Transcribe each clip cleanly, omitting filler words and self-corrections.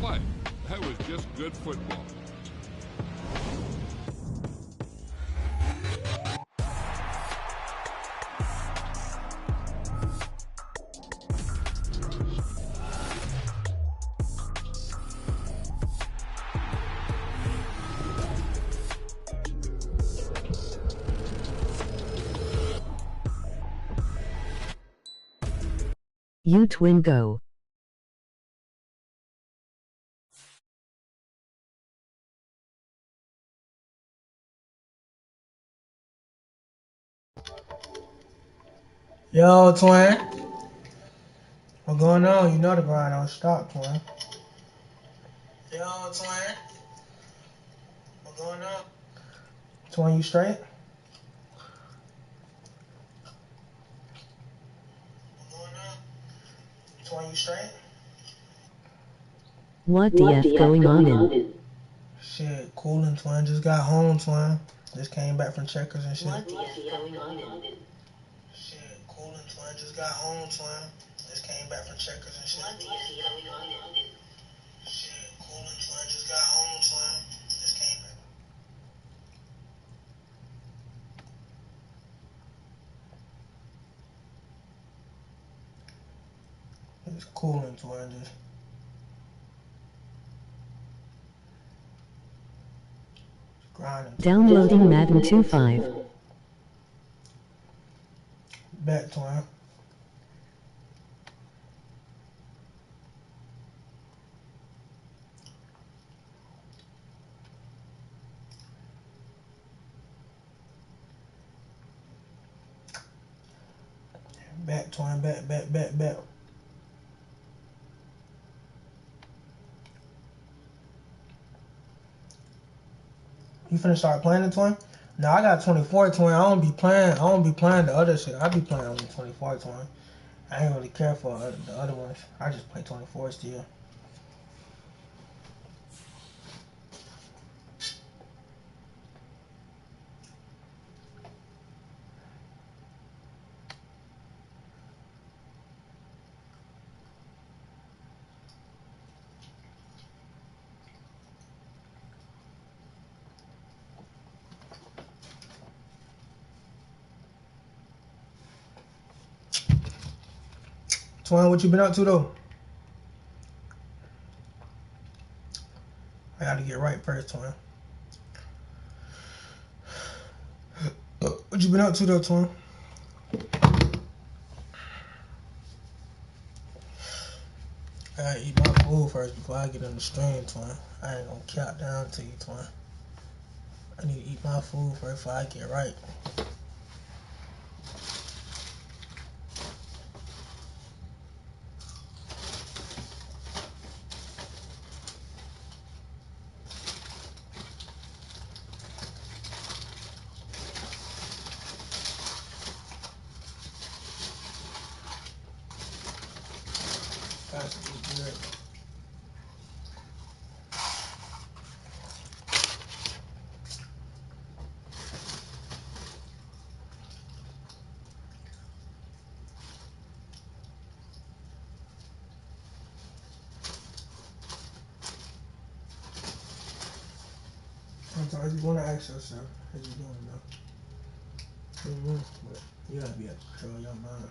play. That was just good football. You twin go. Yo, twin. What going on? You know the grind don't stop, twin. Yo, twin. What going on? Twin, you straight? What going on? Twin, you straight? What the F going on in? Shit, coolin', twin. Just got home, twin. Just came back from checkers and shit. What the F going on in? Shit, coolin', twin. Just got home, twin. Just came back from checkers and shit. What the F going on in? Shit, coolin', twin. Just got home, twin. Just came back. It's coolin', twin. Just grinding. Downloading Madden 2.5. Bet, twin. Bet, twin. Bet. You finna start playing it, twin? No, I got 24, twin. I don't be playing the other shit. I be playing only 24, twin. I ain't really care for the other ones. I just play 24 still. Twin, what you been up to though? I gotta get right first, twin. What you been up to though, twin? I gotta eat my food first before I get on the stream, twin. I ain't gonna count down to you, twin. I need to eat my food first before I get right. Got to eat good. Sometimes you wanna ask yourself, how you doing though? But you gotta be able to control your mind.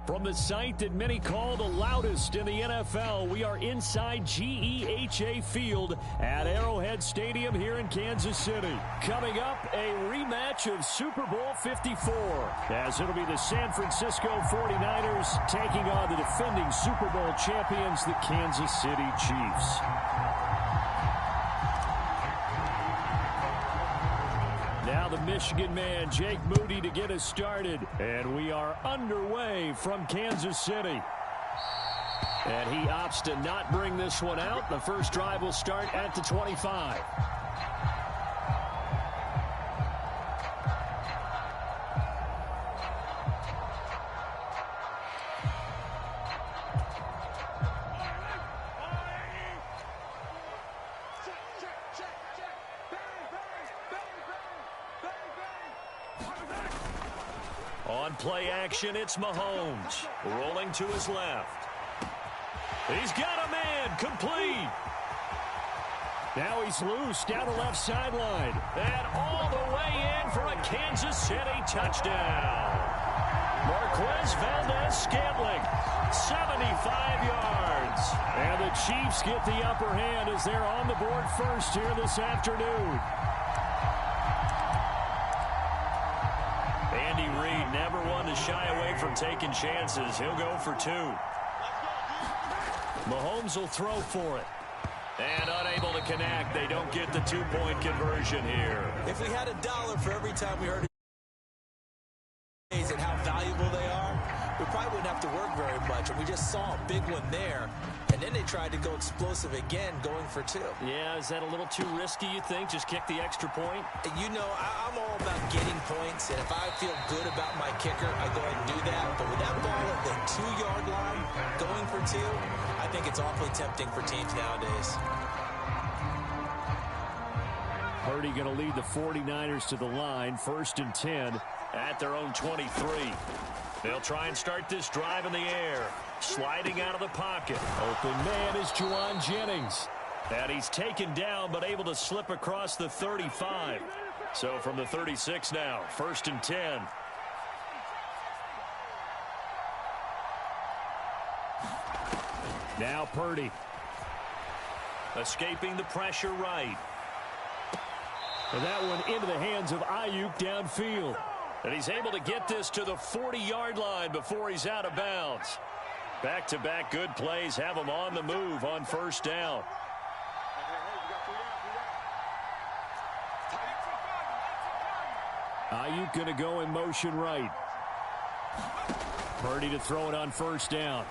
From the site that many call the loudest in the NFL, we are inside GEHA Field at Arrowhead Stadium here in Kansas City. Coming up, a rematch of Super Bowl 54, as it'll be the San Francisco 49ers taking on the defending Super Bowl champions, the Kansas City Chiefs. Now the Michigan man, Jake Moody, to get us started. And we are underway from Kansas City. And he opts to not bring this one out. The first drive will start at the 25. On play action, it's Mahomes. Rolling to his left. He's got a man, complete. Now he's loose down the left sideline. And all the way in for a Kansas City touchdown. Marquez Valdez-Scantling, 75 yards. And the Chiefs get the upper hand as they're on the board first here this afternoon. Andy Reid, never one to shy away from taking chances. He'll go for two. Mahomes will throw for it. And unable to connect. They don't get the two-point conversion here. If we had $1 for every time we heard and how valuable they are, we probably wouldn't have to work very much. And we just saw a big one there. And then they tried to go explosive again, going for two. Yeah, is that a little too risky, you think? Just kick the extra point? You know, I'm all about getting points. And if I feel good about my kicker, I go ahead and do that. But with that ball at the 2-yard line, going for two, I think it's awfully tempting for teams nowadays. Purdy going to lead the 49ers to the line. 1st and 10 at their own 23. They'll try and start this drive in the air. Sliding out of the pocket. Open man is Juwan Jennings. And he's taken down but able to slip across the 35. So from the 36 now, 1st and 10. Now Purdy. Escaping the pressure right. And that one into the hands of Ayuk downfield. And he's able to get this to the 40-yard line before he's out of bounds. Back-to-back good plays have him on the move on 1st down. Ayuk going to go in motion right. Purdy to throw it on 1st down.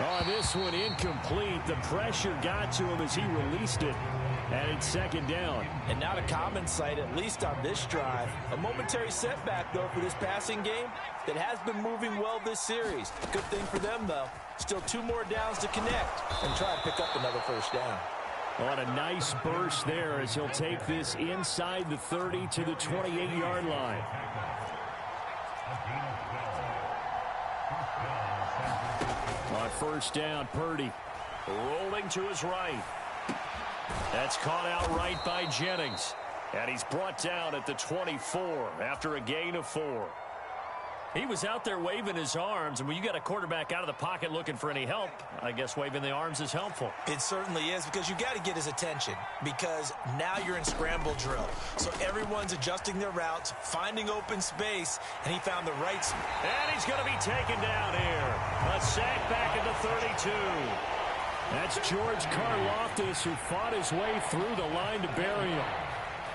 Oh, this one incomplete. The pressure got to him as he released it. And it's 2nd down. And not a common sight, at least on this drive. A momentary setback, though, for this passing game that has been moving well this series. Good thing for them, though. Still 2 more downs to connect and try and pick up another 1st down. On a nice burst there as he'll take this inside the 30 to the 28-yard line. On 1st down, Purdy rolling to his right. That's caught out right by Jennings. And he's brought down at the 24 after a gain of 4. He was out there waving his arms, and when you got a quarterback out of the pocket looking for any help, I guess waving the arms is helpful. It certainly is, because you got to get his attention, because now you're in scramble drill. So everyone's adjusting their routes, finding open space, and he found the right spot. And he's going to be taken down here. A sack back at the 32. That's George Karlaftis, who fought his way through the line to bury him.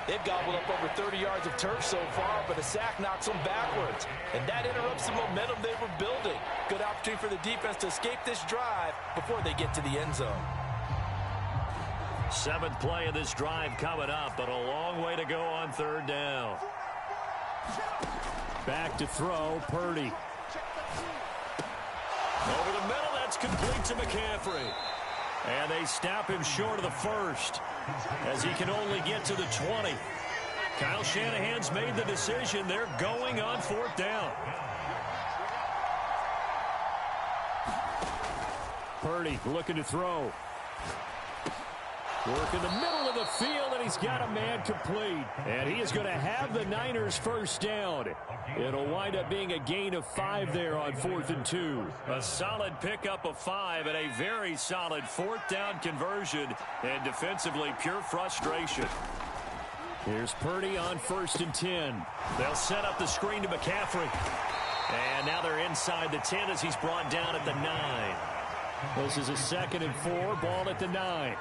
They've gobbled up over 30 yards of turf so far, but a sack knocks them backwards. And that interrupts the momentum they were building. Good opportunity for the defense to escape this drive before they get to the end zone. 7th play of this drive coming up, but a long way to go on 3rd down. Back to throw, Purdy. Over the middle, that's complete to McCaffrey. And they stop him short of the 1st as he can only get to the 20. Kyle Shanahan's made the decision. They're going on 4th down. Purdy looking to throw. Work in the middle of the field, and he's got a man complete. And he is going to have the Niners first down. It'll wind up being a gain of 5 there on 4th and 2. A solid pickup of 5 and a very solid 4th down conversion. And defensively, pure frustration. Here's Purdy on 1st and 10. They'll set up the screen to McCaffrey. And now they're inside the 10 as he's brought down at the 9. This is a 2nd and 4, ball at the 9.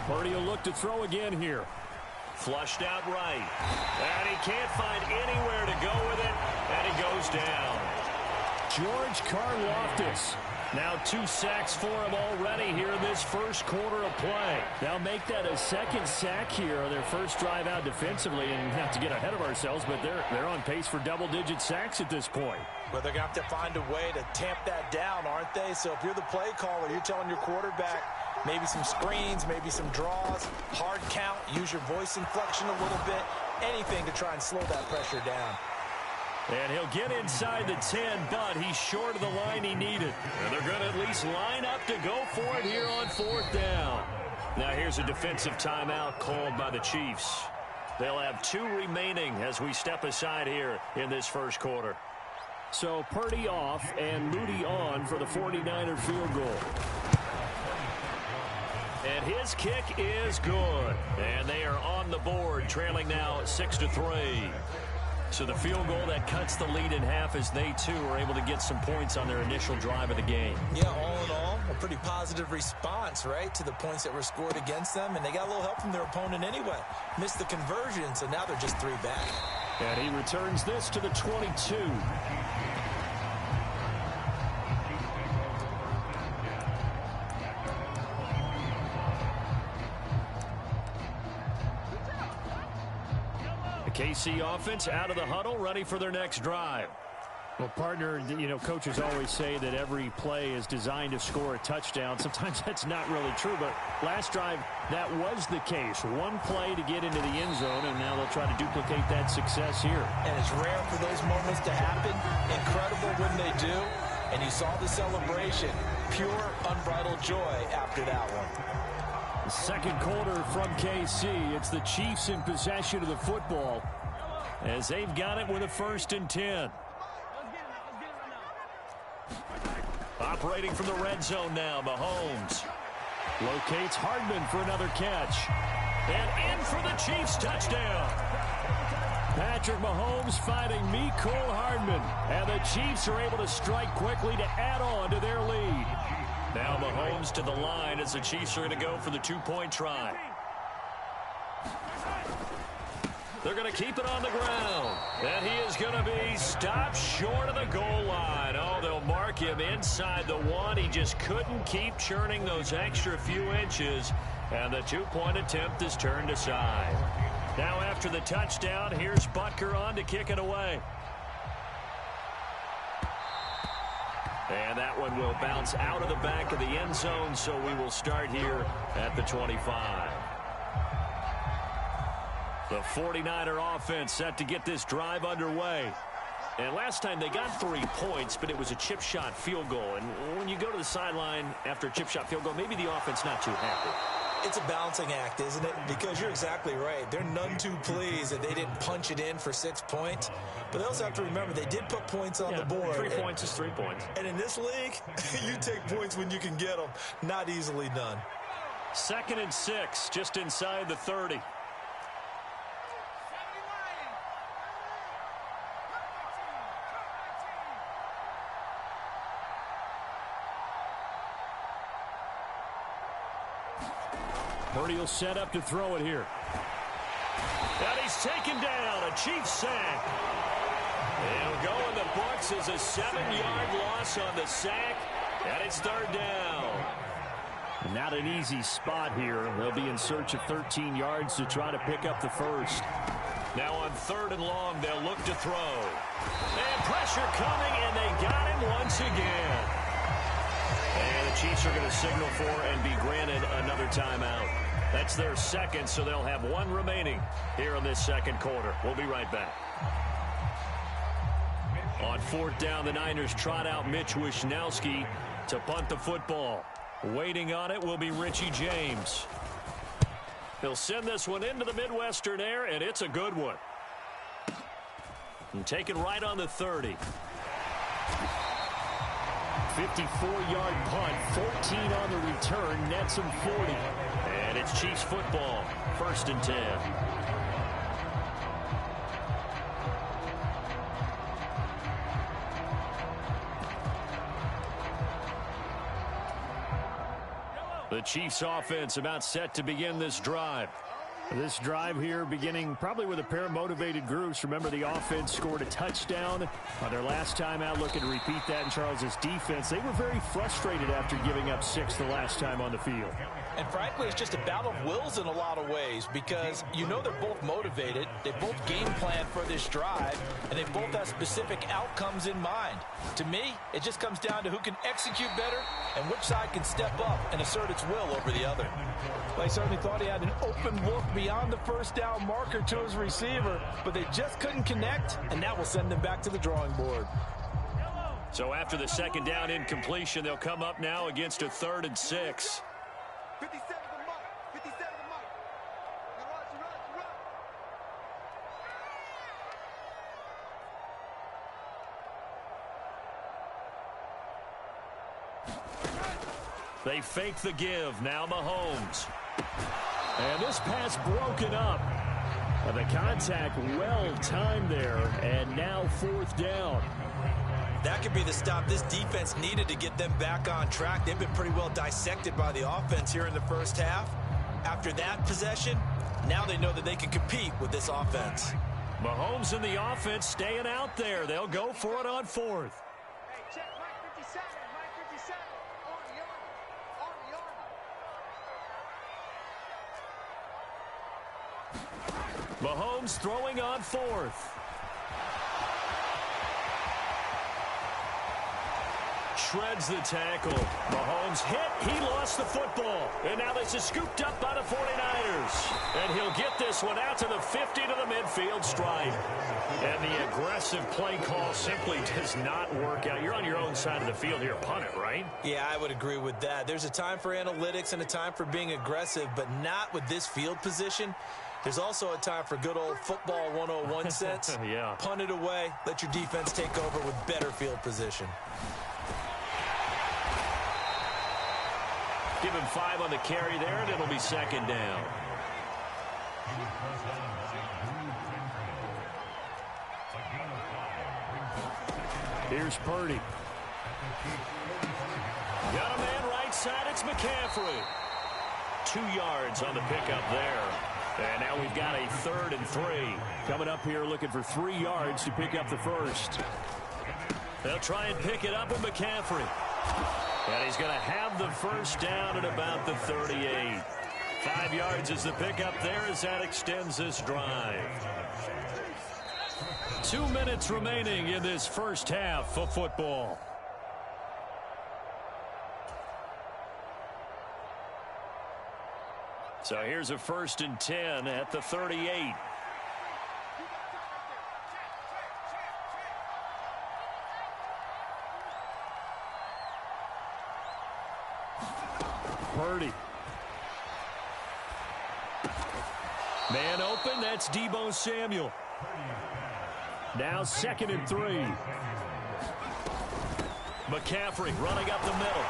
Purdy will look to throw again here. Flushed out right. And he can't find anywhere to go with it. And he goes down. George Karlaftis. Now 2 sacks for him already here in this first quarter of play. They'll make that a 2nd sack here on their first drive out defensively. And not to get ahead of ourselves, but they're on pace for double-digit sacks at this point. But they're going to have to find a way to tamp that down, aren't they? So if you're the play caller, you're telling your quarterback maybe some screens, maybe some draws, hard count, use your voice inflection a little bit, anything to try and slow that pressure down. And he'll get inside the 10, but he's short of the line he needed. And they're going to at least line up to go for it here on 4th down. Now here's a defensive timeout called by the Chiefs. They'll have 2 remaining as we step aside here in this first quarter. So Purdy off and Moody on for the 49er field goal. And his kick is good. And they are on the board, trailing now 6-3. So the field goal that cuts the lead in half as they, too, are able to get some points on their initial drive of the game. Yeah, all in all, a pretty positive response, right, to the points that were scored against them. And they got a little help from their opponent anyway. Missed the conversion, so now they're just 3 back. And he returns this to the 22. KC offense out of the huddle, ready for their next drive. Well, partner, coaches always say that every play is designed to score a touchdown. Sometimes that's not really true, but last drive, that was the case. 1 play to get into the end zone, and now they'll try to duplicate that success here. And it's rare for those moments to happen. Incredible when they do. And you saw the celebration. Pure, unbridled joy after that one. The second quarter from KC. It's the Chiefs in possession of the football as they've got it with a 1st and 10. Operating from the red zone now, Mahomes locates Hardman for another catch. And in for the Chiefs touchdown. Patrick Mahomes finding Mecole Hardman. And the Chiefs are able to strike quickly to add on to their lead. Now Mahomes to the line as the Chiefs are going to go for the 2-point try. They're going to keep it on the ground. And he is going to be stopped short of the goal line. Oh, they'll mark him inside the 1. He just couldn't keep churning those extra few inches. And the 2-point attempt is turned aside. Now after the touchdown, here's Butker on to kick it away. And that one will bounce out of the back of the end zone, so we will start here at the 25. The 49er offense set to get this drive underway. And last time they got 3 points, but it was a chip shot field goal. And when you go to the sideline after a chip shot field goal, maybe the offense not too happy. It's a balancing act, isn't it? Because you're exactly right. They're none too pleased that they didn't punch it in for 6 points. But they also have to remember they did put points on the board. 3 points is 3 points. And in this league, you take points when you can get them. Not easily done. 2nd and 6, just inside the 30. Purdy will set up to throw it here. And he's taken down. A Chiefs sack. It'll go in the books as a 7-yard loss on the sack. And it's 3rd down. Not an easy spot here. They'll be in search of 13 yards to try to pick up the first. Now on 3rd and long, they'll look to throw. And pressure coming, and they got him once again. And the Chiefs are going to signal for and be granted another timeout. That's their 2nd, so they'll have 1 remaining here in this 2nd quarter. We'll be right back. On 4th down, the Niners trot out Mitch Wishnowsky. To punt the football. Waiting on it will be Richie James. He'll send this one into the Midwestern air, and it's a good one. And taken right on the 30. 54-yard punt, 14 on the return, nets him 40. And it's Chiefs football, 1st and 10. The Chiefs offense about set to begin this drive. This drive here beginning probably with a pair of motivated groups. Remember, the offense scored a touchdown on their last time out, looking to repeat that in Charles's defense. They were very frustrated after giving up 6 the last time on the field. And frankly, it's just a battle of wills in a lot of ways because you know they're both motivated. They both game plan for this drive, and they both have specific outcomes in mind. To me, it just comes down to who can execute better and which side can step up and assert its will over the other. Well, he certainly thought he had an open look beyond the first down marker to his receiver, but they just couldn't connect, and that will send them back to the drawing board. So after the second down incompletion, they'll come up now against a 3rd and 6. 57 to the mark. 57 to the mark. You run. They fake the give. Now Mahomes. And this pass broken up. The contact well timed there. And now 4th down. That could be the stop this defense needed to get them back on track. They've been pretty well dissected by the offense here in the first half. After that possession, now they know that they can compete with this offense. Mahomes and the offense staying out there. They'll go for it on 4th. Hey, check Mike 57. Mike 57. On the army. Mahomes throwing on 4th. Shreds the tackle. Mahomes hit. He lost the football. And now this is scooped up by the 49ers. And he'll get this one out to the 50 to the midfield stripe. And the aggressive play call simply does not work out. You're on your own side of the field here. Punt it, right? Yeah, I would agree with that. There's a time for analytics and a time for being aggressive, but not with this field position. There's also a time for good old football 101 sense. Yeah. Punt it away. Let your defense take over with better field position. Give him 5 on the carry there, and it'll be 2nd down. Here's Purdy. Got a man right side. It's McCaffrey. 2 yards on the pickup there. And now we've got a 3rd and 3. Coming up here looking for 3 yards to pick up the first. They'll try and pick it up with McCaffrey. And he's going to have the first down at about the 38. 5 yards is the pickup there as that extends this drive. 2 minutes remaining in this first half of football. So here's a 1st and 10 at the 38. Purdy. Man open, that's Deebo Samuel. Now 2nd and 3. McCaffrey running up the middle.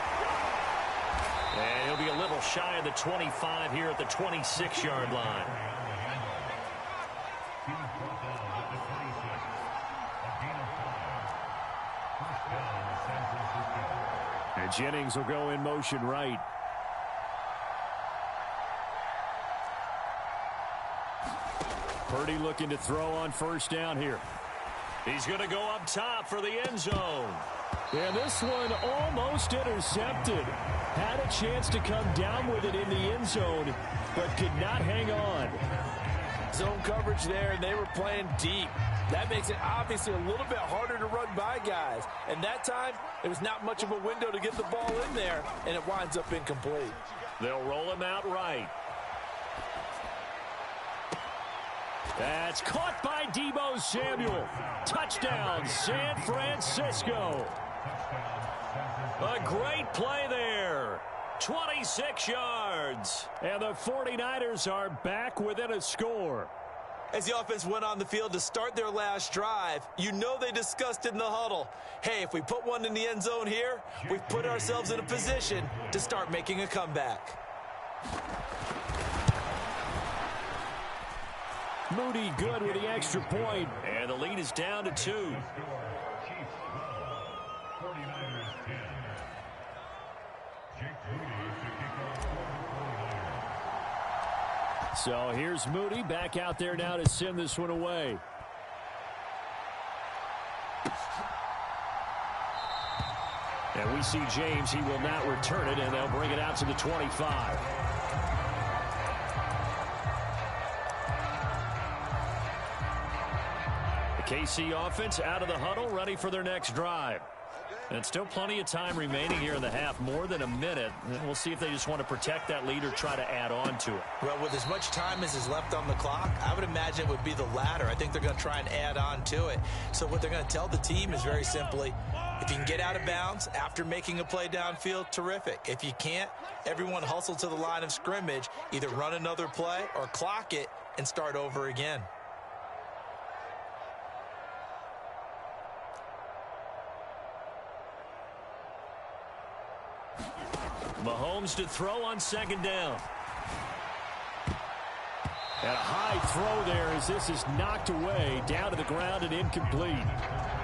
And he'll be a little shy of the 25 here at the 26-yard line. And Jennings will go in motion right. Purdy looking to throw on 1st down here. He's going to go up top for the end zone. And this one almost intercepted. Had a chance to come down with it in the end zone, but could not hang on. Zone coverage there, and they were playing deep. That makes it obviously a little bit harder to run by guys. And that time, there was not much of a window to get the ball in there, and it winds up incomplete. They'll roll him out right. That's caught by Deebo Samuel. Touchdown, San Francisco. A great play there. 26 yards. And the 49ers are back within a score. As the offense went on the field to start their last drive, you know they discussed in the huddle, hey, if we put one in the end zone here, we've put ourselves in a position to start making a comeback. Moody good with the extra point, and the lead is down to 2. So here's Moody back out there now to send this one away. And we see James. He will not return it, and they'll bring it out to the 25. The KC offense out of the huddle, ready for their next drive. And still plenty of time remaining here in the half, more than a minute. We'll see if they just want to protect that lead or try to add on to it. Well, with as much time as is left on the clock, I would imagine it would be the latter. I think they're going to try and add on to it. So what they're going to tell the team is very simply, if you can get out of bounds after making a play downfield, terrific. If you can't, everyone hustle to the line of scrimmage, either run another play or clock it and start over again. Mahomes to throw on second down. And a high throw there as this is knocked away, down to the ground and incomplete.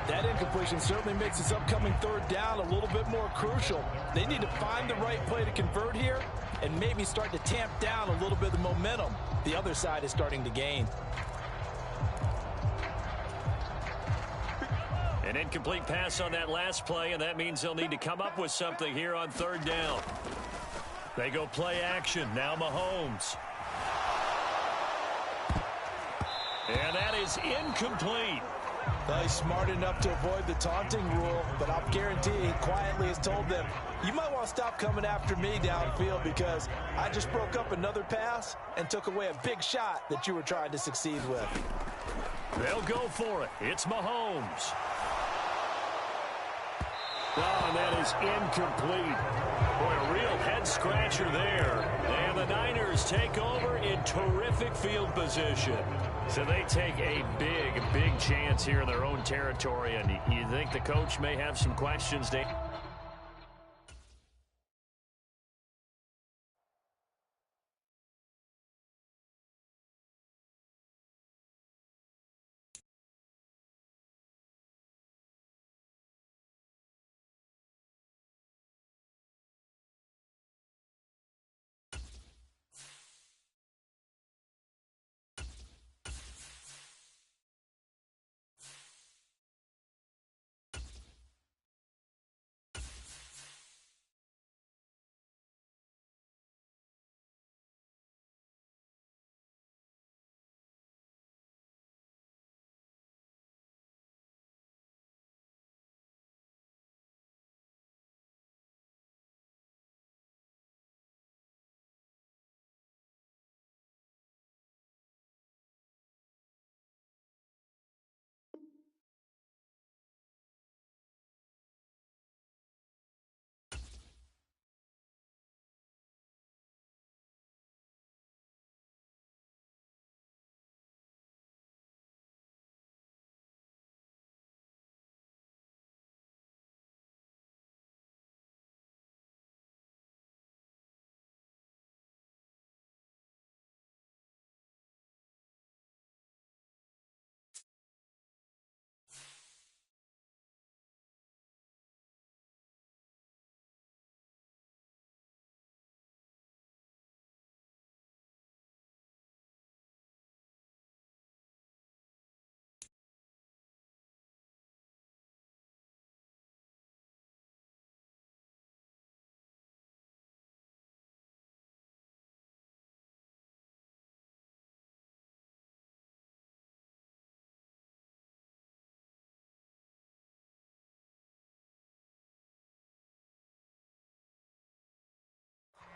That incompletion certainly makes this upcoming third down a little bit more crucial. They need to find the right play to convert here and maybe start to tamp down a little bit of the momentum the other side is starting to gain. An incomplete pass on that last play, and that means they'll need to come up with something here on third down. They go play action. Now Mahomes. And that is incomplete. Well, he's smart enough to avoid the taunting rule, but I'll guarantee he quietly has told them, you might want to stop coming after me downfield because I just broke up another pass and took away a big shot that you were trying to succeed with. They'll go for it. It's Mahomes. Oh, and that is incomplete. Boy, a real head-scratcher there. And the Niners take over in terrific field position. So they take a big chance here in their own territory. And you think the coach may have some questions, Dave?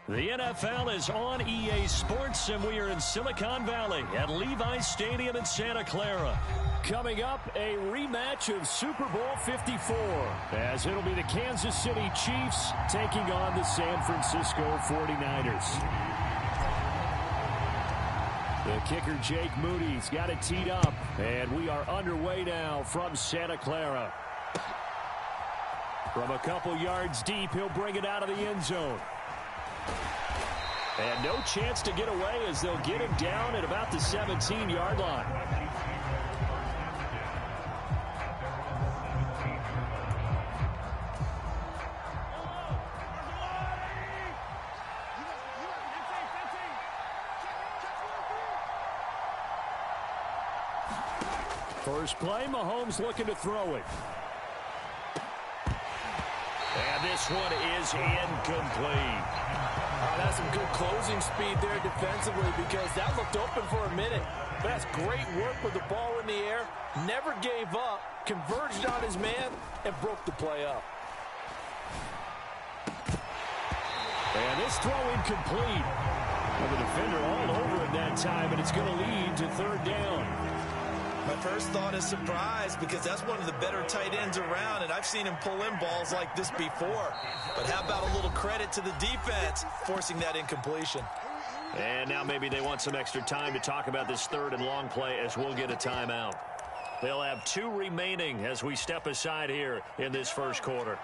The NFL is on EA Sports, and we are in Silicon Valley at Levi's Stadium in Santa Clara. Coming up, a rematch of Super Bowl 54, as it'll be the Kansas City Chiefs taking on the San Francisco 49ers. The kicker, Jake Moody's got it teed up, and we are underway now from Santa Clara. From a couple yards deep, he'll bring it out of the end zone. And no chance to get away as they'll get him down at about the 17-yard line. First play, Mahomes looking to throw it. And this one is incomplete. That's some good closing speed there defensively, because that looked open for a minute. But that's great work with the ball in the air. Never gave up, converged on his man, and broke the play up. And this throw incomplete. Well, the defender all over it that time, and it's going to lead to third down. My first thought is surprise, because that's one of the better tight ends around, and I've seen him pull in balls like this before. But how about a little credit to the defense forcing that incompletion? And now maybe they want some extra time to talk about this third and long play, as we'll get a timeout. They'll have 2 remaining as we step aside here in this first quarter.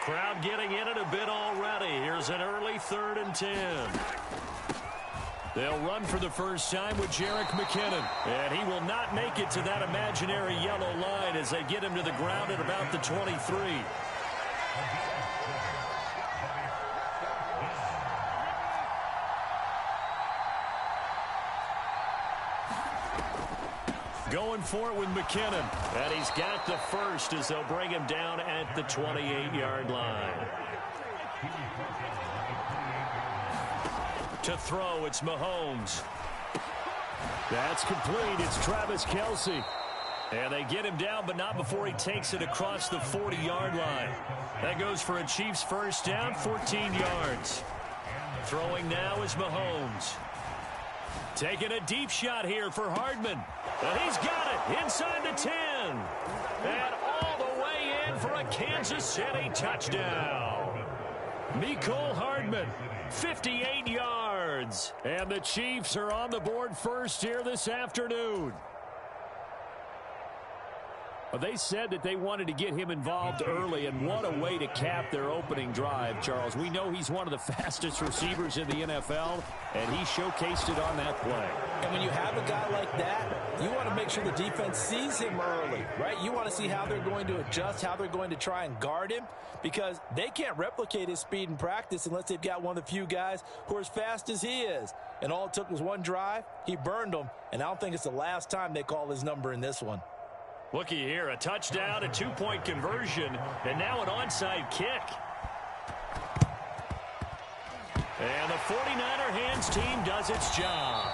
Crowd getting in it a bit already. Here's an early 3rd and 10. They'll run for the first time with Jerick McKinnon. And he will not make it to that imaginary yellow line as they get him to the ground at about the 23. Going for it with McKinnon. And he's got the first as they'll bring him down at the 28-yard line. To throw, it's Mahomes. That's complete. It's Travis Kelce. And they get him down, but not before he takes it across the 40-yard line. That goes for a Chiefs first down, 14 yards. Throwing now is Mahomes. Taking a deep shot here for Hardman. And he's got it inside the 10. And all the way in for a Kansas City touchdown. Mecole Hardman, 58 yards. And the Chiefs are on the board first here this afternoon. Well, they said that they wanted to get him involved early, and what a way to cap their opening drive, Charles. We know he's one of the fastest receivers in the NFL, and he showcased it on that play. And when you have a guy like that, you want to make sure the defense sees him early, right? You want to see how they're going to adjust, how they're going to try and guard him, because they can't replicate his speed in practice unless they've got one of the few guys who are as fast as he is. And all it took was one drive. He burned them, and I don't think it's the last time they call his number in this one. Looky here, a touchdown, a 2-point conversion, and now an onside kick. And the 49er hands team does its job.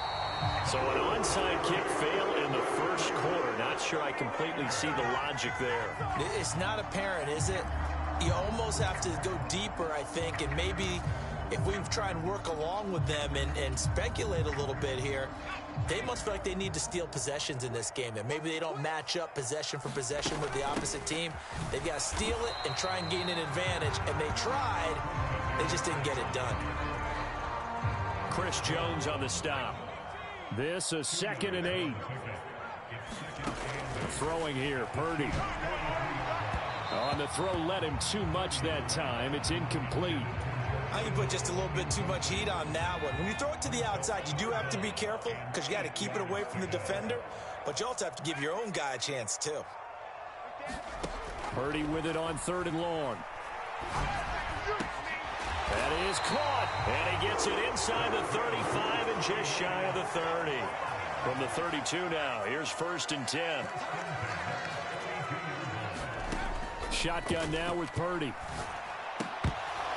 So an onside kick fail in the first quarter. Not sure I completely see the logic there. It's not apparent, is it? You almost have to go deeper, I think, and maybe if we try and work along with them and speculate a little bit here, they must feel like they need to steal possessions in this game. That maybe they don't match up possession for possession with the opposite team. They've got to steal it and try and gain an advantage. And they tried. They just didn't get it done. Chris Jones on the stop. This a 2nd and 8. Throwing here, Purdy. On the throw, let him too much that time. It's incomplete. I can put just a little bit too much heat on that one. When you throw it to the outside, you do have to be careful because you got to keep it away from the defender, but you also have to give your own guy a chance too. Purdy with it on 3rd and long. That is caught, and he gets it inside the 35 and just shy of the 30. From the 32 now, here's 1st and 10. Shotgun now with Purdy.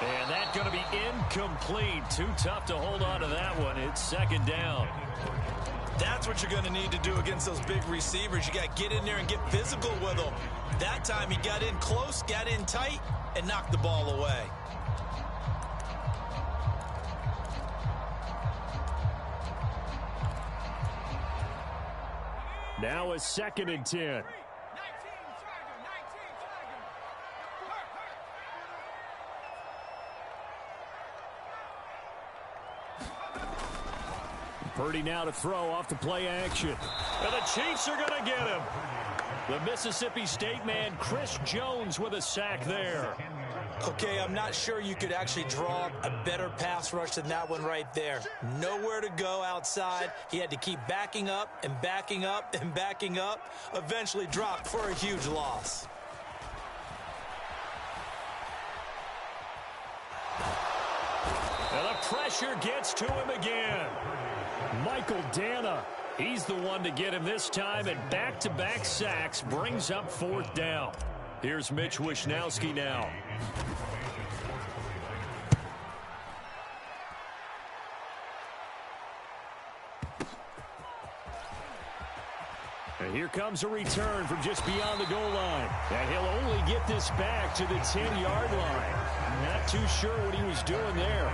And that's going to be incomplete. Too tough to hold on to that one. It's 2nd down. That's what you're going to need to do against those big receivers. You got to get in there and get physical with them. That time he got in close, got in tight, and knocked the ball away. Now a 2nd and 10. Purdy now to throw off the play action. And the Chiefs are going to get him. The Mississippi State man, Chris Jones, with a sack there. Okay, I'm not sure you could actually draw a better pass rush than that one right there. Nowhere to go outside. He had to keep backing up and backing up and backing up. Eventually dropped for a huge loss. And the pressure gets to him again. Michael Dana, he's the one to get him this time, and back-to-back sacks brings up 4th down. Here's Mitch Wishnowski now. And here comes a return from just beyond the goal line. And he'll only get this back to the 10-yard line. Not too sure what he was doing there.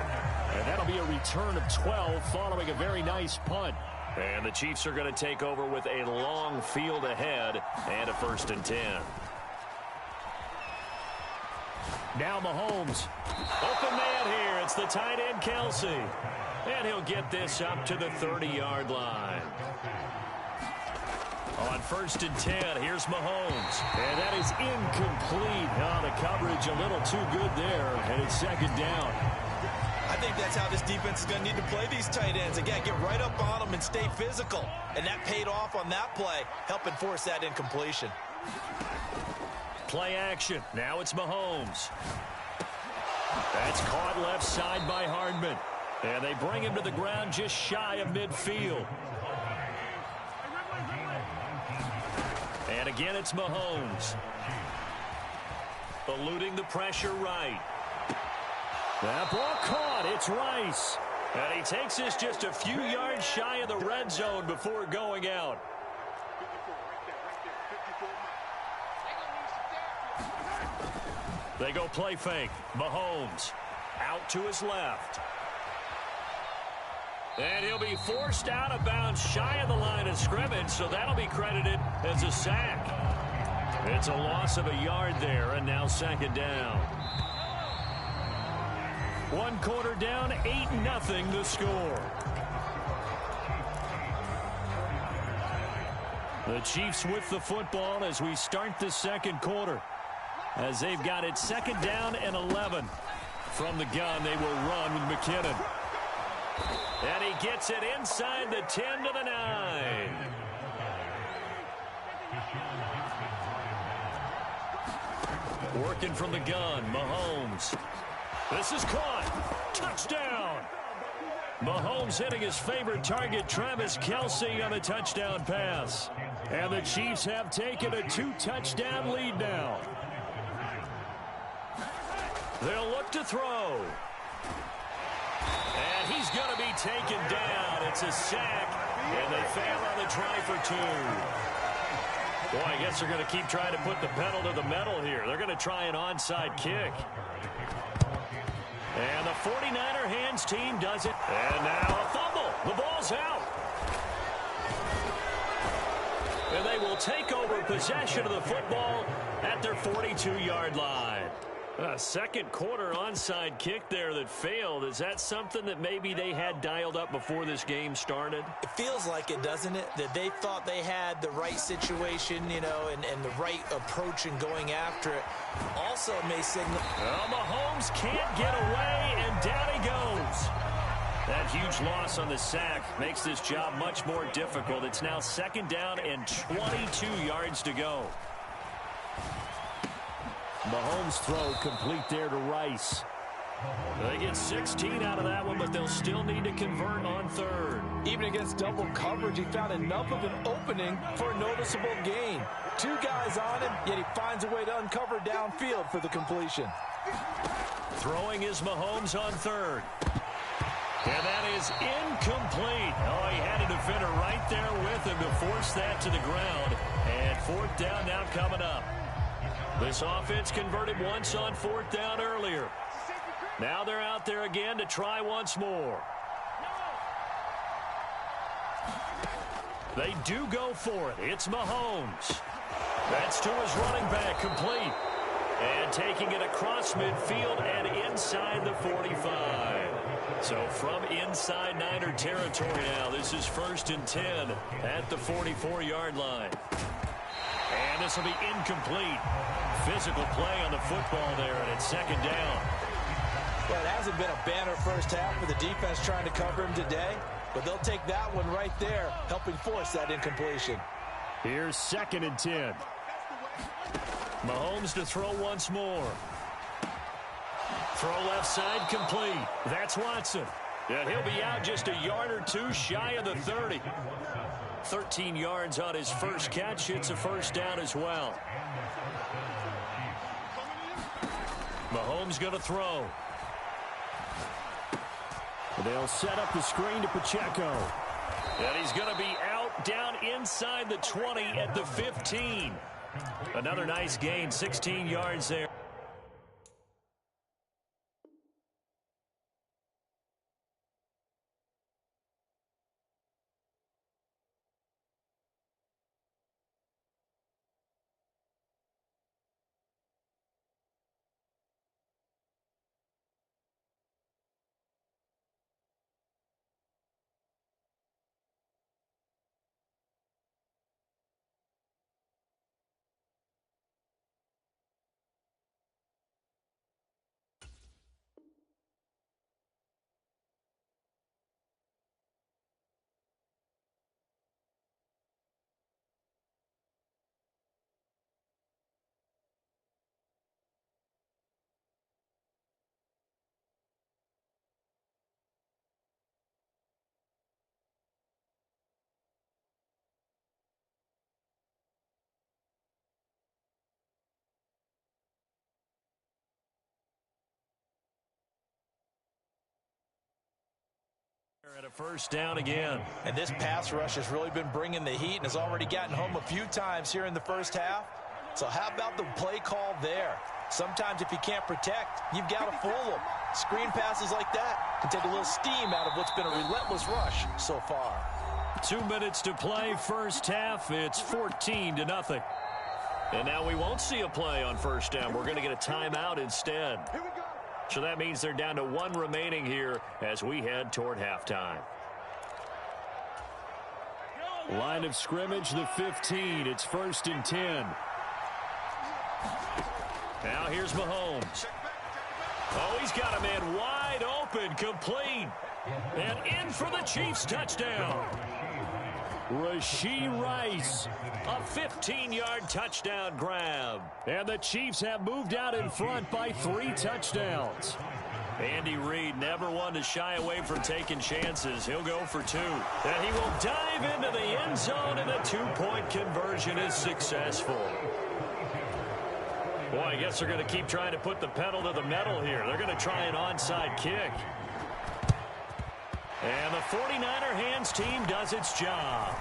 And that'll be a return of 12 following a very nice punt. And the Chiefs are going to take over with a long field ahead and a 1st and 10. Now Mahomes. Open man here. It's the tight end, Kelsey. And he'll get this up to the 30-yard line. On 1st and 10, here's Mahomes. And that is incomplete. Oh, the coverage a little too good there. And it's 2nd down. I think that's how this defense is going to need to play these tight ends. Again, get right up on them and stay physical. And that paid off on that play, helping force that incompletion. Play action. Now it's Mahomes. That's caught left side by Hardman. And they bring him to the ground just shy of midfield. And again, it's Mahomes. Eluding the pressure right. That ball caught. It's Rice. And he takes this just a few yards shy of the red zone before going out. They go play fake. Mahomes out to his left. And he'll be forced out of bounds shy of the line of scrimmage, so that'll be credited as a sack. It's a loss of a yard there, and now 2nd down. 1 quarter down, 8-0 the score. The Chiefs with the football as we start the 2nd quarter. As they've got it 2nd down and 11. From the gun, they will run with McKinnon. And he gets it inside the 10 to the 9. Working from the gun, Mahomes. This is caught. Touchdown. Mahomes hitting his favorite target, Travis Kelce, on a touchdown pass. And the Chiefs have taken a 2-touchdown lead now. They'll look to throw. And he's going to be taken down. It's a sack, and they fail on the try for 2. Boy, I guess they're going to keep trying to put the pedal to the metal here. They're going to try an onside kick. And the 49er hands team does it. And now a fumble. The ball's out. And they will take over possession of the football at their 42-yard line. A 2nd quarter onside kick there that failed. Is that something that maybe they had dialed up before this game started? It feels like it, doesn't it? That they thought they had the right situation, you know, and the right approach in going after it. Also may signal. Well, Mahomes can't get away, and down he goes. That huge loss on the sack makes this job much more difficult. It's now 2nd down and 22 yards to go. Mahomes' throw complete there to Rice. They get 16 out of that one, but they'll still need to convert on 3rd. Even against double coverage, he found enough of an opening for a noticeable gain. 2 guys on him, yet he finds a way to uncover downfield for the completion. Throwing is Mahomes on 3rd. And that is incomplete. Oh, he had a defender right there with him to force that to the ground. And 4th down now coming up. This offense converted once on 4th down earlier. Now they're out there again to try once more. They do go for it. It's Mahomes. That's to his running back, complete. And taking it across midfield and inside the 45. So from inside Niner territory now, this is 1st and 10 at the 44-yard line. And this will be incomplete. Physical play on the football there, and it's 2nd down. Well, it hasn't been a banner first half for the defense trying to cover him today, but they'll take that one right there, helping force that incompletion. Here's 2nd and 10. Mahomes to throw once more. Throw left side, complete. That's Watson. And he'll be out just a yard or two shy of the 30. 13 yards on his first catch. It's a 1st down as well. Mahomes going to throw. They'll set up the screen to Pacheco. And he's going to be out down inside the 20 at the 15. Another nice gain, 16 yards there. At a 1st down again. And this pass rush has really been bringing the heat and has already gotten home a few times here in the first half. So how about the play call there? Sometimes if you can't protect, you've got to fool them. Screen passes like that can take a little steam out of what's been a relentless rush so far. 2 minutes to play, first half. It's 14-0. And now we won't see a play on 1st down. We're going to get a timeout instead. So that means they're down to 1 remaining here as we head toward halftime. Line of scrimmage, the 15. It's 1st and 10. Now here's Mahomes. Oh, he's got a man wide open, complete. And in for the Chiefs touchdown. Rashee Rice, a 15-yard touchdown grab. And the Chiefs have moved out in front by 3 touchdowns. Andy Reid never one to shy away from taking chances. He'll go for 2. And he will dive into the end zone, and the 2-point conversion is successful. Boy, I guess they're going to keep trying to put the pedal to the metal here. They're going to try an onside kick. And the 49er hands team does its job.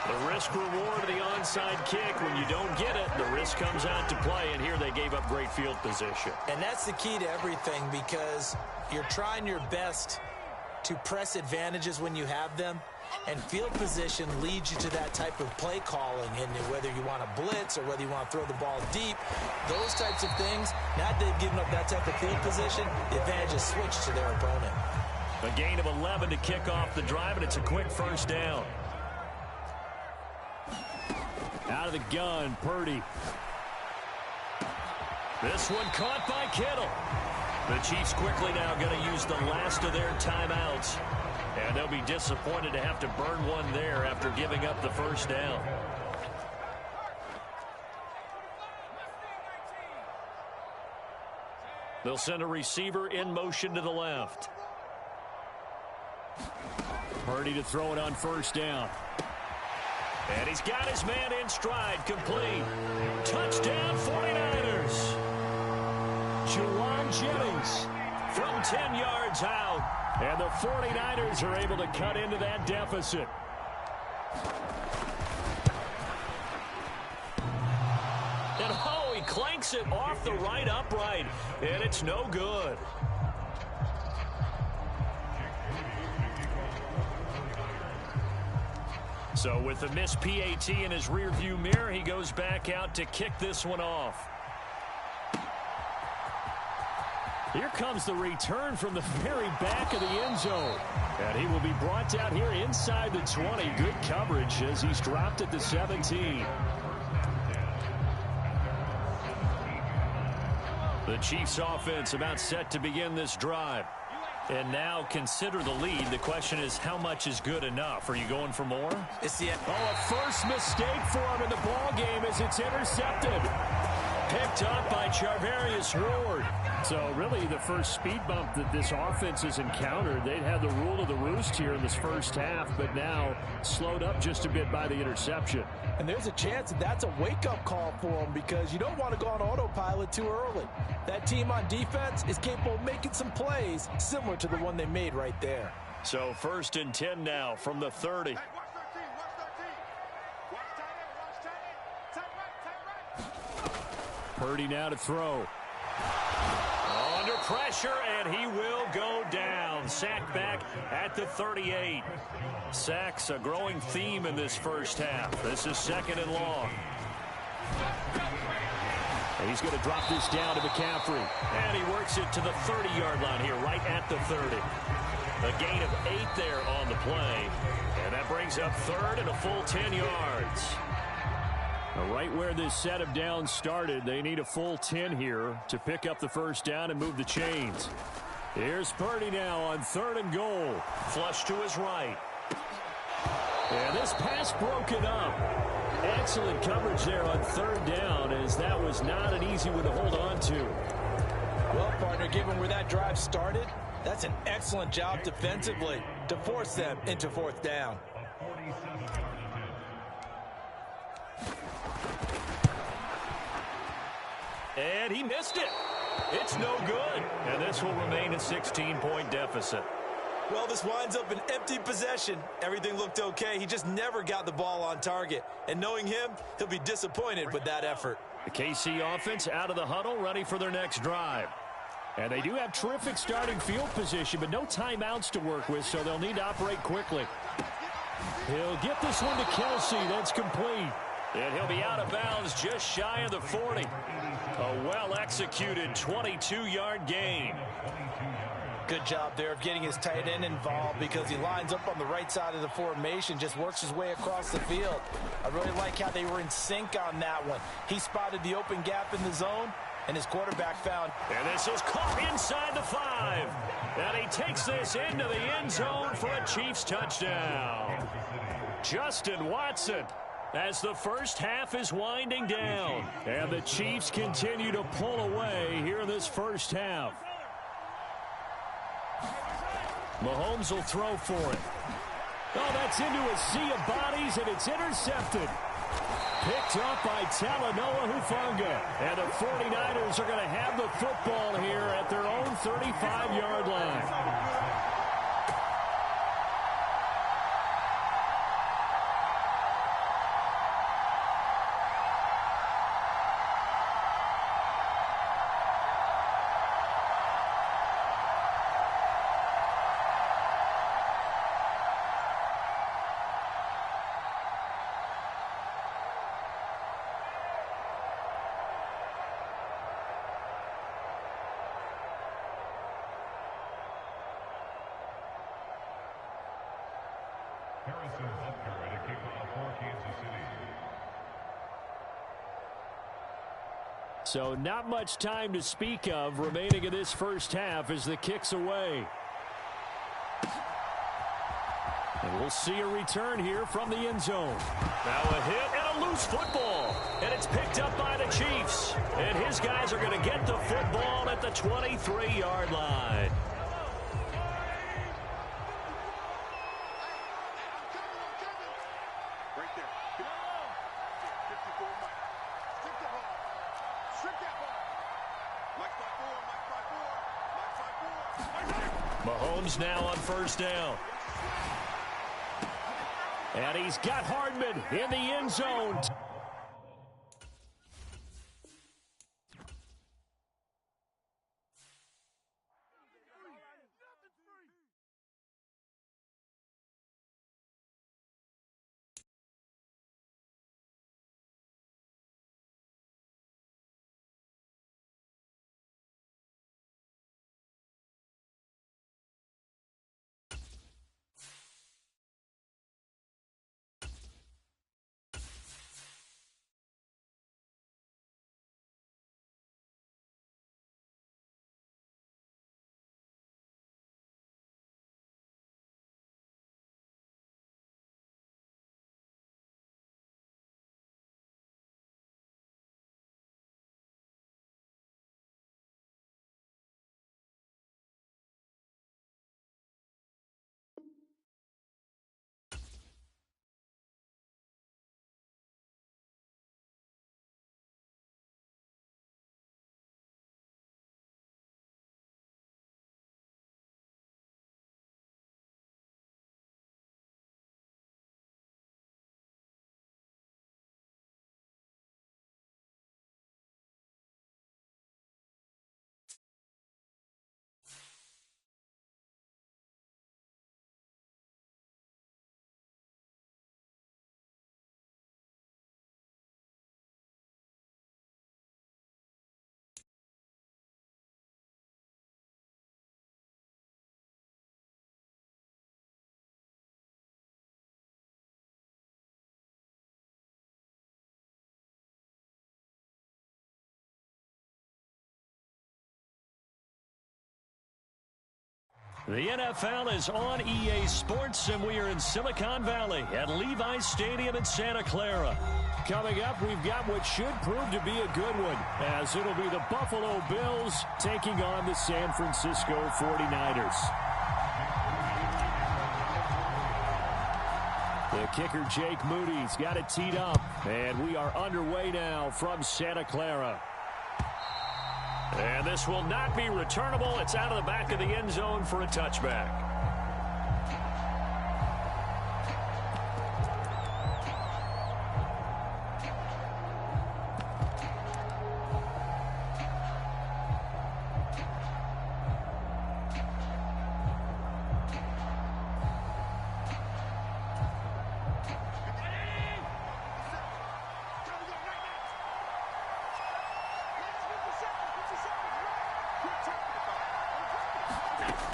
The risk reward of the onside kick. When you don't get it, the risk comes out to play, and here they gave up great field position. And that's the key to everything, because you're trying your best to press advantages when you have them, and field position leads you to that type of play calling. And whether you want to blitz or whether you want to throw the ball deep, those types of things, now that they've given up that type of field position, the advantage is switched to their opponent. A gain of 11 to kick off the drive, and it's a quick 1st down. Out of the gun, Purdy. This one caught by Kittle. The Chiefs quickly now going to use the last of their timeouts. And they'll be disappointed to have to burn one there after giving up the 1st down. They'll send a receiver in motion to the left. Purdy to throw it on 1st down. And he's got his man in stride, complete. Touchdown 49ers. Jawan Jennings from 10 yards out. And the 49ers are able to cut into that deficit. And oh, he clanks it off the right upright. And it's no good. So with the missed PAT in his rearview mirror, he goes back out to kick this one off. Here comes the return from the very back of the end zone. And he will be brought down here inside the 20. Good coverage as he's dropped at the 17. The Chiefs offense about set to begin this drive. And now consider the lead. The question is, how much is good enough? Are you going for more? It's the a first mistake for him in the ball game as it's intercepted. Picked up by Charvarius Ward. So really the first speed bump that this offense has encountered, they'd had the rule of the roost here in this first half, but now slowed up just a bit by the interception. And there's a chance that that's a wake-up call for them because you don't want to go on autopilot too early. That team on defense is capable of making some plays similar to the one they made right there. So 1st and 10 now from the 30. Hey, watch 13, watch 13. Watch tight end, tight right. Purdy now to throw. Under pressure, and he will go down. Sacked back at the 38. Sacks a growing theme in this first half. This is 2nd and long. And he's going to drop this down to McCaffrey. And he works it to the 30-yard line here, right at the 30. A gain of 8 there on the play. And that brings up 3rd and a full 10 yards. Right where this set of downs started, they need a full 10 here to pick up the first down and move the chains. Here's Purdy now on 3rd and goal. Flush to his right. And this pass broken up. Excellent coverage there on 3rd down, as that was not an easy one to hold on to. Well, partner, given where that drive started, that's an excellent job defensively to force them into 4th down. And he missed it. It's no good. And this will remain a 16-point deficit. Well, this winds up an empty possession. Everything looked okay. He just never got the ball on target. And knowing him, he'll be disappointed with that effort. The KC offense out of the huddle, ready for their next drive. And they do have terrific starting field position, but no timeouts to work with, so they'll need to operate quickly. He'll get this one to Kelsey. That's complete. And he'll be out of bounds just shy of the 40. A well-executed 22-yard gain. Good job there of getting his tight end involved because he lines up on the right side of the formation, just works his way across the field. I really like how they were in sync on that one. He spotted the open gap in the zone, and his quarterback found. And this is caught inside the 5. And he takes this into the end zone for a Chiefs touchdown. Justin Watson, as the first half is winding down. And the Chiefs continue to pull away here in this first half. Mahomes will throw for it. Oh, that's into a sea of bodies, and it's intercepted. Picked up by Talanoa Hufanga. And the 49ers are going to have the football here at their own 35-yard line. So not much time to speak of remaining in this first half as the kick's away. And we'll see a return here from the end zone. Now a hit and a loose football. And it's picked up by the Chiefs. And his guys are going to get the football at the 23-yard line. Mahomes now on first down. And he's got Hardman in the end zone. The NFL is on EA Sports, and we are in Silicon Valley at Levi's Stadium in Santa Clara. Coming up, we've got what should prove to be a good one, as it'll be the Buffalo Bills taking on the San Francisco 49ers. The kicker, Jake Moody's got it teed up, and we are underway now from Santa Clara. And this will not be returnable. It's out of the back of the end zone for a touchback.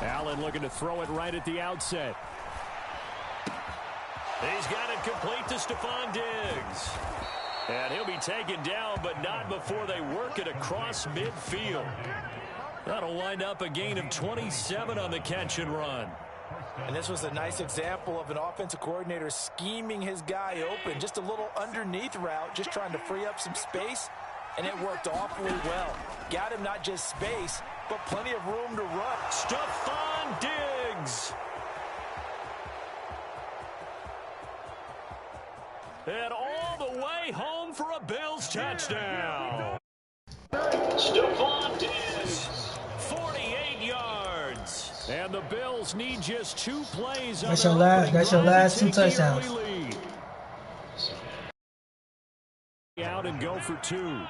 Allen looking to throw it right at the outset. He's got it complete to Stephon Diggs. And he'll be taken down, but not before they work it across midfield. That'll wind up a gain of 27 on the catch and run. And this was a nice example of an offensive coordinator scheming his guy open. Just a little underneath route, just trying to free up some space. And it worked awfully well. Got him not just space, but plenty of room to run. Stephon Diggs. And all the way home for a Bills touchdown. Stephon Diggs, 48 yards. And the Bills need just 2 plays. That's your last 2 touchdowns. Out and go for 2.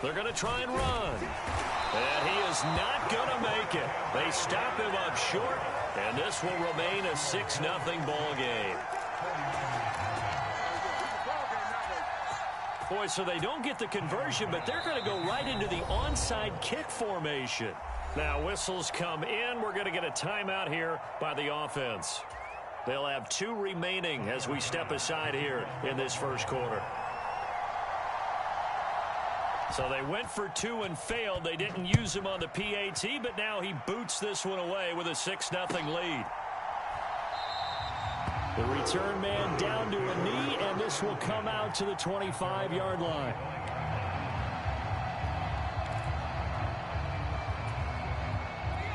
They're going to try and run. And he is not going to make it. They stop him up short, and this will remain a 6-0 ball game. Boy, so they don't get the conversion, but they're going to go right into the onside kick formation. Now, whistles come in. We're going to get a timeout here by the offense. They'll have 2 remaining as we step aside here in this first quarter. So they went for 2 and failed. They didn't use him on the PAT, but now he boots this one away with a 6-0 lead. The return man down to a knee, and this will come out to the 25-yard line.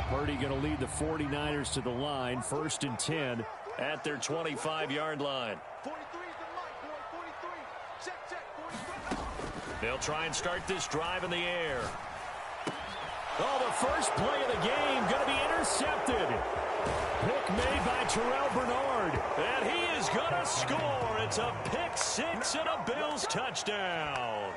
Purdy going to lead the 49ers to the line, 1st and 10 at their 25-yard line. 43 is the mark, boy. 43. Check, 43. They'll try and start this drive in the air. Oh, the first play of the game going to be intercepted. Pick made by Terrell Bernard. And he is going to score. It's a pick 6 and a Bills touchdown.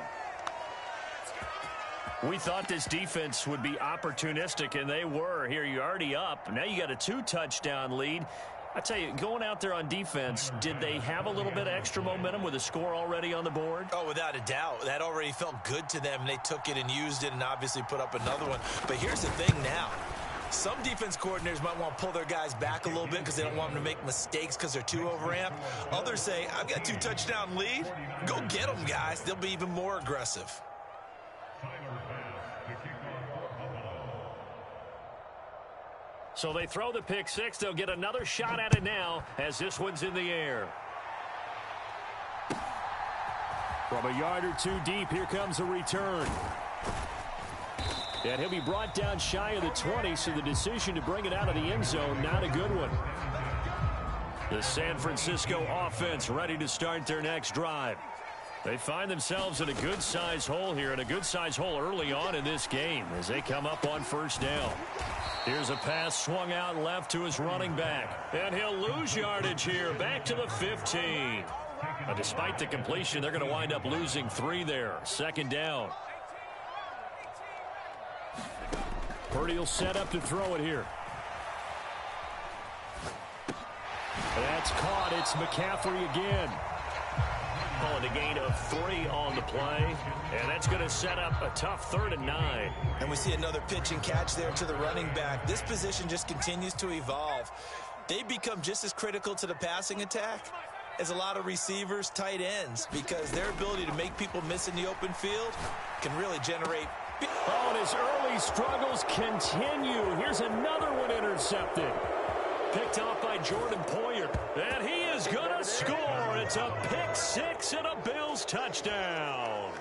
We thought this defense would be opportunistic, and they were. Here, you're already up. Now you got a 2-touchdown lead. I tell you, going out there on defense, did they have a little bit of extra momentum with a score already on the board? Oh, without a doubt. That already felt good to them. They took it and used it and obviously put up another one. But here's the thing now. Some defense coordinators might want to pull their guys back a little bit because they don't want them to make mistakes because they're too overamped. Others say, I've got 2-touchdown lead. Go get them, guys. They'll be even more aggressive. So they throw the pick 6. They'll get another shot at it now as this one's in the air. From a yard or 2 deep, here comes a return. And he'll be brought down shy of the 20, so the decision to bring it out of the end zone, not a good one. The San Francisco offense ready to start their next drive. They find themselves in a good-sized hole here, and a good-sized hole early on in this game as they come up on 1st down. Here's a pass swung out left to his running back. And he'll lose yardage here, back to the 15. But despite the completion, they're going to wind up losing 3 there. 2nd down. Purdy will set up to throw it here. That's caught. It's McCaffrey again. Calling a gain of 3 on the play. And that's going to set up a tough 3rd and 9. And we see another pitch and catch there to the running back. This position just continues to evolve. They become just as critical to the passing attack as a lot of receivers, tight ends, because their ability to make people miss in the open field can really generate Oh, and his early struggles continue. Here's another one intercepted. Picked off by Jordan Poyer. And he is going to score. It's a pick six and a Bills touchdown.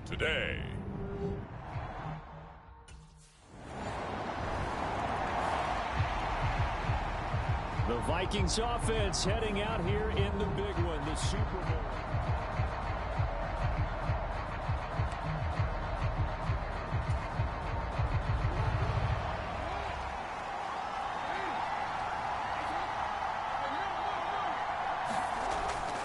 Today. The Vikings offense heading out here in the big one, the Super Bowl.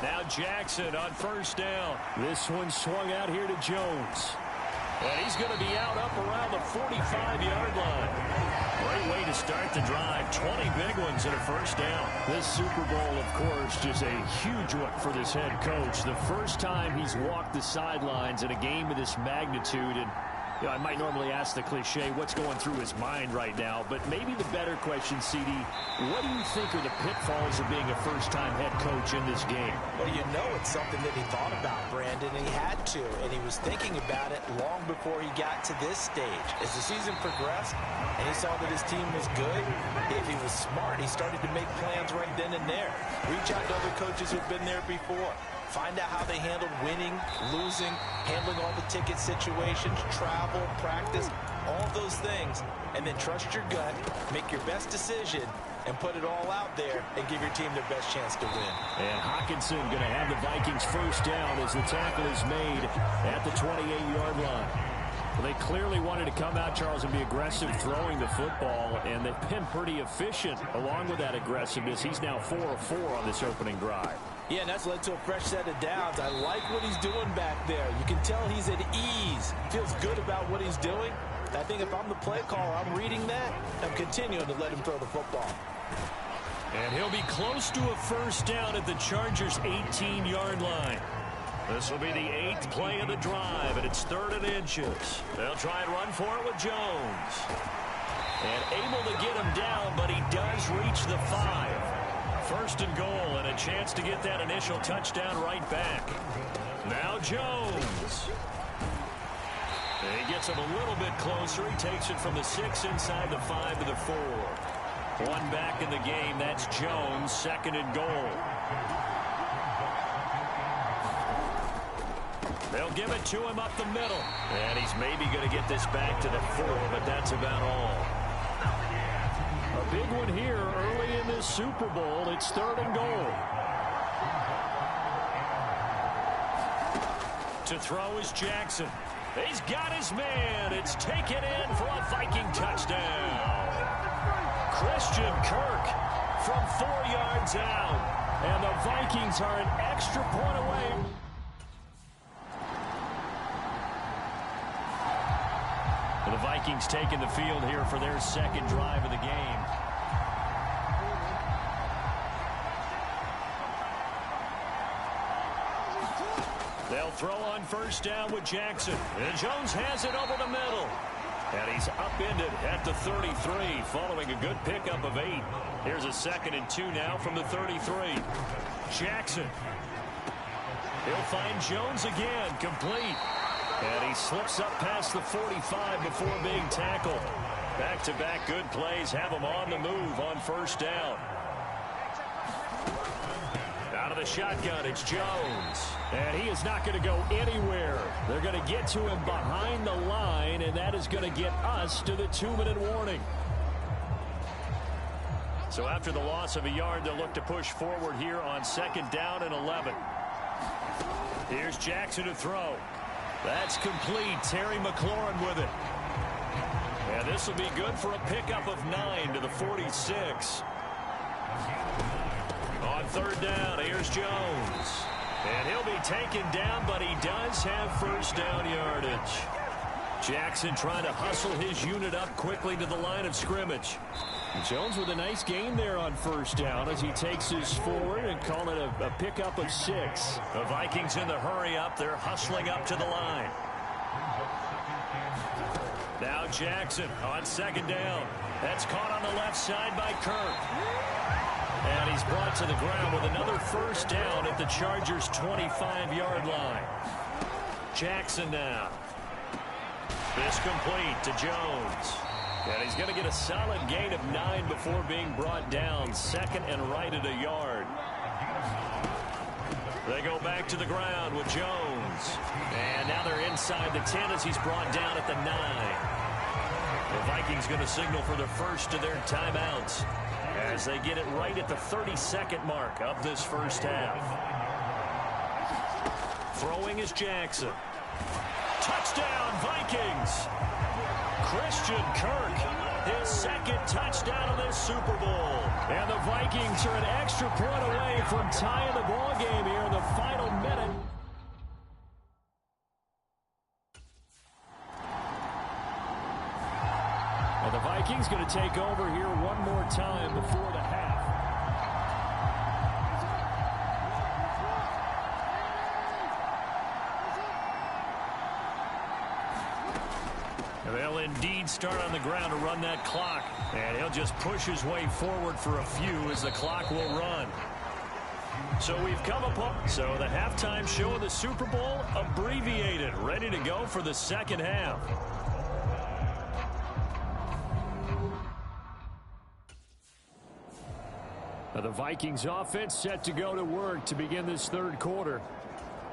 Now Jackson on first down. This one swung out here to Jones. And he's going to be out up around the 45-yard line. Great way to start the drive. 20 big ones and a first down. This Super Bowl, of course, just a huge one for this head coach. The first time he's walked the sidelines in a game of this magnitude. And you know, I might normally ask the cliche, what's going through his mind right now? But maybe the better question, CD, what do you think are the pitfalls of being a first-time head coach in this game? Well, you know it's something that he thought about, Brandon, and he had to. And he was thinking about it long before he got to this stage. As the season progressed and he saw that his team was good, if he was smart, he started to make plans right then and there. Reach out to other coaches who've been there before. Find out how they handled winning, losing, handling all the ticket situations, travel, practice, all of those things. And then trust your gut, make your best decision, and put it all out there and give your team their best chance to win. And Hockenson going to have the Vikings first down as the tackle is made at the 28-yard line. Well, they clearly wanted to come out, Charles, and be aggressive throwing the football, and they've been pretty efficient along with that aggressiveness. He's now 4 of 4 on this opening drive. Yeah, and that's led to a fresh set of downs. I like what he's doing back there. You can tell he's at ease. Feels good about what he's doing. I think if I'm the play caller, I'm reading that. I'm continuing to let him throw the football. And he'll be close to a first down at the Chargers' 18-yard line. This will be the 8th play of the drive, and it's 3rd and inches. They'll try and run for it with Jones. And able to get him down, but he does reach the 5. 1st and goal, and a chance to get that initial touchdown right back. Now Jones. He gets him a little bit closer. He takes it from the 6 inside the 5 to the 4. One back in the game. That's Jones, 2nd and goal. They'll give it to him up the middle. And he's maybe going to get this back to the 4, but that's about all. A big one here early in this Super Bowl. It's 3rd and goal. To throw is Jackson. He's got his man. It's taken in for a Viking touchdown. Christian Kirk from 4 yards out. And the Vikings are an extra point away. The Vikings taking the field here for their 2nd drive of the game. They'll throw on first down with Jackson. And Jones has it over the middle. And he's upended at the 33 following a good pickup of 8. Here's a 2nd and 2 now from the 33. Jackson. He'll find Jones again, complete. And he slips up past the 45 before being tackled. Back-to-back good plays have him on the move on first down. Out of the shotgun, it's Jones. And he is not going to go anywhere. They're going to get to him behind the line, and that is going to get us to the 2-minute warning. So after the loss of a yard, they'll look to push forward here on 2nd down and 11. Here's Jackson to throw. That's complete. Terry McLaurin with it. And this will be good for a pickup of 9 to the 46. On 3rd down, here's Jones. And he'll be taken down, but he does have first down yardage. Jackson trying to hustle his unit up quickly to the line of scrimmage. Jones with a nice gain there on first down as he takes his forward and call it a pickup of 6. The Vikings in the hurry up. They're hustling up to the line. Now Jackson on 2nd down. That's caught on the left side by Kirk. And he's brought to the ground with another first down at the Chargers' 25-yard line. Jackson now. This complete to Jones. And he's going to get a solid gain of 9 before being brought down. 2nd and right at a yard. They go back to the ground with Jones. And now they're inside the 10 as he's brought down at the 9. The Vikings going to signal for the first of their timeouts as they get it right at the 32nd mark of this first half. Throwing is Jackson. Touchdown, Vikings! Christian Kirk, his 2nd touchdown of this Super Bowl. And the Vikings are an extra point away from tying the ball game here in the final minute. And the Vikings going to take over here one more time before the half. They'll indeed start on the ground to run that clock. And he'll just push his way forward for a few as the clock will run. So we've come upon. So the halftime show of the Super Bowl abbreviated. Ready to go for the second half. Now the Vikings offense set to go to work to begin this 3rd quarter.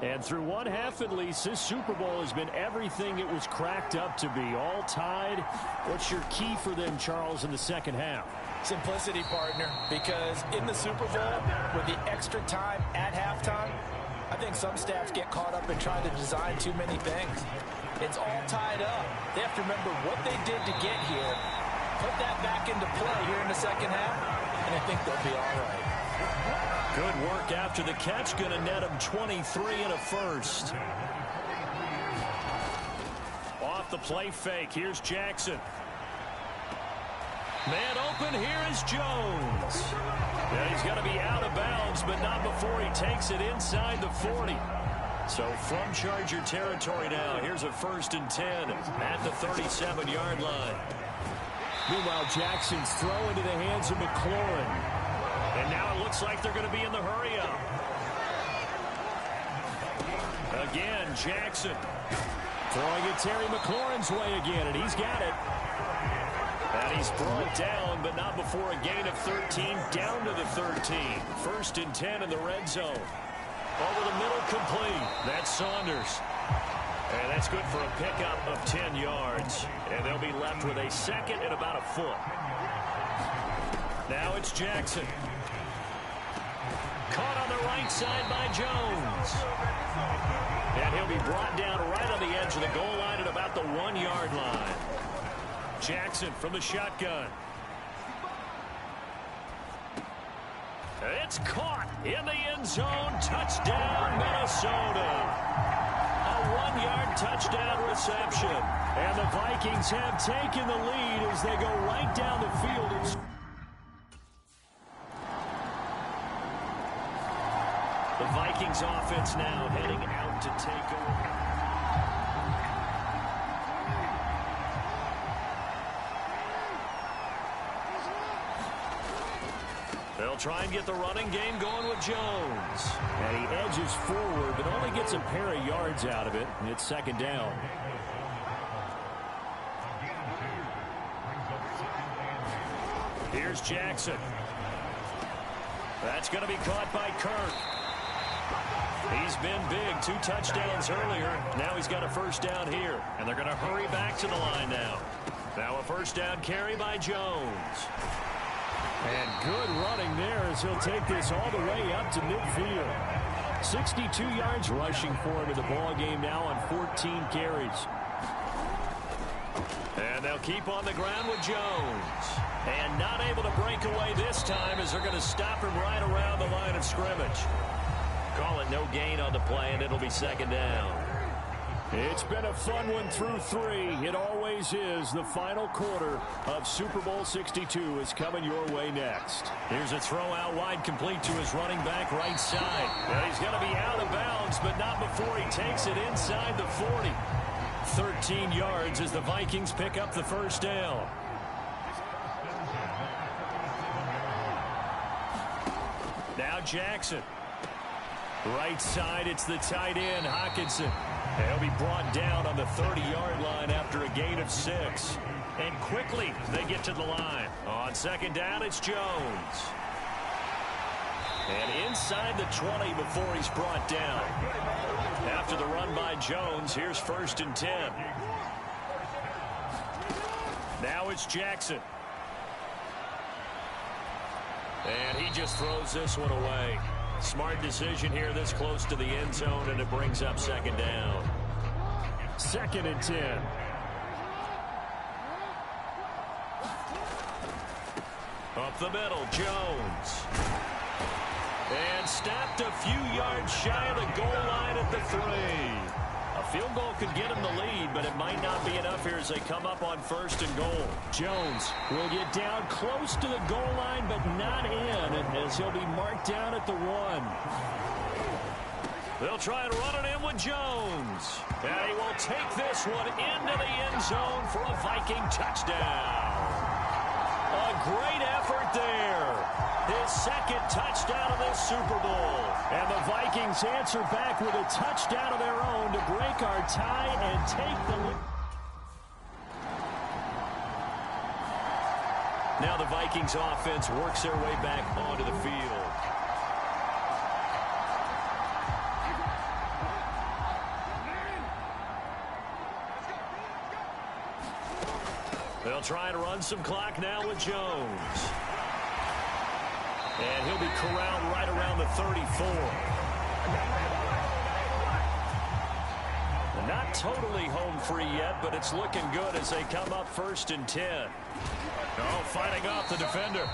And through one half at least, this Super Bowl has been everything it was cracked up to be. All tied. What's your key for them, Charles, in the second half? Simplicity, partner, because in the Super Bowl, with the extra time at halftime, I think some staffs get caught up in trying to design too many things. It's all tied up. They have to remember what they did to get here, put that back into play here in the second half, and I think they'll be all right. Good work after the catch. Going to net him 23 and a first. Off the play fake. Here's Jackson. Man open. Here is Jones. Yeah, he's going to be out of bounds, but not before he takes it inside the 40. So from Charger territory now, here's a 1st and 10 at the 37-yard line. Meanwhile, Jackson's throw into the hands of McLaurin. And now it looks like they're going to be in the hurry-up. Again, Jackson. Throwing it Terry McLaurin's way again, and he's got it. And he's brought down, but not before a gain of 13, down to the 13. 1st and 10 in the red zone. Over the middle, complete. That's Saunders. And that's good for a pickup of 10 yards. And they'll be left with a 2nd and about a foot. Now it's Jackson. Caught on the right side by Jones. And he'll be brought down right on the edge of the goal line at about the 1-yard line. Jackson from the shotgun. It's caught in the end zone. Touchdown, Minnesota. A 1-yard touchdown reception. And the Vikings have taken the lead as they go right down the field. The Vikings offense now heading out to take over. They'll try and get the running game going with Jones. And he edges forward, but only gets a pair of yards out of it. And it's second down. Here's Jackson. That's going to be caught by Kirk. He's been big. 2 touchdowns earlier. Now he's got a first down here. And they're going to hurry back to the line now. Now a first down carry by Jones. And good running there as he'll take this all the way up to midfield. 62 yards rushing for him in the ball game now on 14 carries. And they'll keep on the ground with Jones. And not able to break away this time as they're going to stop him right around the line of scrimmage. Call it no gain on the play, and it'll be second down. It's been a fun one through 3. It always is. The final quarter of Super Bowl 62 is coming your way next. Here's a throw out wide, complete to his running back right side. Well, he's going to be out of bounds, but not before he takes it inside the 40. 13 yards as the Vikings pick up the first down. Now Jackson. Right side, it's the tight end, Hockenson. He'll be brought down on the 30-yard line after a gain of 6. And quickly, they get to the line. On second down, it's Jones. And inside the 20 before he's brought down. After the run by Jones, here's 1st and 10. Now it's Jackson. And he just throws this one away. Smart decision here this close to the end zone, and it brings up second down. 2nd and 10. Up the middle, Jones. And stopped a few yards shy of the goal line at the 3. A field goal could get him the lead, but it might not be enough here as they come up on 1st and goal. Jones will get down close to the goal line, but not in, as he'll be marked down at the 1. They'll try and run it in with Jones. And he will take this one into the end zone for a Viking touchdown. A great effort there. His 2nd touchdown of this Super Bowl. And the Vikings answer back with a touchdown of their own to break our tie and take the lead. Now the Vikings offense works their way back onto the field. They'll try and run some clock now with Jones. And he'll be corralled right around the 34. Not totally home free yet, but it's looking good as they come up 1st and 10. Oh, fighting off the defender.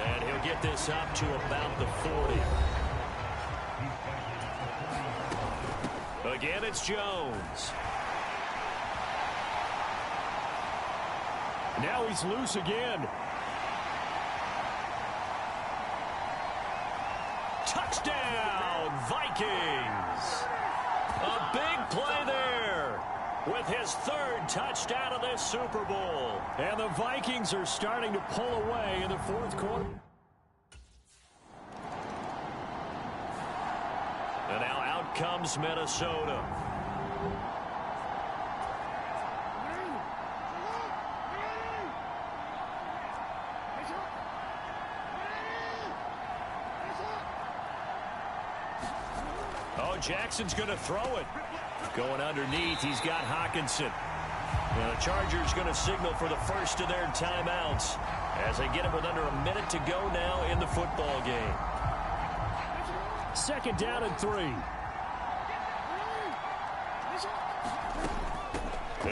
And he'll get this up to about the 40. Again, it's Jones. Now he's loose again. Touchdown, Vikings! A big play there with his 3rd touchdown of this Super Bowl. And the Vikings are starting to pull away in the 4th quarter. And now out comes Minnesota. Jackson's going to throw it. Going underneath, he's got Hockenson. The Chargers going to signal for the first of their timeouts as they get him with under a minute to go now in the football game. 2nd down and 3.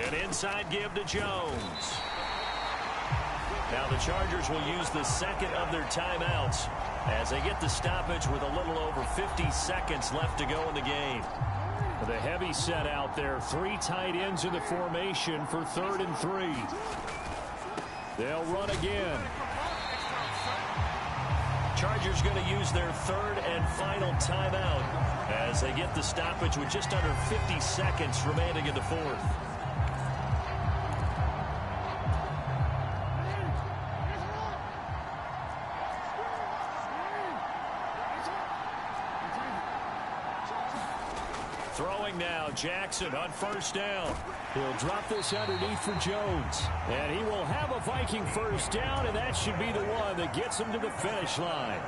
An inside give to Jones. Now the Chargers will use the 2nd of their timeouts as they get the stoppage with a little over 50 seconds left to go in the game. The heavy set out there. 3 tight ends in the formation for 3rd and 3. They'll run again. Chargers going to use their third and final timeout as they get the stoppage with just under 50 seconds remaining in the fourth. Throwing now, Jackson on first down. He'll drop this underneath for Jones. And he will have a Viking first down, and that should be the one that gets him to the finish line.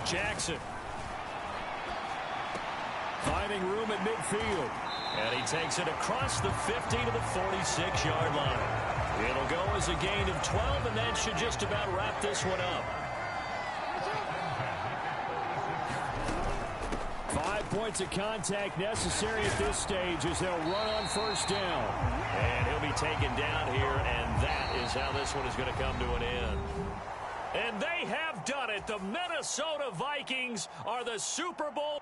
Jackson. Finding room at midfield. And he takes it across the 50 to the 46-yard line. It'll go as a gain of 12, and that should just about wrap this one up. 5 points of contact necessary at this stage as they'll run on first down. And he'll be taken down here, and that is how this one is going to come to an end. And they have done it. The Minnesota Vikings are the Super Bowl.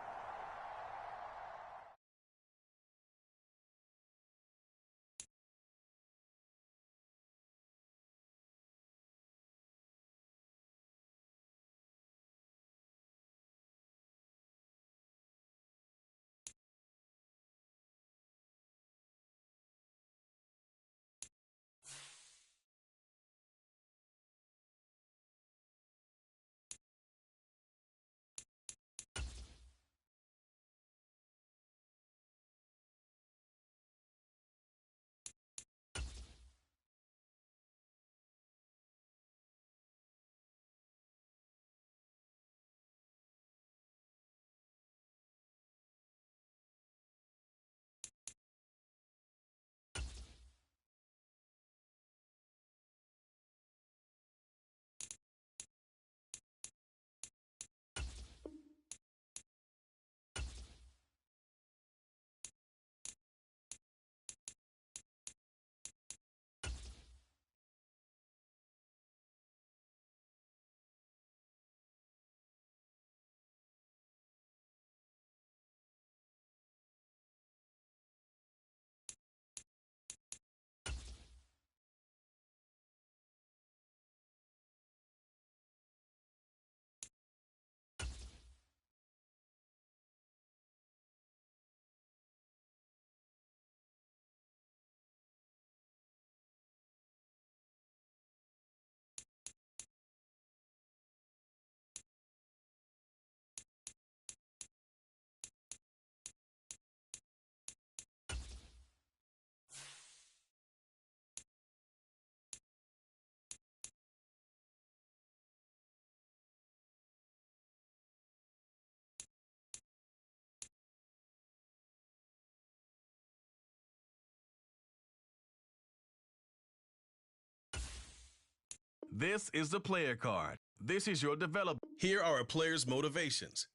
This is the player card. This is your development. Here are a player's motivations.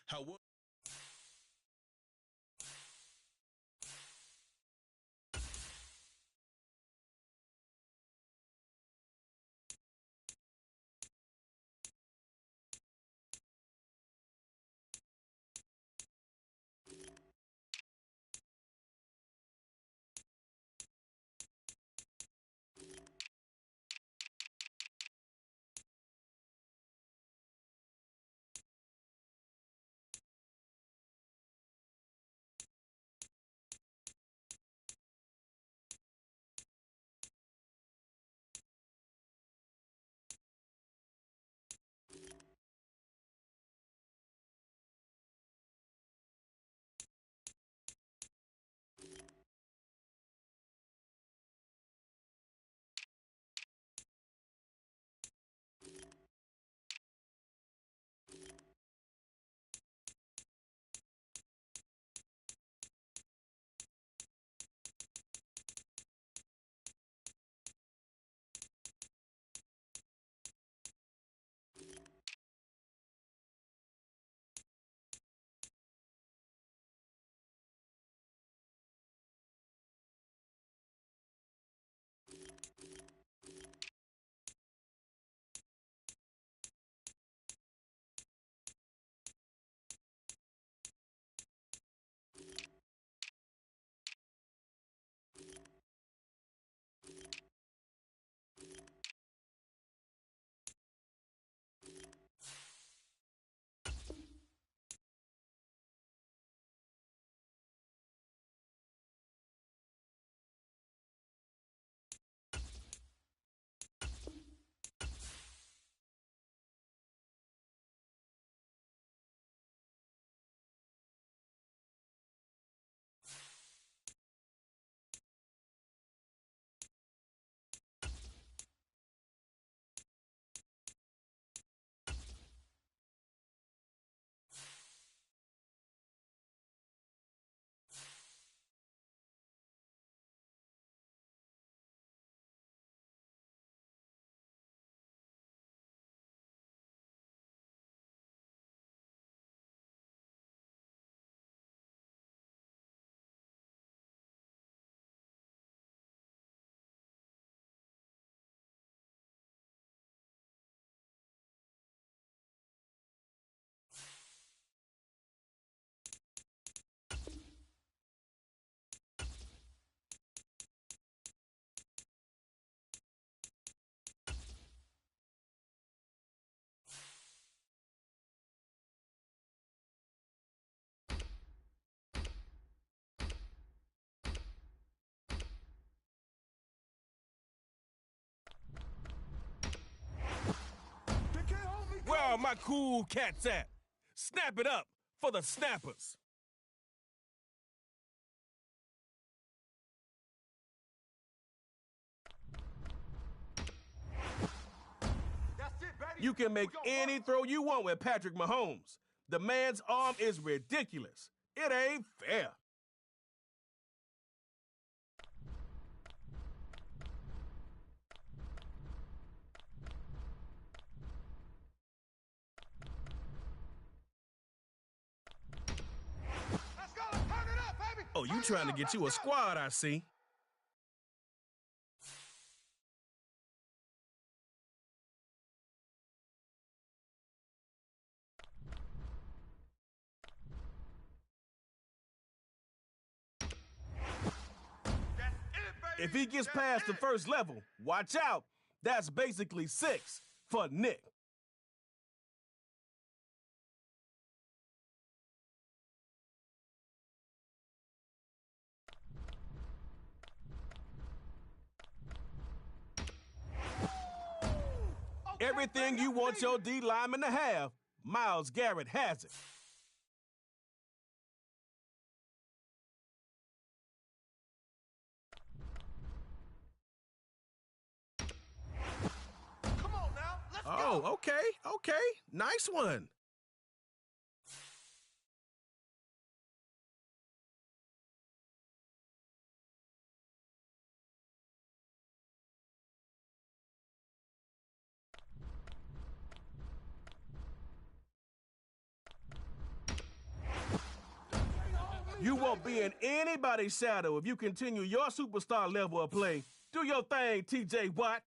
How are my cool cats at? Snap it up for the snappers. That's it, baby. You can make any throw you want with Patrick Mahomes. The man's arm is ridiculous. It ain't fair. Let's go. Turn it up, baby. Oh, you trying to get you a squad, I see. If he gets past the first level, watch out. That's basically 6 for Nick. Everything you want your D lineman to have, Myles Garrett has it. Come on now. Let's go. Oh, okay. Nice one. You won't be in anybody's shadow if you continue your superstar level of play. Do your thing, TJ Watt.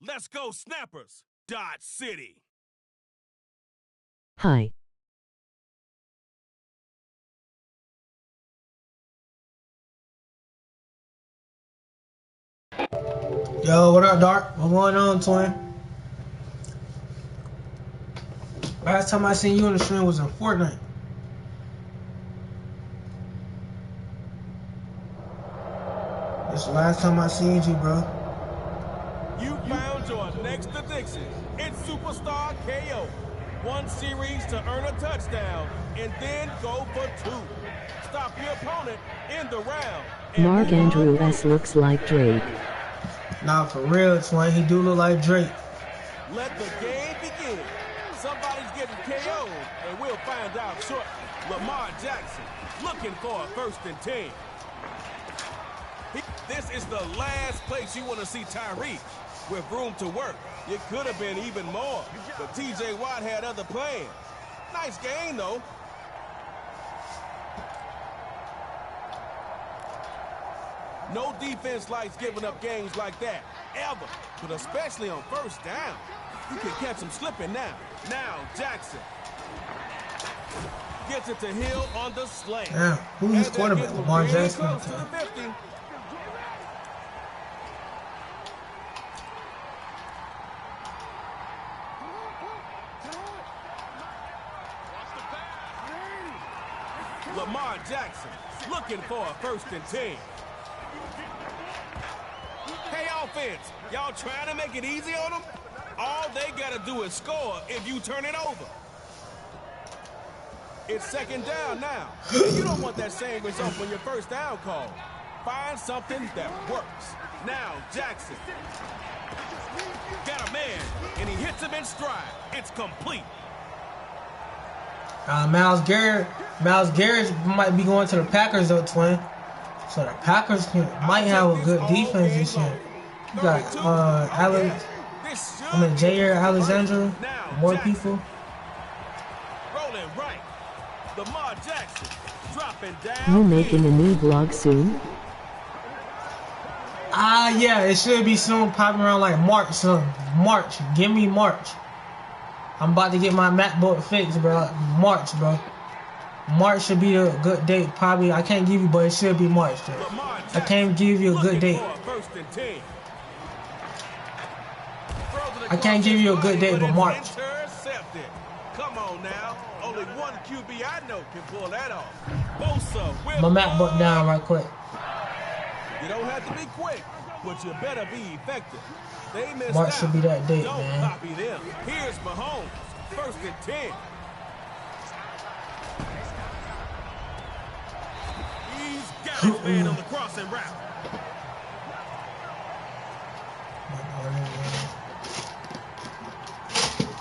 Let's go, Snappers. Dot City. Hi. Yo, what up, Dark? What's going on, twin? Last time I seen you on the stream was in Fortnite. This the last time I seen you, bro. You found your next addiction. It's Superstar KO. 1 series to earn a touchdown, and then go for 2. Stop your opponent in the round. and Mark move on Andrew through. S. looks like Drake. Nah, for real, twin. He do look like Drake. Let the game begin. Somebody's getting KO'd, and we'll find out shortly. Lamar Jackson looking for a 1st and 10. This is the last place you want to see Tyreek with room to work. It could have been even more, but TJ Watt had other plans. Nice game, though. No defense likes giving up games like that, ever, but especially on 1st down. You can catch him slipping now. Now, Jackson gets it to Hill on the slant. Damn, who's his quarterback? Lamar Jackson. Close to the 50. Lamar Jackson looking for a 1st and 10. Hey, offense, y'all trying to make it easy on them? All they got to do is score if you turn it over. It's 2nd down now. You don't want that same result when your 1st down call. Find something that works. Now, Jackson got a man, and he hits him in stride. It's complete. Myles Garrett might be going to the Packers though, twin. So the Packers might have a good defense this year. You got Jair Alexander, more people. Rolling right. Lamar Jackson dropping down. You making a new vlog soon? Yeah, it should be soon, popping around like March. So March, give me March. I'm about to get my MacBook fixed, bro. March, bro. March should be a good date. Probably I can't give you, but it should be March. Though. I can't give you a good date. I can't give you a good date, but March. Come on now. Only one QB I know can pull that off. My MacBook down right quick. You don't have to be quick, but you better be effective. They missed March out. should be that date, Don't man. copy them. Here's Mahomes. 1st and 10. He's got his man on the crossing route.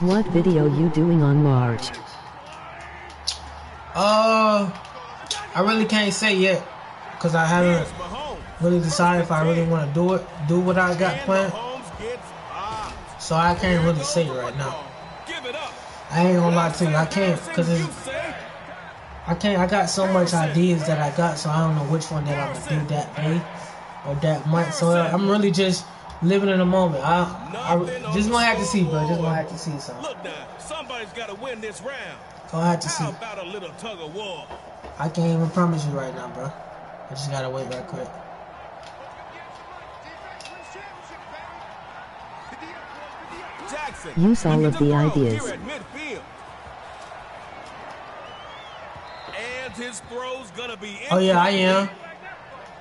What video you doing on March? I really can't say yet, cause I haven't really decided if I really want to do what I got planned. So I can't really say right now. I ain't gonna lie to you, I can't, cause I got so much ideas that I got, so I don't know which one that I'm gonna do that day or that month. So I'm really just living in the moment. I just gonna have to see, bro. Just gonna have to see something. Look now, somebody's gotta win this round. Gonna have to see. How about a little tug of war? I can't even promise you right now, bro. I just gotta wait right quick. Jackson, Use all of the ideas. here at midfield. And his throw's gonna be Oh yeah, I am.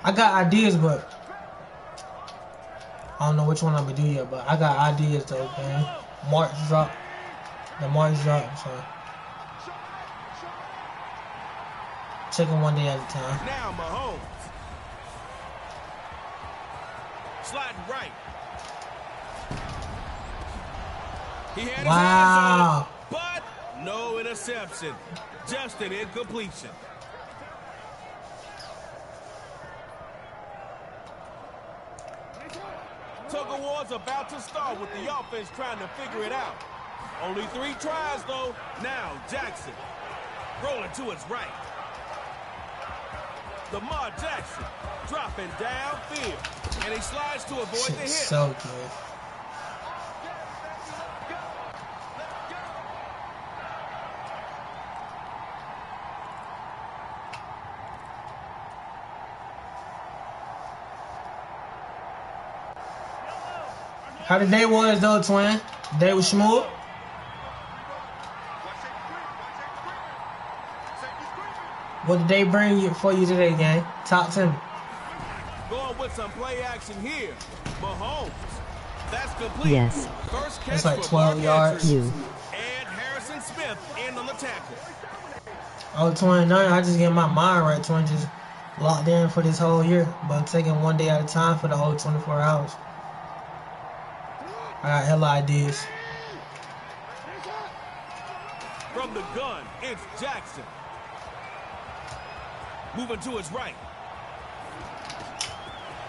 I got ideas, but I don't know which one I'm gonna do yet. But I got ideas though, man. March drop. The March drop, so taking one day at a time. Now Mahomes. Sliding right. He had his hands on it, but no interception. Just an incompletion. Tug of war's about to start with the offense trying to figure it out. Only 3 tries though. Now Jackson rolling to his right. Lamar Jackson dropping downfield, and he slides to avoid the hit. So good. How the day was though, twin? The day was smooth? What did they bring you for you today, gang? Talk to me. Going with some play action here. Mahomes. That's complete. Yes. First catch That's like for 12 Mark yards. Andrews. You. And Harrison Smith in on the tackle. Oh, twin, no, I just get my mind right, twin. Just locked in for this whole year, but I'm taking one day at a time for the whole 24 hours. I got hella ideas. From the gun, it's Jackson. Moving to his right.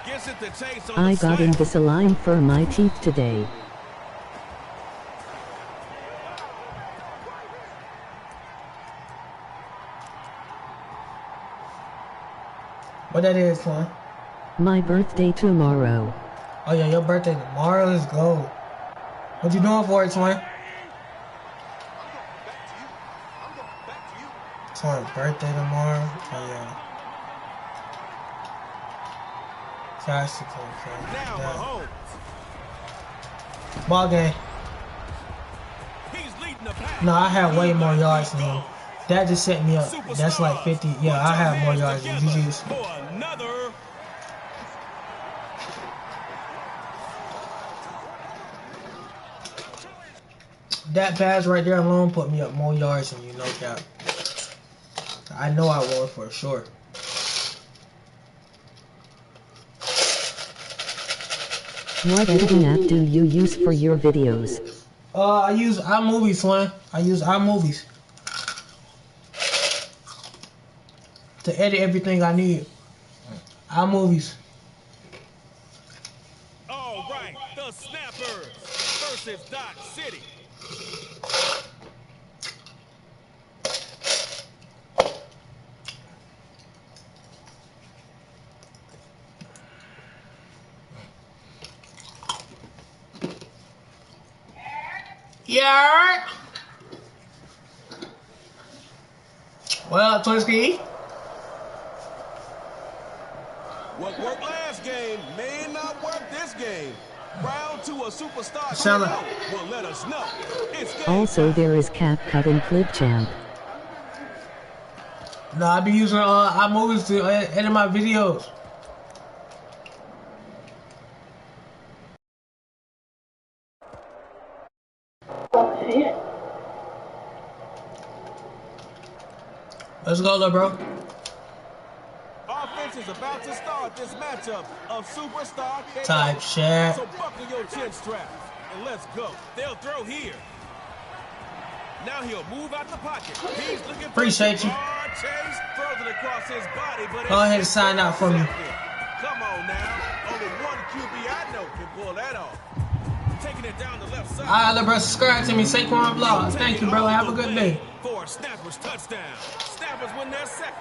Gets it to chase on I the got slant. Invisalign for my teeth today. What that is, twin? My birthday tomorrow. Oh yeah, your birthday tomorrow. Let's go. What you doing for it, twin? Twin, birthday tomorrow. Oh yeah. Fantastic, Now yeah. Mahomes. Ball game. He's leading the pack. No, I have way more yards than him. That just set me up. That's like 50. Yeah, I have more yards than you just. For another. That pass right there alone put me up more yards than you, no doubt. I know I won for sure. What editing app do you use for your videos? I use iMovies, twin. I use iMovies to edit everything I need. iMovies. All right, the Snappers versus Dodge City. Yeah. Well, Twinsky. What worked last game may not work this game. Round 2 a superstar Sound like- KO will let us know. It's game Also, time. there is Cap Cut and Clip Champ. No, I be using iMovies to edit my videos. Let's go, little bro. Offense is about to start this matchup of superstar KO. Type shit. So buckle your chin straps and let's go. They'll throw here. Now he'll move out the pocket. He's looking for Appreciate you. hard chase. Throws it across his body, but Go ahead and sign out for me. Come on now. Only one QB I know can pull that off. Taking it down the left side. Alright, little bro, subscribe to me. Sequanvlogss. Thank you, bro. Have a good day. For Snappers touchdown. Snappers win their second.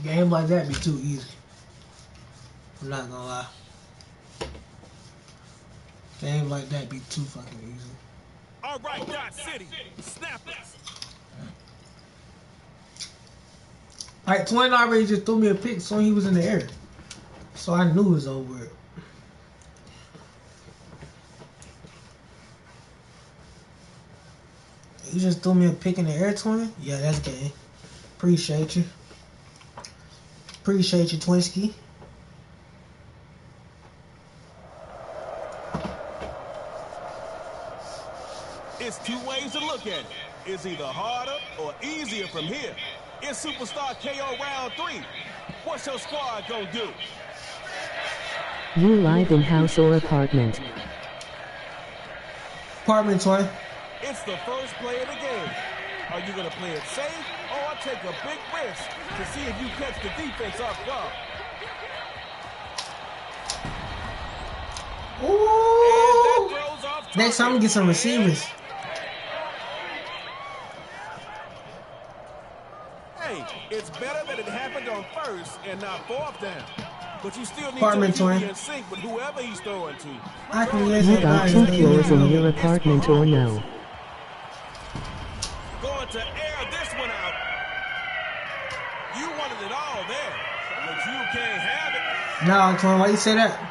Game like that be too easy. I'm not gonna lie. Game like that be too fucking easy. All right, Dot City. Snappers. Alright, Twin already just threw me a pick so he was in the air. So I knew it was over. You just threw me a pick in the air, Twin? Yeah, that's game. Appreciate you. Appreciate you, Twinsky. It's two ways to look at it. It's either harder or easier from here. It's Superstar KO round 3. What's your squad gonna do? You live in house or apartment? Apartment, Twin. It's the first play of the game. Are you gonna play it safe or take a big risk to see if you catch the defense off guard? And that Ooh. throws off Next time, I'm gonna get some receivers. Hey, it's better that it happened on first and not fourth down. But you still need Apartment, to be Twin. in sync with whoever he's throwing to. I can get You got 2 floors in your apartment or no? Going to air this one out. You wanted it all there, but you can't have it. No, Twin, why you say that?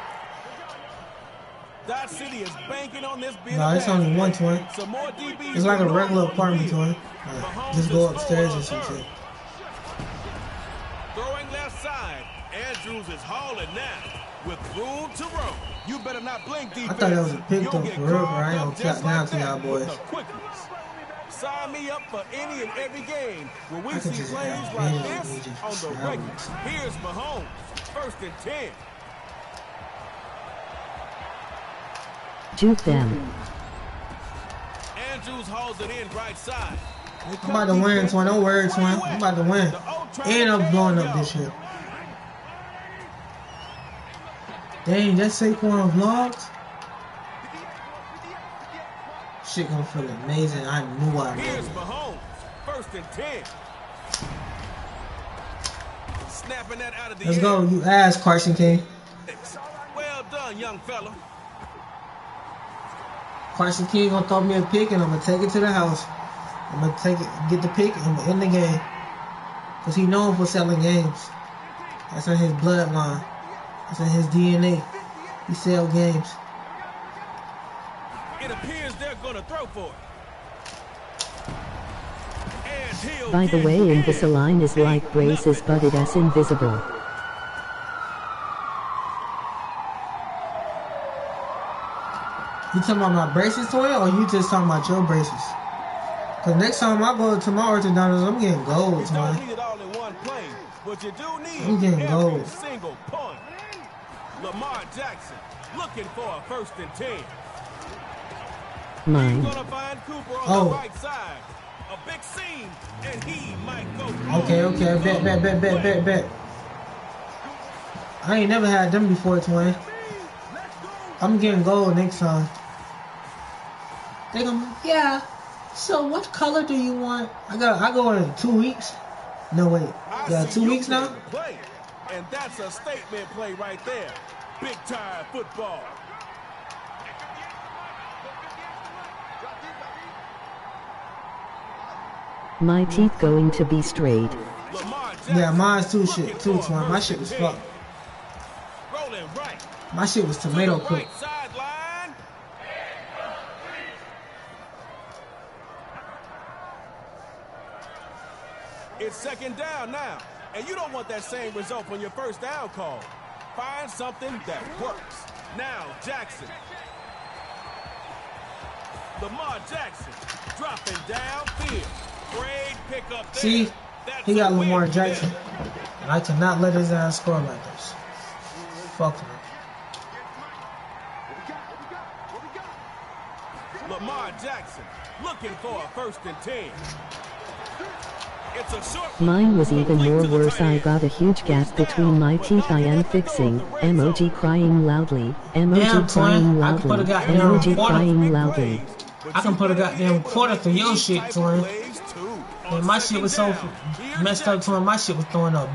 Dot City is banking on this being No, a it's pass only one, play. Twin. Some more DBs It's like a than regular normal apartment, on the Twin. field. Like, Mahomes just go is upstairs throwing or some on shit. third. Throwing left side. Andrews is hauling now with room to roam. You better not blink, defense. I thought that was a pick You'll though, get for real, but I ain't carved gonna up cap just down like to y'all that with boys. the quickness. Sign me up for any and every game where we I could see just plays have like Benji this just on the travel. regular. Here's Mahomes, 1st and 10. Juke them. Andrews hauls it in right side. I'm about to win, Twin. Don't worry, Twin. I'm about to win. And I'm blowing up this shit. Dang, that's Sequanvlogss. Shit gonna feel amazing. I knew I Here's would. Mahomes, 1st and 10. Snapping that out of the Let's air. go, you ass, Carson King. Well done, young fella. Carson King gonna throw me a pick and I'm gonna take it to the house. I'm gonna take it, get the pick, and I'm gonna end the game. Cause he known for selling games. That's in his bloodline. That's in his DNA. He sell games. It appears they're gonna throw for it. And he'll By the get way, it. Invisalign is like braces, but it is invisible. You talking about my braces, Twin, or you just talking about your braces? Cause next time I go to my orthodontist, I'm getting gold, You don't Twin. need it all in one play, but you do need I'm getting every gold. single point. Lamar Jackson looking for a 1st and 10. He's Mine. gonna find Cooper on Oh. the right side. A big seam, and he might go. Okay, bet. I ain't never had them before, twin. I'm getting gold next time. They gonna, yeah. So what color do you want? I go in 2 weeks. No wait, yeah, 2 weeks now. Play. And that's a statement play right there. Big time football. My teeth going to be straight. Yeah, mine's too shit too, twin. My shit was fucked. Rolling right. My shit was tomato cooked. Right sideline. It's second down now, and you don't want that same result on your first down call. Find something that works. Now Jackson. Lamar Jackson dropping downfield. Great pickup there. See, he got Lamar Jackson, and I cannot let his ass score like this. Fuck him. Lamar Jackson looking for a 1st and 10. It's a short. Mine was even more worse. I got a huge gap between my teeth. I am fixing. Emoji crying loudly. Emoji crying loudly. Emoji crying loudly. I can put a goddamn quarter through your shit, twin. And my shit was so messed up, twin. My shit was throwing up.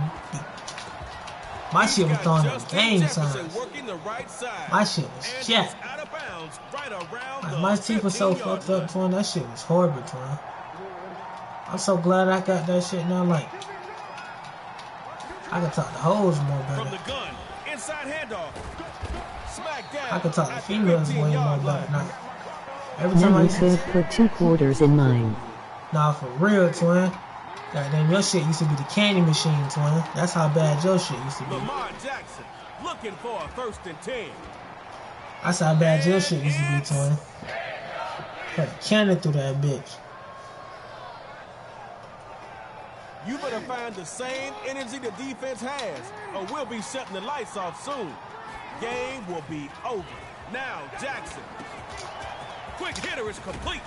My shit was throwing up gang signs. My shit was jacked. My teeth was so fucked up, twin. That shit was horrible, twin. I'm so glad I got that shit now. Like, I can talk to hoes more better. I can talk to females way more better now. Every time I could put 2 quarters in mine. Nah, for real, twin. Goddamn, your shit used to be the candy machine, twin. That's how bad your shit used to be. Lamar Jackson looking for a 1st and 10. That's how bad your shit used to be, twin. Put a cannon through that bitch. You better find the same energy the defense has, or we'll be shutting the lights off soon. Game will be over. Now Jackson. Quick hitter is complete.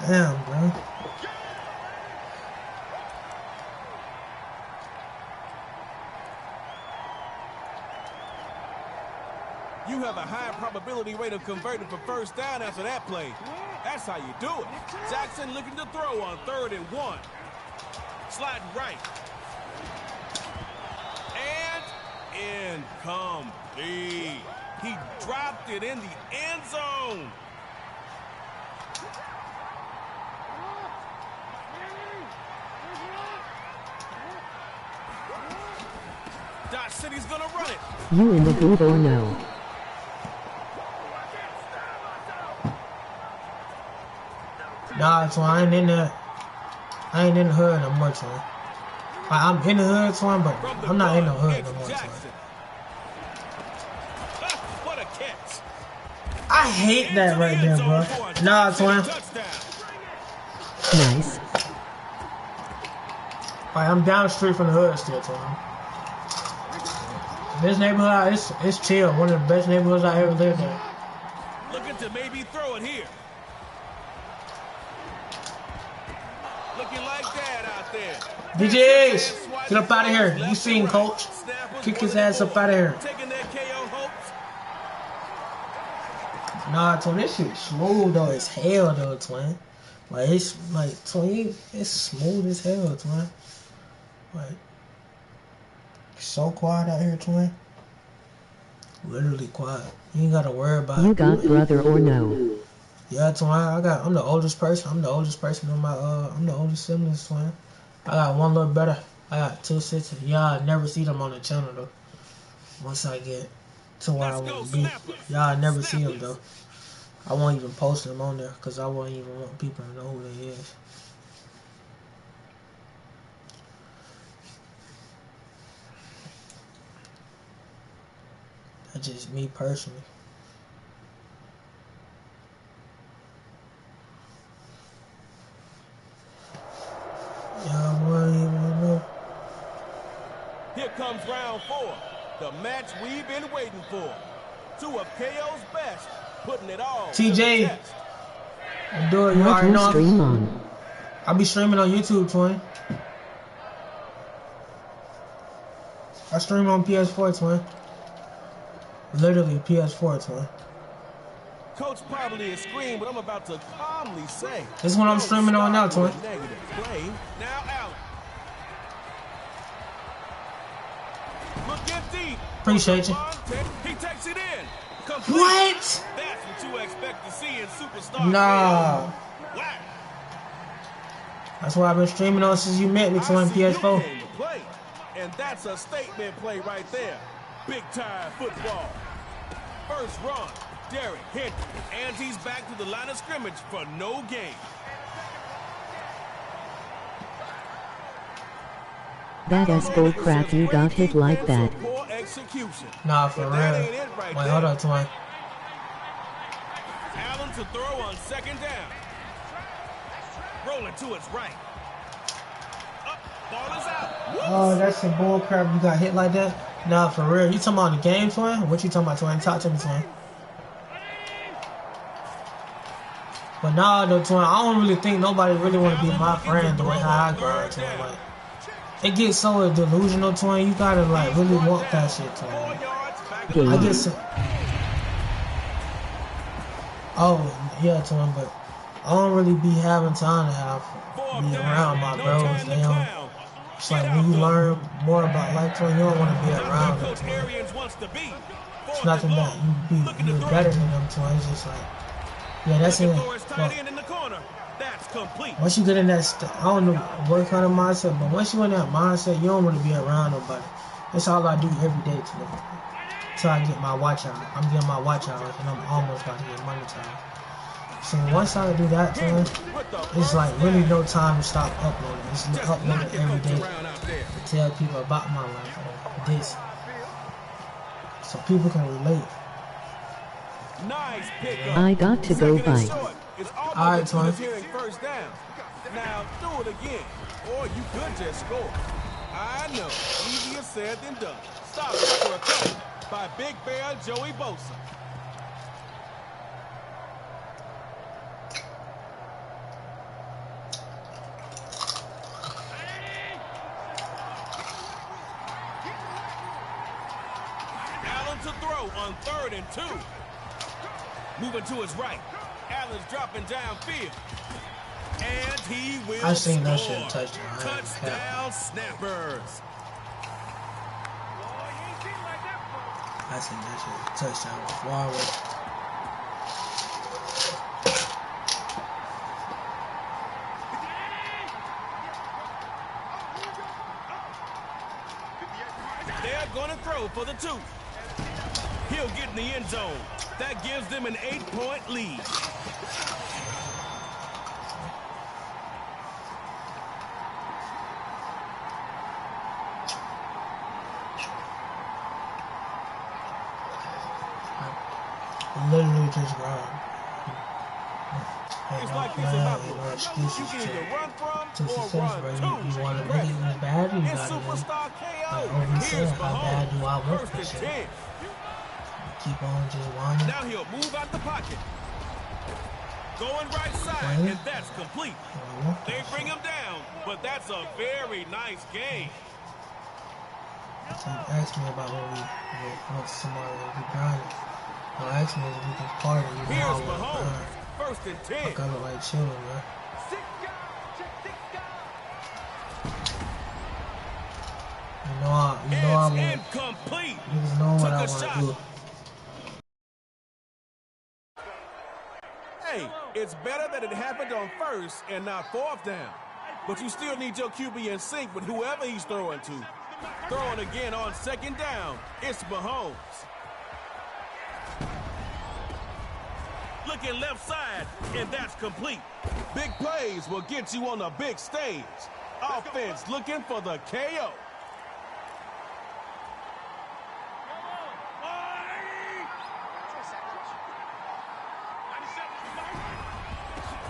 Damn, bro. You have a high probability rate of converting for 1st down after that play. That's how you do it. Jackson looking to throw on 3rd and 1. Sliding right. And incomplete. He dropped it in the end zone. Dodge City's gonna run it. You in the hood or no? Nah, twin, I ain't in the hood no more, twin. Like, I'm in the hood, twin, but I'm not in the hood no more, twin. What a catch. I hate that right there, bro. Nah, twin. Nice. Like, I'm down the street from the hood still, twin. This neighborhood, it's chill. One of the best neighborhoods I ever lived in. Looking to maybe throw it here. Looking like that out there. DJs, get up out of here. You seen, coach. Kick his ass up out of here. Taking that KO hopes. Nah, twin, this shit smooth though as hell though, twin. Like, it's like, twin, it's smooth as hell, twin. Like, so quiet out here, twin. Literally quiet. You ain't gotta worry about You got brother or no? Yeah, twin. I'm the oldest person. I'm the oldest person in my I'm the oldest siblings, twin. I got one little brother. I got 2 sisters. Y'all never see them on the channel though. Once I get to where I want to be, y'all never see them though. I won't even post them on there because I won't even want people to know who they is. That's just me personally. Y'all won't even know. Here comes round 4. The match we've been waiting for. 2 of KO's best, putting it all TJ, I'm doing. You What already you know. stream on? I'll be streaming on YouTube, twin. I stream on PS4, twin. Literally PS4, twin. Coach probably is screaming, but I'm about to calmly say. This is what I'm streaming on now, twin. Negative play. Now Allen. Looking deep. Appreciate you. He takes it in. Complete. What? That's what you expect to see in Superstar. Nah. Wow. That's why I've been streaming on since you met me, twin. PS4. Play. And that's a statement play right there. Big time football. First run. Derrick Henry. And he's back to the line of scrimmage for no gain. That is bull crap, you got hit like that. Nah, for real. Wait, hold on, twin. Allen to throw on second down. Rolling to his right. Up, ball is out. Oh, that's some bull crap. You got hit like that? Nah, for real. You talking about the game, twin? What you talking about, twin? Talk to me, twin. But nah, though, twin, I don't really think nobody really want to be my friend the way how I grow up, twin. Like, it gets so delusional, twin. You gotta, like, really want that shit, twin. I get so... Oh, yeah, twin, but I don't really be having time to be around my bros. They don't... It's like when you learn more about life, twin, you don't want to be around them, twin. It's nothing that you're better than them, twin. It's just like... Yeah, that's it. Once you get in that, I don't know what kind of mindset, but once you in that mindset, you don't want to be around nobody. That's all I do every day today. Till I get my watch out. I'm getting my watch out, and I'm almost about to get money time. So once I do that, twin, it's like really no time to stop uploading. It's uploading every day to tell people about my life or this, so people can relate. I got to go bite. Alright, twin. First down. Now do it again, or you could just score. I know, easier said than done. Stop it for a couple by Big Bear Joey Bosa. Allen to throw on 3rd and 2. Moving to his right. Allen's dropping downfield. And he will I seen that score. shit touchdown. Touchdown snappers. I seen that shit touchdown forward. They're going to throw for the 2. He'll get in the end zone. That gives them an 8-point lead. Literally just run. It's like this about no you excuses can either run from to or success, run bro. to. You want to make it as bad, you It's gotta Superstar KO. like over said, Here's how bad do I want First this and shit? 10. Keep on just whining. Now he'll move out the pocket. Going right side, and that's complete. They bring him down, but that's a very nice game. So ask me about what somebody will be grinding. Don't ask me if we can party. You know I Here's want to Mahomes. grind. First and 10. Fuck, I look like children, man. You know I want. Incomplete. Niggas know what I Took a want shot. to do. Hey, it's better that it happened on 1st and not 4th down. But you still need your QB in sync with whoever he's throwing to. Throwing again on 2nd down, it's Mahomes. Looking left side, and that's complete. Big plays will get you on the big stage. Offense looking for the KO.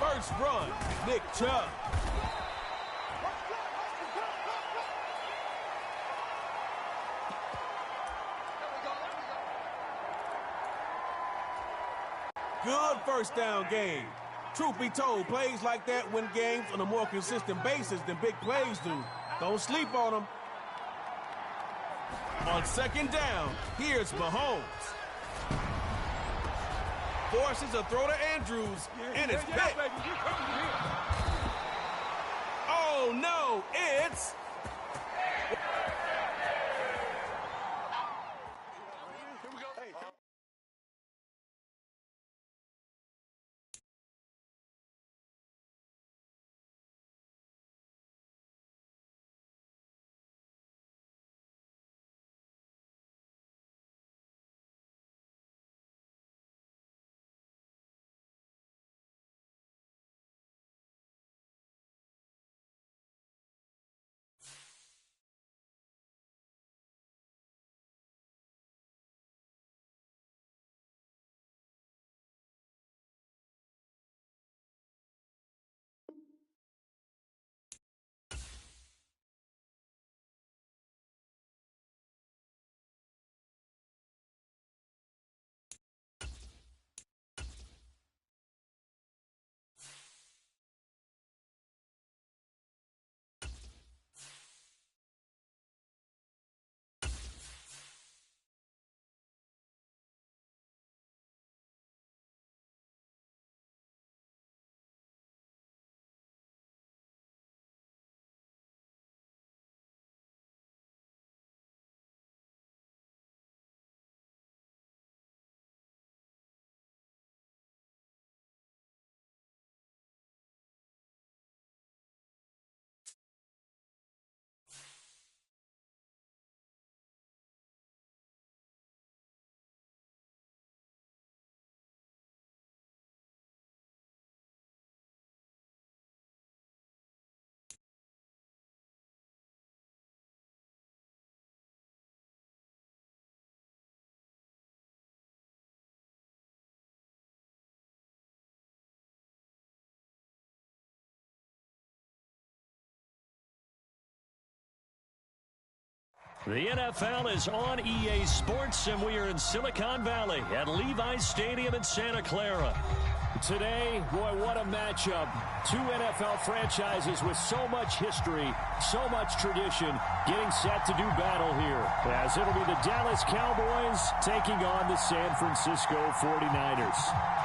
First run, Nick Chubb. Good first down game. Truth be told, plays like that win games on a more consistent basis than big plays do. Don't sleep on them. On second down, here's Mahomes. Forces a throw to Andrews, and it's picked. Oh, no, it's... The NFL is on EA Sports, and we are in Silicon Valley at Levi's Stadium in Santa Clara. Today, boy, what a matchup. Two NFL franchises with so much history, so much tradition, getting set to do battle here. As it'll be the Dallas Cowboys taking on the San Francisco 49ers.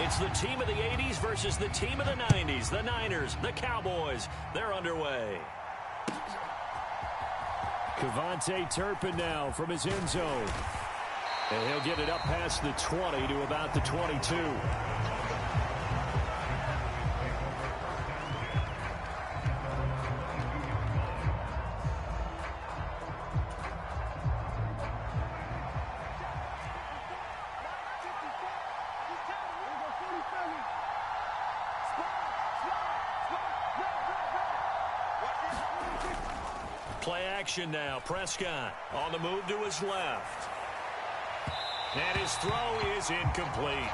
It's the team of the 80s versus the team of the 90s. The Niners, the Cowboys, they're underway. Cavante Turpin now from his end zone. And he'll get it up past the 20 to about the 22. Play action now. Prescott on the move to his left. And his throw is incomplete.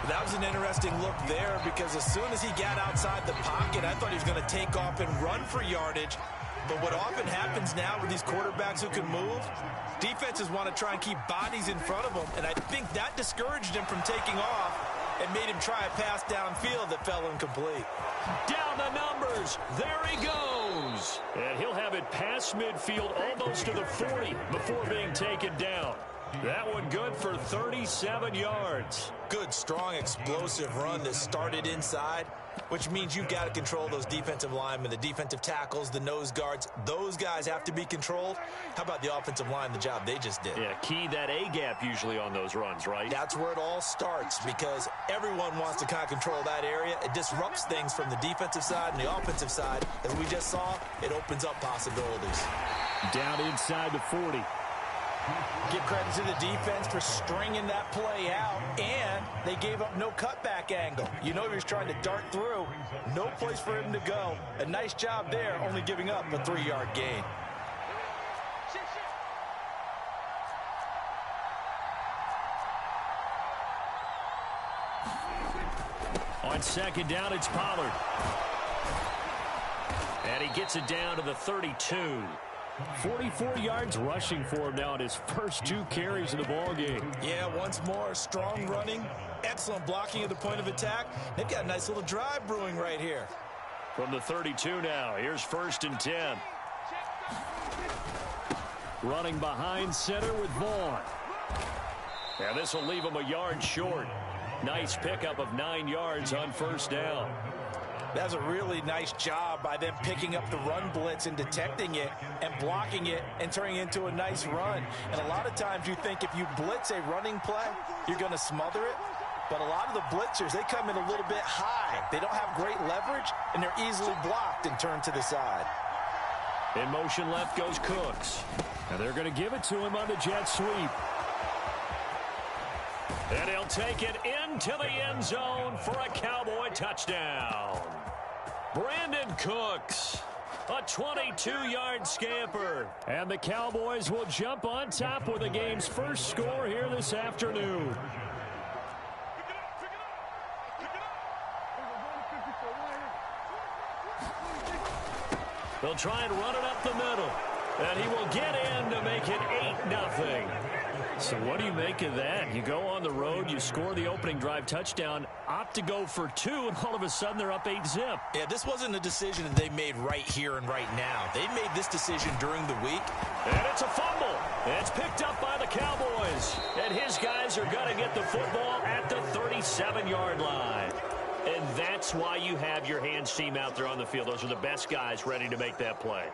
That was an interesting look there because as soon as he got outside the pocket, I thought he was going to take off and run for yardage. But what often happens now with these quarterbacks who can move, defenses want to try and keep bodies in front of them. And I think that discouraged him from taking off and made him try a pass downfield that fell incomplete. Down the numbers. There he goes. And he'll have it past midfield almost to the 40 before being taken down. That one good for 37 yards. Good, strong, explosive run that started inside, which means you've got to control those defensive linemen, the defensive tackles, the nose guards. Those guys have to be controlled. How about the offensive line, the job they just did? Yeah, key that A-gap usually on those runs, right? That's where it all starts because everyone wants to kind of control that area. It disrupts things from the defensive side and the offensive side. As we just saw, it opens up possibilities. Down inside the 40. Give credit to the defense for stringing that play out, and they gave up no cutback angle. You know he was trying to dart through. No place for him to go. A nice job there, only giving up a 3-yard gain. On second down, it's Pollard. And he gets it down to the 32. 44 yards rushing for him now in his first 2 carries of the ball game. Yeah, once more, strong running, excellent blocking at the point of attack. They've got a nice little drive brewing right here. From the 32 now, here's 1st and 10. Running behind center with Vaughn. And this will leave him a yard short. Nice pickup of 9 yards on 1st down. That's a really nice job by them picking up the run blitz and detecting it and blocking it and turning it into a nice run. And a lot of times you think if you blitz a running play, you're going to smother it. But a lot of the blitzers, they come in a little bit high. They don't have great leverage, and they're easily blocked and turned to the side. In motion left goes Cooks. And they're going to give it to him on the jet sweep. And he'll take it into the end zone for a Cowboy touchdown. Brandon Cooks, a 22-yard scamper. And the Cowboys will jump on top with the game's first score here this afternoon. They'll try and run it up the middle. And he will get in to make it 8-0. So what do you make of that? You go on the road, you score the opening drive touchdown, opt to go for 2, and all of a sudden they're up 8-zip. Yeah, this wasn't a decision that they made right here and right now. They made this decision during the week. And it's a fumble. It's picked up by the Cowboys. And his guys are going to get the football at the 37-yard line. And that's why you have your hands team out there on the field. Those are the best guys ready to make that play.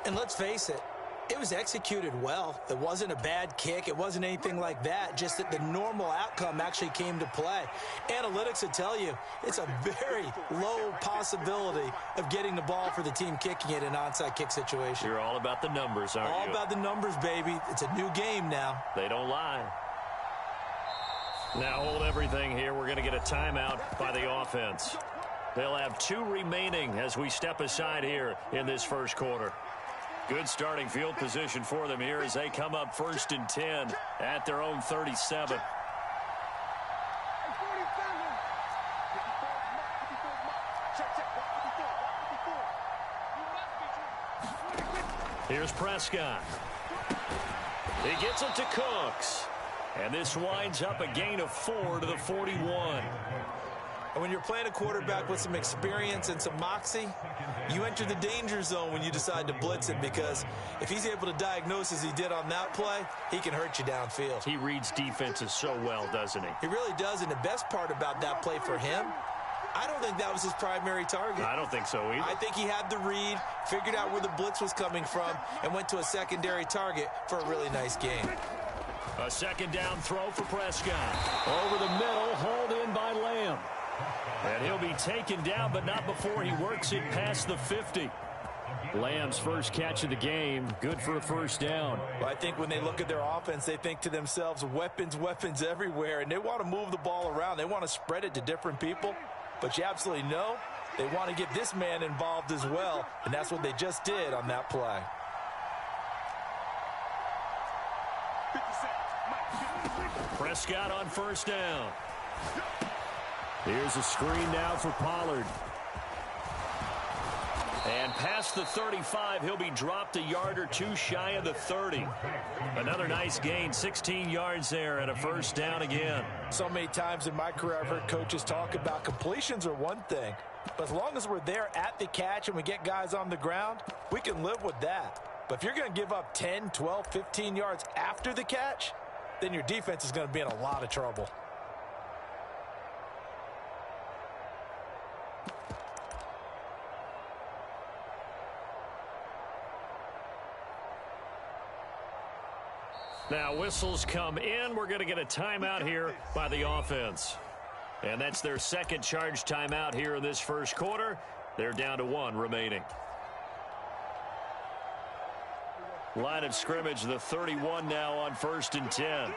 And let's face it, it was executed well. It wasn't a bad kick. It wasn't anything like that. Just that the normal outcome actually came to play. Analytics will tell you it's a very low possibility of getting the ball for the team kicking it in an onside kick situation. You're all about the numbers, aren't you? All about the numbers, baby. It's a new game now. They don't lie. Now hold everything here. We're going to get a timeout by the offense. They'll have 2 remaining as we step aside here in this first quarter. Good starting field position for them here as they come up 1st and 10 at their own 37. Here's Prescott. He gets it to Cooks. And this winds up a gain of 4 to the 41. And when you're playing a quarterback with some experience and some moxie, you enter the danger zone when you decide to blitz him, because if he's able to diagnose as he did on that play, he can hurt you downfield. He reads defenses so well, doesn't he? He really does, and the best part about that play for him, I don't think that was his primary target. I don't think so either. I think he had the read, figured out where the blitz was coming from, and went to a secondary target for a really nice game. A 2nd down throw for Prescott. Over the middle, hauled in by Lamb. And he'll be taken down, but not before he works it past the 50. Lamb's first catch of the game, good for a 1st down. Well, I think when they look at their offense, they think to themselves, weapons, weapons everywhere, and they want to move the ball around. They want to spread it to different people, but you absolutely know they want to get this man involved as well, and that's what they just did on that play. Prescott on 1st down. Here's a screen now for Pollard. And past the 35, he'll be dropped a yard or 2 shy of the 30. Another nice gain, 16 yards there, and a 1st down again. So many times in my career, I've heard coaches talk about completions are one thing, but as long as we're there at the catch and we get guys on the ground, we can live with that. But if you're going to give up 10, 12, 15 yards after the catch, then your defense is going to be in a lot of trouble. Now whistles come in. We're going to get a timeout here by the offense. And that's their 2nd charge timeout here in this first quarter. They're down to 1 remaining. Line of scrimmage, the 31 now on 1st and 10.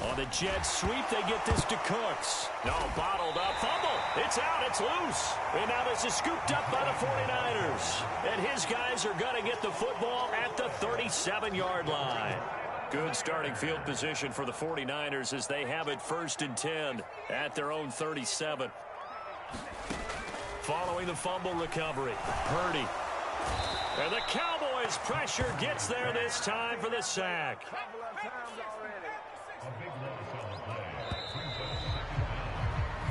On the jet sweep, they get this to Cooks. No, bottled up. Fumble. It's out. It's loose. And now this is scooped up by the 49ers. And his guys are going to get the football at the 37-yard line. Good starting field position for the 49ers as they have it 1st and 10 at their own 37. Following the fumble recovery, Purdy. And the Cowboys' pressure gets there this time for the sack.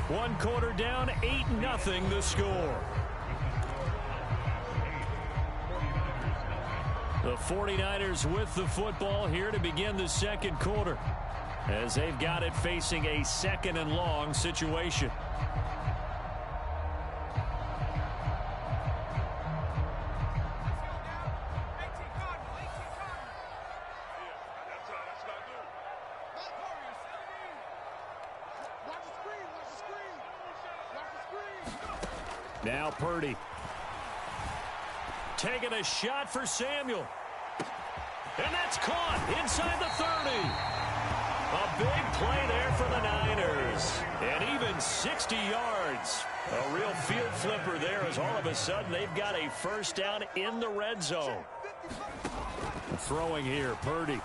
One quarter down, 8-0 the score. The 49ers with the football here to begin the second quarter, as they've got it facing a 2nd and long situation. Now Purdy. Taking a shot for Samuel. And that's caught inside the 30. A big play there for the Niners. And even 60 yards. A real field flipper there as all of a sudden they've got a first down in the red zone. Throwing here, Purdy.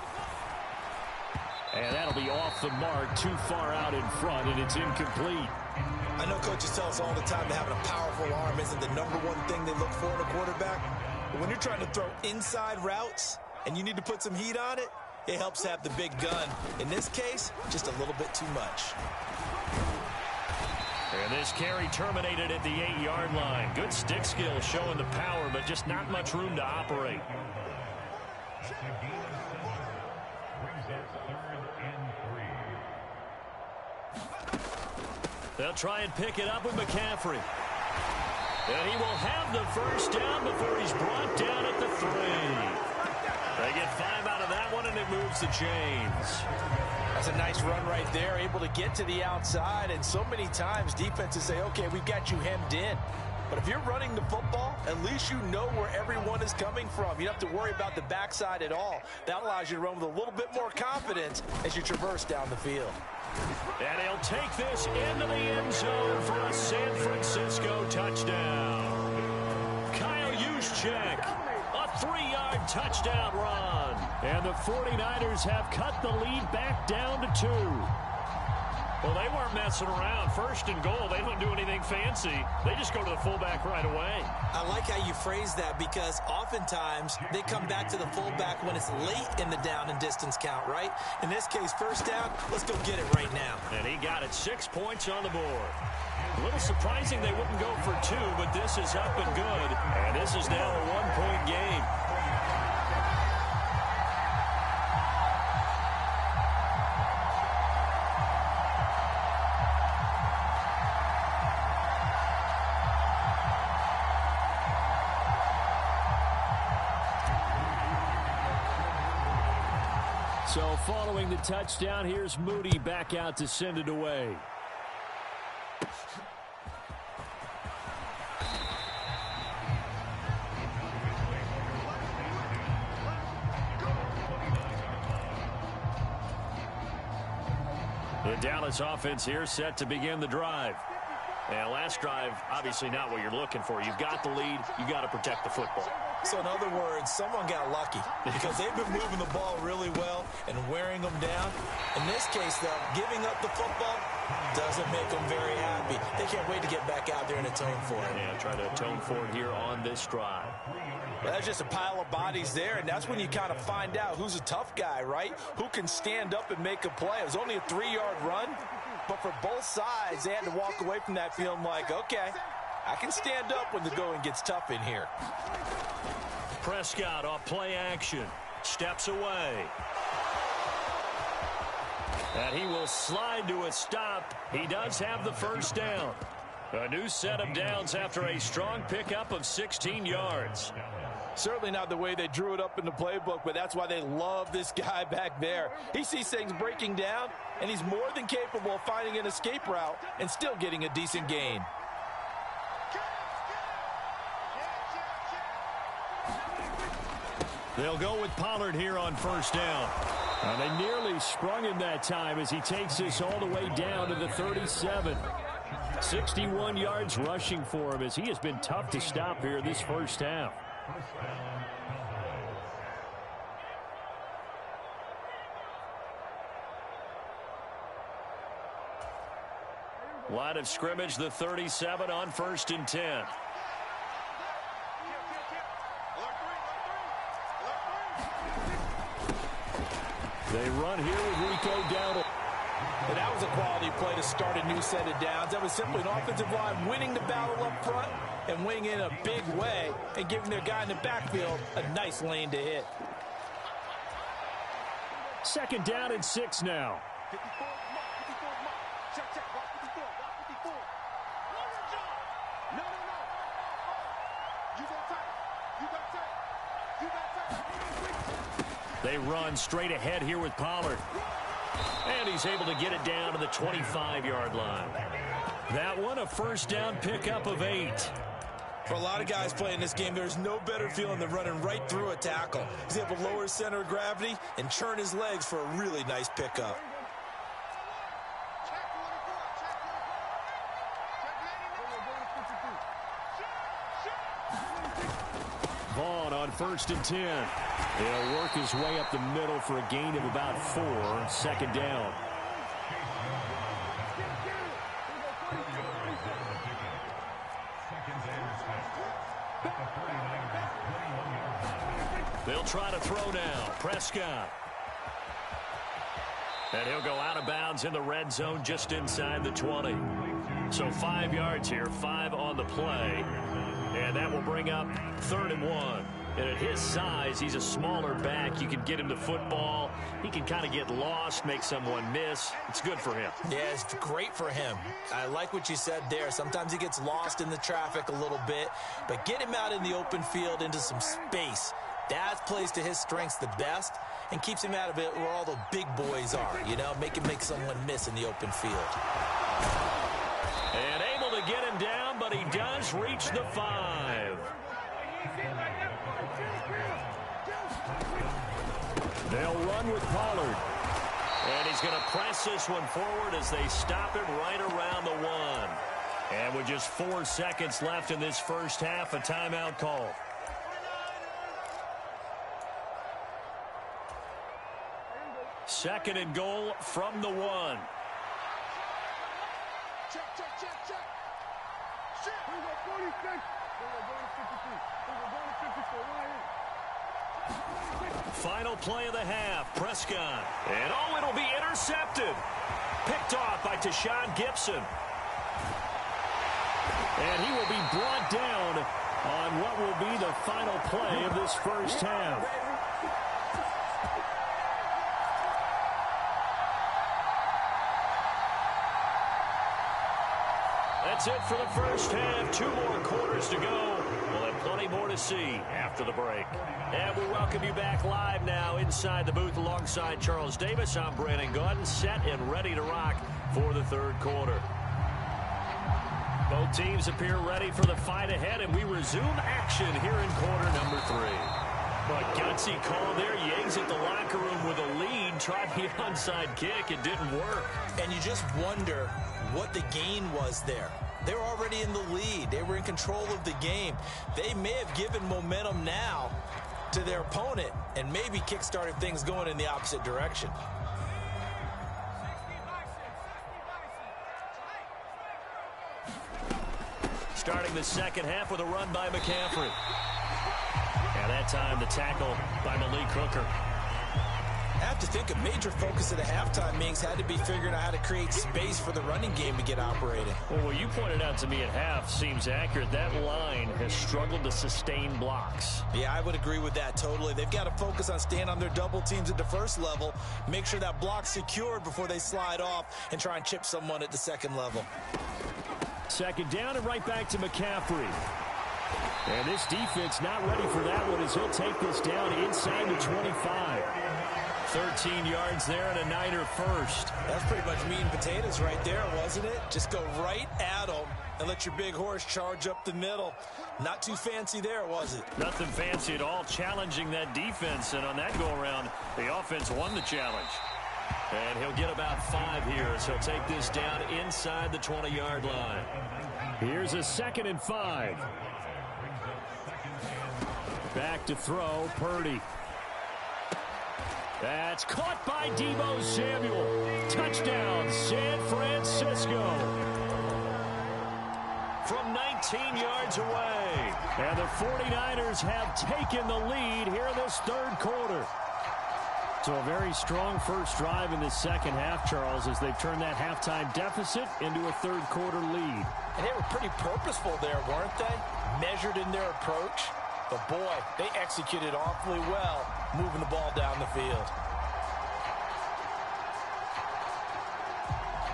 And that'll be off the mark, too far out in front, and it's incomplete. I know coaches tell us all the time that having a powerful arm isn't the #1 thing they look for in a quarterback. But when you're trying to throw inside routes and you need to put some heat on it, it helps have the big gun. In this case, just a little bit too much. And this carry terminated at the 8-yard line. Good stick skill showing the power, but just not much room to operate. They'll try and pick it up with McCaffrey. And he will have the first down before he's brought down at the 3. They get 5 out of that one, and it moves the chains. That's a nice run right there, able to get to the outside. And so many times defenses say, okay, we've got you hemmed in. But if you're running the football, at least you know where everyone is coming from. You don't have to worry about the backside at all. That allows you to run with a little bit more confidence as you traverse down the field. And he'll take this into the end zone for a San Francisco touchdown. Kyle Juszczyk, a 3-yard touchdown run. And the 49ers have cut the lead back down to 2. Well, they weren't messing around. 1st and goal, they don't do anything fancy. They just go to the fullback right away. I like how you phrase that because oftentimes they come back to the fullback when it's late in the down and distance count, right? In this case, 1st down, let's go get it right now. And he got it, 6 points on the board. A little surprising they wouldn't go for 2, but this is up and good. And this is now a 1-point game. So following the touchdown, here's Moody back out to send it away. The Dallas offense here set to begin the drive. And last drive, obviously not what you're looking for. You've got the lead. You got to protect the football. So in other words, someone got lucky because they've been moving the ball really well and wearing them down. In this case, though, giving up the football doesn't make them very happy. They can't wait to get back out there and atone for it. Yeah, try to atone for it here on this drive. Well, that's just a pile of bodies there, and that's when you kind of find out who's a tough guy, right? Who can stand up and make a play. It was only a 3-yard run, but for both sides, they had to walk away from that feeling like, okay, I can stand up when the going gets tough in here. Prescott off play action. Steps away. And he will slide to a stop. He does have the first down. A new set of downs after a strong pickup of 16 yards. Certainly not the way they drew it up in the playbook, but that's why they love this guy back there. He sees things breaking down, and he's more than capable of finding an escape route and still getting a decent gain. They'll go with Pollard here on first down. And they nearly sprung him that time as he takes this all the way down to the 37. 61 yards rushing for him as he has been tough to stop here this first half. Line of scrimmage, the 37 on 1st and 10. They run here with Rico down. And that was a quality play to start a new set of downs. That was simply an offensive line winning the battle up front and winning in a big way and giving their guy in the backfield a nice lane to hit. 2nd down and 6 now. 54, check, walk 54, walk 54. No. You got tight. They run straight ahead here with Pollard. And he's able to get it down to the 25-yard line. That one, a 1st down pickup of 8. For a lot of guys playing this game, there's no better feeling than running right through a tackle. He's able to lower his center of gravity and churn his legs for a really nice pickup. Vaughn on 1st and 10. He'll work his way up the middle for a gain of about 4. 2nd down. They'll try to throw now. Prescott. And he'll go out of bounds in the red zone just inside the 20. So 5 yards here, 5 on the play. And that will bring up 3rd and 1. And at his size, he's a smaller back. You can get him the football. He can kind of get lost, make someone miss. It's good for him. Yeah, it's great for him. I like what you said there. Sometimes he gets lost in the traffic a little bit. But get him out in the open field into some space. That plays to his strengths the best and keeps him out of it where all the big boys are. You know, make someone miss in the open field. And able to get him down, but he does reach the 5. They'll run with Pollard. And he's going to press this one forward as they stop him right around the 1. And with just 4 seconds left in this first half, a timeout call. Second and goal from the 1. Check. Shit. We got 46. We're going to 53. Final play of the half. Prescott. And it'll be intercepted. Picked off by Tashawn Gibson. And he will be brought down on what will be the final play of this first half. That's it for the first half. 2 more quarters to go. We'll have plenty more to see after the break. And we welcome you back live now inside the booth alongside Charles Davis. I'm Brandon Gordon, set and ready to rock for the 3rd quarter. Both teams appear ready for the fight ahead, and we resume action here in quarter number 3. But gutsy call there. Yates at the locker room with a lead. Tried the onside kick. It didn't work. And you just wonder what the gain was there. They were already in the lead. They were in control of the game. They may have given momentum now to their opponent and maybe kick-started things going in the opposite direction. Starting the second half with a run by McCaffrey. And that time the tackle by Malik Hooker. I have to think a major focus of the halftime meetings had to be figuring out how to create space for the running game to get operating. Well, what you pointed out to me at half seems accurate. That line has struggled to sustain blocks. Yeah, I would agree with that totally. They've got to focus on staying on their double teams at the first level, make sure that block's secured before they slide off and try and chip someone at the second level. Second down and right back to McCaffrey. And this defense not ready for that one as he'll take this down inside the 25. 13 yards there and a Niner first. That's pretty much meat and potatoes right there, wasn't it? Just go right at them and let your big horse charge up the middle. Not too fancy there, was it? Nothing fancy at all, challenging that defense. And on that go-around, the offense won the challenge. And he'll get about 5 here, so he'll take this down inside the 20-yard line. Here's a 2nd and 5. Back to throw, Purdy. That's caught by Deebo Samuel. Touchdown, San Francisco. from 19 yards away. And the 49ers have taken the lead here in this third quarter. So a very strong first drive in the second half, Charles, as they've turned that halftime deficit into a third quarter lead. And they were pretty purposeful there, weren't they? Measured in their approach. But boy, they executed awfully well, moving the ball down the field.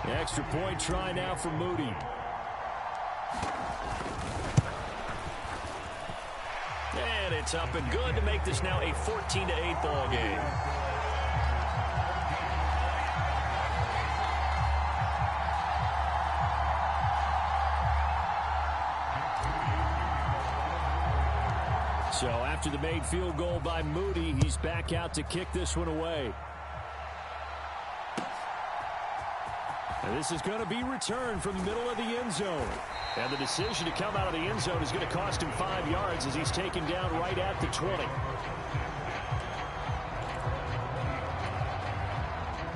The extra point try now for Moody. And it's up and good to make this now a 14-8 ball game. So after the made field goal by Moody, he's back out to kick this one away. And this is going to be returned from the middle of the end zone. And the decision to come out of the end zone is going to cost him 5 yards as he's taken down right at the 20.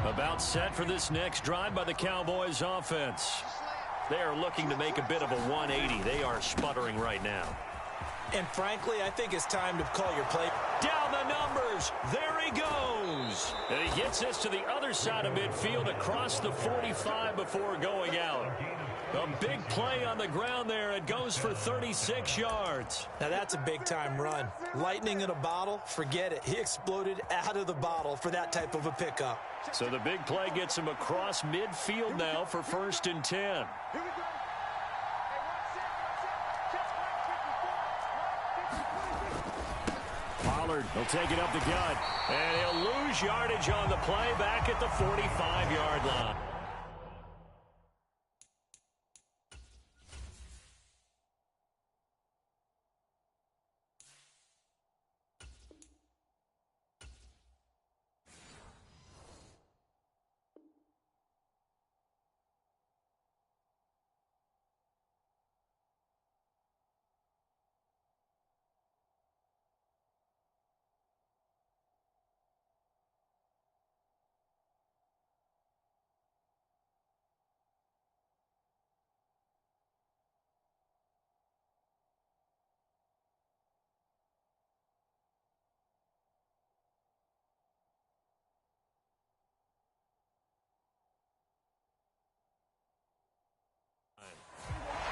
About set for this next drive by the Cowboys offense. They are looking to make a bit of a 180. They are sputtering right now. And frankly, I think it's time to call your play. Down the numbers. There he goes. And he gets this to the other side of midfield across the 45 before going out. A big play on the ground there. It goes for 36 yards. Now that's a big-time run. Lightning in a bottle, forget it. He exploded out of the bottle for that type of a pickup. So the big play gets him across midfield now for 1st and 10. Pollard will take it up the gut. And he'll lose yardage on the play back at the 45-yard line.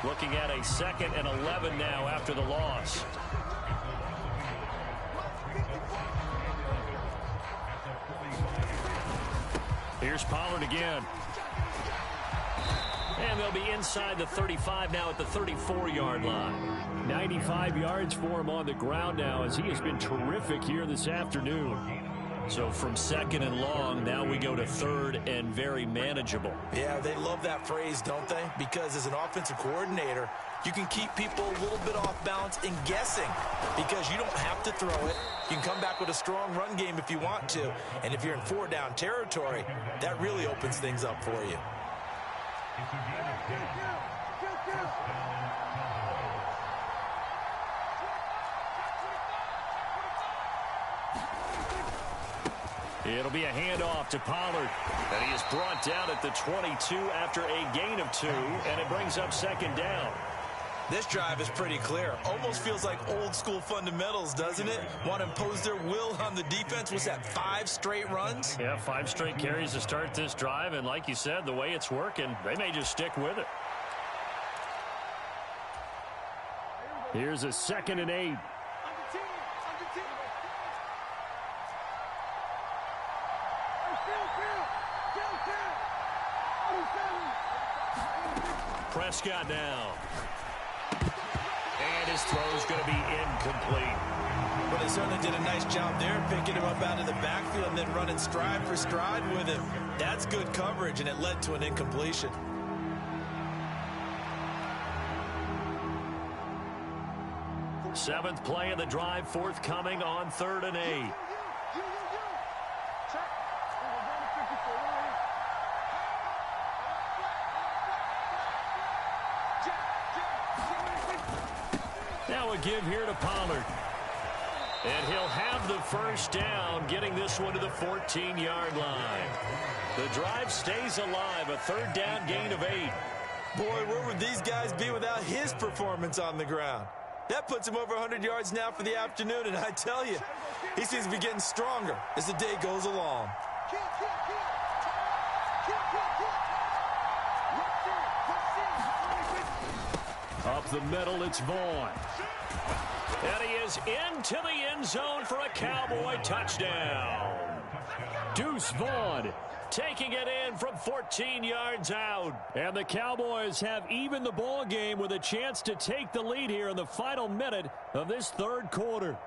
Looking at a 2nd and 11 now after the loss. Here's Pollard again. And they'll be inside the 35 now at the 34-yard line. 95 yards for him on the ground now as he has been terrific here this afternoon. So from 2nd and long, now we go to 3rd and very manageable. Yeah, they love that phrase, don't they? Because as an offensive coordinator, you can keep people a little bit off balance and guessing because you don't have to throw it. You can come back with a strong run game if you want to. And if you're in 4-down territory, that really opens things up for you. It'll be a handoff to Pollard. And he is brought down at the 22 after a gain of 2, and it brings up 2nd down. This drive is pretty clear. Almost feels like old school fundamentals, doesn't it? Want to impose their will on the defense. Was that 5 straight runs? Yeah, 5 straight carries to start this drive. And like you said, the way it's working, they may just stick with it. Here's a 2nd and 8. Prescott now. And his throw's going to be incomplete. But they certainly did a nice job there, picking him up out of the backfield and then running stride for stride with him. That's good coverage, and it led to an incompletion. Seventh play of the drive, forthcoming on 3rd and 8. Now a give here to Pollard. And he'll have the first down, getting this one to the 14-yard line. The drive stays alive, a 3rd down gain of 8. Boy, where would these guys be without his performance on the ground? That puts him over 100 yards now for the afternoon, and I tell you, he seems to be getting stronger as the day goes along. Up the middle, it's Vaughn. And he is into the end zone for a Cowboy touchdown. Deuce Vaughn taking it in from 14 yards out. And the Cowboys have even the ball game with a chance to take the lead here in the final minute of this third quarter.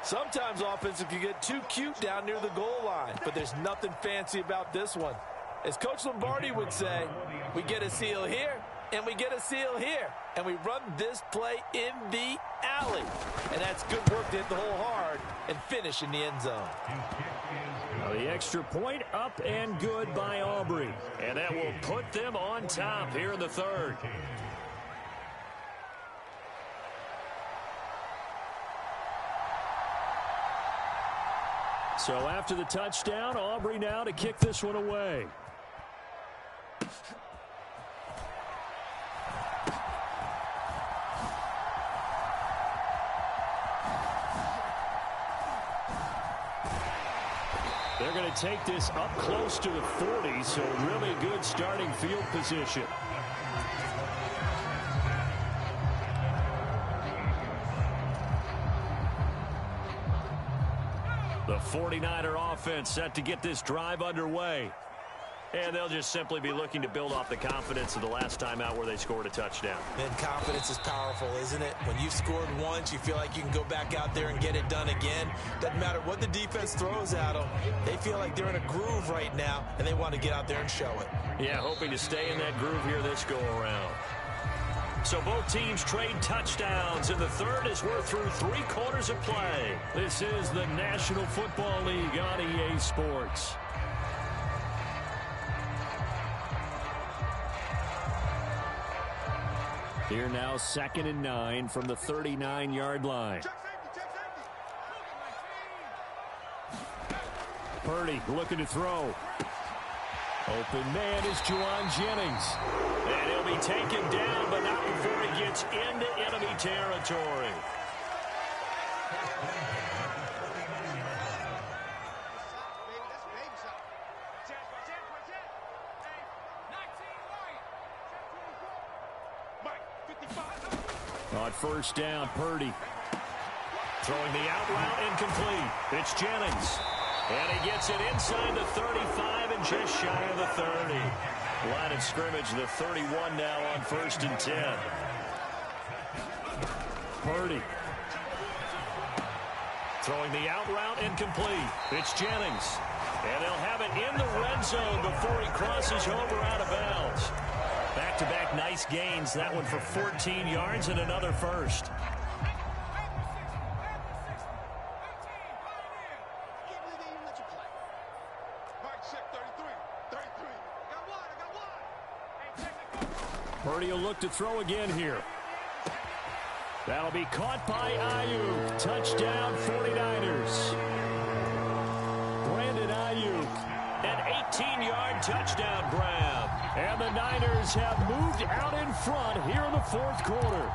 Sometimes offenses can get too cute down near the goal line, but there's nothing fancy about this one. As Coach Lombardi would say, we get a seal here, and we get a seal here, and we run this play in the alley. And that's good work to hit the hole hard and finish in the end zone. The extra point up and good by Aubrey. And that will put them on top here in the third. So after the touchdown, Aubrey now to kick this one away. They're going to take this up close to the 40, so really good starting field position. The 49er offense set to get this drive underway. And they'll just simply be looking to build off the confidence of the last time out where they scored a touchdown. And confidence is powerful, isn't it? When you've scored once, you feel like you can go back out there and get it done again. Doesn't matter what the defense throws at them. They feel like they're in a groove right now, and they want to get out there and show it. Yeah, hoping to stay in that groove here this go-around. So both teams trade touchdowns, and the third as we're through 3 quarters of play. This is the National Football League on EA Sports. Here now, 2nd and 9 from the 39-yard line. Purdy looking to throw. Open man is Juwan Jennings. And he'll be taken down, but not before he gets into enemy territory. On first down, Purdy. Throwing the out route incomplete. It's Jennings. And he gets it inside the 35 and just shy of the 30. Line of scrimmage, the 31 now on 1st and 10. Purdy. Throwing the out route incomplete. It's Jennings. And they'll have it in the red zone before he crosses over out of bounds. Back-to-back nice gains. That one for 14 yards and another first. Purdy will look to throw again here. That'll be caught by Ayuk. Touchdown 49ers. Brandon Ayuk. An 18-yard touchdown grab. And the Niners have moved out in front here in the 4th quarter.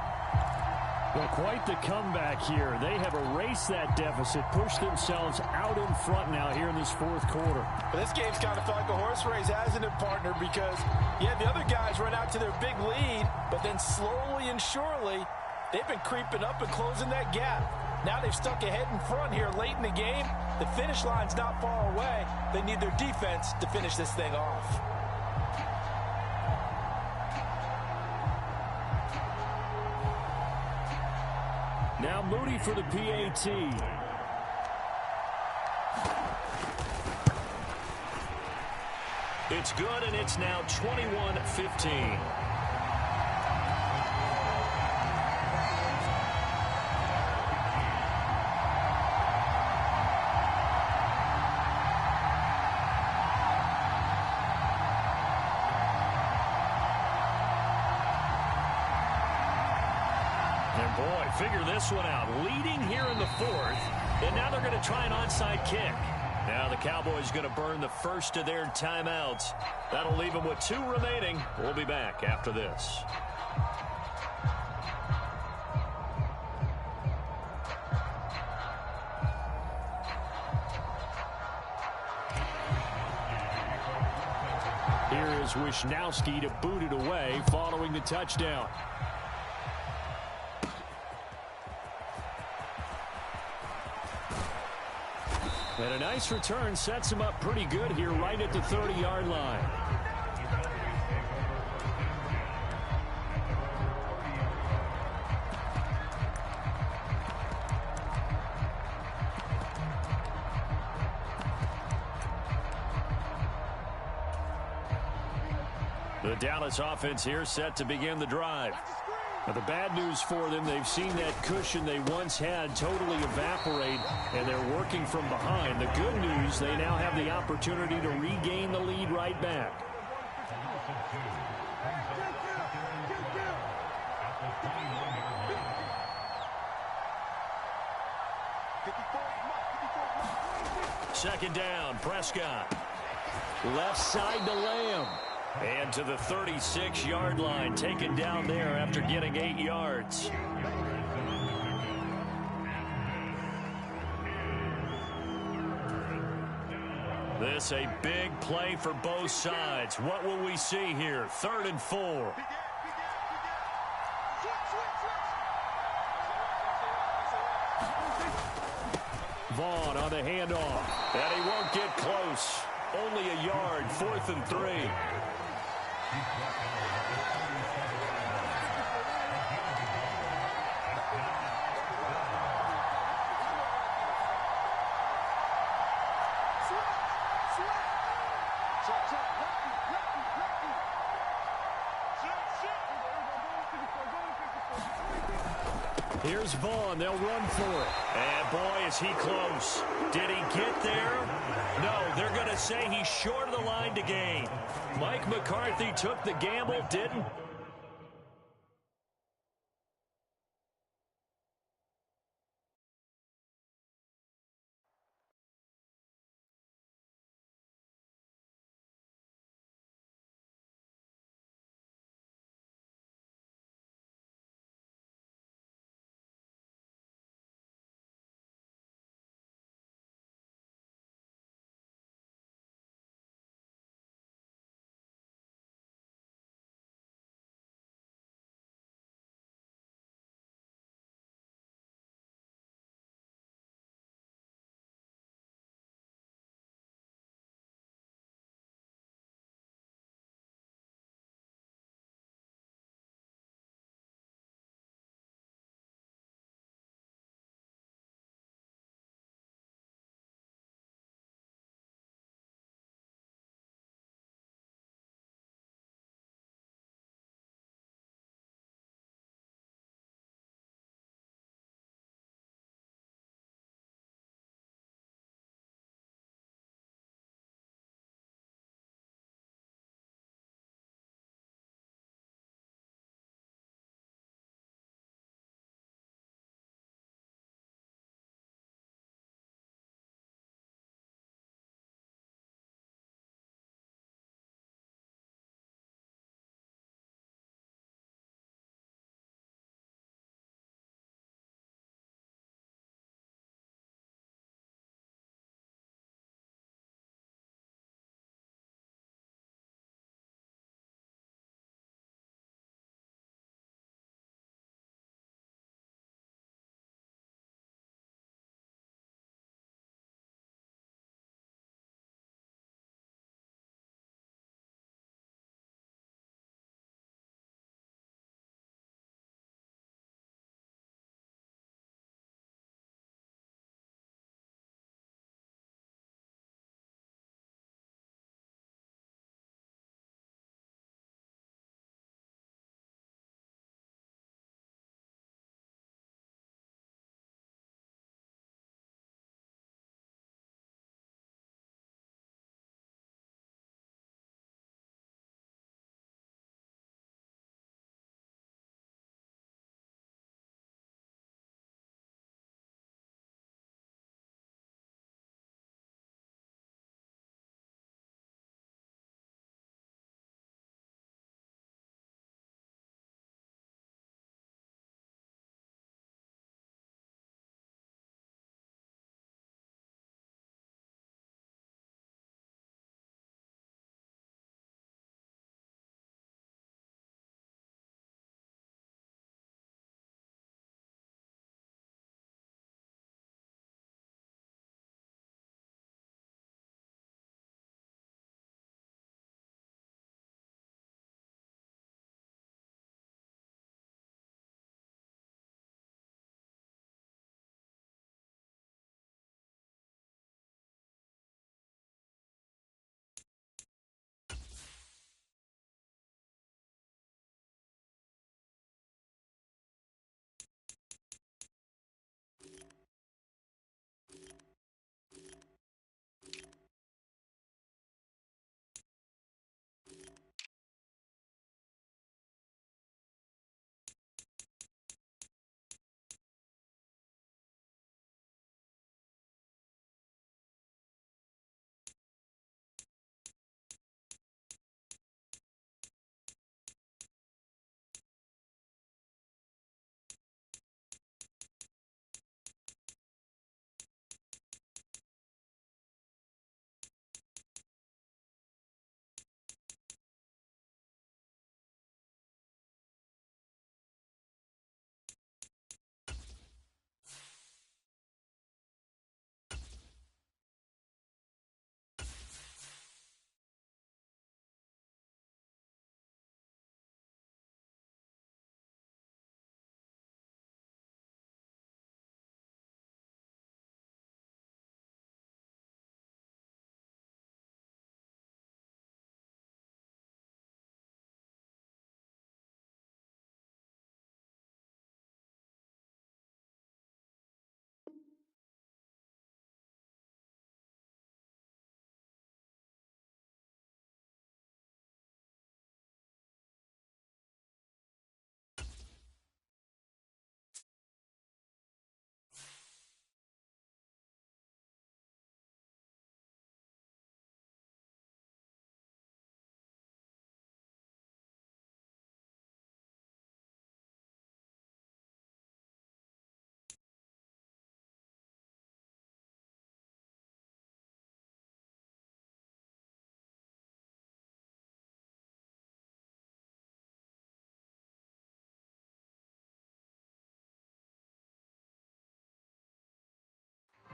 Well, quite the comeback here. They have erased that deficit, pushed themselves out in front now here in this 4th quarter. But this game's kind of felt like a horse race, hasn't it, partner? Because, yeah, the other guys run out to their big lead, but then slowly and surely, they've been creeping up and closing that gap. Now they've stuck ahead in front here late in the game. The finish line's not far away. They need their defense to finish this thing off. Now Moody for the PAT. It's good, and it's now 21-15. And boy, figure this one out. Leading here in the fourth, and now they're going to try an onside kick. Now the Cowboys going to burn the first of their timeouts. That'll leave them with 2 remaining. We'll be back after this. Here is Wisnowski to boot it away following the touchdown. And a nice return sets him up pretty good here right at the 30-yard line. The Dallas offense here set to begin the drive. Now, the bad news for them, they've seen that cushion they once had totally evaporate, and they're working from behind. The good news, they now have the opportunity to regain the lead right back. Second down, Prescott. Left side to Lamb. And to the 36-yard line, taken down there after getting 8 yards. This a big play for both sides. What will we see here? 3rd and 4. Vaughn on the handoff. And he won't get close. Only a yard, 4th and 3. Here's Vaughn. They'll run for it. And boy, is he close. Did he get there? No, they're going to say he's short of the line to gain. Mike McCarthy took the gamble, didn't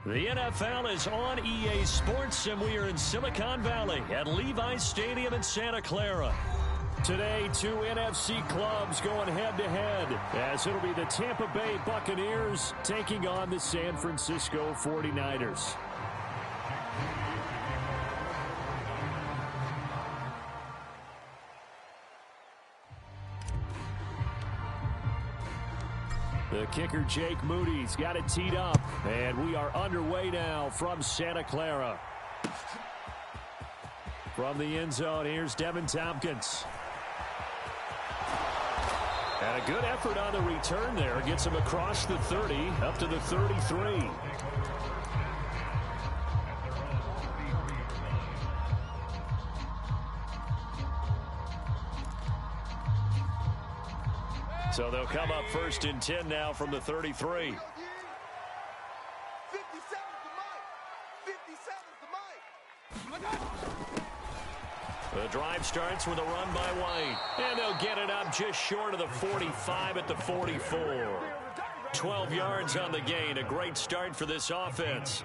The NFL is on EA Sports, and we are in Silicon Valley at Levi's Stadium in Santa Clara. Today, two NFC clubs going head-to-head, as it'll be the Tampa Bay Buccaneers taking on the San Francisco 49ers. The kicker, Jake Moody's got it teed up, and we are underway now from Santa Clara. From the end zone, here's Devin Tompkins. And a good effort on the return there. Gets him across the 30, up to the 33. So they'll come up 1st and 10 now from the 33. 57's the mic. 57's the mic. The drive starts with a run by White. And they'll get it up just short of the 45 at the 44. 12 yards on the gain. A great start for this offense.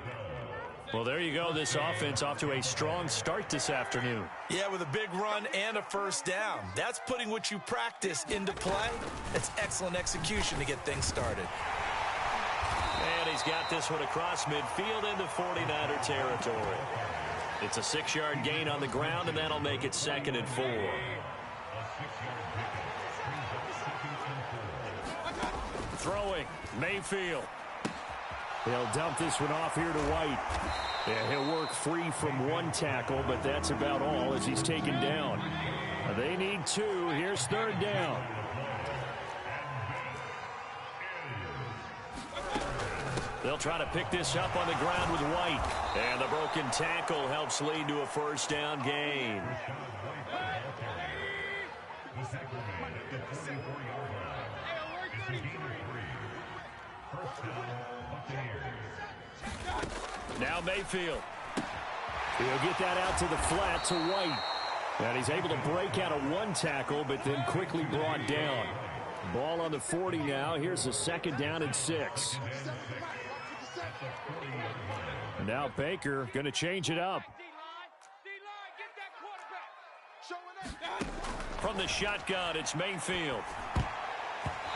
Well, there you go. This offense off to a strong start this afternoon. Yeah, with a big run and a first down. That's putting what you practice into play. It's excellent execution to get things started. And he's got this one across midfield into 49er territory. It's a 6-yard gain on the ground, and that'll make it 2nd and 4. Throwing, Mayfield. They'll dump this one off here to White. Yeah, he'll work free from one tackle, but that's about all as he's taken down. They need 2. Here's 3rd down. They'll try to pick this up on the ground with White. And the broken tackle helps lead to a 1st down gain. Now Mayfield. He'll get that out to the flat to White. And he's able to break out of one tackle, but then quickly brought down. Ball on the 40 now. Here's a 2nd down and 6. And now Baker going to change it up. From the shotgun, it's Mayfield.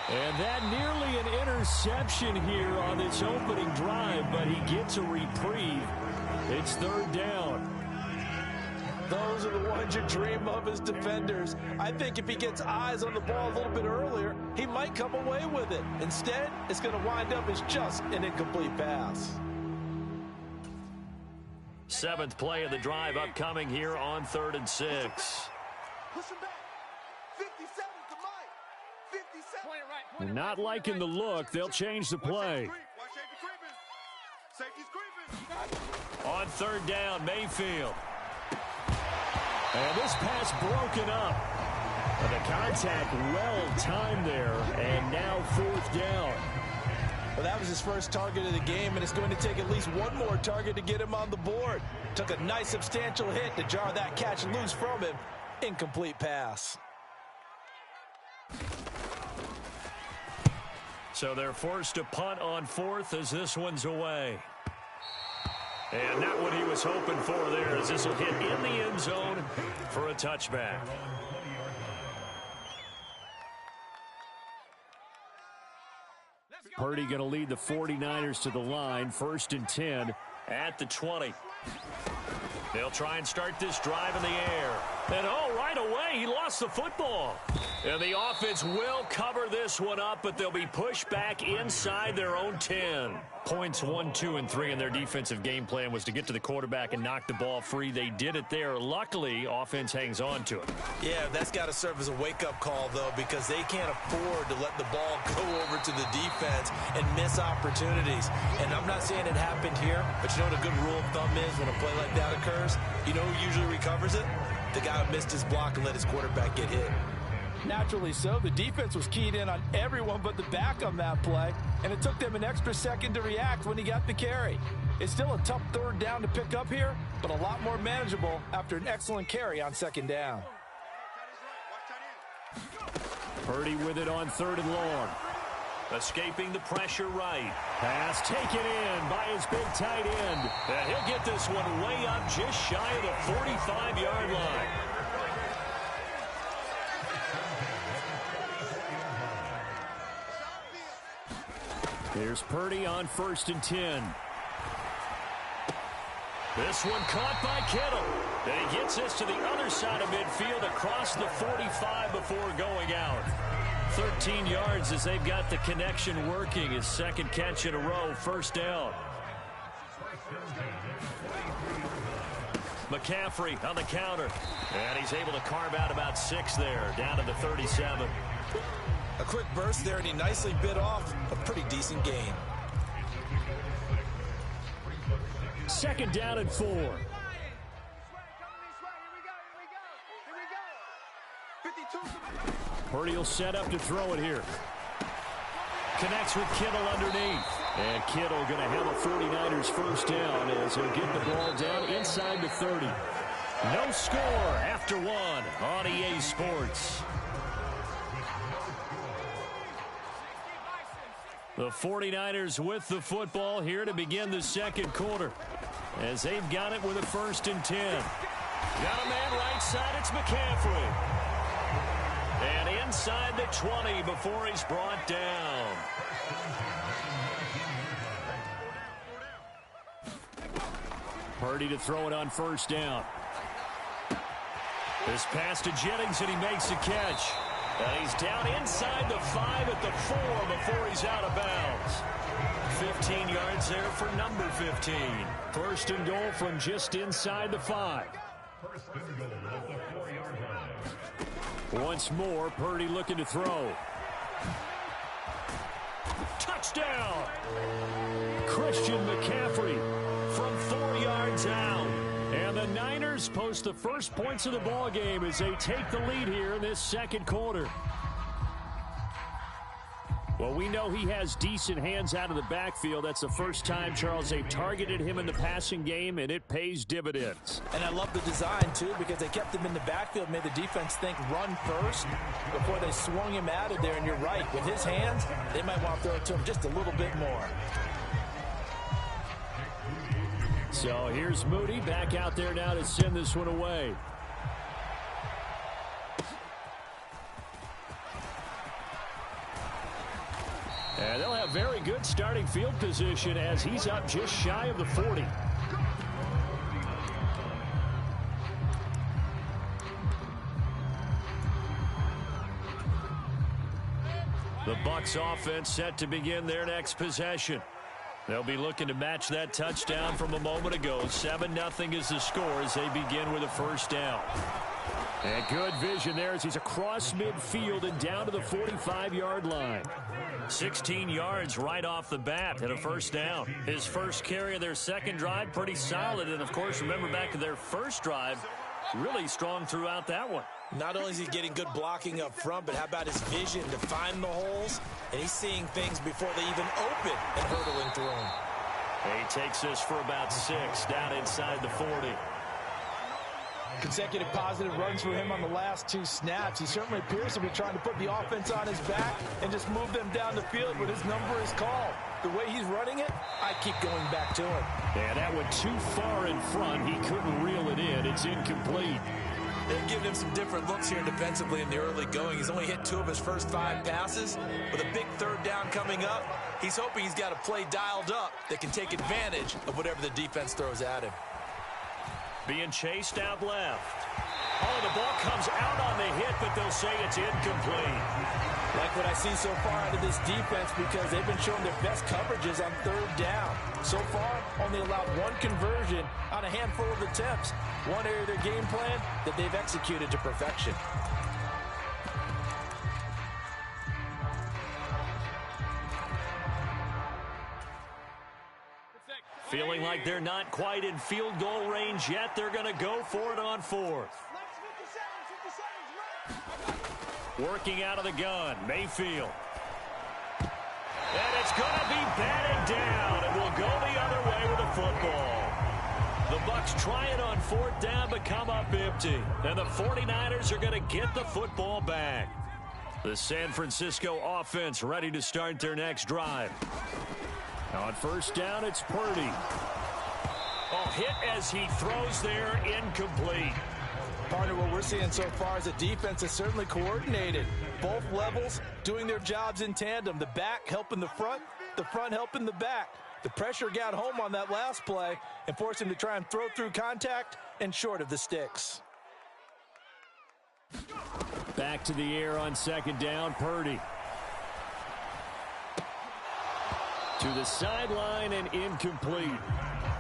And that nearly an interception here on this opening drive, but he gets a reprieve. It's 3rd down. Those are the ones you dream of as defenders. I think if he gets eyes on the ball a little bit earlier, he might come away with it. Instead, it's going to wind up as just an incomplete pass. 7th play of the drive upcoming here on 3rd and 6. Push him back. 57's the mic. 57. Not liking the look. They'll change the play. Safety's creeping. On 3rd down, Mayfield. And this pass broken up. But the contact well timed there. And now 4th down. Well, that was his first target of the game, and it's going to take at least one more target to get him on the board. Took a nice substantial hit to jar that catch loose from him. Incomplete pass. So they're forced to punt on 4th as this one's away. And not what he was hoping for there, as this will hit in the end zone for a touchback. Purdy going to lead the 49ers to the line, 1st and 10 at the 20. They'll try and start this drive in the air. And right away, he lost the football. And the offense will cover this one up, but they'll be pushed back inside their own 10. Points 1, 2, and 3 in their defensive game plan was to get to the quarterback and knock the ball free. They did it there. Luckily, offense hangs on to it. Yeah, that's got to serve as a wake-up call, though, because they can't afford to let the ball go over to the defense and miss opportunities. And I'm not saying it happened here, but you know what a good rule of thumb is when a play like that occurs? You know who usually recovers it? The guy who missed his block and let his quarterback get hit. Naturally so. The defense was keyed in on everyone but the back on that play, and it took them an extra second to react when he got the carry. It's still a tough 3rd down to pick up here, but a lot more manageable after an excellent carry on 2nd down. Purdy with it on 3rd and long. Escaping the pressure right. Pass taken in by his big tight end. And he'll get this one way up just shy of the 45-yard line. Here's Purdy on 1st and 10. This one caught by Kittle. And he gets this to the other side of midfield across the 45 before going out. 13 yards as they've got the connection working. His second catch in a row, 1st down. McCaffrey on the counter. And he's able to carve out about 6 there, down to the 37. A quick burst there, and he nicely bit off a pretty decent gain. 2nd down and 4. Purdy will set up to throw it here. Connects with Kittle underneath. And Kittle going to have a 49ers 1st down as he'll get the ball down inside the 30. No score after 1 on EA Sports. The 49ers with the football here to begin the 2nd quarter as they've got it with a 1st and 10. Got a man right side, it's McCaffrey. And inside the 20 before he's brought down. Purdy to throw it on 1st down. This pass to Jennings, and he makes the catch. And he's down inside the 5 at the 4 before he's out of bounds. 15 yards there for number 15. 1st and goal from just inside the 5. Once more, Purdy looking to throw. Touchdown! Christian McCaffrey from 4 yards out. And the Niners post the first points of the ball game as they take the lead here in this 2nd quarter. Well, we know he has decent hands out of the backfield. That's the first time, Charles, they've targeted him in the passing game, and it pays dividends. And I love the design, too, because they kept him in the backfield, made the defense think run first before they swung him out of there. And you're right, with his hands, they might want to throw it to him just a little bit more. So here's Moody back out there now to send this one away. And they'll have very good starting field position as he's up just shy of the 40. The Bucs offense set to begin their next possession. They'll be looking to match that touchdown from a moment ago. 7-0 is the score as they begin with a 1st down. And good vision there as he's across midfield and down to the 45-yard line. 16 yards right off the bat and a 1st down. His first carry of their 2nd drive, pretty solid. And, of course, remember back to their 1st drive, really strong throughout that one. Not only is he getting good blocking up front, but how about his vision to find the holes? And he's seeing things before they even open and hurdling through them. He takes this for about 6 down inside the 40. Consecutive positive runs for him on the last 2 snaps. He certainly appears to be trying to put the offense on his back and just move them down the field, but his number is called. The way he's running it, I keep going back to him. Yeah, that went too far in front. He couldn't reel it in. It's incomplete. They've given him some different looks here defensively in the early going. He's only hit 2 of his first 5 passes. With a big 3rd down coming up, he's hoping he's got a play dialed up that can take advantage of whatever the defense throws at him. Being chased out left. Oh, the ball comes out on the hit, but they'll say it's incomplete. Like what I see so far out of this defense because they've been showing their best coverages on 3rd down. So far, only allowed 1 conversion on a handful of attempts. One area of their game plan that they've executed to perfection. Feeling like they're not quite in field goal range yet. They're going to go for it on 4th. Working out of the gun, Mayfield. And it's going to be batted down, and we'll go the other way with the football. The Bucs try it on 4th down, but come up empty. And the 49ers are going to get the football back. The San Francisco offense ready to start their next drive. On first down, it's Purdy. Oh, hit as he throws there, incomplete. Partner, what we're seeing so far is the defense is certainly coordinated. Both levels doing their jobs in tandem. The back helping the front helping the back. The pressure got home on that last play and forced him to try and throw through contact and short of the sticks. Back to the air on second down, Purdy. To the sideline and incomplete.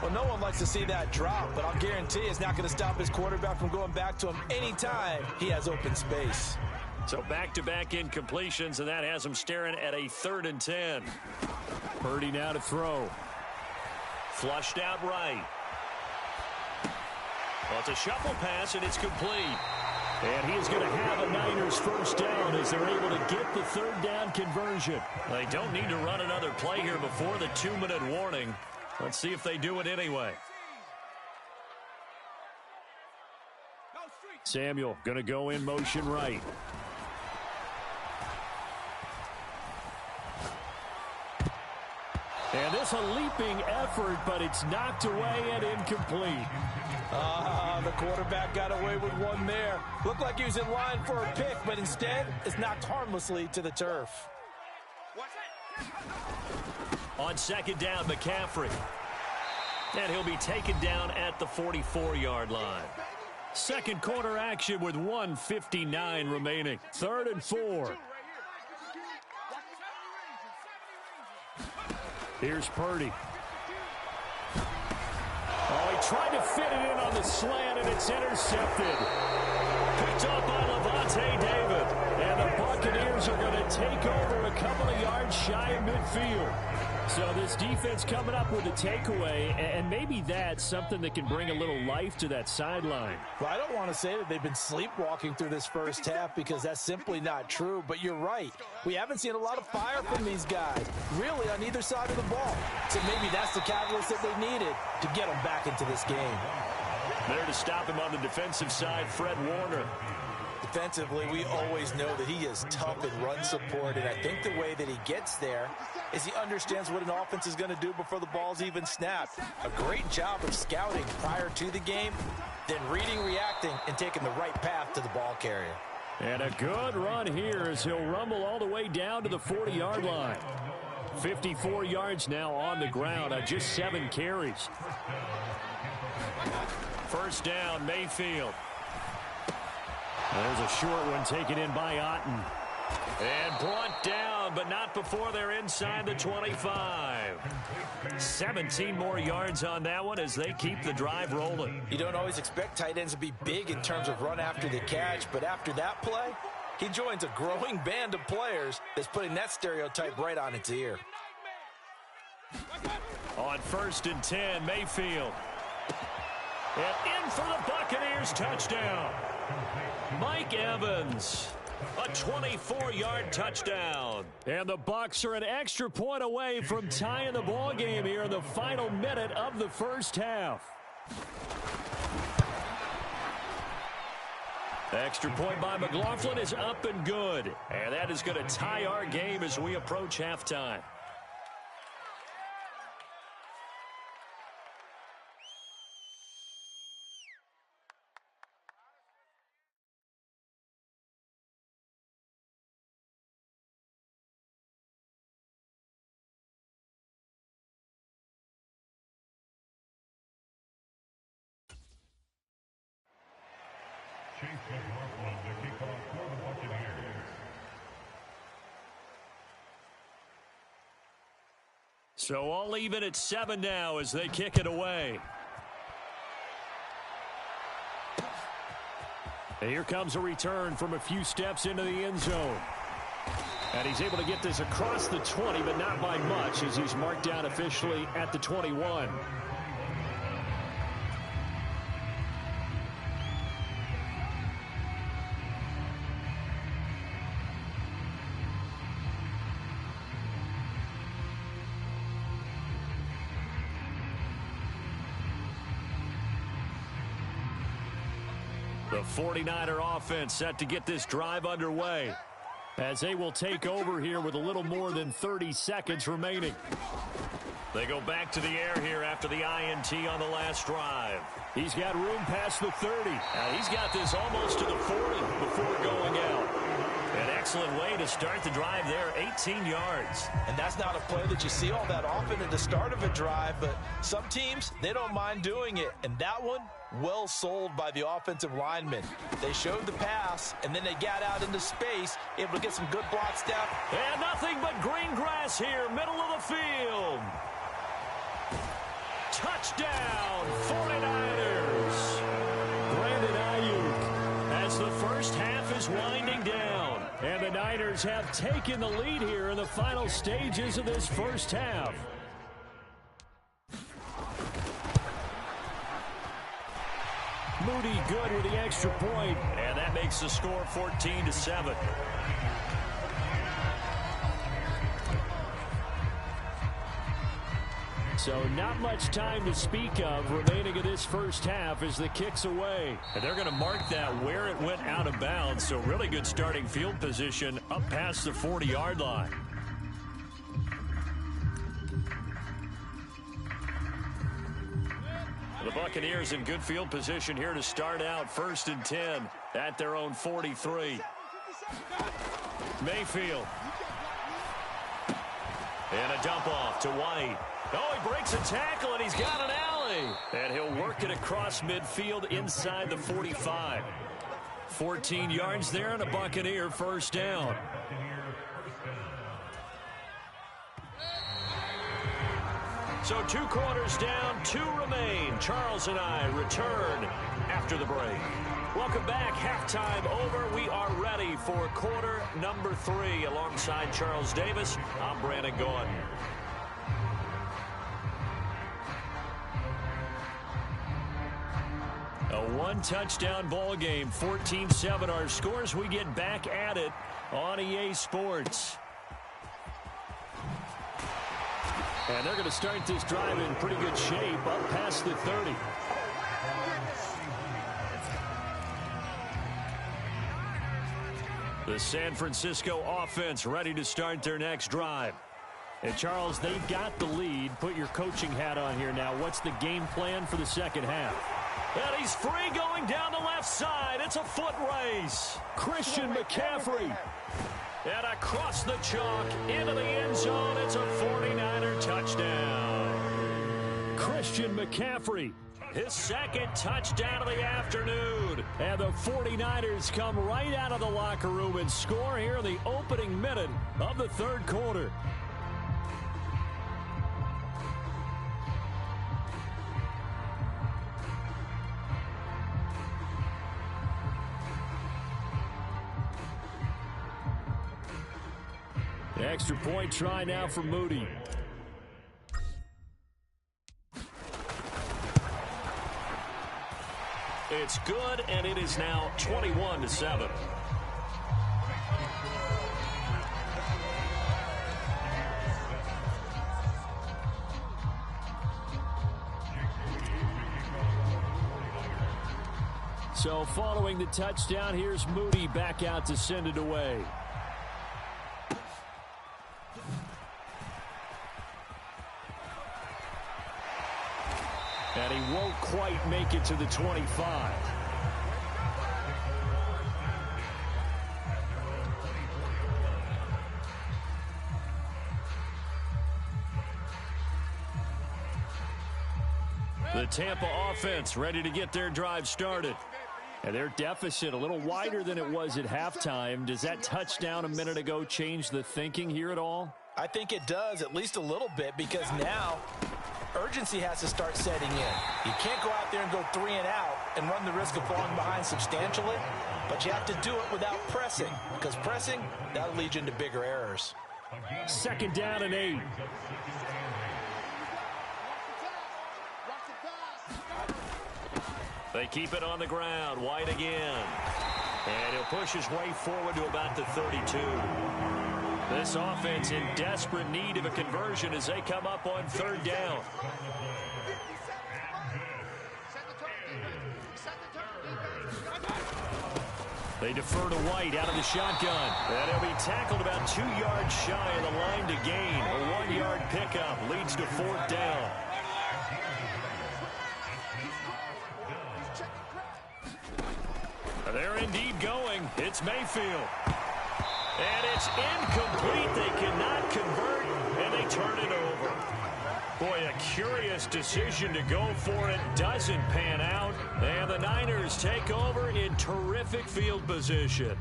Well, no one likes to see that drop, but I'll guarantee it's not going to stop his quarterback from going back to him anytime he has open space. So back-to-back incompletions, and that has him staring at a 3rd and 10. Purdy now to throw. Flushed out right. Well, it's a shuffle pass, and it's complete. And he is going to have a Niners first down as they're able to get the 3rd down conversion. They don't need to run another play here before the 2-minute warning. Let's see if they do it anyway. Samuel going to go in motion right. And this a leaping effort, but it's knocked away and incomplete. The quarterback got away with one there. Looked like he was in line for a pick, but instead it's knocked harmlessly to the turf. On second down, McCaffrey. And he'll be taken down at the 44-yard line. Second quarter action with 1:59 remaining. 3rd and 4. Here's Purdy. Oh, he tried to fit it in on the slant, and it's intercepted. Picked up by Levante David. And the Buccaneers are going to take over a couple of yards shy of midfield. So this defense coming up with a takeaway, and maybe that's something that can bring a little life to that sideline. Well, I don't want to say that they've been sleepwalking through this first half because that's simply not true, but you're right. We haven't seen a lot of fire from these guys, really on either side of the ball. So maybe that's the catalyst that they needed to get them back into this game. There to stop him on the defensive side, Fred Warner. Defensively, we always know that he is tough in run support, and I think the way that he gets there is he understands what an offense is going to do before the ball's even snapped. A great job of scouting prior to the game, then reading, reacting, and taking the right path to the ball carrier. And a good run here as he'll rumble all the way down to the 40-yard line. 54 yards now on the ground on just 7 carries. First down, Mayfield. There's a short one taken in by Otten. And brought down, but not before they're inside the 25. 17 more yards on that one as they keep the drive rolling. You don't always expect tight ends to be big in terms of run after the catch, but after that play, he joins a growing band of players that's putting that stereotype right on its ear. On 1st and 10, Mayfield. And in for the Buccaneers touchdown. Mike Evans, a 24-yard touchdown. And the Bucs are an extra point away from tying the ball game here in the final minute of the first half. The extra point by McLaughlin is up and good. And that is going to tie our game as we approach halftime. So all even at 7 now as they kick it away. And here comes a return from a few steps into the end zone. And he's able to get this across the 20, but not by much as he's marked down officially at the 21. The 49er offense set to get this drive underway. as they will take over here with a little more than 30 seconds remaining. They go back to the air here after the INT on the last drive. He's got room past the 30. Now he's got this almost to the 40 before going out. An excellent way to start the drive there, 18 yards. And that's not a play that you see all that often at the start of a drive, but some teams, they don't mind doing it. And that one, well sold by the offensive lineman. They showed the pass, and then they got out into space, able to get some good blocks down. And nothing but green grass here, middle of the field. Touchdown, 49ers. Brandon Ayuk as the first half is winding down. And the Niners have taken the lead here in the final stages of this first half. Moody good with the extra point, and that makes the score 14-7. So not much time to speak of remaining in this first half as the kick's away. And they're going to mark that where it went out of bounds. So really good starting field position up past the 40-yard line. The Buccaneers in good field position here to start out 1st and 10 at their own 43. Mayfield. And a dump off to White. Oh, he breaks a tackle, and he's got an alley. And he'll work it across midfield inside the 45. 14 yards there, and a Buccaneer first down. So 2 quarters down, 2 remain. Charles and I return after the break. Welcome back. Halftime over. We are ready for quarter number 3. Alongside Charles Davis, I'm Brandon Gordon. A 1-touchdown ball game, 14-7 our scores. We get back at it on EA Sports. And they're going to start this drive in pretty good shape up past the 30. The San Francisco offense ready to start their next drive. And Charles, they've got the lead. Put your coaching hat on here now. What's the game plan for the second half? And he's free going down the left side. It's a foot race. Christian McCaffrey. And across the chalk into the end zone. It's a 49er touchdown. Christian McCaffrey, his second touchdown of the afternoon. And the 49ers come right out of the locker room and score here in the opening minute of the third quarter. Extra point try now for Moody. It's good, and it is now 21-7. So following the touchdown, here's Moody back out to send it away. And he won't quite make it to the 25. The Tampa offense ready to get their drive started. And their deficit a little wider than it was at halftime. Does that touchdown a minute ago change the thinking here at all? I think it does, at least a little bit, because now urgency has to start setting in. You can't go out there and go 3 and out and run the risk of falling behind substantially, but you have to do it without pressing, because pressing, that'll lead you into bigger errors. 2nd down and 8. They keep it on the ground. White again. And he'll push his way forward to about the 32. This offense in desperate need of a conversion as they come up on 3rd down. They defer to White out of the shotgun. And he'll be tackled about 2 yards shy of the line to gain. A 1-yard pickup leads to 4th down. They're indeed going. It's Mayfield. And it's incomplete. They cannot convert, and they turn it over. Boy, a curious decision to go for it. Doesn't pan out. And the Niners take over in terrific field position.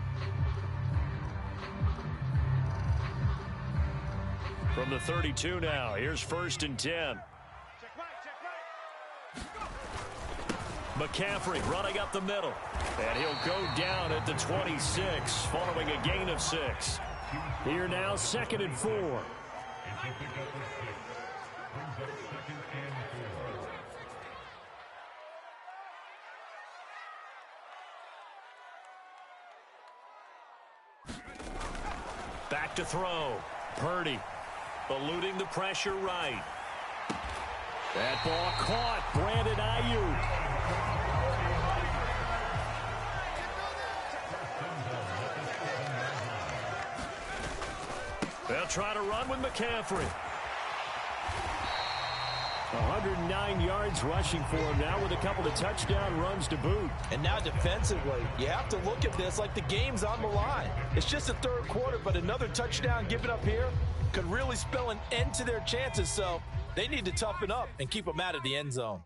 From the 32 now, here's 1st and 10. McCaffrey running up the middle. And he'll go down at the 26, following a gain of 6. Here now, 2nd and 4. Back to throw. Purdy eluding the pressure right. That ball caught. Brandon Ayuk. They'll try to run with McCaffrey. 109 yards rushing for him now with a couple of touchdown runs to boot. And now defensively, you have to look at this like the game's on the line. It's just the 3rd quarter, but another touchdown given up here could really spell an end to their chances. So they need to toughen up and keep them out of the end zone.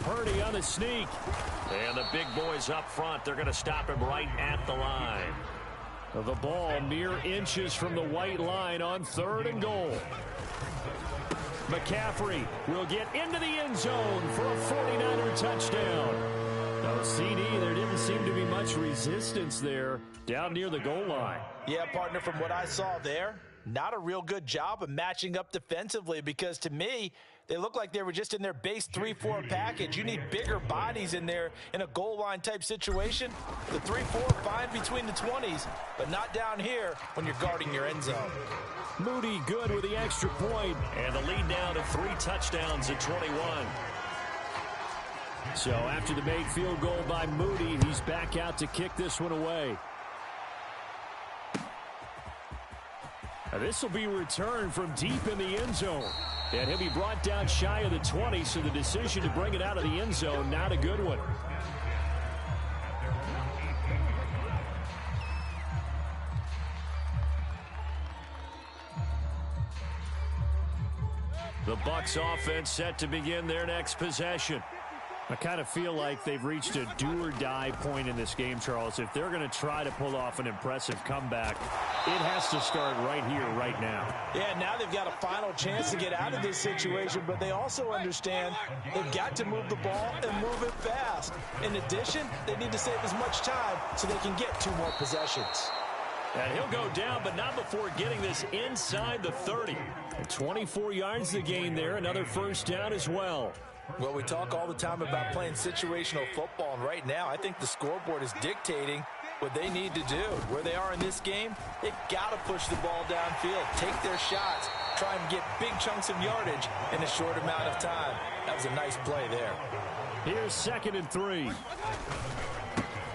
Purdy on the sneak. And the big boys up front, they're going to stop him right at the line. The ball mere inches from the white line on 3rd and goal. McCaffrey will get into the end zone for a 49er touchdown. No CD, there didn't seem to be much resistance there down near the goal line. Yeah, partner, from what I saw there, not a real good job of matching up defensively, because to me, they look like they were just in their base 3-4 package. You need bigger bodies in there in a goal line type situation. The 3-4 fine between the 20s, but not down here when you're guarding your end zone. Moody good with the extra point, and the lead now to 3 touchdowns at 21. So after the made field goal by Moody, he's back out to kick this one away. This will be returned from deep in the end zone. And he'll be brought down shy of the 20, so the decision to bring it out of the end zone, not a good one. The Bucs offense set to begin their next possession. I kind of feel like they've reached a do-or-die point in this game, Charles. If they're going to try to pull off an impressive comeback, it has to start right here, right now. Yeah, now they've got a final chance to get out of this situation, but they also understand they've got to move the ball and move it fast. In addition, they need to save as much time so they can get 2 more possessions. And he'll go down, but not before getting this inside the 30. And 24 yards the gain there, another 1st down as well. Well, we talk all the time about playing situational football, and right now I think the scoreboard is dictating what they need to do. Where they are in this game, they've got to push the ball downfield, take their shots, try and get big chunks of yardage in a short amount of time. That was a nice play there. Here's 2nd and 3.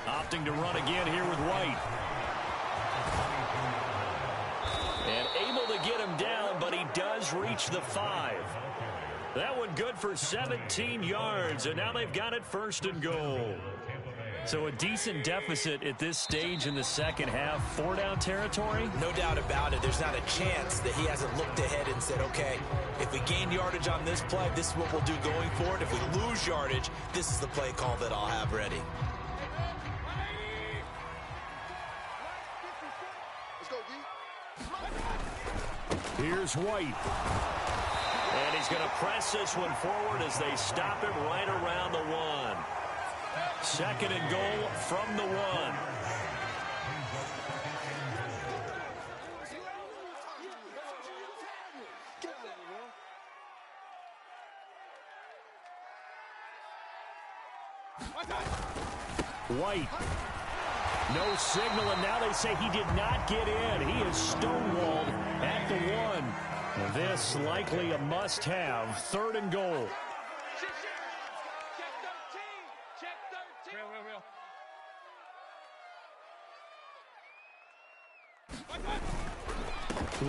Opting to run again here with White. And able to get him down, but he does reach the 5. That one good for 17 yards, and now they've got it 1st and goal. So a decent deficit at this stage in the second half. 4-down territory? No doubt about it. There's not a chance that he hasn't looked ahead and said, okay, if we gain yardage on this play, this is what we'll do going forward. If we lose yardage, this is the play call that I'll have ready. Here's White. And he's going to press this one forward as they stop him right around the 1. 2nd and goal from the 1. White. No signal, and now they say he did not get in. He is stonewalled at the 1. This likely a must-have. 3rd and goal.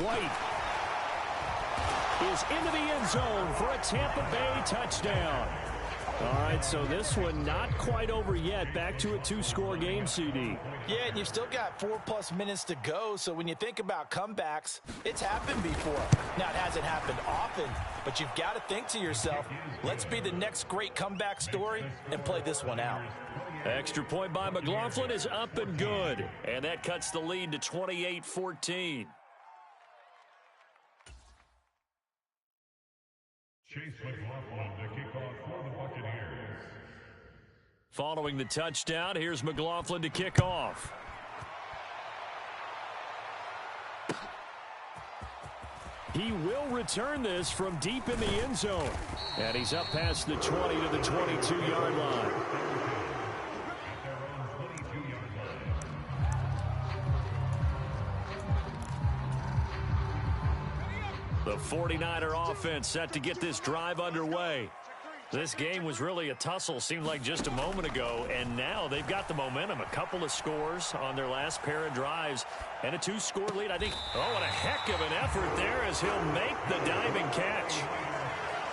White is into the end zone for a Tampa Bay touchdown. All right, so this one not quite over yet. Back to a 2-score game, CD. Yeah, and you've still got 4+ minutes to go, so when you think about comebacks, it's happened before. Now, it hasn't happened often, but you've got to think to yourself, let's be the next great comeback story and play this one out. Extra point by McLaughlin is up and good, and that cuts the lead to 28-14. Chase McLaughlin, the kickoff for the Buccaneers. Following the touchdown, here's McLaughlin to kick off. He will return this from deep in the end zone. And he's up past the 20 to the 22-yard line. The 49er offense set to get this drive underway. This game was really a tussle, seemed like just a moment ago, and now they've got the momentum. A couple of scores on their last pair of drives, and a 2-score lead. I think, oh, what a heck of an effort there as he'll make the diving catch.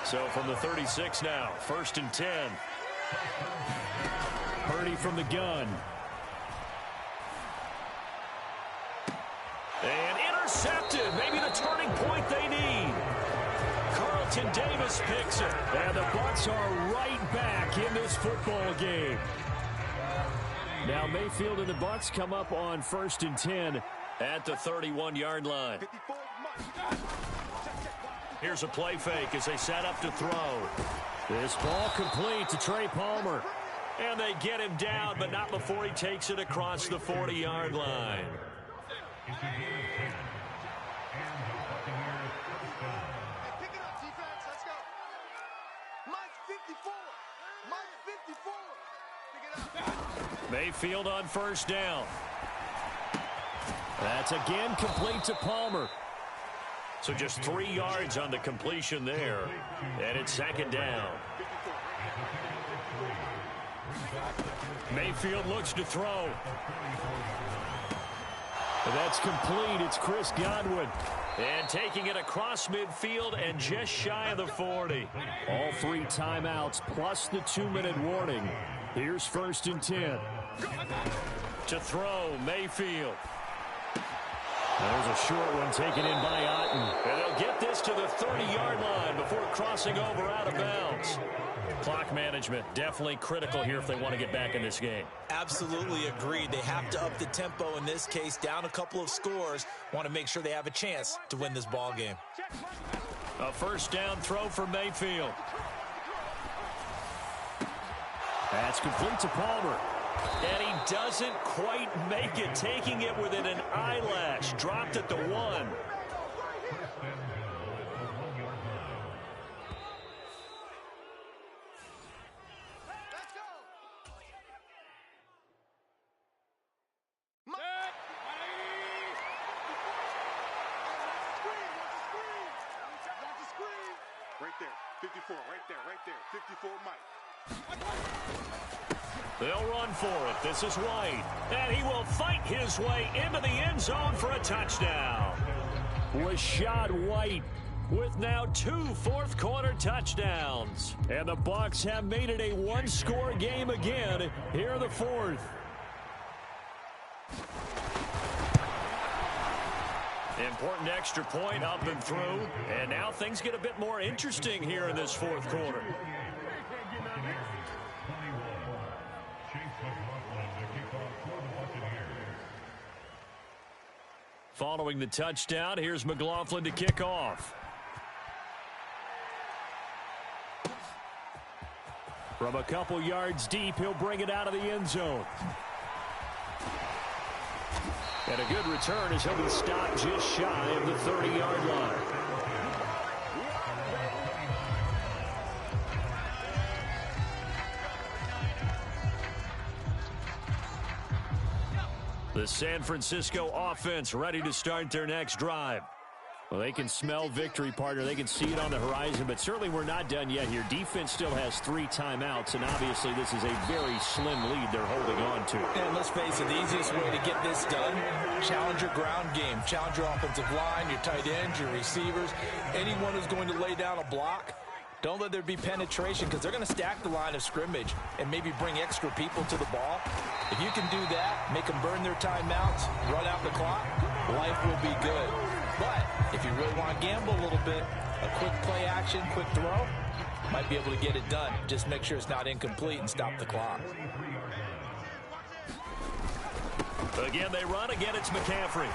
So from the 36 now, 1st and 10. Purdy from the gun. And intercepted. Maybe the turning point they need. Carlton Davis picks it. And the Bucs are right back in this football game. Now Mayfield and the Bucs come up on 1st and 10 at the 31-yard line. Here's a play fake as they set up to throw. This ball complete to Trey Palmer. And they get him down, but not before he takes it across the 40-yard line. Mayfield on 1st down. That's again complete to Palmer. So just 3 yards on the completion there. And it's 2nd down. Mayfield looks to throw. That's complete. It's Chris Godwin. And taking it across midfield and just shy of the 40. All 3 timeouts plus the 2-minute warning. Here's 1st and 10. To throw, Mayfield. There's a short one taken in by Otten. And they'll get this to the 30-yard line before crossing over out of bounds. Clock management definitely critical here if they want to get back in this game. Absolutely agreed. They have to up the tempo in this case, down a couple of scores. Want to make sure they have a chance to win this ball game. A 1st down throw for Mayfield. That's complete to Palmer. And he doesn't quite make it, taking it within an eyelash. Dropped at the 1. Right there, 54, right there, 54 Mike. They'll run for it. This is White. And he will fight his way into the end zone for a touchdown. Rashad White with now 2 fourth-quarter touchdowns. And the Bucs have made it a 1-score game again here in the 4th. Important extra point up and through. And now things get a bit more interesting here in this 4th quarter. Following the touchdown, here's McLaughlin to kick off. From a couple yards deep, he'll bring it out of the end zone. And a good return as he'll be stopped just shy of the 30-yard line. The San Francisco offense ready to start their next drive. Well, they can smell victory, partner. They can see it on the horizon, but certainly we're not done yet here. Defense still has 3 timeouts, and obviously this is a very slim lead they're holding on to. And let's face it, the easiest way to get this done, challenge your ground game. Challenge your offensive line, your tight ends, your receivers, anyone who's going to lay down a block. Don't let there be penetration because they're going to stack the line of scrimmage and maybe bring extra people to the ball. If you can do that, make them burn their timeouts, run out the clock, life will be good. But if you really want to gamble a little bit, a quick play action, quick throw, might be able to get it done. Just make sure it's not incomplete and stop the clock. Again, they run. Again, it's McCaffrey.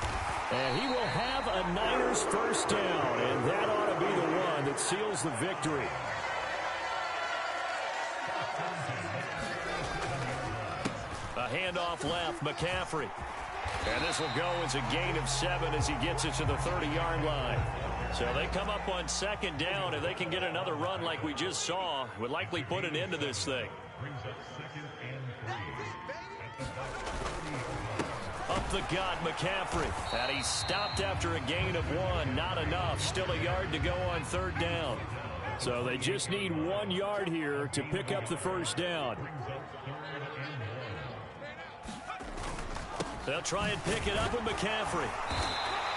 And he will have a Niners first down, and that ought to be the one that seals the victory. A handoff left, McCaffrey. And this will go as a gain of 7 as he gets it to the 30-yard line. So they come up on second down. If they can get another run like we just saw, would likely put an end to this thing. Up the gut, McCaffrey. And he stopped after a gain of 1. Not enough. Still a yard to go on third down. So they just need 1 yard here to pick up the first down. They'll try and pick it up with McCaffrey.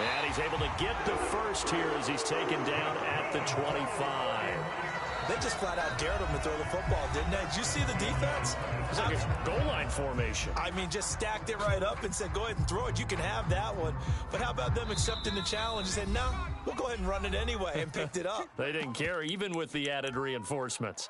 And he's able to get the first here as he's taken down at the 25. They just flat out dared him to throw the football, didn't they? Did you see the defense? It's like a goal line formation. I mean, just stacked it right up and said, go ahead and throw it. You can have that one. But how about them accepting the challenge and said, no, we'll go ahead and run it anyway, and picked it up. They didn't care, even with the added reinforcements.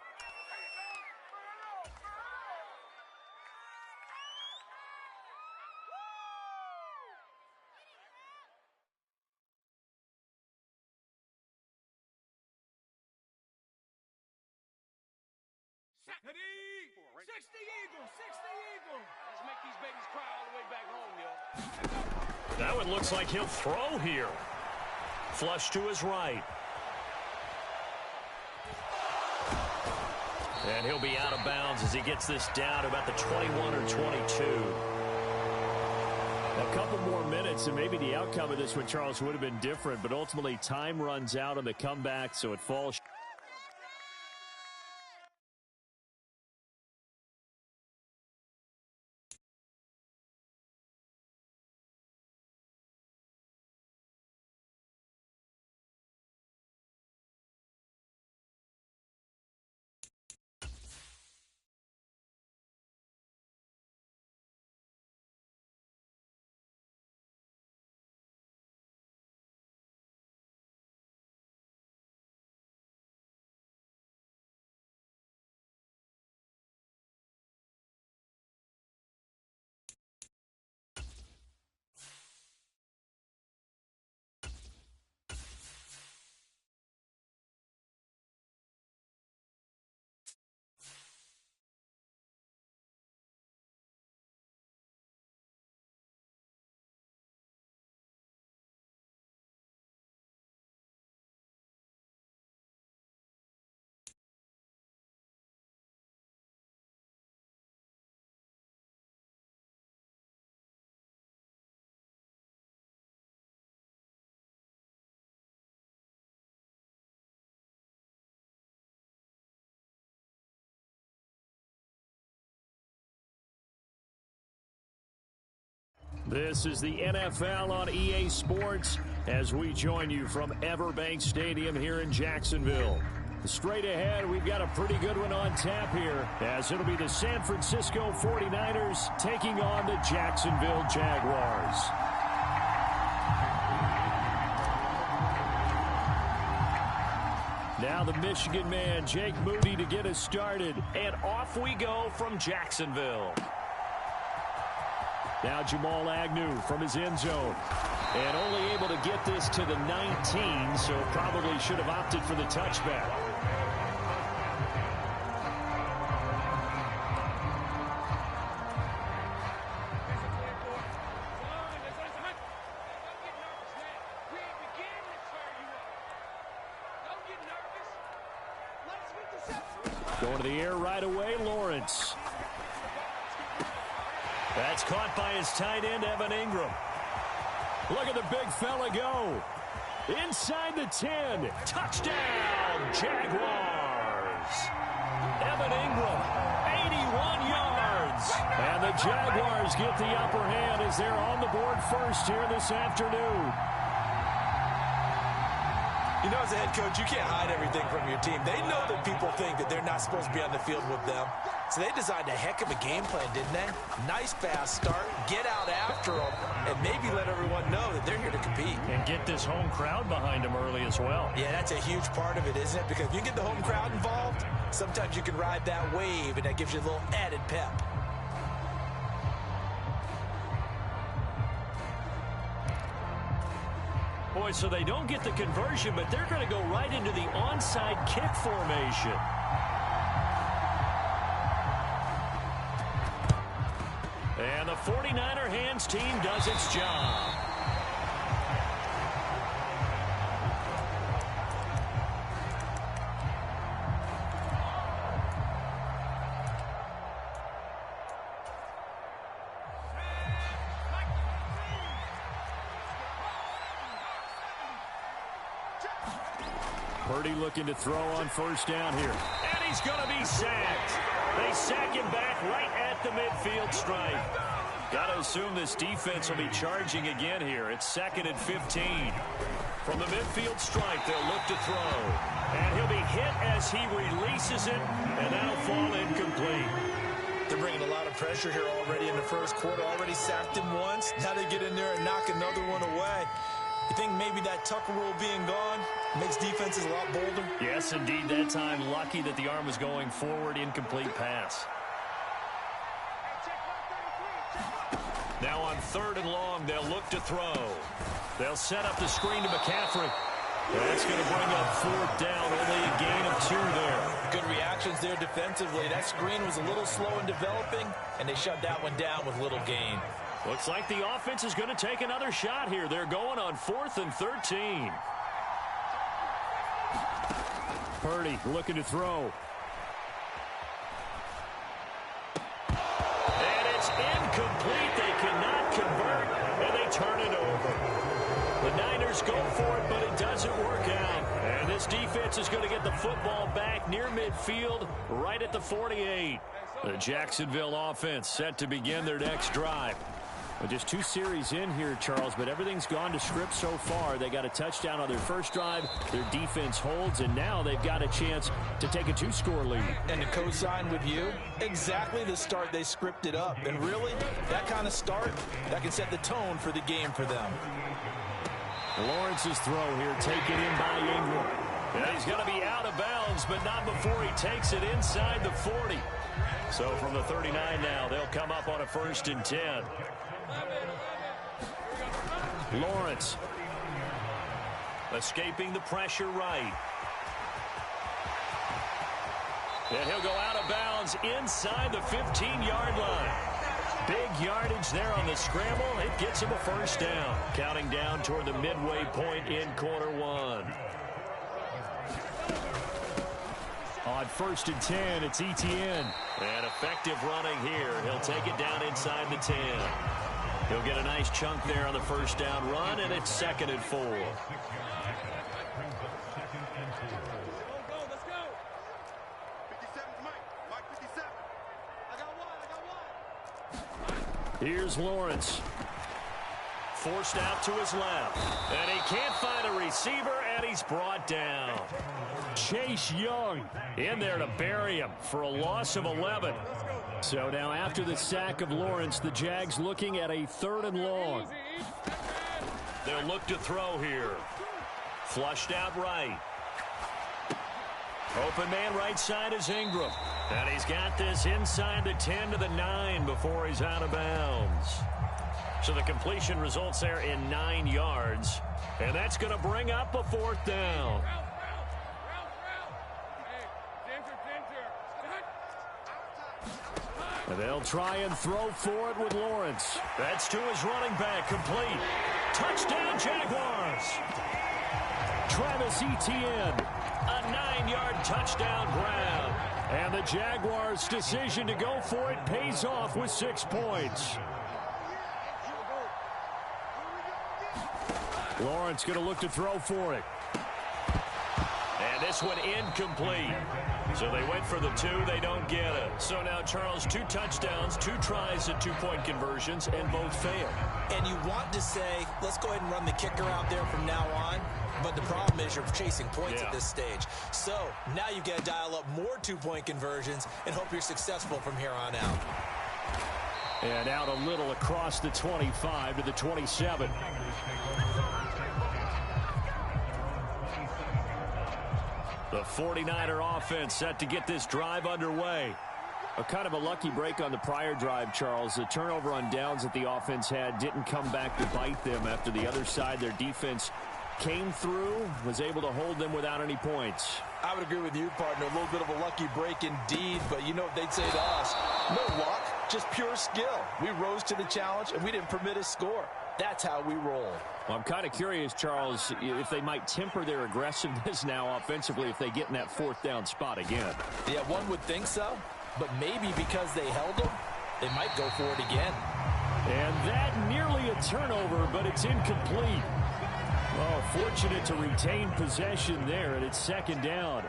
Ready? 60 Eagles, 60 Eagles. Let's make these babies cry all the way back home, yo. That one looks like he'll throw here. Flush to his right. And he'll be out of bounds as he gets this down to about the 21 or 22. A couple more minutes, and maybe the outcome of this one, Charles, would have been different, but ultimately time runs out on the comeback, so it falls. This is the NFL on EA Sports as we join you from Everbank Stadium here in Jacksonville. Straight ahead, we've got a pretty good one on tap here as it'll be the San Francisco 49ers taking on the Jacksonville Jaguars. Now the Michigan man, Jake Moody, to get us started. And off we go from Jacksonville. Now Jamal Agnew from his end zone. And only able to get this to the 19, so probably should have opted for the touchback. Going to the air right away, Lawrence. That's caught by his tight end, Evan Ingram. Look at the big fella go. Inside the 10. Touchdown, Jaguars. Evan Ingram, 81 yards. And the Jaguars get the upper hand as they're on the board first here this afternoon. You know, as a head coach, you can't hide everything from your team. They know that people think that they're not supposed to be on the field with them. So they designed a heck of a game plan, didn't they? Nice fast start, get out after them, and maybe let everyone know that they're here to compete. And get this home crowd behind them early as well. Yeah, that's a huge part of it, isn't it? Because if you get the home crowd involved, sometimes you can ride that wave, and that gives you a little added pep. Boy, so they don't get the conversion, but they're going to go right into the onside kick formation. And the 49er hands team does its job. Purdy looking to throw on first down here. And he's going to be sacked. They sack him back right at the midfield stripe. Got to assume this defense will be charging again here. It's 2nd and 15. From the midfield stripe, they'll look to throw. And he'll be hit as he releases it, and that'll fall incomplete. They're bringing a lot of pressure here already in the first quarter. Already sacked him once. Now they get in there and knock another one away. You think maybe that Tucker rule being gone makes defenses a lot bolder? Yes, indeed. That time, lucky that the arm was going forward. Incomplete pass. Now on 3rd and long, they'll look to throw. They'll set up the screen to McCaffrey. That's going to bring up 4th down. Only a gain of 2 there. Good reactions there defensively. That screen was a little slow in developing, and they shut that one down with little gain. Looks like the offense is going to take another shot here. They're going on 4th and 13. Purdy looking to throw. And it's incomplete. They cannot convert, and they turn it over. The Niners go for it, but it doesn't work out. And this defense is going to get the football back near midfield, right at the 48. The Jacksonville offense set to begin their next drive. Well, just 2 series in here, Charles, but everything's gone to script so far. They got a touchdown on their first drive. Their defense holds, and now they've got a chance to take a 2-score lead. And to co-sign with you, exactly the start they scripted up. And really, that kind of start, that can set the tone for the game for them. Lawrence's throw here taken in by Ingram. And he's going to be out of bounds, but not before he takes it inside the 40. So from the 39 now, they'll come up on a 1st and 10. Lawrence escaping the pressure right. And he'll go out of bounds inside the 15-yard line. Big yardage there on the scramble. It gets him a 1st down. Counting down toward the midway point in quarter 1. On 1st and 10, it's Etienne. And effective running here. He'll take it down inside the 10. He'll get a nice chunk there on the 1st down run, and it's 2nd and 4. Let's go. 57's Mike 57. I got one. Here's Lawrence. Forced out to his left. And he can't find a receiver, and he's brought down. Chase Young in there to bury him for a loss of 11. So now after the sack of Lawrence, the Jags looking at a 3rd and long. They'll look to throw here. Flushed out right. Open man right side is Ingram. And he's got this inside the 10 to the 9 before he's out of bounds. So the completion results there in 9 yards. And that's going to bring up a 4th down. And they'll try and throw for it with Lawrence. That's to his running back, complete. Touchdown, Jaguars. Travis Etienne, a 9-yard touchdown grab. And the Jaguars' decision to go for it pays off with 6 points. Lawrence going to look to throw for it. And this one incomplete. So they went for the 2. They don't get it. So now, Charles, 2 touchdowns, 2 tries at 2-point conversions, and both fail. And you want to say, let's go ahead and run the kicker out there from now on. But the problem is you're chasing points at this stage. So now you've got to dial up more 2-point conversions and hope you're successful from here on out. And out a little across the 25 to the 27. The 49er offense set to get this drive underway. A kind of a lucky break on the prior drive, Charles. The turnover on downs that the offense had didn't come back to bite them after the other side. Their defense came through, was able to hold them without any points. I would agree with you, partner. A little bit of a lucky break indeed, but you know what they'd say to us? No luck, just pure skill. We rose to the challenge, and we didn't permit a score. That's how we roll. Well, I'm kind of curious, Charles, if they might temper their aggressiveness now offensively if they get in that 4th down spot again. Yeah, one would think so, but maybe because they held them, they might go for it again. And that nearly a turnover, but it's incomplete. Oh, fortunate to retain possession there, and it's 2nd down.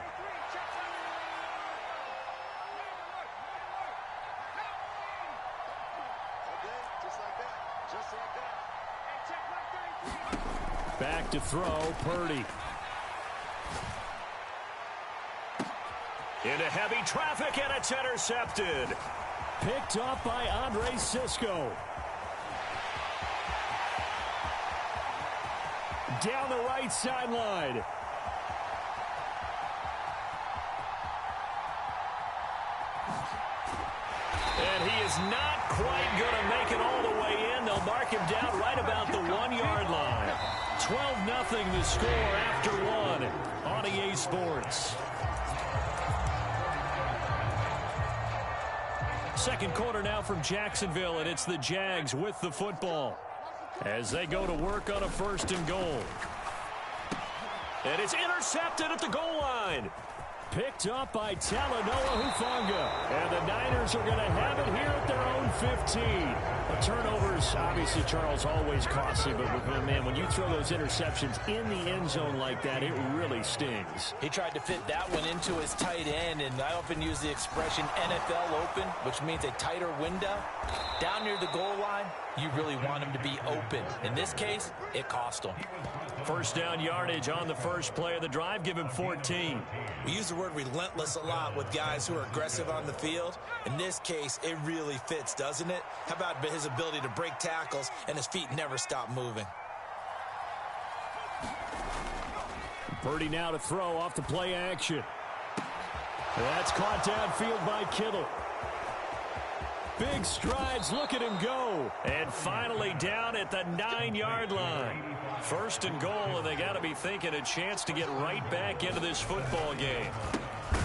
Back to throw, Purdy. Into heavy traffic, and it's intercepted. Picked up by Andre Cisco. Down the right sideline. And he is not quite going to make it all the way in. They'll mark him down right about the 1-yard line. 12-0 the score after 1 on EA Sports. Second quarter now from Jacksonville, and it's the Jags with the football as they go to work on a 1st and goal. And it's intercepted at the goal line. Picked up by Talanoa Hufanga. And the Niners are going to have it here at their own 15. The turnovers, obviously, Charles, always costly. But, man, when you throw those interceptions in the end zone like that, it really stings. He tried to fit that one into his tight end, and I often use the expression NFL open, which means a tighter window. Down near the goal line, you really want him to be open. In this case, it cost him. 1st down yardage on the first play of the drive. Give him 14. We use the word relentless a lot with guys who are aggressive on the field. In this case, it really fits, doesn't it? How about his ability to break tackles and his feet never stop moving? Purdy now to throw off the play action. That's caught downfield by Kittle. Big strides, look at him go. And finally down at the 9-yard line. 1st and goal, and they got to be thinking a chance to get right back into this football game.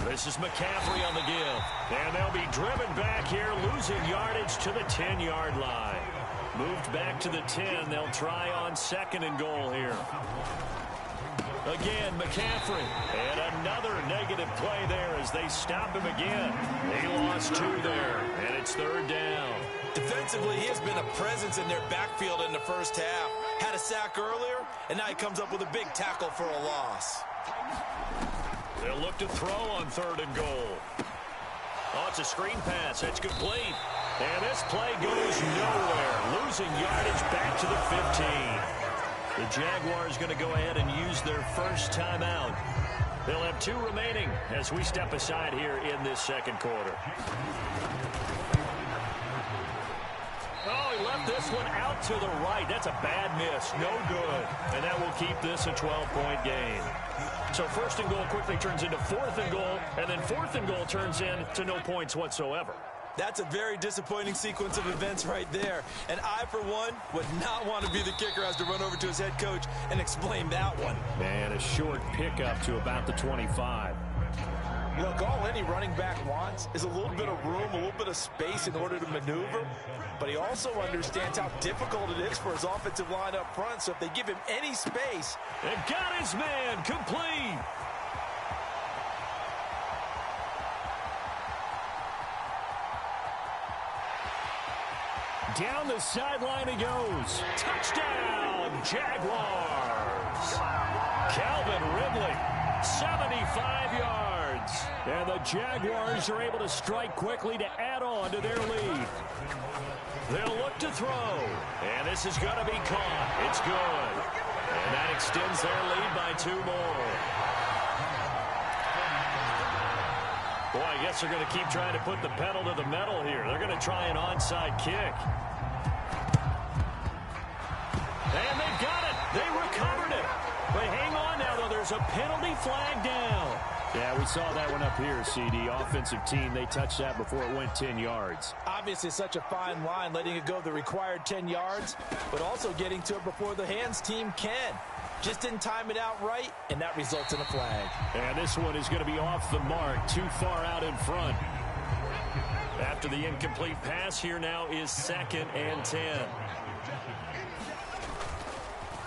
This is McCaffrey on the give. And they'll be driven back here, losing yardage to the 10-yard line. Moved back to the 10. They'll try on 2nd and goal here. Again, McCaffrey. And another negative play there as they stop him again. They lost 2 there, and it's 3rd down. Defensively, he has been a presence in their backfield in the first half. Had a sack earlier, and now he comes up with a big tackle for a loss. They'll look to throw on 3rd and goal. Oh, it's a screen pass. It's complete. And this play goes nowhere. Losing yardage back to the 15. The Jaguars going to go ahead and use their first timeout. They'll have 2 remaining as we step aside here in this 2nd quarter. Oh, he left this one out to the right. That's a bad miss. No good. And that will keep this a 12-point game. So 1st and goal quickly turns into 4th and goal, and then 4th and goal turns into no points whatsoever. That's a very disappointing sequence of events right there. And I, for one, would not want to be the kicker as to run over to his head coach and explain that one. Man, a short pickup to about the 25. Look, all any running back wants is a little bit of room, a little bit of space in order to maneuver. But he also understands how difficult it is for his offensive line up front. So if they give him any space. And got his man complete. Down the sideline he goes. Touchdown, Jaguars. Bucks. Calvin Ridley, 75 yards. And the Jaguars are able to strike quickly to add on to their lead. They'll look to throw. And this is going to be caught. It's good. And that extends their lead by 2 more. Boy, I guess they're going to keep trying to put the pedal to the metal here. They're going to try an onside kick. And they've got it. They recovered it. But hang on now, though. There's a penalty flag down. Yeah, we saw that one up here, CD. Offensive team, they touched that before it went 10 yards. Obviously, such a fine line, letting it go the required 10 yards, but also getting to it before the hands team can. Just didn't time it out right, and that results in a flag. And this one is going to be off the mark, too far out in front. After the incomplete pass, here now is 2nd and 10.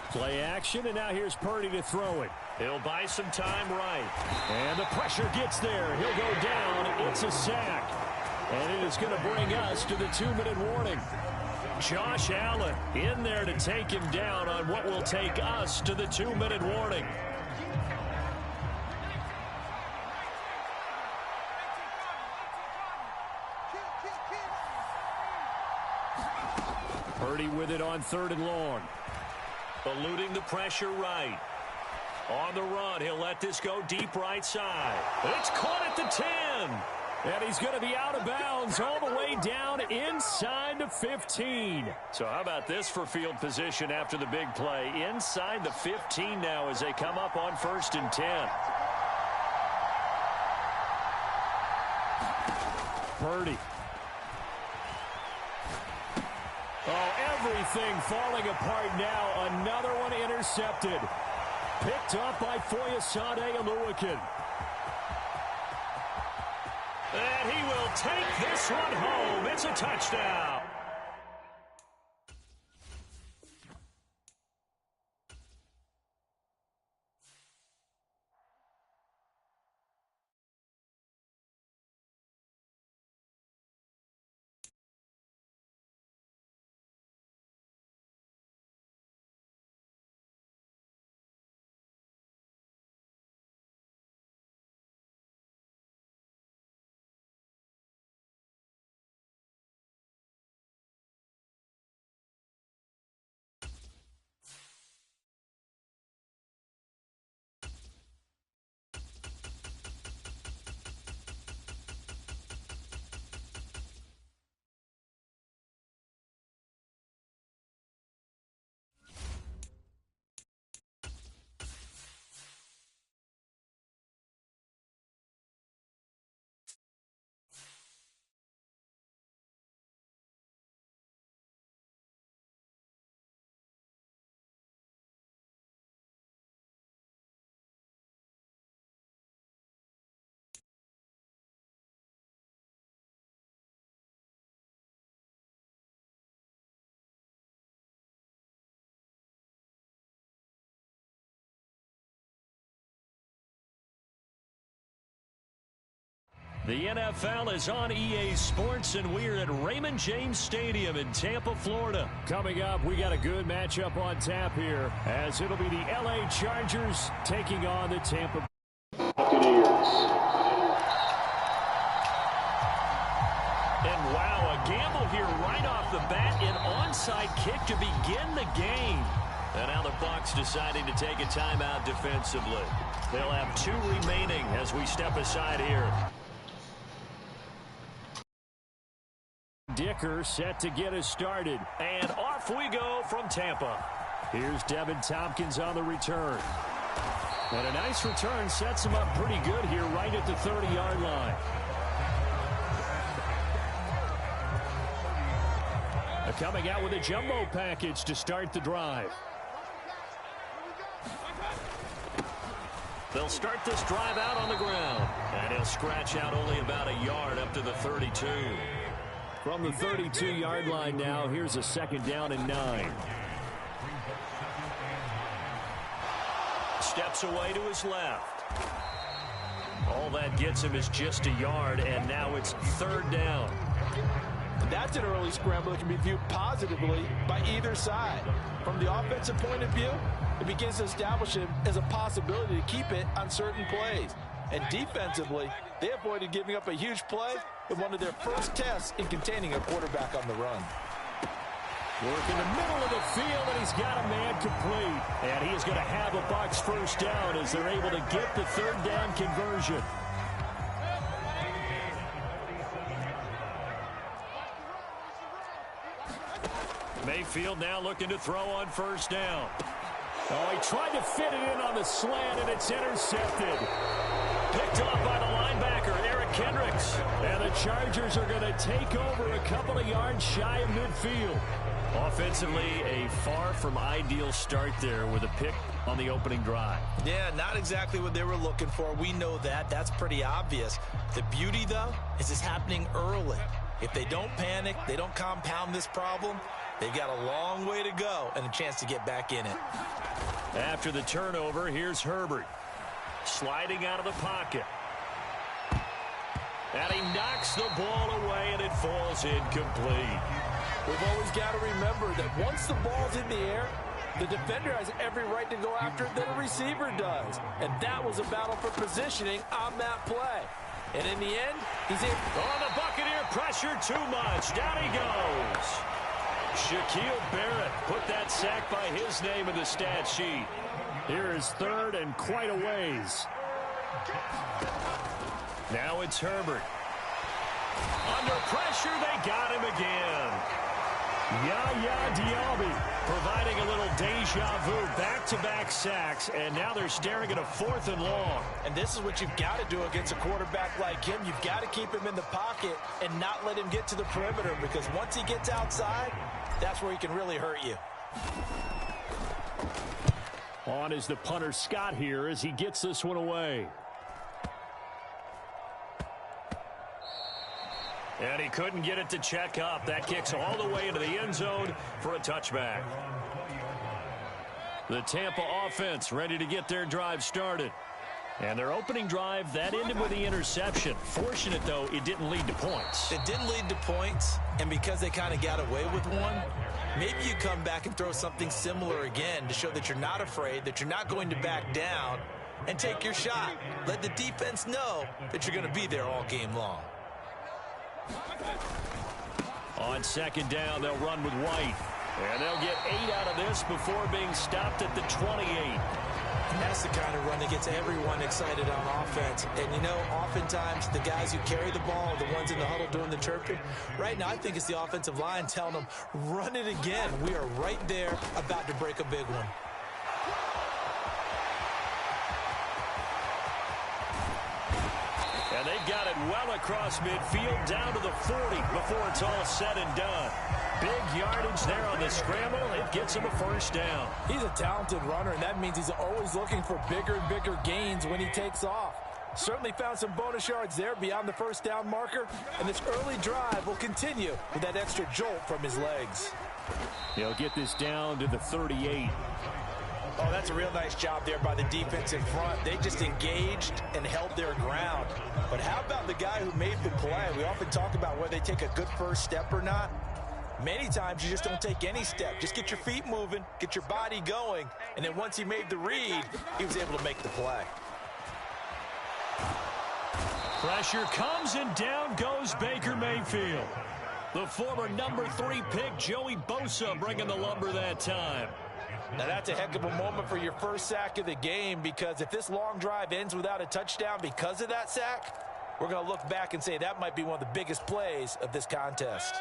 Play action, and now here's Purdy to throw it. He'll buy some time right. And the pressure gets there. He'll go down. It's a sack. And it is going to bring us to the 2-minute warning. Josh Allen in there to take him down on what will take us to the 2-minute warning. Purdy with it on 3rd and long. Eluding the pressure right. On the run, he'll let this go deep right side. It's caught at the 10. And he's going to be out of bounds all the way down inside the 15. So how about this for field position after the big play? Inside the 15 now as they come up on 1st and 10. Purdy. Oh, everything falling apart now. Another one intercepted. Picked up by Foyesade Oluwakin. And he will take this one home. It's a touchdown. The NFL is on EA Sports, and we're at Raymond James Stadium in Tampa, Florida. Coming up, we got a good matchup on tap here, as it'll be the LA Chargers taking on the Tampa Buccaneers. And wow, a gamble here right off the bat, an onside kick to begin the game. And now the Bucs deciding to take a timeout defensively. They'll have 2 remaining as we step aside here. Dicker set to get us started. And off we go from Tampa. Here's Devin Tompkins on the return. And a nice return sets him up pretty good here right at the 30-yard line. Coming out with a jumbo package to start the drive. They'll start this drive out on the ground. And he'll scratch out only about a yard up to the 32. From the 32-yard line now, here's a 2nd down and 9. Steps away to his left. All that gets him is just a yard, and now it's 3rd down. That's an early scramble that can be viewed positively by either side. From the offensive point of view, it begins to establish him as a possibility to keep it on certain plays. And defensively, they avoided giving up a huge play with one of their first tests in containing a quarterback on the run. Work in the middle of the field, and he's got a man complete. And he is going to have a Bucs first down as they're able to get the third down conversion. Mayfield now looking to throw on first down. Oh, he tried to fit it in on the slant, and it's intercepted. Picked off by the linebacker, Eric Kendricks. And the Chargers are going to take over a couple of yards shy of midfield. Offensively, a far from ideal start there with a pick on the opening drive. Yeah, not exactly what they were looking for. We know that. That's pretty obvious. The beauty, though, is it's happening early. If they don't panic, they don't compound this problem, they've got a long way to go and a chance to get back in it. After the turnover, here's Herbert. Sliding out of the pocket. And he knocks the ball away, and it falls incomplete. We've always got to remember that once the ball's in the air, the defender has every right to go after it that a receiver does. And that was a battle for positioning on that play. And in the end, he's able. Oh, the Buccaneer pressure too much. Down he goes. Shaquille Barrett put that sack by his name in the stat sheet. Here is third and quite a ways. Now it's Herbert. Under pressure, they got him again. Yaya Diaby providing a little deja vu, back-to-back sacks, and now they're staring at a 4th and long. And this is what you've got to do against a quarterback like him. You've got to keep him in the pocket and not let him get to the perimeter, because once he gets outside, that's where he can really hurt you. On is the punter Scott here as he gets this one away. And he couldn't get it to check up. That kicks all the way into the end zone for a touchback. The Tampa offense ready to get their drive started. And their opening drive, that ended with the interception. Fortunate, though, it didn't lead to points. It didn't lead to points, and because they kind of got away with one, maybe you come back and throw something similar again to show that you're not afraid, that you're not going to back down, and take your shot. Let the defense know that you're going to be there all game long. On second down, they'll run with White. And they'll get 8 out of this before being stopped at the 28. And that's the kind of run that gets everyone excited on offense. And, you know, oftentimes the guys who carry the ball are the ones in the huddle doing the chirping. Right now, I think it's the offensive line telling them, run it again. We are right there about to break a big one. And they've got it well across midfield down to the 40 before it's all said and done. Big yardage there on the scramble. It gets him a first down. He's a talented runner, and that means he's always looking for bigger and bigger gains when he takes off. Certainly found some bonus yards there beyond the first down marker, and this early drive will continue with that extra jolt from his legs. He'll get this down to the 38. Oh, that's a real nice job there by the defense in front. They just engaged and held their ground. But how about the guy who made the play? We often talk about whether they take a good first step or not. Many times you just don't take any step. Just get your feet moving, get your body going, and then once he made the read, he was able to make the play. Pressure comes, and down goes Baker Mayfield. The former number 3 pick, Joey Bosa, bringing the lumber that time. Now that's a heck of a moment for your first sack of the game, because if this long drive ends without a touchdown because of that sack, we're going to look back and say that might be one of the biggest plays of this contest.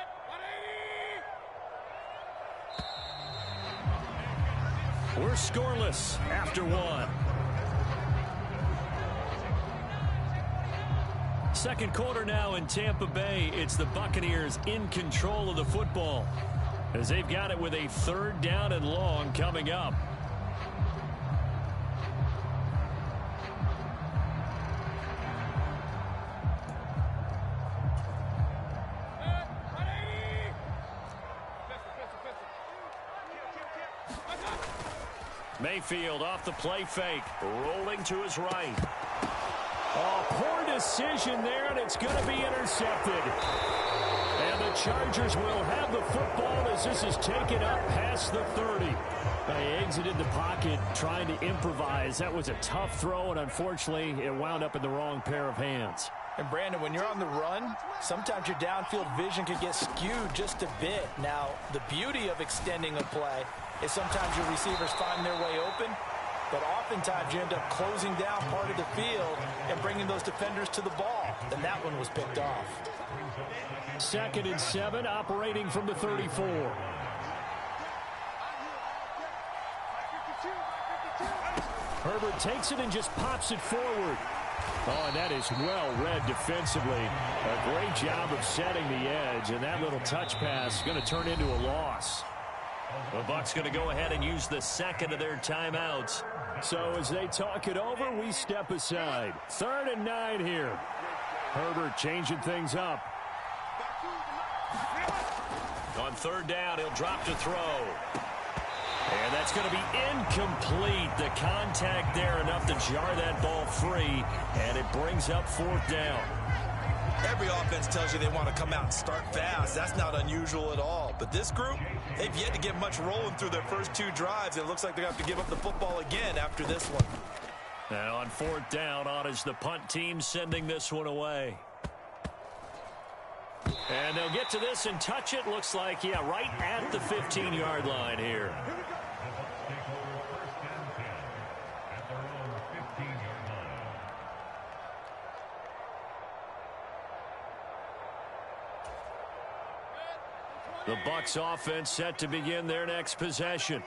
We're scoreless after 1. Second quarter now in Tampa Bay. It's the Buccaneers in control of the football, as they've got it with a 3rd down and long coming up. Mayfield off the play fake, rolling to his right. Oh, poor decision there, and it's going to be intercepted. And And the Chargers will have the football as this is taken up past the 30. They exited the pocket trying to improvise. That was a tough throw, and unfortunately, it wound up in the wrong pair of hands. And Brandon, when you're on the run, sometimes your downfield vision can get skewed just a bit. Now, the beauty of extending a play is sometimes your receivers find their way open, but oftentimes you end up closing down part of the field and bringing those defenders to the ball. And that one was picked off. 2nd and 7, operating from the 34. Herbert takes it and just pops it forward. Oh, and that is well read defensively. A great job of setting the edge, and that little touch pass is going to turn into a loss. The Bucs going to go ahead and use the second of their timeouts. So as they talk it over, we step aside. 3rd and 9 here. Herbert changing things up. On 3rd down, he'll drop to throw. And that's going to be incomplete. The contact there enough to jar that ball free, and it brings up 4th down. Every offense tells you they want to come out and start fast. That's not unusual at all. But this group, they've yet to get much rolling through their first 2 drives. It looks like they're going to have to give up the football again after this one. And on 4th down, on is the punt team sending this one away. And they'll get to this and touch it. Looks like, yeah, right at the 15-yard line here. The Bucs offense set to begin their next possession.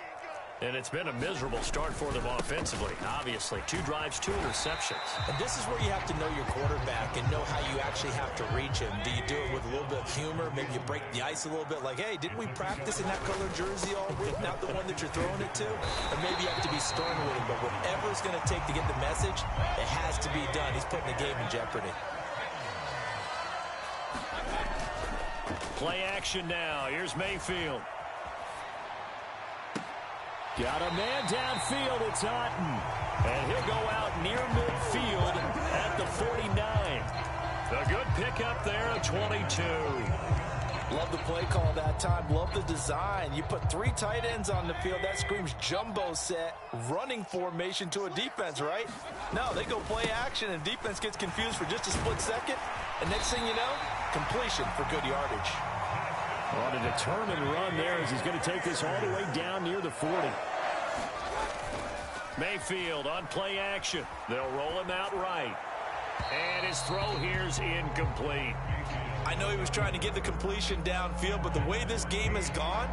And it's been a miserable start for them offensively. Obviously, 2 drives, 2 interceptions. And this is where you have to know your quarterback and know how you actually have to reach him. Do you do it with a little bit of humor? Maybe you break the ice a little bit like, hey, didn't we practice in that color jersey all week, not the one that you're throwing it to? Or maybe you have to be stern with him. But whatever it's going to take to get the message, it has to be done. He's putting the game in jeopardy. Play action now. Here's Mayfield. Got a man downfield. It's Otten. And he'll go out near midfield at the 49. A good pickup there at 22. Love the play call that time. Love the design. You put 3 tight ends on the field. That screams jumbo set, running formation to a defense, right? No, they go play action, and defense gets confused for just a split second. And next thing you know, completion for good yardage. On a determined run there as he's going to take this all the way down near the 40. Mayfield on play action. They'll roll him out right. And his throw here's incomplete. I know he was trying to get the completion downfield, but the way this game has gone,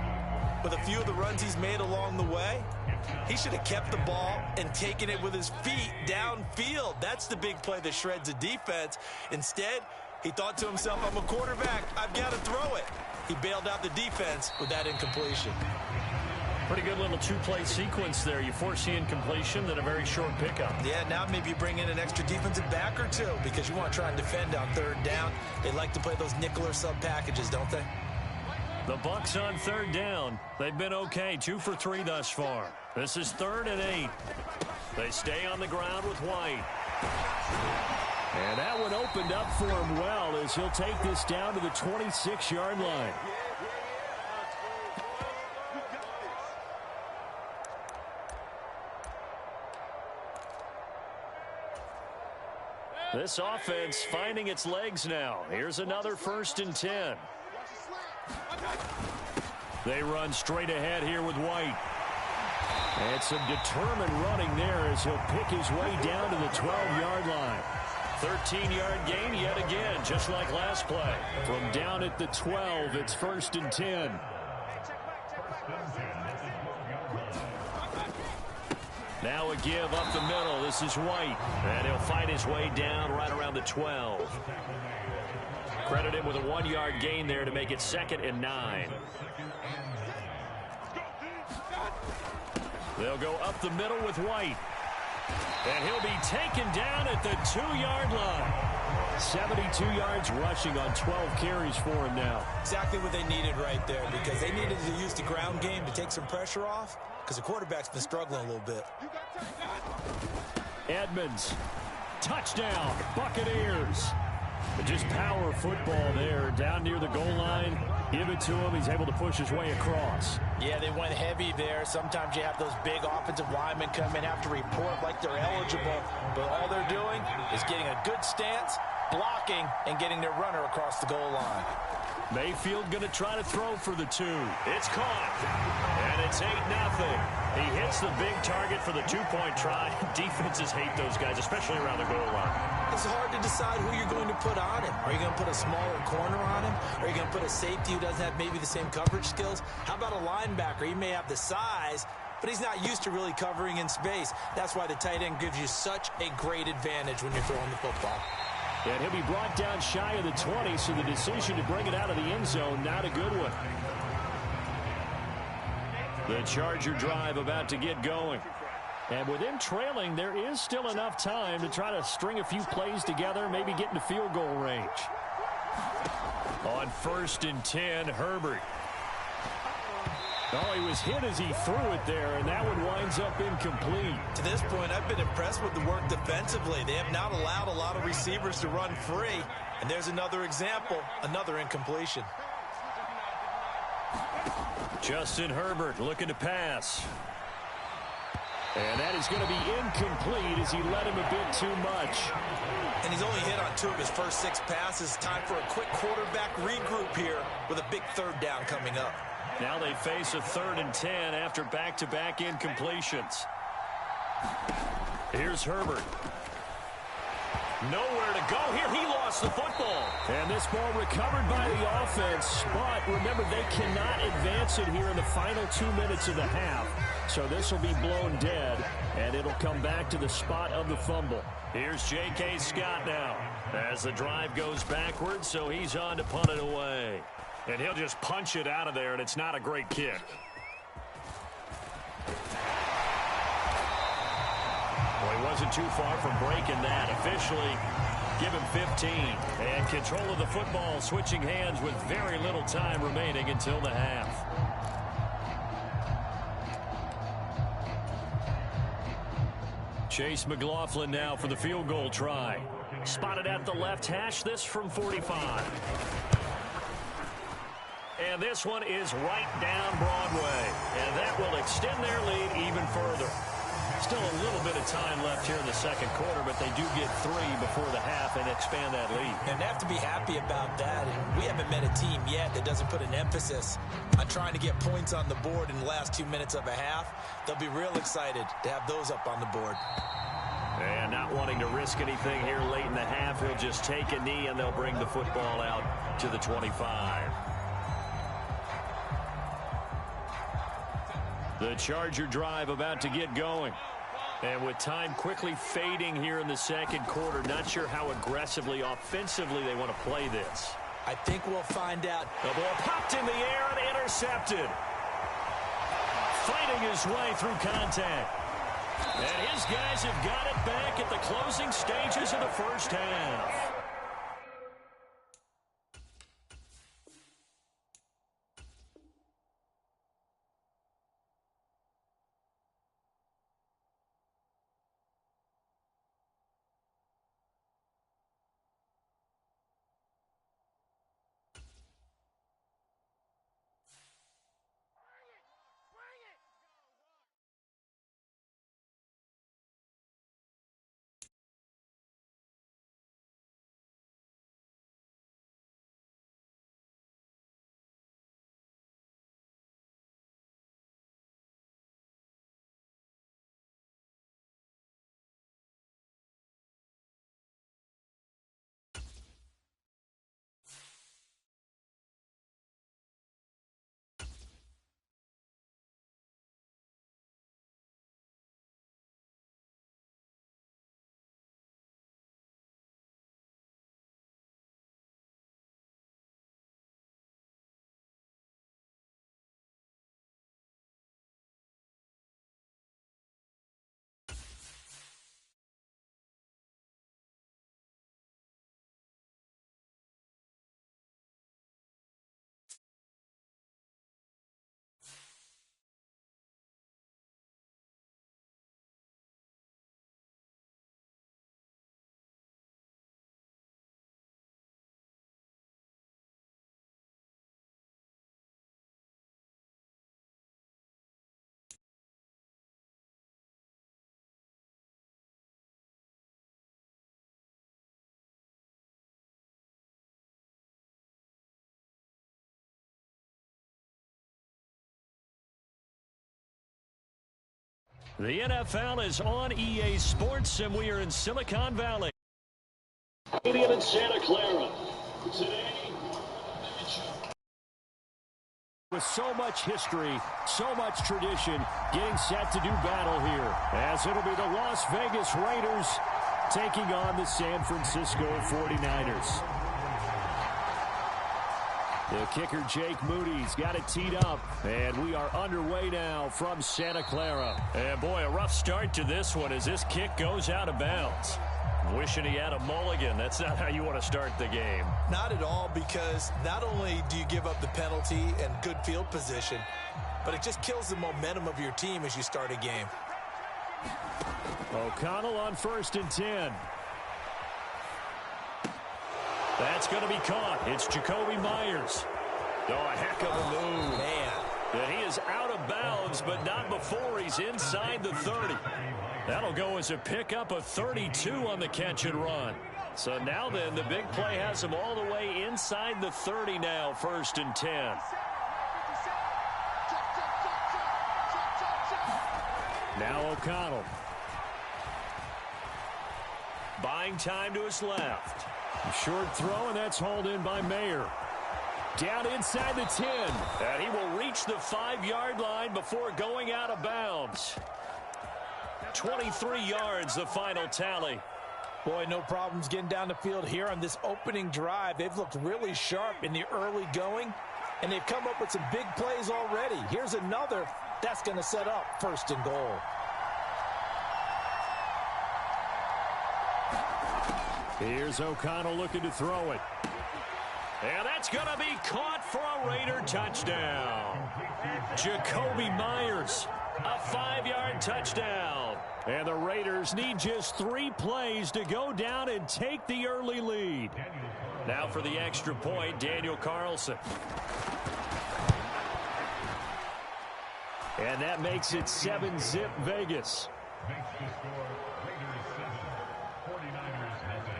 with a few of the runs he's made along the way, he should have kept the ball and taken it with his feet downfield. That's the big play that shreds a defense. Instead, he thought to himself, I'm a quarterback. I've got to throw it. He bailed out the defense with that incompletion. Pretty good little 2-play sequence there. You force the incompletion, then a very short pickup. Yeah, now maybe you bring in an extra defensive back or 2 because you want to try and defend on 3rd down. They like to play those nickel or sub packages, don't they? The Bucs on 3rd down. They've been okay, 2 for 3 thus far. This is 3rd and 8. They stay on the ground with White. And that one opened up for him well as he'll take this down to the 26-yard line. This offense finding its legs now. Here's another 1st and 10. They run straight ahead here with White. And some determined running there as he'll pick his way down to the 12-yard line. 13-yard gain yet again, just like last play. From down at the 12, it's 1st and 10. Now a give up the middle. This is White. And he'll fight his way down right around the 12. Credit him with a 1-yard gain there to make it 2nd and 9. They'll go up the middle with White. And he'll be taken down at the 2-yard line. 72 yards rushing on 12 carries for him now. Exactly what they needed right there, because they needed to use the ground game to take some pressure off, because the quarterback's been struggling a little bit. Edmonds, touchdown, Buccaneers. Just power football there, down near the goal line. Give it to him. He's able to push his way across. Yeah, they went heavy there. Sometimes you have those big offensive linemen come in, have to report like they're eligible, but all they're doing is getting a good stance, blocking, and getting their runner across the goal line. Mayfield going to try to throw for the 2. It's caught, and it's 8-0. He hits the big target for the 2-point try. Defenses hate those guys, especially around the goal line. It's hard to decide who you're going to put on him. Are you going to put a smaller corner on him? Are you going to put a safety who doesn't have maybe the same coverage skills? How about a linebacker? He may have the size, but he's not used to really covering in space. That's why the tight end gives you such a great advantage when you're throwing the football. And he'll be brought down shy of the 20, so the decision to bring it out of the end zone, not a good one. The Charger drive about to get going. And with him trailing, there is still enough time to try to string a few plays together, maybe get into field goal range. On 1st and 10, Herbert. Oh, he was hit as he threw it there, and that one winds up incomplete. To this point, I've been impressed with the work defensively. They have not allowed a lot of receivers to run free. And there's another example, another incompletion. Justin Herbert looking to pass. And that is going to be incomplete as he led him a bit too much. And he's only hit on 2 of his first 6 passes. Time for a quick quarterback regroup here with a big 3rd down coming up. Now they face a 3rd and 10 after back-to-back incompletions. Here's Herbert. Nowhere to go here. He lost the football. And this ball recovered by the offense. But remember, they cannot advance it here in the final 2 minutes of the half. So this will be blown dead, and it'll come back to the spot of the fumble. Here's J.K. Scott now as the drive goes backwards, so he's on to punt it away. And he'll just punch it out of there, and it's not a great kick. Well, he wasn't too far from breaking that. Officially, give him 15. And control of the football switching hands with very little time remaining until the half. Chase McLaughlin now for the field goal try. Spotted at the left hash, this from 45. And this one is right down Broadway. And that will extend their lead even further. Still a little bit of time left here in the second quarter, but they do get 3 before the half and expand that lead. And they have to be happy about that. And we haven't met a team yet that doesn't put an emphasis on trying to get points on the board in the last 2 minutes of a half. They'll be real excited to have those up on the board. And not wanting to risk anything here late in the half, he'll just take a knee and they'll bring the football out to the 25. The Charger drive about to get going. And with time quickly fading here in the second quarter, not sure how aggressively, offensively they want to play this. I think we'll find out. The ball popped in the air and intercepted. Fighting his way through contact. And his guys have got it back at the closing stages of the first half. The NFL is on EA Sports, and we are in Silicon Valley. Stadium in Santa Clara. Today, with so much history, so much tradition, getting set to do battle here, as it'll be the Las Vegas Raiders taking on the San Francisco 49ers. The kicker, Jake Moody's got it teed up, and we are underway now from Santa Clara. And boy, a rough start to this one as this kick goes out of bounds. Wishing he had a mulligan. That's not how you want to start the game. Not at all, because not only do you give up the penalty and good field position, but it just kills the momentum of your team as you start a game. O'Connell on 1st and 10. That's going to be caught. It's Jacoby Myers. Oh, a heck of a move. Man. And he is out of bounds, but not before he's inside the 30. That'll go as a pickup of 32 on the catch and run. So now then, the big play has him all the way inside the 30 now, 1st and 10. Now O'Connell. Buying time to his left. Short throw, and that's hauled in by Mayer. Down inside the 10. And he will reach the 5-yard line before going out of bounds. 23 yards, the final tally. Boy, no problems getting down the field here on this opening drive. They've looked really sharp in the early going, and they've come up with some big plays already. Here's another that's going to set up 1st and goal. Here's O'Connell looking to throw it. And that's going to be caught for a Raider touchdown. Jacoby Myers, a 5-yard touchdown. And the Raiders need just 3 plays to go down and take the early lead. Now for the extra point, Daniel Carlson. And that makes it 7-zip Vegas. Makes the score Raiders 7, 49ers nothing.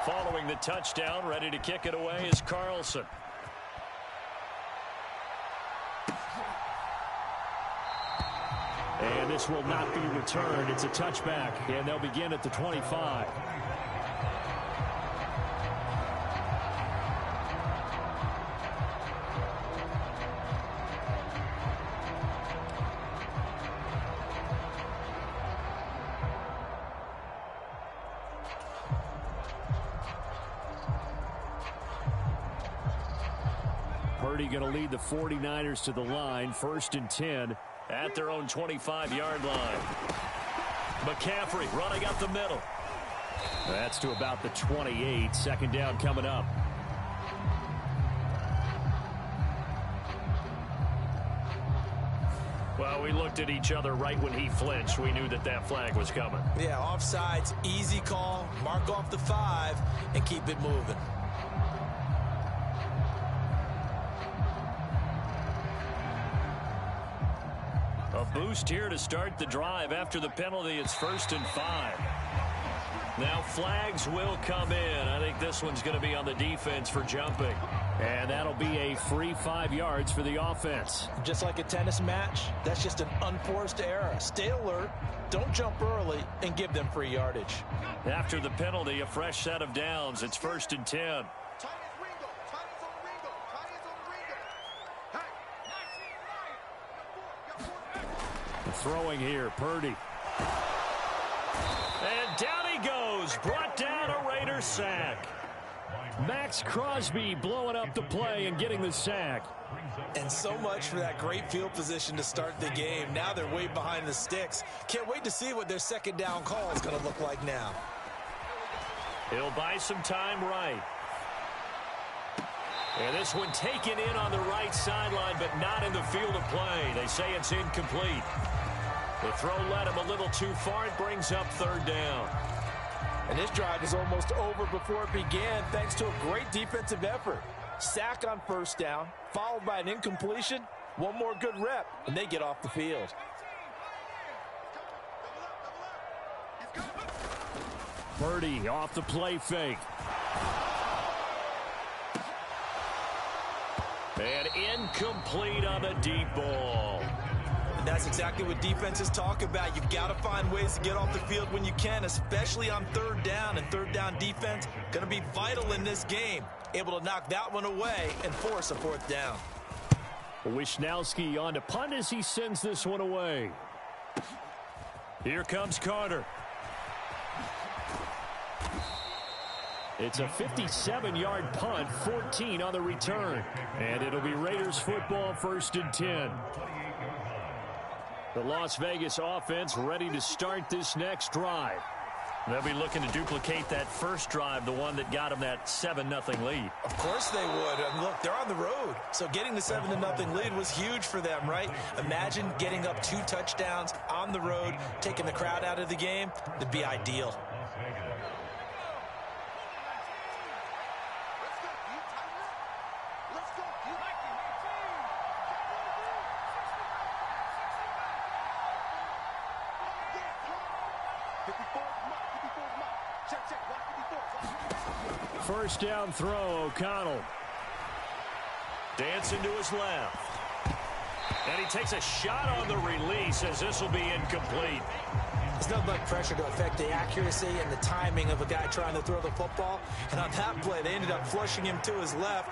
Following the touchdown, ready to kick it away is Carlson. And this will not be returned. It's a touchback, and they'll begin at the 25. Purdy going to lead the 49ers to the line, 1st and 10 at their own 25-yard line. McCaffrey running up the middle. That's to about the 28. 2nd down coming up. Well, we looked at each other right when he flinched. We knew that that flag was coming. Yeah, offsides, easy call. Mark off the 5 and keep it moving. A boost here to start the drive. After the penalty, it's 1st and 5. Now flags will come in. I think this one's going to be on the defense for jumping. And that'll be a free 5 yards for the offense. Just like a tennis match, that's just an unforced error. Stay alert, don't jump early, and give them free yardage. After the penalty, a fresh set of downs. It's 1st and 10. Throwing here, Purdy. And down he goes. Brought down a Raider sack. Max Crosby blowing up the play and getting the sack. And so much for that great field position to start the game. Now they're way behind the sticks. Can't wait to see what their 2nd down call is going to look like now. He'll buy some time right. And this one taken in on the right sideline, but not in the field of play. They say it's incomplete. The throw led him a little too far. It brings up 3rd down. And this drive is almost over before it began, thanks to a great defensive effort. Sack on 1st down, followed by an incompletion, One more good rep, and they get off the field. Purdy off the play fake. And incomplete on the deep ball. And that's exactly what defenses talk about. You've got to find ways to get off the field when you can, especially on third down. And third down defense going to be vital in this game. Able to knock that one away and force a fourth down. Wisnowski on to punt as he sends this one away. Here comes Carter. It's a 57-yard punt, 14 on the return. And it'll be Raiders football, 1st and 10. The Las Vegas offense ready to start this next drive. They'll be looking to duplicate that first drive, the one that got them that 7-0 lead. Of course they would. And look, they're on the road. So getting the 7-0 lead was huge for them, right? Imagine getting up 2 touchdowns on the road, taking the crowd out of the game. That'd be ideal. First down throw, O'Connell. Dancing to his left. And he takes a shot on the release as this will be incomplete. There's nothing like pressure to affect the accuracy and the timing of a guy trying to throw the football. And on that play, they ended up flushing him to his left,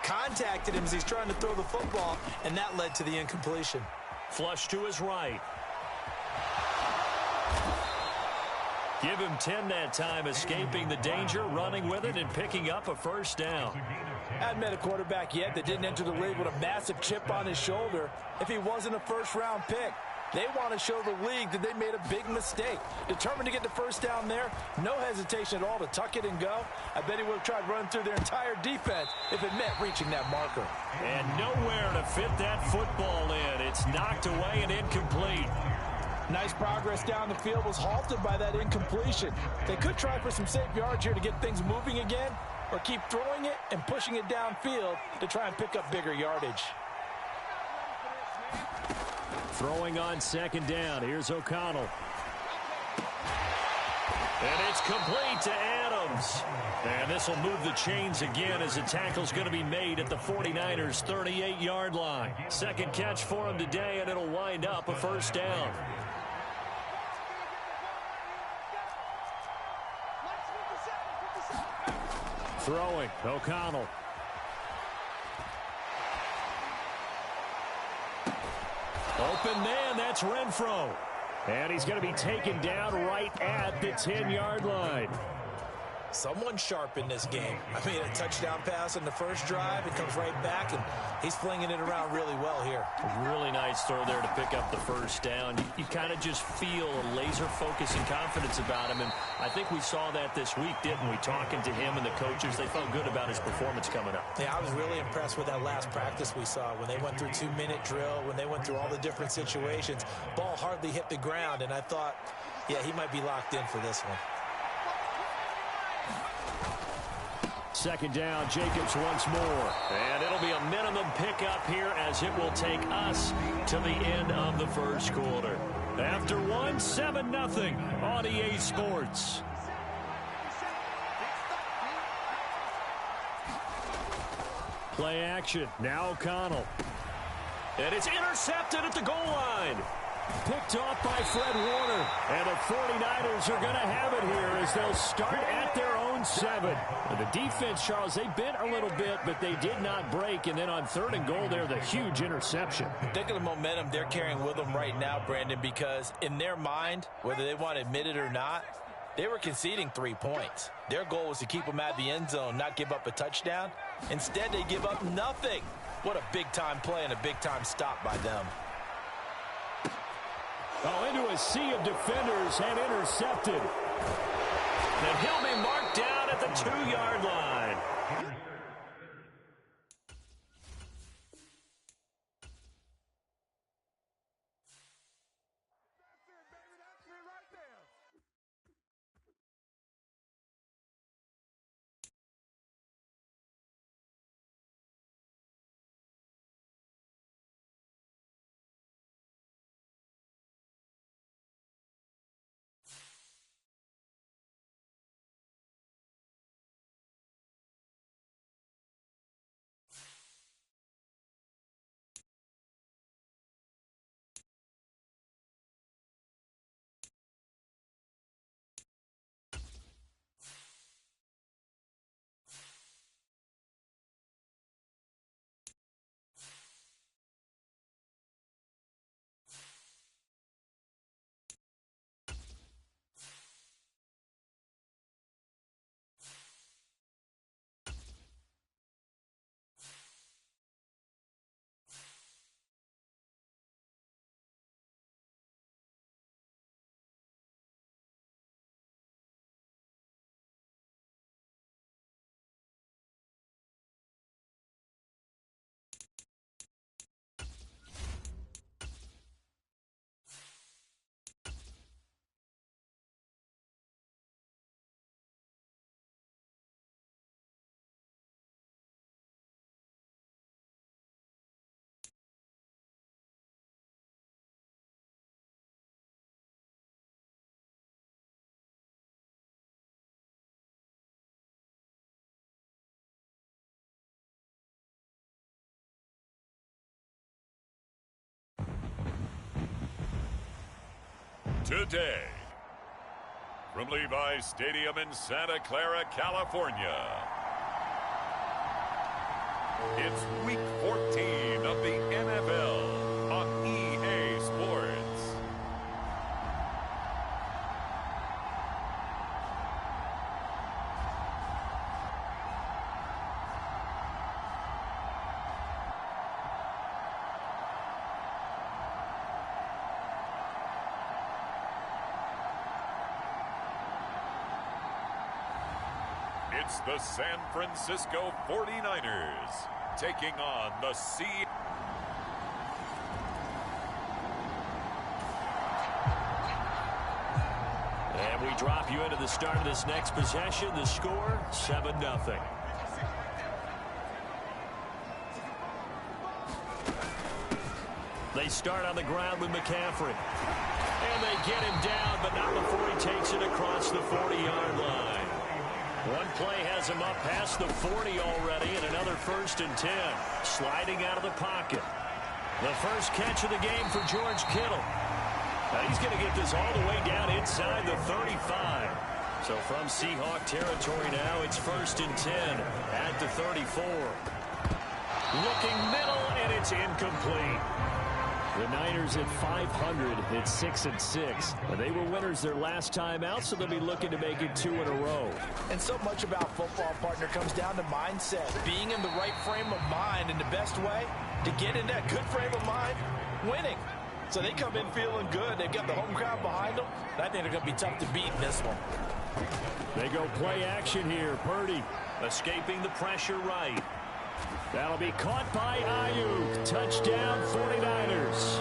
contacted him as he's trying to throw the football, and that led to the incompletion. Flush to his right. Give him 10 that time, escaping the danger, running with it, and picking up a first down. Hadn't met a quarterback yet that didn't enter the league with a massive chip on his shoulder if he wasn't a first-round pick. They want to show the league that they made a big mistake. Determined to get the first down there, no hesitation at all to tuck it and go. I bet he would have tried running through their entire defense if it meant reaching that marker. And nowhere to fit that football in. It's knocked away and incomplete. Nice progress down the field was halted by that incompletion. They could try for some safe yards here to get things moving again, or keep throwing it and pushing it downfield to try and pick up bigger yardage. Throwing on second down. Here's O'Connell. And it's complete to Adams. And this will move the chains again as the tackle's going to be made at the 49ers' 38-yard line. Second catch for him today, and it'll wind up a first down. Throwing, O'Connell. Open man, that's Renfro. And he's going to be taken down right at the 10-yard line. Someone sharp in this game. I mean, a touchdown pass in the first drive. It comes right back, and he's flinging it around really well here. Really nice throw there to pick up the first down. You kind of just feel a laser focus and confidence about him, and I think we saw that this week, didn't we? Talking to him and the coaches, they felt good about his performance coming up. Yeah, I was really impressed with that last practice we saw when they went through 2-minute drill, when they went through all the different situations. Ball hardly hit the ground, and I thought, yeah, he might be locked in for this one. Second down, Jacobs once more. And it'll be a minimum pickup here as it will take us to the end of the first quarter. After 7-0 on EA Sports. Play action. Now O'Connell. And it's intercepted at the goal line. Picked off by Fred Warner. And the 49ers are going to have it here as they'll start at their own 7. And the defense, Charles, they bit a little bit, but they did not break. And then on 3rd and goal there, the huge interception. Think of the momentum they're carrying with them right now, Brandon, because in their mind, whether they want to admit it or not, they were conceding 3 points. Their goal was to keep them out of the end zone, not give up a touchdown. Instead, they give up nothing. What a big-time play and a big-time stop by them. Oh, into a sea of defenders and intercepted. And he'll be marked down at the 2-yard line. today. From Levi's Stadium in Santa Clara, California, it's Week 14 of the NFL on EA Sports. It's the San Francisco 49ers taking on the And we drop you into the start of this next possession. The score, 7-0. They start on the ground with McCaffrey. And they get him down, but not before he takes it across the 40-yard line. One play has him up past the 40 already, and another 1st and 10. Sliding out of the pocket. The first catch of the game for George Kittle. Now he's going to get this all the way down inside the 35. So from Seahawk territory now, it's 1st and 10 at the 34. Looking middle, and it's incomplete. The Niners at 500 at 6-6. They were winners their last time out, so they'll be looking to make it 2 in a row. And so much about football, partner, comes down to mindset. Being in the right frame of mind, and the best way to get in that good frame of mind, winning. So they come in feeling good. They've got the home crowd behind them. I think they're going to be tough to beat in this one. They go play action here. Purdy escaping the pressure right. That'll be caught by Ayuk. Touchdown, 49ers.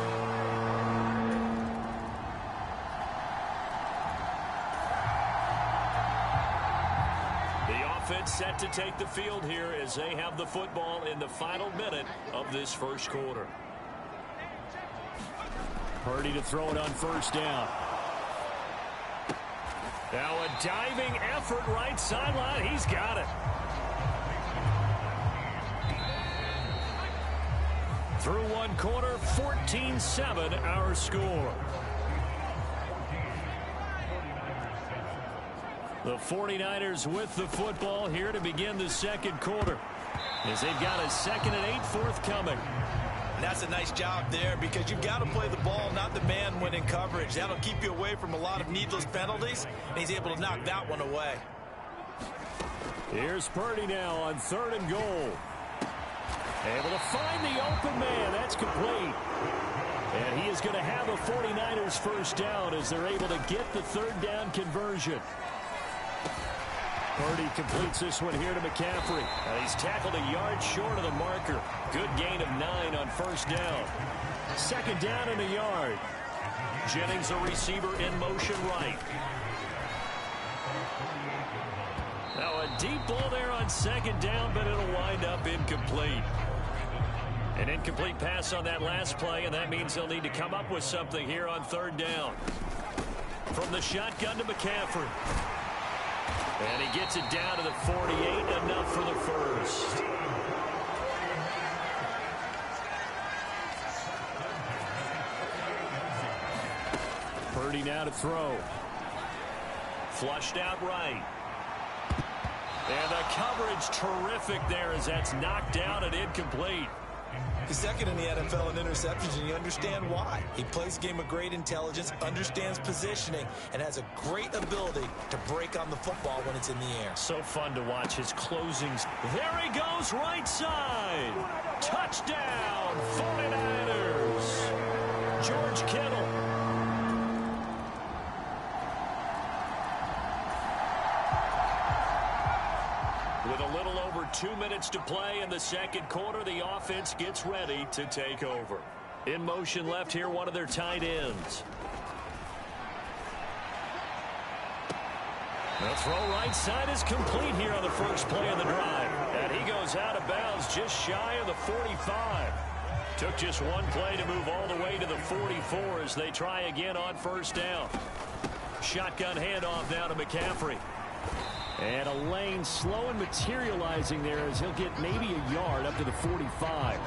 The offense set to take the field here as they have the football in the final minute of this first quarter. Purdy to throw it on 1st down. Now a diving effort right sideline. He's got it. Through one quarter, 14-7 our score. The 49ers with the football here to begin the second quarter, as they've got a 2nd and 8 forthcoming. And that's a nice job there, because you've got to play the ball, not the man when in coverage. That'll keep you away from a lot of needless penalties, and he's able to knock that one away. Here's Purdy now on 3rd and goal. Able to find the open man. That's complete. And he is going to have a 49ers 1st down as they're able to get the 3rd down conversion. Purdy completes this one here to McCaffrey. He's tackled a yard short of the marker. Good gain of 9 on 1st down. 2nd down and a yard. Jennings, a receiver, in motion right. Now a deep ball there on 2nd down, but it'll wind up incomplete. An incomplete pass on that last play, and that means they'll need to come up with something here on 3rd down. From the shotgun to McCaffrey. And he gets it down to the 48, enough for the 1st. Purdy now to throw. Flushed out right. And the coverage terrific there as that's knocked down and incomplete. He's 2nd in the NFL in interceptions, and you understand why. He plays a game of great intelligence, understands positioning, and has a great ability to break on the football when it's in the air. So fun to watch his closings. There he goes, right side. Touchdown, 49ers. George Kittle. With a little over 2 minutes to play in the second quarter, the offense gets ready to take over. In motion left here, one of their tight ends. The throw right side is complete here on the first play of the drive. And he goes out of bounds just shy of the 45. Took just one play to move all the way to the 44 as they try again on 1st down. Shotgun handoff now to McCaffrey. And a lane slow and materializing there as he'll get maybe a yard up to the 45.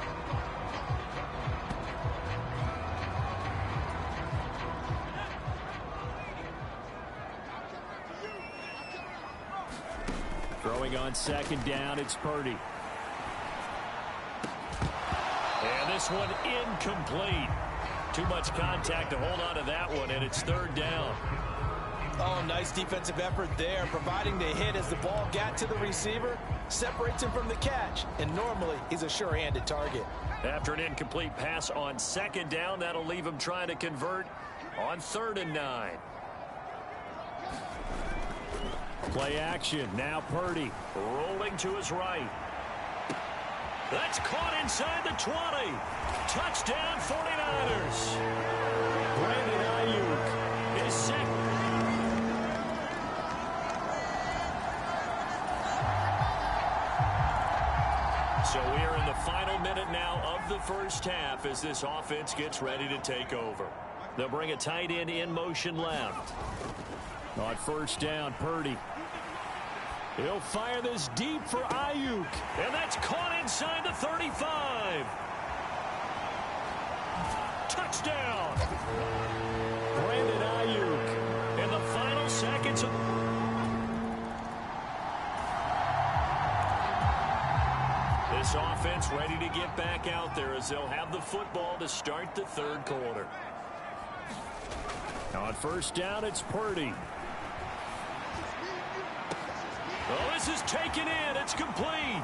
Throwing on second down, it's Purdy. And this one incomplete. Too much contact to hold on to that one, and it's third down. Oh, nice defensive effort there, providing the hit as the ball got to the receiver, separates him from the catch, and normally he's a sure-handed target. After an incomplete pass on second down, that'll leave him trying to convert on 3rd and 9. Play action, now Purdy rolling to his right. That's caught inside the 20. Touchdown 49ers. Brandon Ayuk is second. So we are in the final minute now of the first half as this offense gets ready to take over. They'll bring a tight end in motion left. On first down, Purdy. He'll fire this deep for Ayuk. And that's caught inside the 35. Touchdown. Brandon Ayuk. In the final seconds of... This offense ready to get back out there as they'll have the football to start the third quarter. On first down, it's Purdy. Oh, this is taken in. It's complete.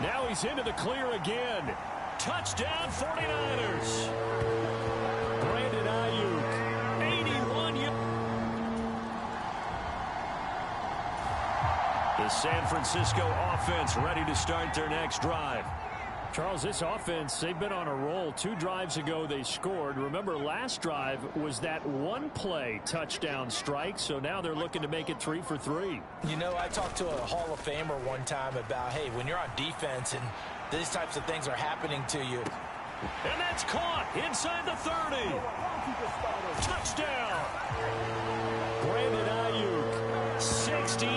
Now he's into the clear again. Touchdown 49ers. Brandon Ayuk, 81 yards. The San Francisco offense ready to start their next drive. Charles, this offense, they've been on a roll. 2 drives ago, they scored. Remember, last drive was that one-play touchdown strike, so now they're looking to make it 3 for 3. You know, I talked to a Hall of Famer one time about, hey, when you're on defense and these types of things are happening to you. And that's caught inside the 30. Touchdown. Brandon Ayuk, 60.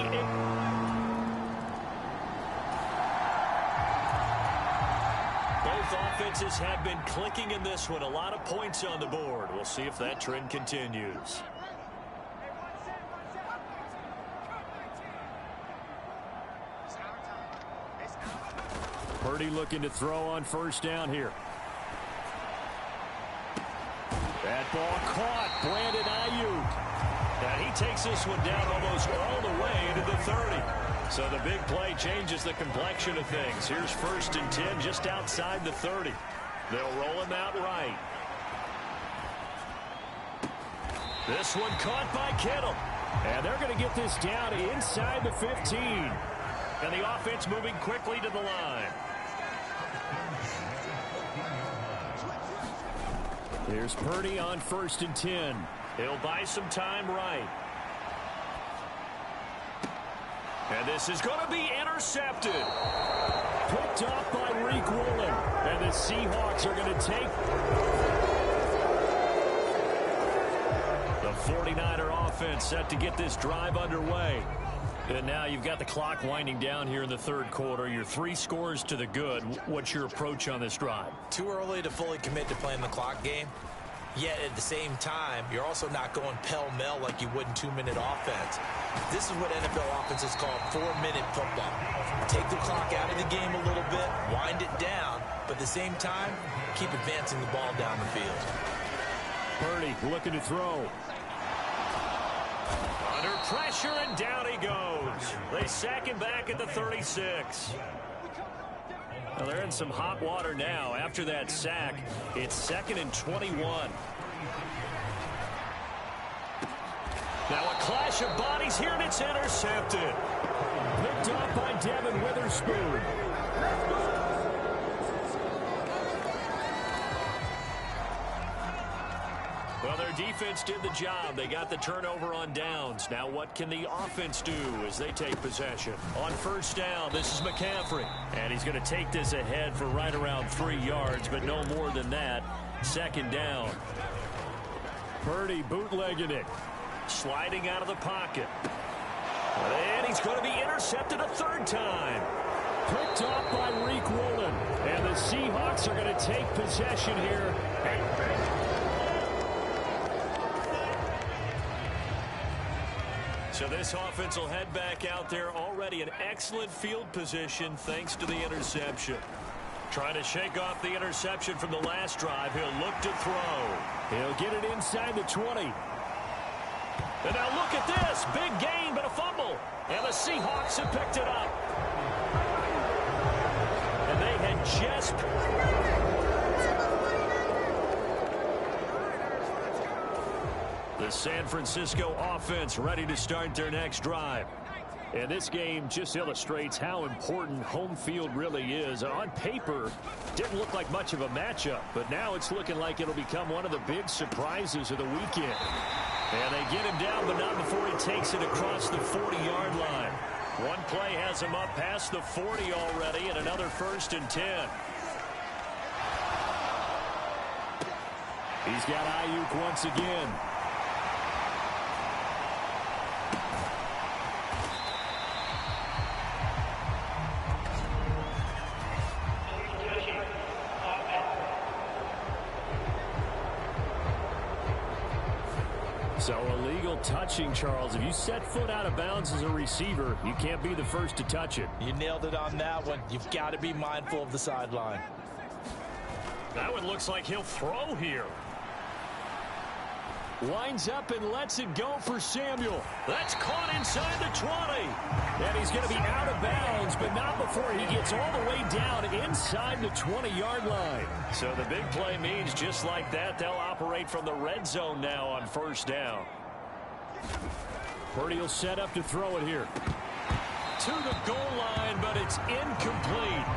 Offenses have been clicking in this one. A lot of points on the board. We'll see if that trend continues. Purdy looking to throw on first down here. That ball caught. Brandon Ayuk. And he takes this one down almost all the way into the 30. So the big play changes the complexion of things. Here's 1st and 10 just outside the 30. They'll roll him out right. This one caught by Kittle. And they're going to get this down inside the 15. And the offense moving quickly to the line. Here's Purdy on 1st and 10. He'll buy some time right. And this is going to be intercepted. Picked off by Reek Woolen. And the Seahawks are going to take the 49er offense set to get this drive underway. And now you've got the clock winding down here in the third quarter. You're 3 scores to the good. What's your approach on this drive? Too early to fully commit to playing the clock game. Yet at the same time, you're also not going pell-mell like you would in 2-minute offense. This is what NFL offenses call 4-minute football. Take the clock out of the game a little bit, wind it down, but at the same time, keep advancing the ball down the field. Purdy looking to throw. Under pressure, and down he goes. They sack him back at the 36. Well, they're in some hot water now. After that sack, it's 2nd and 21. Now a clash of bodies here, and it's intercepted. Picked off by Devin Witherspoon. Well, their defense did the job. They got the turnover on downs. Now what can the offense do as they take possession? On first down, this is McCaffrey. And he's going to take this ahead for right around 3 yards, but no more than that. 2nd down. Purdy bootlegging it. Sliding out of the pocket. And he's going to be intercepted a 3rd time. Picked off by Reek Woolen. And the Seahawks are going to take possession here. So this offense will head back out there, already in excellent field position thanks to the interception. Trying to shake off the interception from the last drive. He'll look to throw. He'll get it inside the 20. And now look at this. Big gain, but a fumble. And the Seahawks have picked it up. And they had just... The San Francisco offense ready to start their next drive. And this game just illustrates how important home field really is. On paper, didn't look like much of a matchup, but now it's looking like it'll become one of the big surprises of the weekend. And they get him down, but not before he takes it across the 40-yard line. One play has him up past the 40 already, and another 1st and 10. He's got Ayuk once again. So illegal touching, Charles. If you set foot out of bounds as a receiver, you can't be the first to touch it. You nailed it on that one. You've got to be mindful of the sideline. That one looks like he'll throw here. Lines up and lets it go for Samuel. That's caught inside the 20. And he's going to be out of bounds, but not before he gets all the way down inside the 20-yard line. So the big play means just like that, they'll operate from the red zone now on 1st down. Purdy will set up to throw it here. To the goal line, but it's incomplete.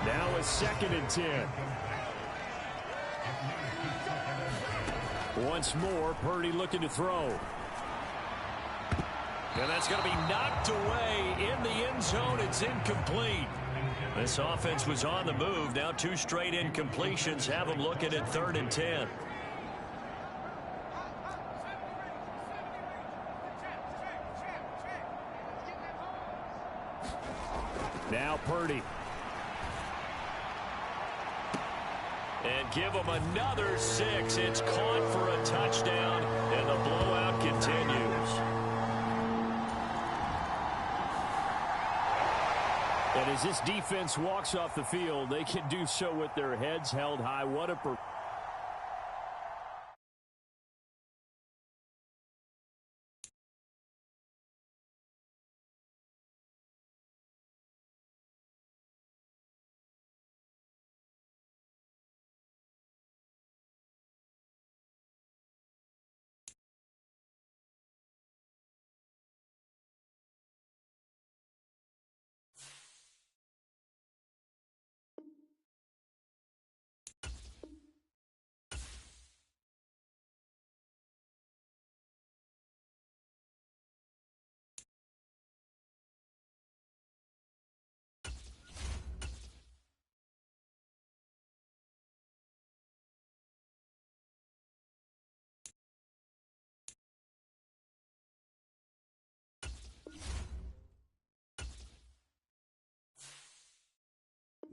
Now a 2nd and 10. Once more, Purdy looking to throw. And that's going to be knocked away in the end zone. It's incomplete. This offense was on the move. Now 2 straight incompletions have them looking at 3rd and 10. Now Purdy. And give them another 6. It's caught for a touchdown, and the blowout continues. And as this defense walks off the field, they can do so with their heads held high. What a performance.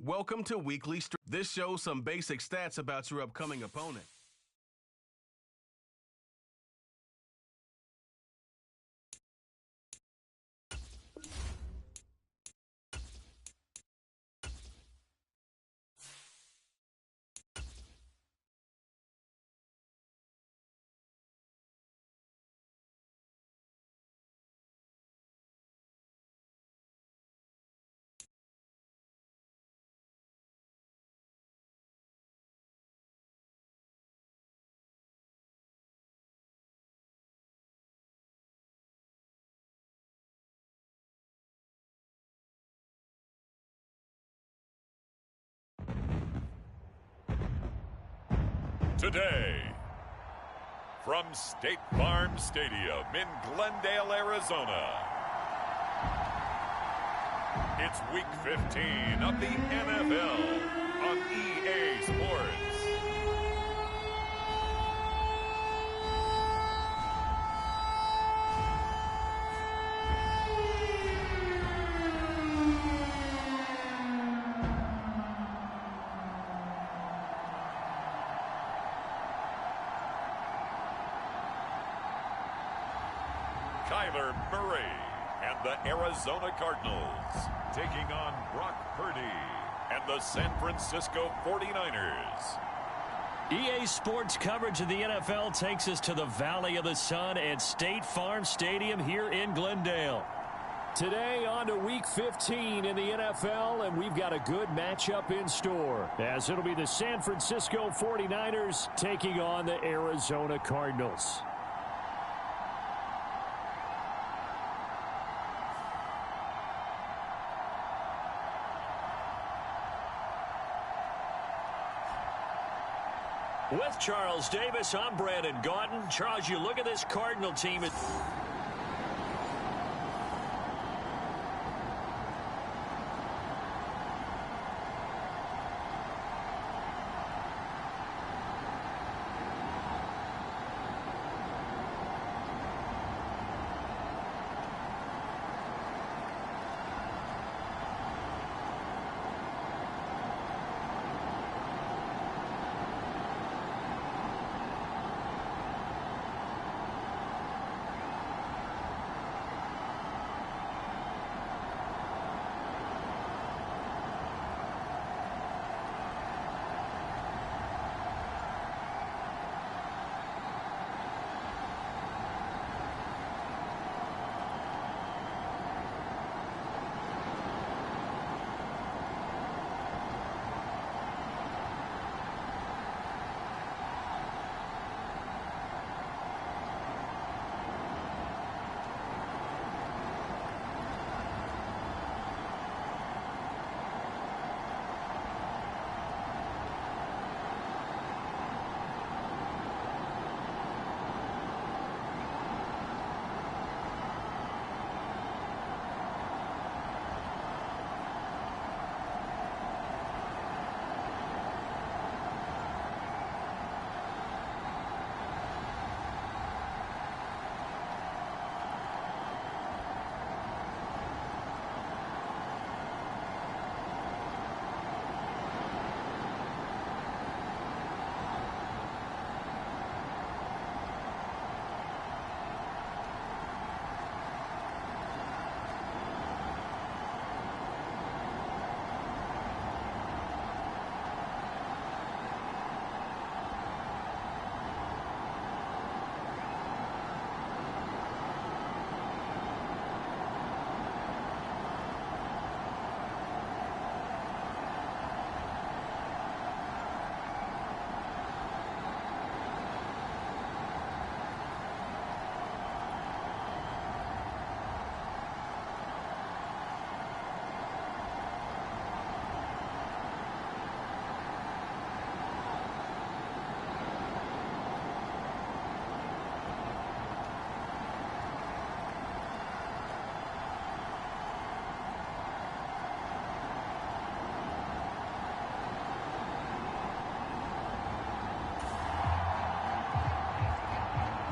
Welcome to Weekly Stream. This shows some basic stats about your upcoming opponent. Today, from State Farm Stadium in Glendale, Arizona, it's Week 15 of the NFL on EA Sports. Kyler Murray and the Arizona Cardinals taking on Brock Purdy and the San Francisco 49ers. EA Sports coverage of the NFL takes us to the Valley of the Sun at State Farm Stadium here in Glendale. Today on to Week 15 in the NFL, and we've got a good matchup in store, as it'll be the San Francisco 49ers taking on the Arizona Cardinals. With Charles Davis, I'm Brandon Gaudin. Charles, you look at this Cardinal team.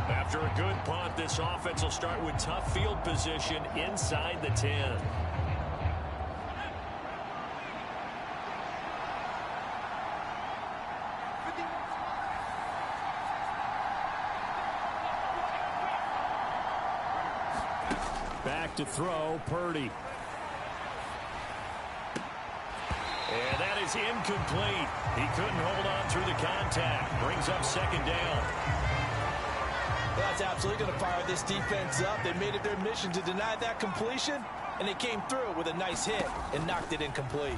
After a good punt, this offense will start with tough field position inside the 10. Back to throw, Purdy. And that is incomplete. He couldn't hold on through the contact. Brings up second down. Well, that's absolutely going to fire this defense up. They made it their mission to deny that completion, and they came through with a nice hit and knocked it incomplete.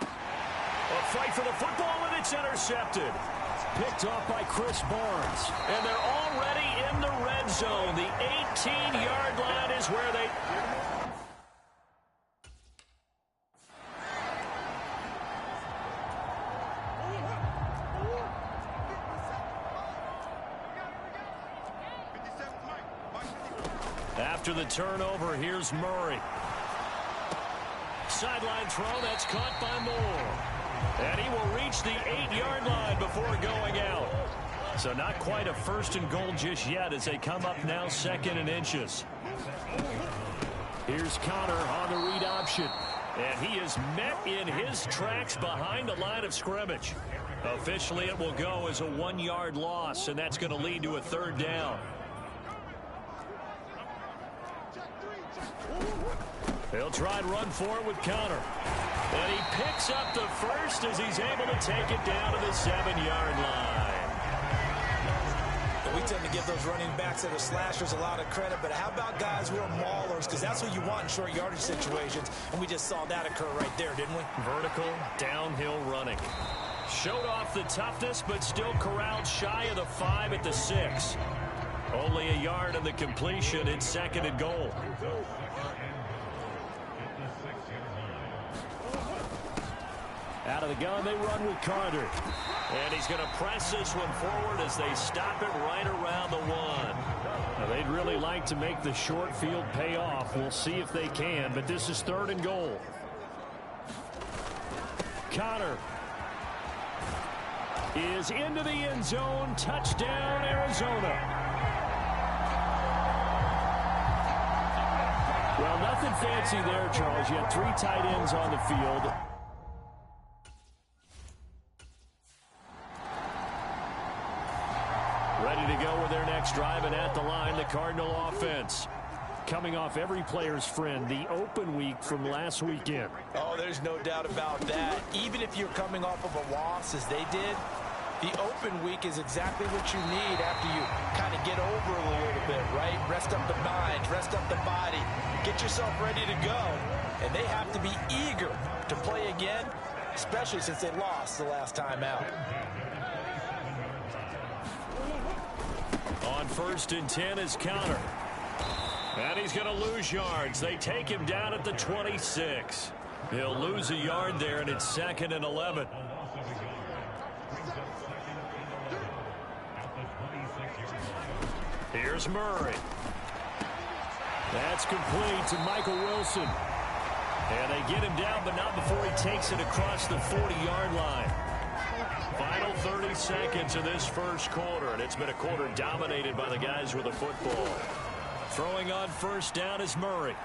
A fight for the football, and it's intercepted. Picked off by Chris Barnes. And they're already in the red zone. The 18-yard line is where they... After the turnover, here's Murray. Sideline throw, that's caught by Moore. And he will reach the 8-yard line before going out. So not quite a first and goal just yet as they come up now second and inches. Here's Connor on the read option. And he is met in his tracks behind the line of scrimmage. Officially, it will go as a 1-yard loss, and that's going to lead to a 3rd down. He'll try and run for it with Connor. And he picks up the first as he's able to take it down to the 7-yard line. We tend to give those running backs that are slashers a lot of credit, but how about guys who are maulers? Because that's what you want in short yardage situations, and we just saw that occur right there, didn't we? Vertical, downhill running. Showed off the toughness, but still corralled shy of the 5 at the 6. Only a yard on the completion. It's 2nd and goal. Out of the gun, they run with Carter. And he's going to press this one forward as they stop it right around the 1. Now, they'd really like to make the short field pay off. We'll see if they can, but this is 3rd and goal. Connor is into the end zone. Touchdown, Arizona. Well, nothing fancy there, Charles. You had 3 tight ends on the field. Ready to go with their next drive, and at the line, the Cardinal offense. Coming off every player's friend, the open week from last weekend. Oh, there's no doubt about that. Even if you're coming off of a loss, as they did, the open week is exactly what you need after you kind of get over a little bit, right? Rest up the mind, rest up the body, get yourself ready to go. And they have to be eager to play again, especially since they lost the last time out. On 1st and 10 is Connor. And he's going to lose yards. They take him down at the 26. He'll lose a yard there, and it's 2nd and 11. Here's Murray. That's complete to Michael Wilson. And they get him down, but not before he takes it across the 40-yard line. Final 30 seconds of this first quarter, and it's been a quarter dominated by the guys with the football. Throwing on 1st down is Murray.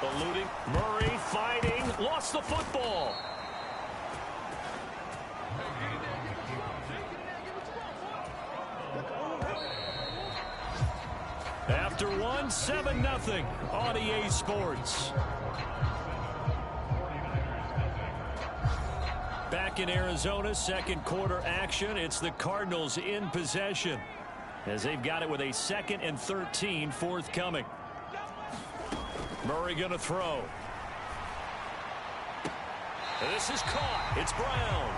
Eluding. Murray fighting. Lost the football. After 1, 7-0 on EA Sports. Back in Arizona, 2nd quarter action. It's the Cardinals in possession as they've got it with a 2nd and 13 forthcoming. Murray going to throw. And this is caught. It's Brown.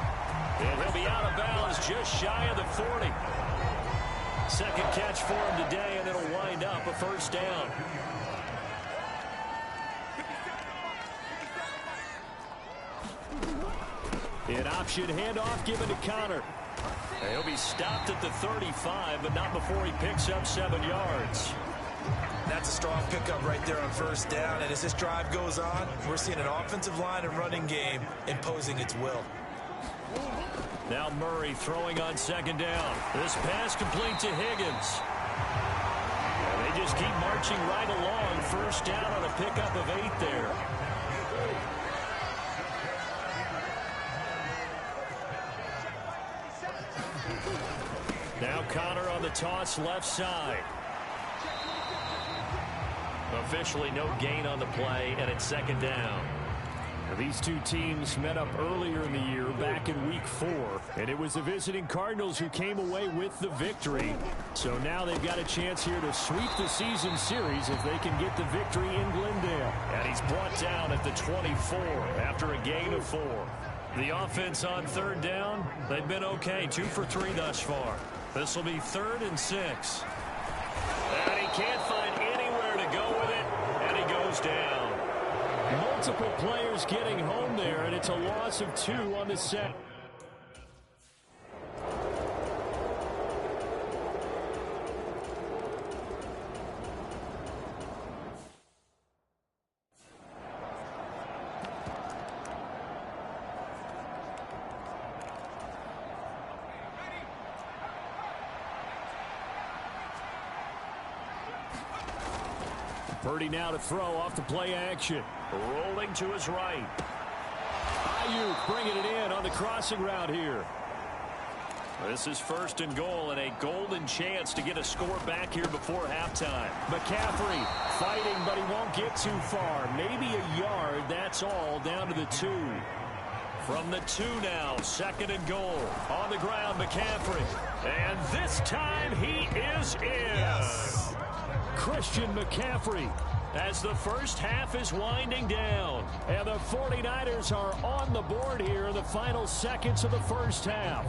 And he'll be out of bounds just shy of the 40. 2nd catch for him today, and it'll wind up a 1st down. An option handoff given to Connor. And he'll be stopped at the 35, but not before he picks up 7 yards. That's a strong pickup right there on 1st down, and as this drive goes on, we're seeing an offensive line and running game imposing its will. Now Murray throwing on 2nd down. This pass complete to Higgins. And they just keep marching right along. 1st down on a pickup of 8 there. Now Connor on the toss left side. Officially no gain on the play, and it's 2nd down. These two teams met up earlier in the year, back in week 4, and it was the visiting Cardinals who came away with the victory. So now they've got a chance here to sweep the season series if they can get the victory in Glendale. And he's brought down at the 24 after a gain of 4. The offense on 3rd down, they've been okay, 2 for 3 thus far. This will be 3rd and 6. And he can't find anywhere to go with it, and he goes down. Multiple players getting home there, and it's a loss of 2 on the set. Purdy now to throw off the play action. Rolling to his right. Ayuk bringing it in on the crossing route here. This is 1st and goal and a golden chance to get a score back here before halftime. McCaffrey fighting, but he won't get too far. Maybe a yard, that's all, down to the 2. From the 2 now, 2nd and goal. On the ground, McCaffrey. And this time he is in. Yes. Christian McCaffrey as the first half is winding down. And the 49ers are on the board here in the final seconds of the first half.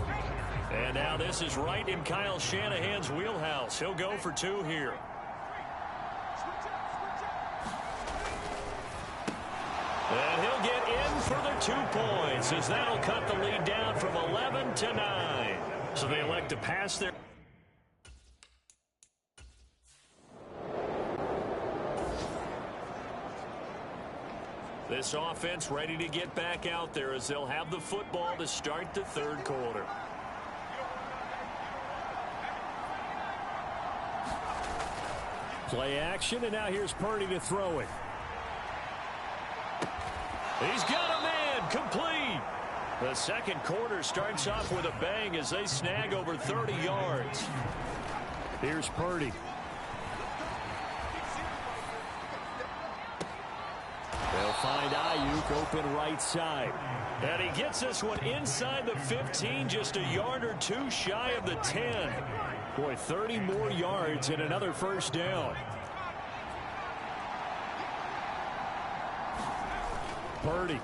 And now this is right in Kyle Shanahan's wheelhouse. He'll go for 2 here. And he'll get in for the 2 points as that'll cut the lead down from 11 to 9. So they elect to pass their... This offense ready to get back out there as they'll have the football to start the 3rd quarter. Play action, and now here's Purdy to throw it. He's got a man, complete. The 2nd quarter starts off with a bang as they snag over 30 yards. Here's Purdy. They'll find Ayuk open right side. And he gets this one inside the 15, just a yard or 2 shy of the 10. Boy, 30 more yards and another first down. Purdy.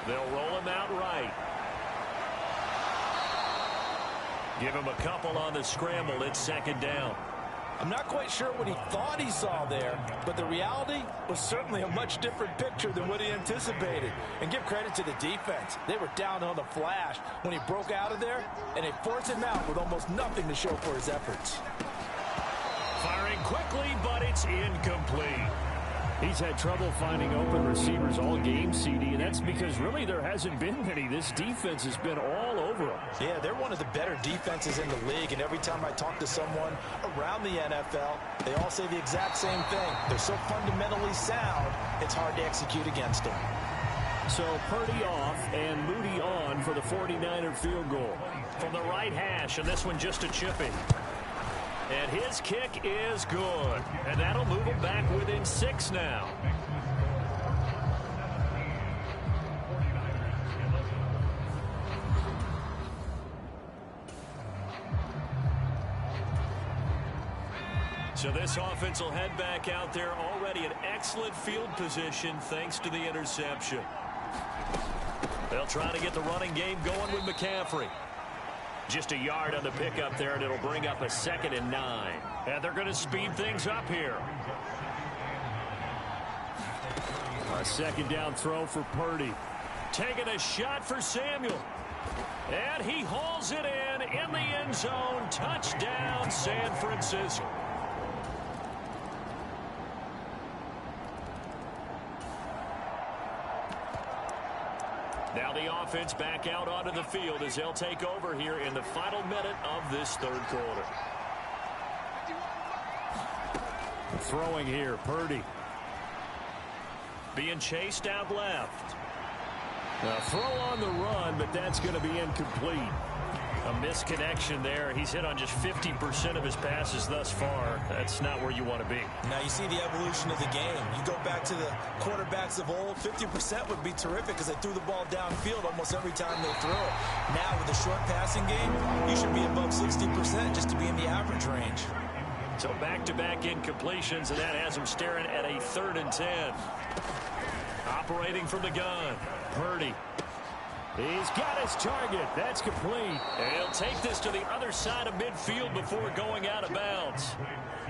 They'll roll him out right. Give him a couple on the scramble. It's 2nd down. I'm not quite sure what he thought he saw there, but the reality was certainly a much different picture than what he anticipated. And give credit to the defense. They were down on the flash when he broke out of there, and they forced him out with almost nothing to show for his efforts. Firing quickly, but it's incomplete. He's had trouble finding open receivers all game, CD, and that's because really there hasn't been many. This defense has been all over him. Yeah, they're one of the better defenses in the league, and every time I talk to someone around the NFL, they all say the exact same thing. They're so fundamentally sound, it's hard to execute against them. So Purdy off and Moody on for the 49er field goal. From the right hash, and this one just a chip in. And his kick is good. And that'll move him back within 6 now. So this offense will head back out there already in excellent field position thanks to the interception. They'll try to get the running game going with McCaffrey. Just a yard on the pickup there, and it'll bring up a 2nd and 9. And they're going to speed things up here. A 2nd down throw for Purdy. Taking a shot for Samuel. And he hauls it in the end zone. Touchdown, San Francisco. Now the offense back out onto the field as they'll take over here in the final minute of this 3rd quarter. Throwing here, Purdy. Being chased out left. A throw on the run, but that's going to be incomplete. A misconnection there. He's hit on just 50% of his passes thus far. That's not where you want to be. Now you see the evolution of the game. You go back to the quarterbacks of old, 50% would be terrific because they threw the ball downfield almost every time they threw it. Now with a short passing game, you should be above 60% just to be in the average range. So back-to-back incompletions, and that has him staring at a 3rd and 10. Operating from the gun, Purdy. He's got his target. That's complete. And he'll take this to the other side of midfield before going out of bounds.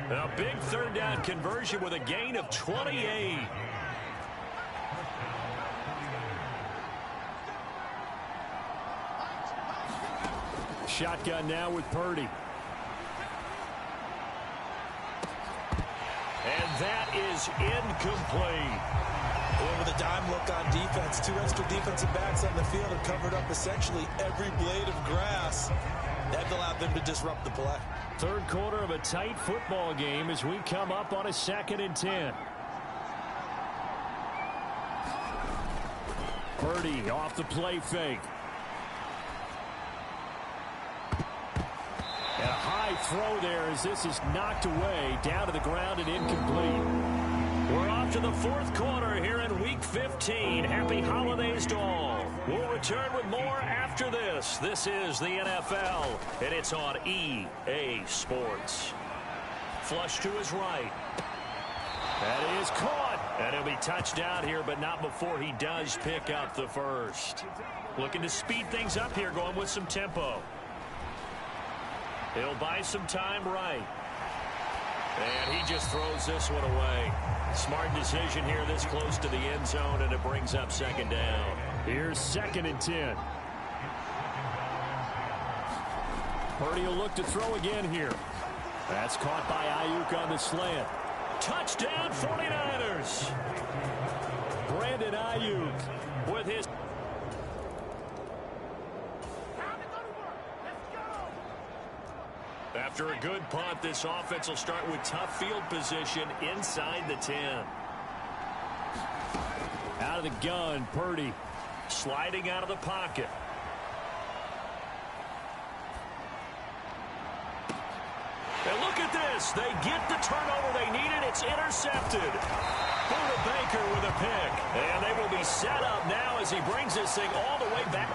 A big 3rd down conversion with a gain of 28. Shotgun now with Purdy. And that is incomplete. With a dime look on defense, 2 extra defensive backs on the field have covered up essentially every blade of grass. That allowed them to disrupt the play. 3rd quarter of a tight football game as we come up on a 2nd and 10. Purdy off the play fake. high throw there as this is knocked away, down to the ground and incomplete. We're off to the fourth quarter here in Week 15. Happy holidays to all. We'll return with more after this. This is the NFL, and it's on EA Sports. Flush to his right. That is caught. And he'll be touched out here, but not before he does pick up the first. Looking to speed things up here, going with some tempo. He'll buy some time right. And he just throws this one away. Smart decision here this close to the end zone, and it brings up second down. Here's 2nd and 10. Purdy will look to throw again here. That's caught by Ayuk on the slant. Touchdown 49ers. Brandon Ayuk with his... After a good punt, this offense will start with tough field position inside the 10. Out of the gun, Purdy sliding out of the pocket. And look at this. They get the turnover they needed. It's intercepted. Buda Baker with a pick. And they will be set up now as he brings this thing all the way back.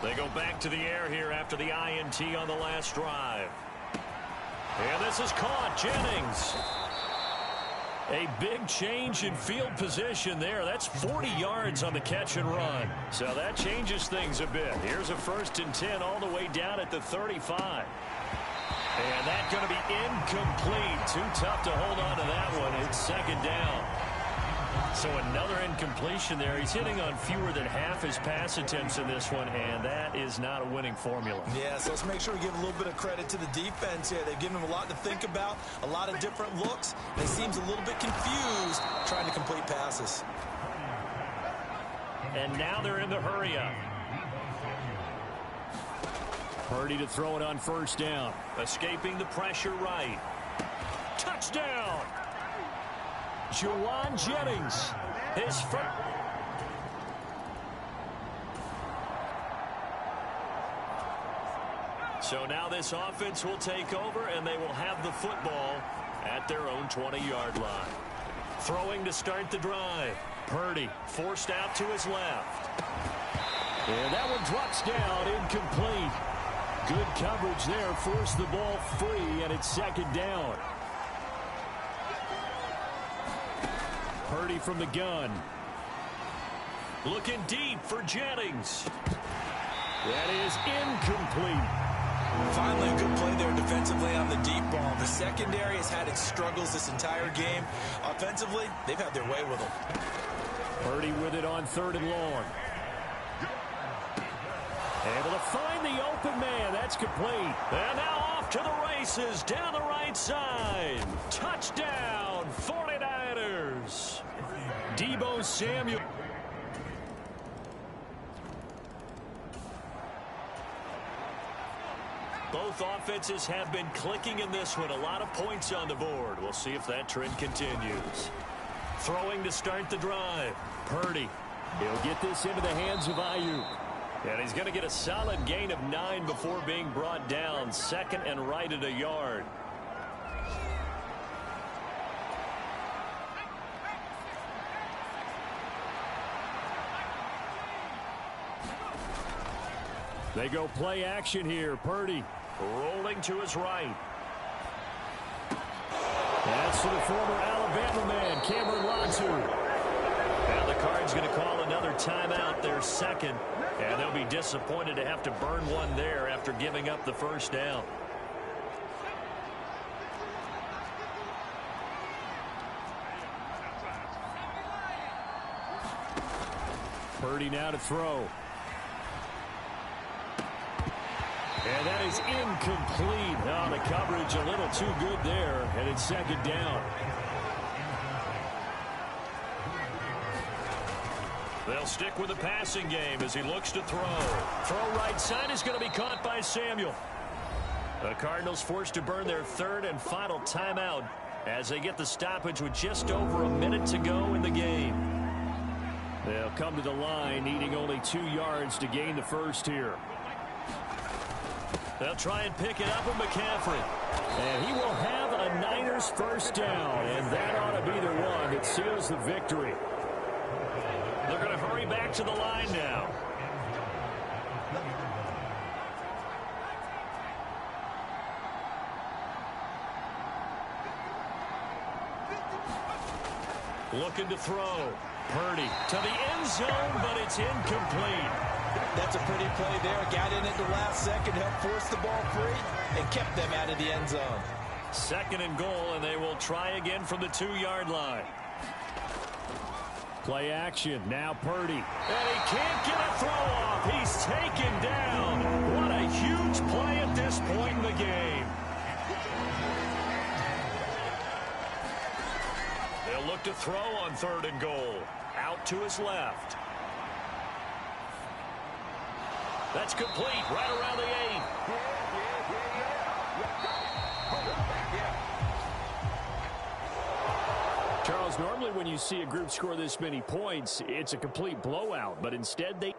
They go back to the air here after the INT on the last drive. And this is caught. Jennings. A big change in field position there. That's 40 yards on the catch and run. So that changes things a bit. Here's a 1st and 10 all the way down at the 35. And that's going to be incomplete. Too tough to hold on to that one. It's second down. So another incompletion there. He's hitting on fewer than half his pass attempts in this one, and that is not a winning formula. Yeah, so let's make sure we give a little bit of credit to the defense here. They've given him a lot to think about, a lot of different looks, and he seems a little bit confused trying to complete passes. And now they're in the hurry-up. Purdy to throw it on 1st down. Escaping the pressure right. Touchdown! Juwan Jennings, his first. So now this offense will take over, and they will have the football at their own 20-yard line. Throwing to start the drive. Purdy forced out to his left. And that one drops down, incomplete. Good coverage there, forced the ball free, and it's second down. Purdy from the gun. Looking deep for Jennings. That is incomplete. Finally, a good play there defensively on the deep ball. The secondary has had its struggles this entire game. Offensively, they've had their way with them. Purdy with it on 3rd and long. Able to find the open man. That's complete. And now off to the races down the right side. Touchdown, 49ers. Deebo Samuel. Both offenses have been clicking in this one. A lot of points on the board. We'll see if that trend continues. Throwing to start the drive. Purdy. He'll get this into the hands of Ayuk. And he's going to get a solid gain of 9 before being brought down. 2nd and right at a yard. They go play action here. Purdy rolling to his right. That's to the former Alabama man, Cameron Latu. Now the Cards going to call another timeout, their 2nd. And they'll be disappointed to have to burn one there after giving up the 1st down. Purdy now to throw. And that is incomplete. Oh, the coverage a little too good there, and it's second down. They'll stick with the passing game as he looks to throw. Throw right side is going to be caught by Samuel. The Cardinals forced to burn their 3rd and final timeout as they get the stoppage with just over a minute to go in the game. They'll come to the line needing only 2 yards to gain the first here. They'll try and pick it up with McCaffrey. And he will have a Niners first down, and that ought to be the one that seals the victory. They're going to hurry back to the line now. Looking to throw. Purdy to the end zone, but it's incomplete. That's a pretty play there. Got in at the last second, helped force the ball free, and kept them out of the end zone. 2nd and goal, and they will try again from the 2-yard line. Play action. Now Purdy. And he can't get a throw off. He's taken down. What a huge play at this point in the game. They'll look to throw on 3rd and goal. Out to his left. That's complete right around the 8. Charles, normally when you see a group score this many points, it's a complete blowout, but instead they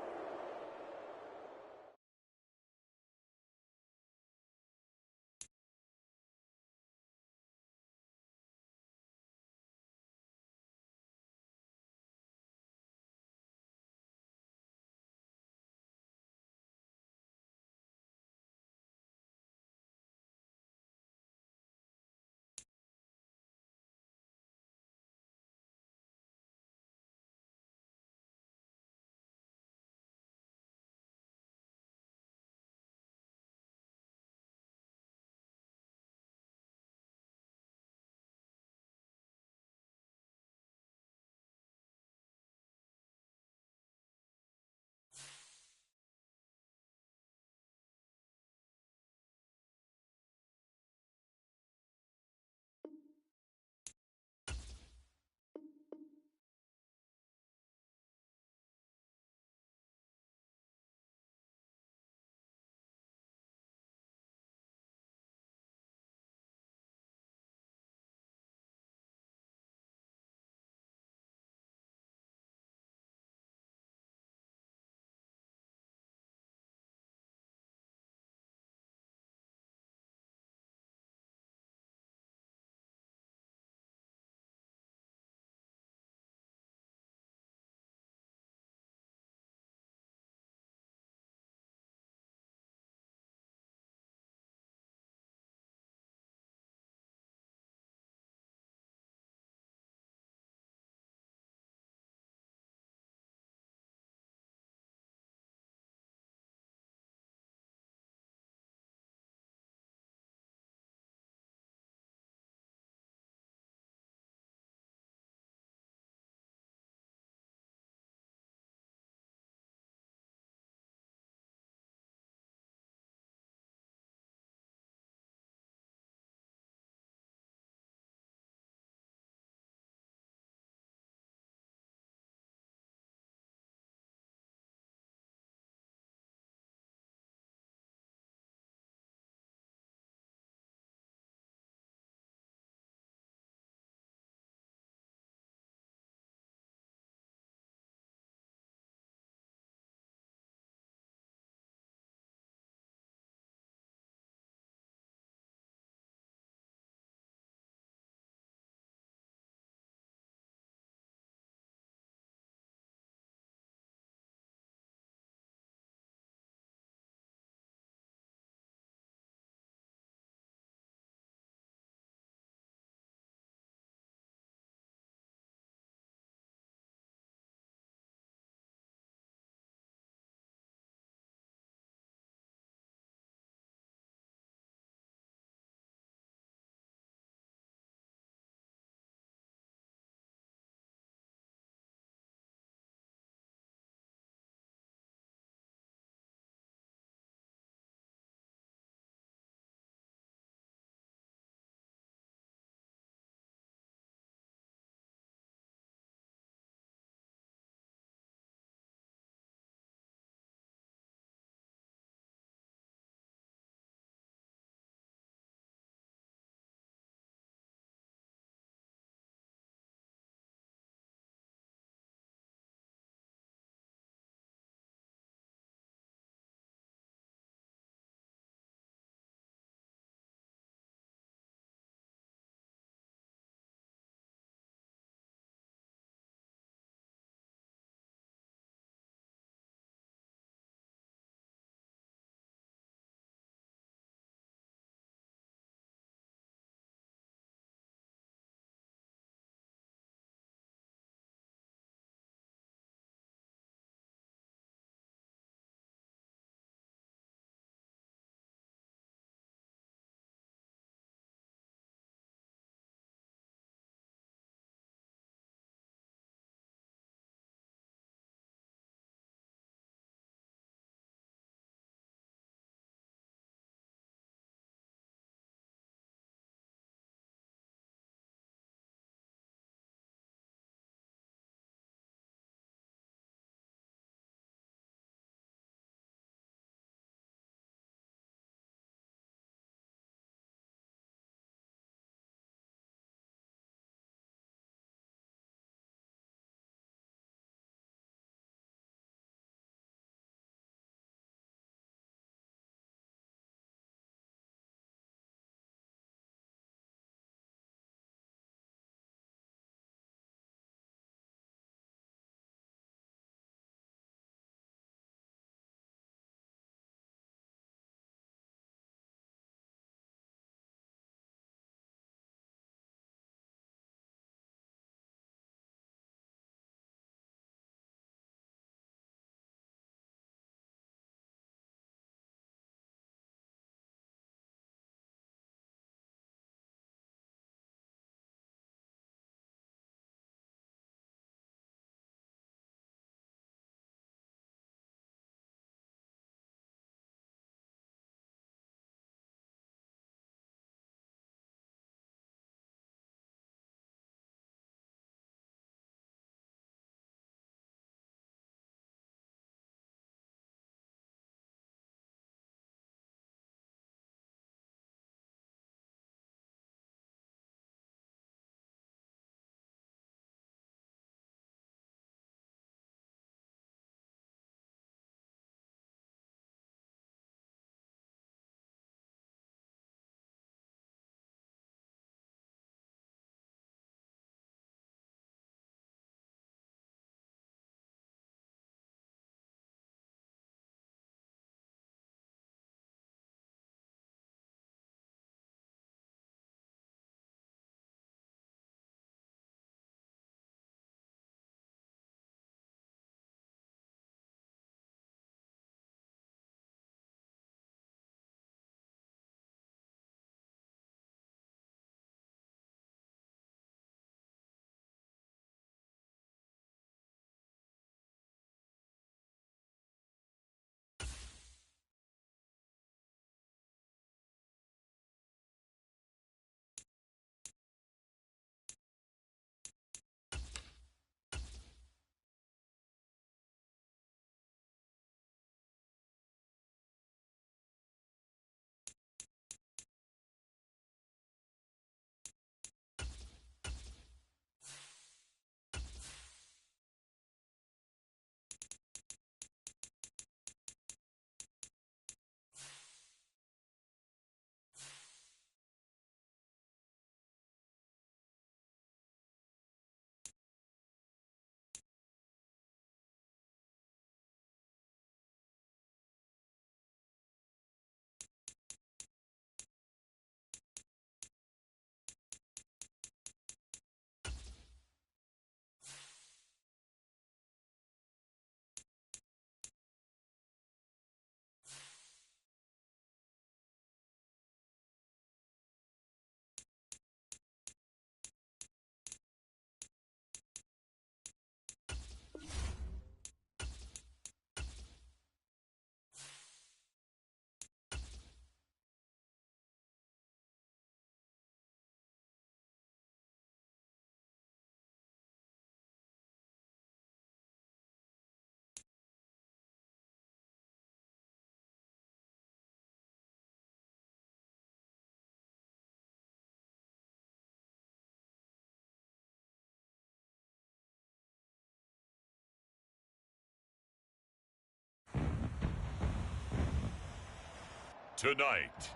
tonight.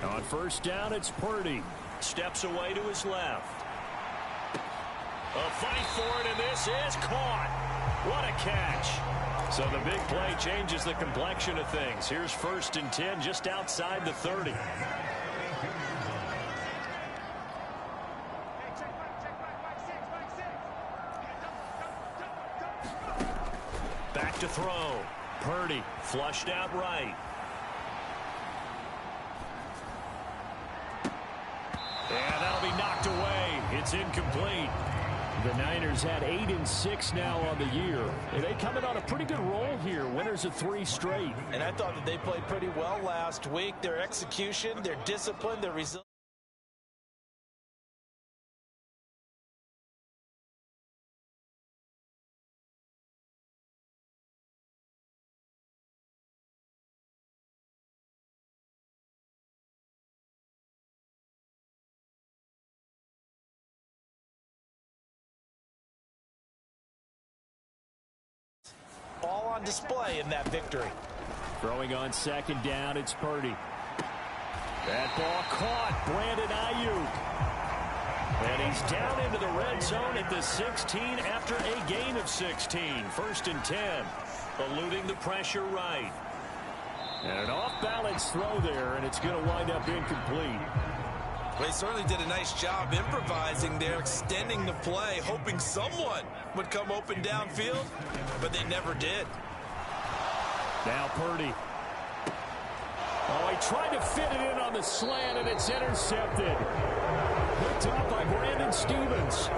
On first down, it's Purdy. Steps away to his left. A fight for it, and this is caught. What a catch. So the big play changes the complexion of things. Here's 1st and 10 just outside the 30. Back to throw. Purdy flushed out right. And that'll be knocked away. It's incomplete. The Niners had 8-6 now on the year. And they come in on a pretty good roll here. Winners of 3 straight. And I thought that they played pretty well last week. Their execution, their discipline, their resilience. All on display in that victory. Throwing on 2nd down, it's Purdy. That ball caught. Brandon Ayuk. And he's down into the red zone at the 16 after a gain of 16. 1st and 10. Eluding the pressure right. And an off-balance throw there, and it's going to wind up incomplete. They certainly did a nice job improvising there, extending the play, hoping someone would come open downfield, but they never did. Now Purdy. Oh, he tried to fit it in on the slant, and it's intercepted. Picked up by Brandon Stevens.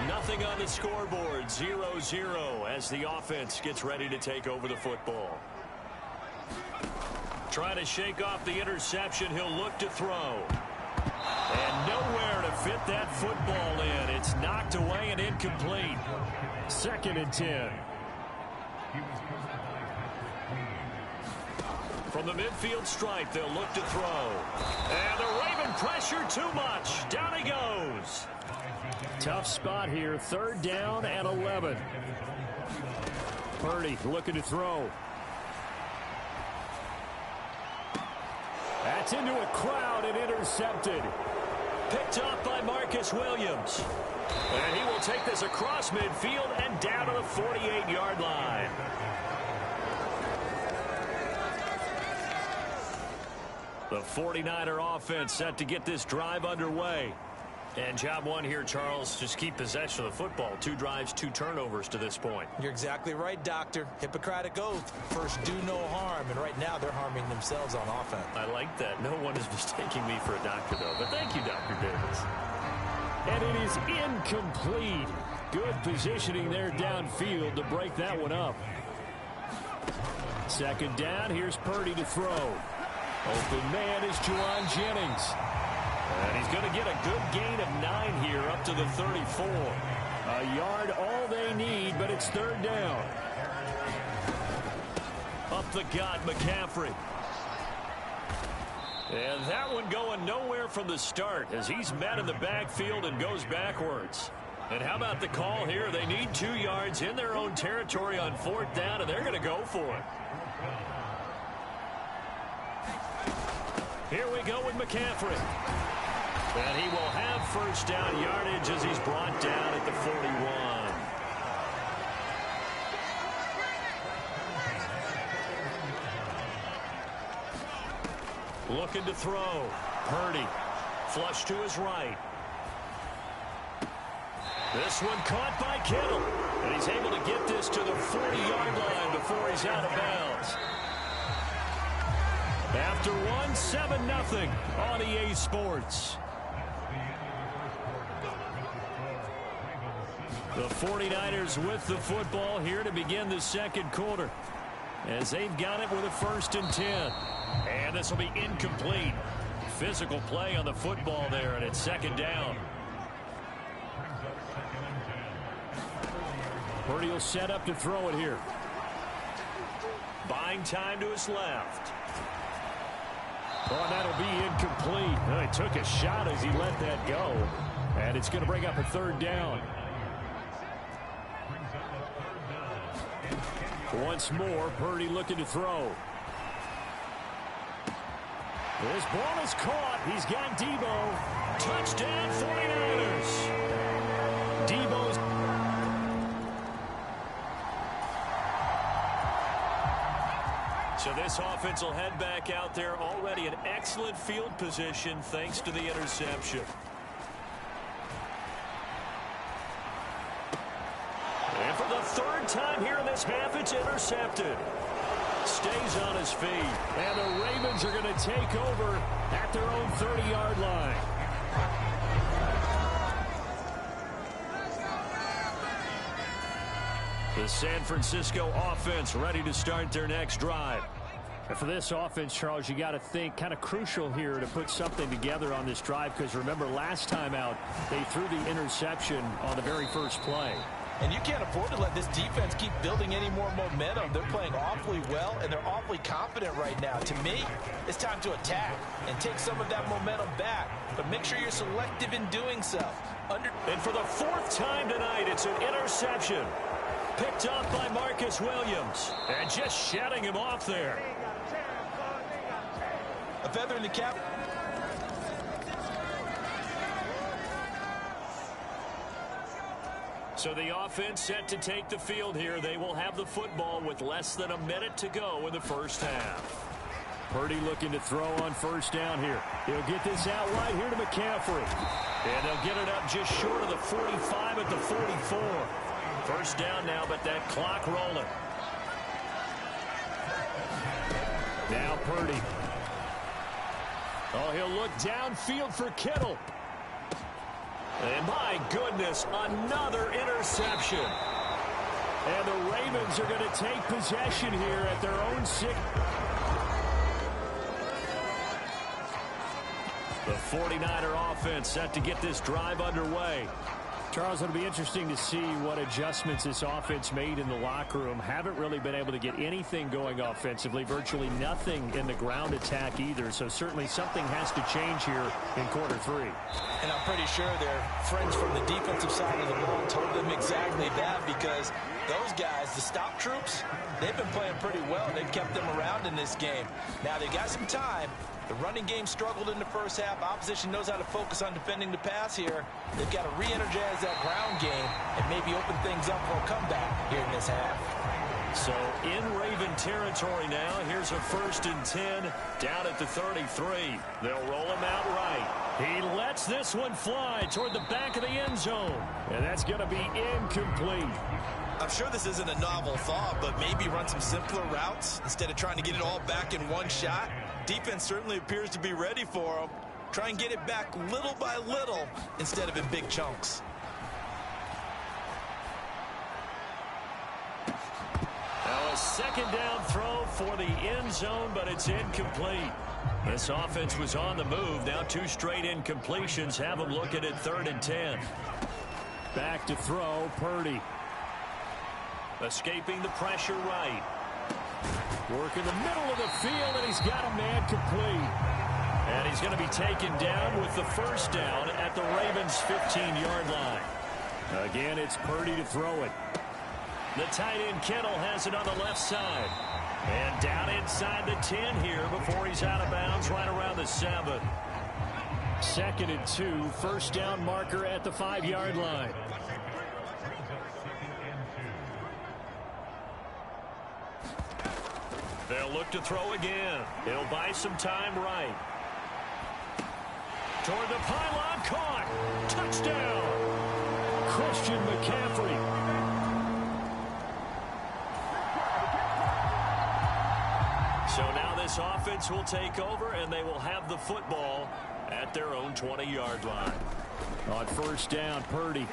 Nothing on the scoreboard, 0-0 as the offense gets ready to take over the football. Trying to shake off the interception, he'll look to throw. And nowhere to fit that football in. It's knocked away and incomplete. 2nd and 10. From the midfield stripe, they'll look to throw. And the Raven pressure too much. Down he goes. Tough spot here. 3rd down and 11. Purdy looking to throw. That's into a crowd and intercepted. Picked up by Marcus Williams. And he will take this across midfield and down to the 48-yard line. The 49er offense set to get this drive underway. And job one here, Charles, just keep possession of the football. 2 drives, 2 turnovers to this point. You're exactly right, Doctor. Hippocratic oath. First, do no harm. And right now, they're harming themselves on offense. I like that. No one is mistaking me for a doctor, though. But thank you, Dr. Davis. And it is incomplete. Good positioning there downfield to break that one up. 2nd down. Here's Purdy to throw. Open man is Juwan Jennings. And he's going to get a good gain of 9 here up to the 34. A yard all they need, but it's 3rd down. Up the gut, McCaffrey. And that one going nowhere from the start as he's met in the backfield and goes backwards. And how about the call here? They need 2 yards in their own territory on 4th down, and they're going to go for it. Here we go with McCaffrey. And he will have 1st down yardage as he's brought down at the 41. Looking to throw. Purdy. Flush to his right. This one caught by Kittle. And he's able to get this to the 40-yard line before he's out of bounds. After one, 7-0 on EA Sports. The 49ers with the football here to begin the 2nd quarter. As they've got it with a 1st and 10. And this will be incomplete. Physical play on the football there, and it's 2nd down. Purdy will set up to throw it here. Buying time to his left. Oh, and that'll be incomplete. Oh, he took a shot as he let that go. And it's going to bring up a third down. Once more, Purdy looking to throw. This ball is caught. He's got Debo. Touchdown, 49ers. Debo's. So this offense will head back out there, already in excellent field position thanks to the interception. And for the third time here in this half, it's intercepted. Stays on his feet. And the Ravens are going to take over at their own 30-yard line. The San Francisco offense ready to start their next drive. And for this offense, Charles, you got to think kind of crucial here to put something together on this drive, because remember last time out they threw the interception on the very first play. And you can't afford to let this defense keep building any more momentum. They're playing awfully well, and they're awfully confident right now. To me, it's time to attack and take some of that momentum back. But make sure you're selective in doing so. And for the fourth time tonight, it's an interception. Picked up by Marcus Williams. And just shutting him off there. A feather in the cap. So the offense set to take the field here. They will have the football with less than a minute to go in the first half. Purdy looking to throw on first down here. He'll get this out right here to McCaffrey. And they'll get it up just short of the 45 at the 44. First down now, but that clock rolling. Now Purdy. Oh, he'll look downfield for Kittle. And my goodness, another interception. And the Ravens are going to take possession here at their own 6. The 49er offense set to get this drive underway. Charles, it'll be interesting to see what adjustments this offense made in the locker room. Haven't really been able to get anything going offensively. Virtually nothing in the ground attack either. So certainly something has to change here in quarter 3. And I'm pretty sure their friends from the defensive side of the ball told them exactly that, because those guys, the stop troops, they've been playing pretty well. They've kept them around in this game. Now they've got some time. The running game struggled in the first half. Opposition knows how to focus on defending the pass here. They've got to re-energize that ground game and maybe open things up for a comeback here in this half. So in Raven territory now. Here's a 1st and 10 down at the 33. They'll roll him out right. He lets this one fly toward the back of the end zone. And that's going to be incomplete. I'm sure this isn't a novel thought, but maybe run some simpler routes instead of trying to get it all back in one shot. Defense certainly appears to be ready for him. Try and get it back little by little instead of in big chunks. Now a second down throw for the end zone, but it's incomplete. This offense was on the move. Now 2 straight incompletions have them looking at 3rd and 10. Back to throw, Purdy. Escaping the pressure right. Work in the middle of the field, and he's got a man complete. And he's going to be taken down with the first down at the Ravens' 15-yard line. Again, it's Purdy to throw it. The tight end Kittle has it on the left side. And down inside the 10 here before he's out of bounds right around the 7. 2nd and 2, first down marker at the 5-yard line. They'll look to throw again. He'll buy some time right. Toward the pylon, caught. Touchdown. Christian McCaffrey. So now this offense will take over, and they will have the football at their own 20-yard line. On first down, Purdy.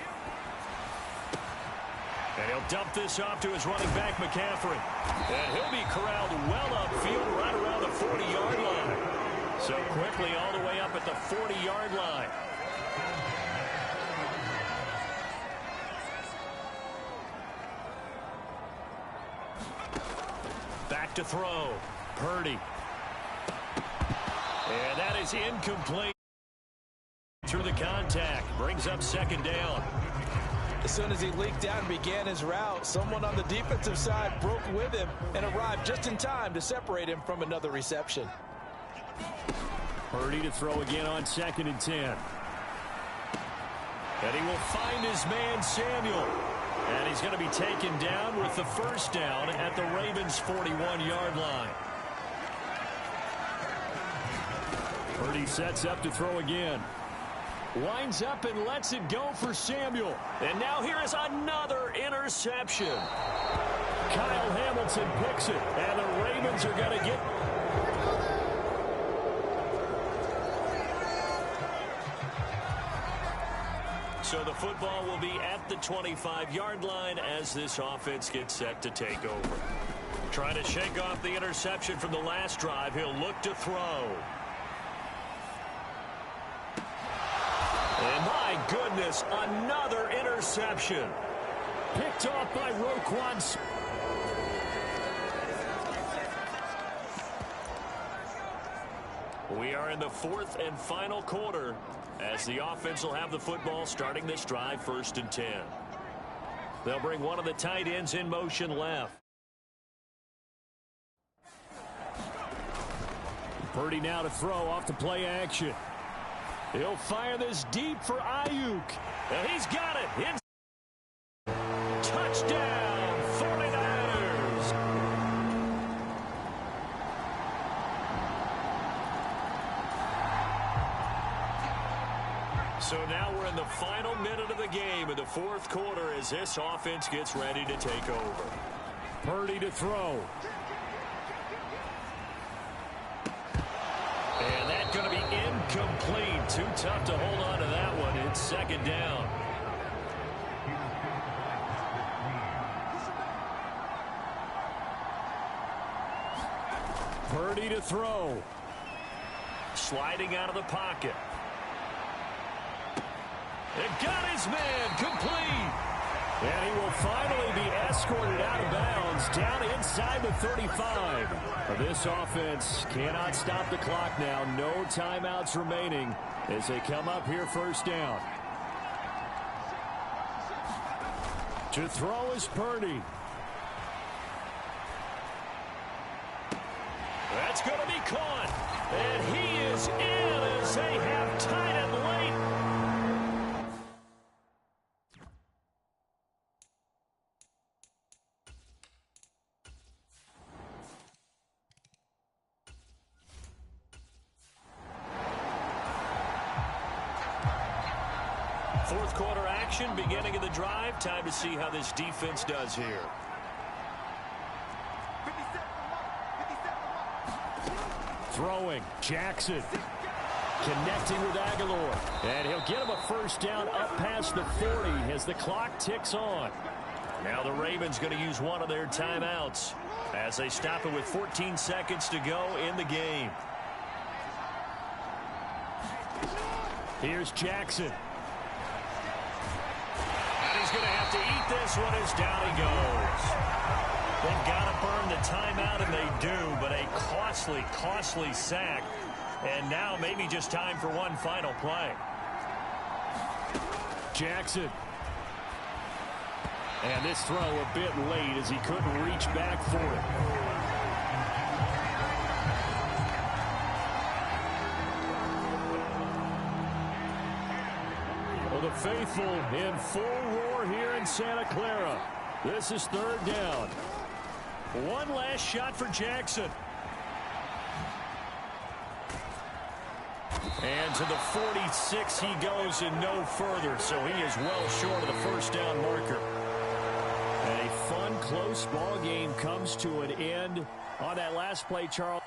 And he'll dump this off to his running back, McCaffrey. And he'll be corralled well upfield right around the 40-yard line. So quickly all the way up at the 40-yard line. Back back to throw. Purdy. And that is incomplete. Through the contact. Brings up second down. As soon as he leaked out and began his route, someone on the defensive side broke with him and arrived just in time to separate him from another reception. Purdy to throw again on 2nd and 10. And he will find his man, Samuel. And he's going to be taken down with the first down at the Ravens' 41-yard line. Purdy sets up to throw again. Winds up and lets it go for Samuel. And now here is another interception. Kyle Hamilton picks it. And the Ravens are going to get... So the football will be at the 25-yard line as this offense gets set to take over. Trying to shake off the interception from the last drive. He'll look to throw. And my goodness, another interception. Picked off by Roquan. We are in the 4th and final quarter as the offense will have the football starting this drive 1st and 10. They'll bring one of the tight ends in motion left. Purdy now to throw off the play action. He'll fire this deep for Ayuk. And he's got it. In touchdown, 49ers. So now we're in the final minute of the game in the 4th quarter as this offense gets ready to take over. Purdy to throw. And that's going to be incomplete. Too tough to hold on to that one. It's 2nd down. Purdy to throw. Sliding out of the pocket. It got his man complete. And he will finally be escorted out of bounds down inside the 35. This offense cannot stop the clock now. No timeouts remaining as they come up here 1st down. To throw is Purdy. That's going to be caught. And he is in as they have tied it late. Fourth quarter action, beginning of the drive. Time to see how this defense does here. Throwing, Jackson. Connecting with Aguilar. And he'll get him a first down up past the 40 as the clock ticks on. Now the Ravens going to use one of their timeouts as they stop it with 14 seconds to go in the game. Here's Jackson. He's going to have to eat this one as down he goes. They've got to burn the timeout, and they do, but a costly, costly sack. And now maybe just time for one final play. Jackson. And this throw a bit late as he couldn't reach back for it. The faithful in full roar here in Santa Clara. This is 3rd down. One last shot for Jackson. And to the 46 he goes and no further, so he is well short of the first down marker. A fun, close ball game comes to an end on that last play, Charles.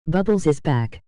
Bubbles is back.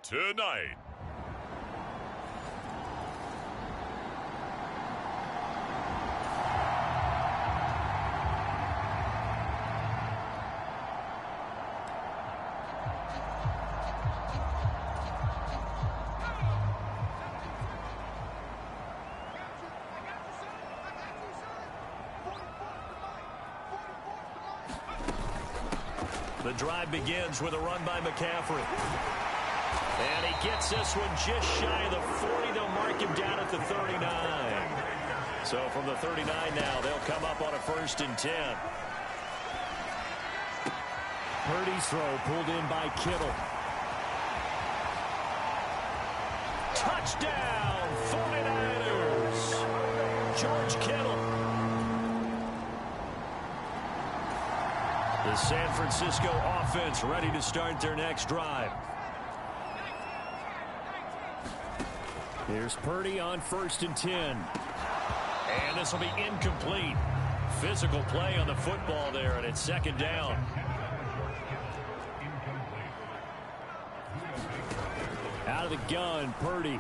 tonight. The drive begins with a run by McCaffrey. And he gets this one just shy of the 40. They'll mark him down at the 39. So from the 39 now, they'll come up on a 1st and 10. Purdy's throw pulled in by Kittle. Touchdown, 49ers. George Kittle. The San Francisco offense ready to start their next drive. Here's Purdy on 1st and 10. And this will be incomplete. Physical play on the football there, and it's 2nd down. Out of the gun, Purdy.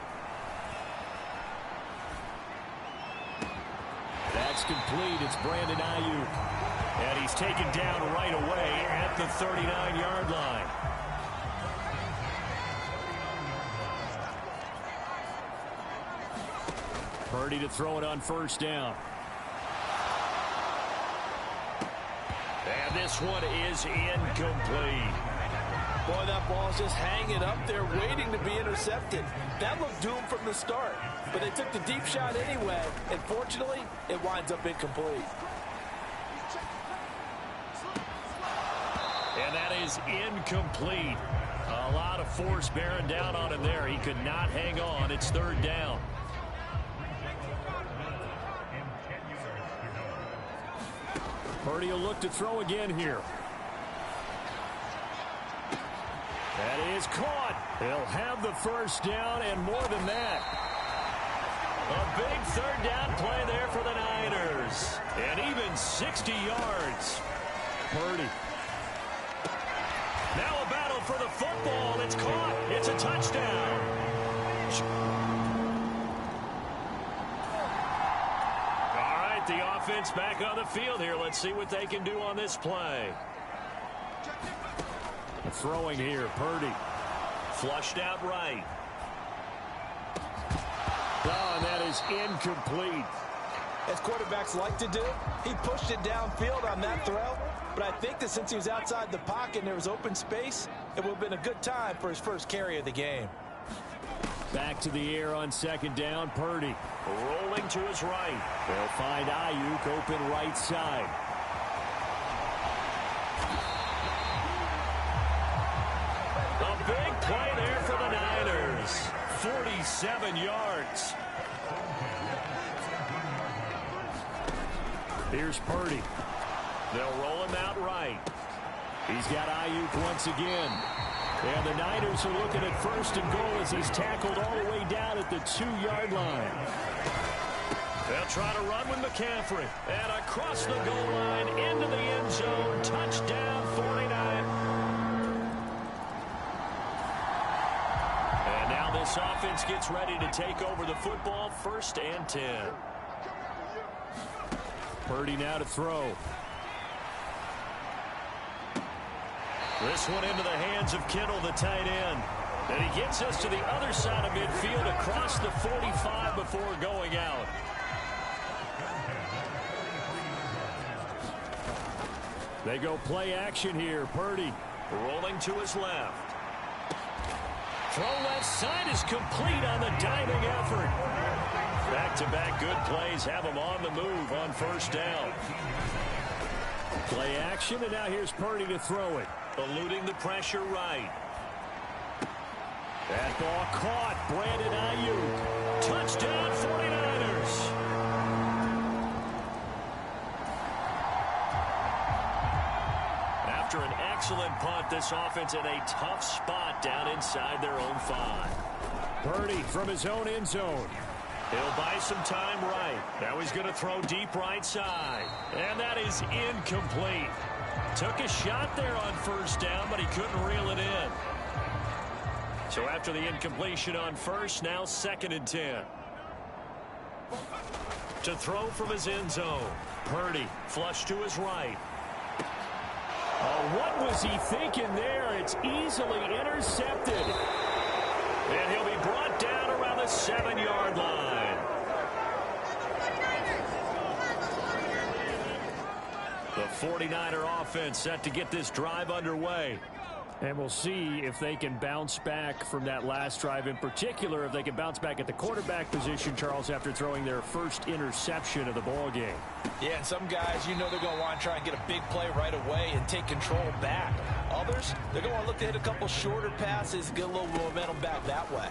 That's complete. It's Brandon Ayuk. And he's taken down right away at the 39-yard line. Purdy to throw it on 1st down. And this one is incomplete. Boy, that ball's just hanging up there waiting to be intercepted. That looked doomed from the start. But they took the deep shot anyway. And fortunately, it winds up incomplete. And that is incomplete. A lot of force bearing down on him there. He could not hang on. It's 3rd down. Purdy will look to throw again here. That is caught. He'll have the 1st down and more than that. A big 3rd down play there for the Niners. And even 60 yards. Purdy. Now a battle for the football. It's caught. It's a touchdown. All right, the offense back on the field here. Let's see what they can do on this play. Throwing here, Purdy. Flushed out right. Oh, and that is incomplete. As quarterbacks like to do, he pushed it downfield on that throw. But I think that since he was outside the pocket and there was open space, it would have been a good time for his first carry of the game. Back to the air on 2nd down, Purdy. Rolling to his right. They'll find Ayuk open right side. A big play there for the Niners. 47 yards. Here's Purdy. They'll roll him out right. He's got Ayuk once again. And the Niners are looking at 1st and goal as he's tackled all the way down at the 2-yard line. They'll try to run with McCaffrey. And across the goal line into the end zone. Touchdown, 49. And now this offense gets ready to take over the football. 1st and 10. Purdy now to throw. This one into the hands of Kittle, the tight end. And he gets us to the other side of midfield across the 45 before going out. They go play action here. Purdy rolling to his left. Throw left side is complete on the diving effort. Back-to-back good plays have him on the move on 1st down. Play action, and now here's Purdy to throw it. Eluding the pressure right. That ball caught. Brandon Ayuk. Touchdown, 49ers. After an excellent punt, this offense in a tough spot down inside their own 5. Purdy from his own end zone. He'll buy some time right. Now he's going to throw deep right side. And that is incomplete. Took a shot there on 1st down, but he couldn't reel it in. So after the incompletion on first, now 2nd and 10. To throw from his end zone. Purdy, flush to his right. Oh, what was he thinking there? It's easily intercepted. And he'll be brought down around the 7-yard line. The 49er offense set to get this drive underway. And we'll see if they can bounce back from that last drive, in particular if they can bounce back at the quarterback position, Charles, after throwing their first interception of the ball game. Yeah, and some guys, you know they're going to want to try and get a big play right away and take control back. Others, they're going to look to hit a couple shorter passes, get a little momentum back that way.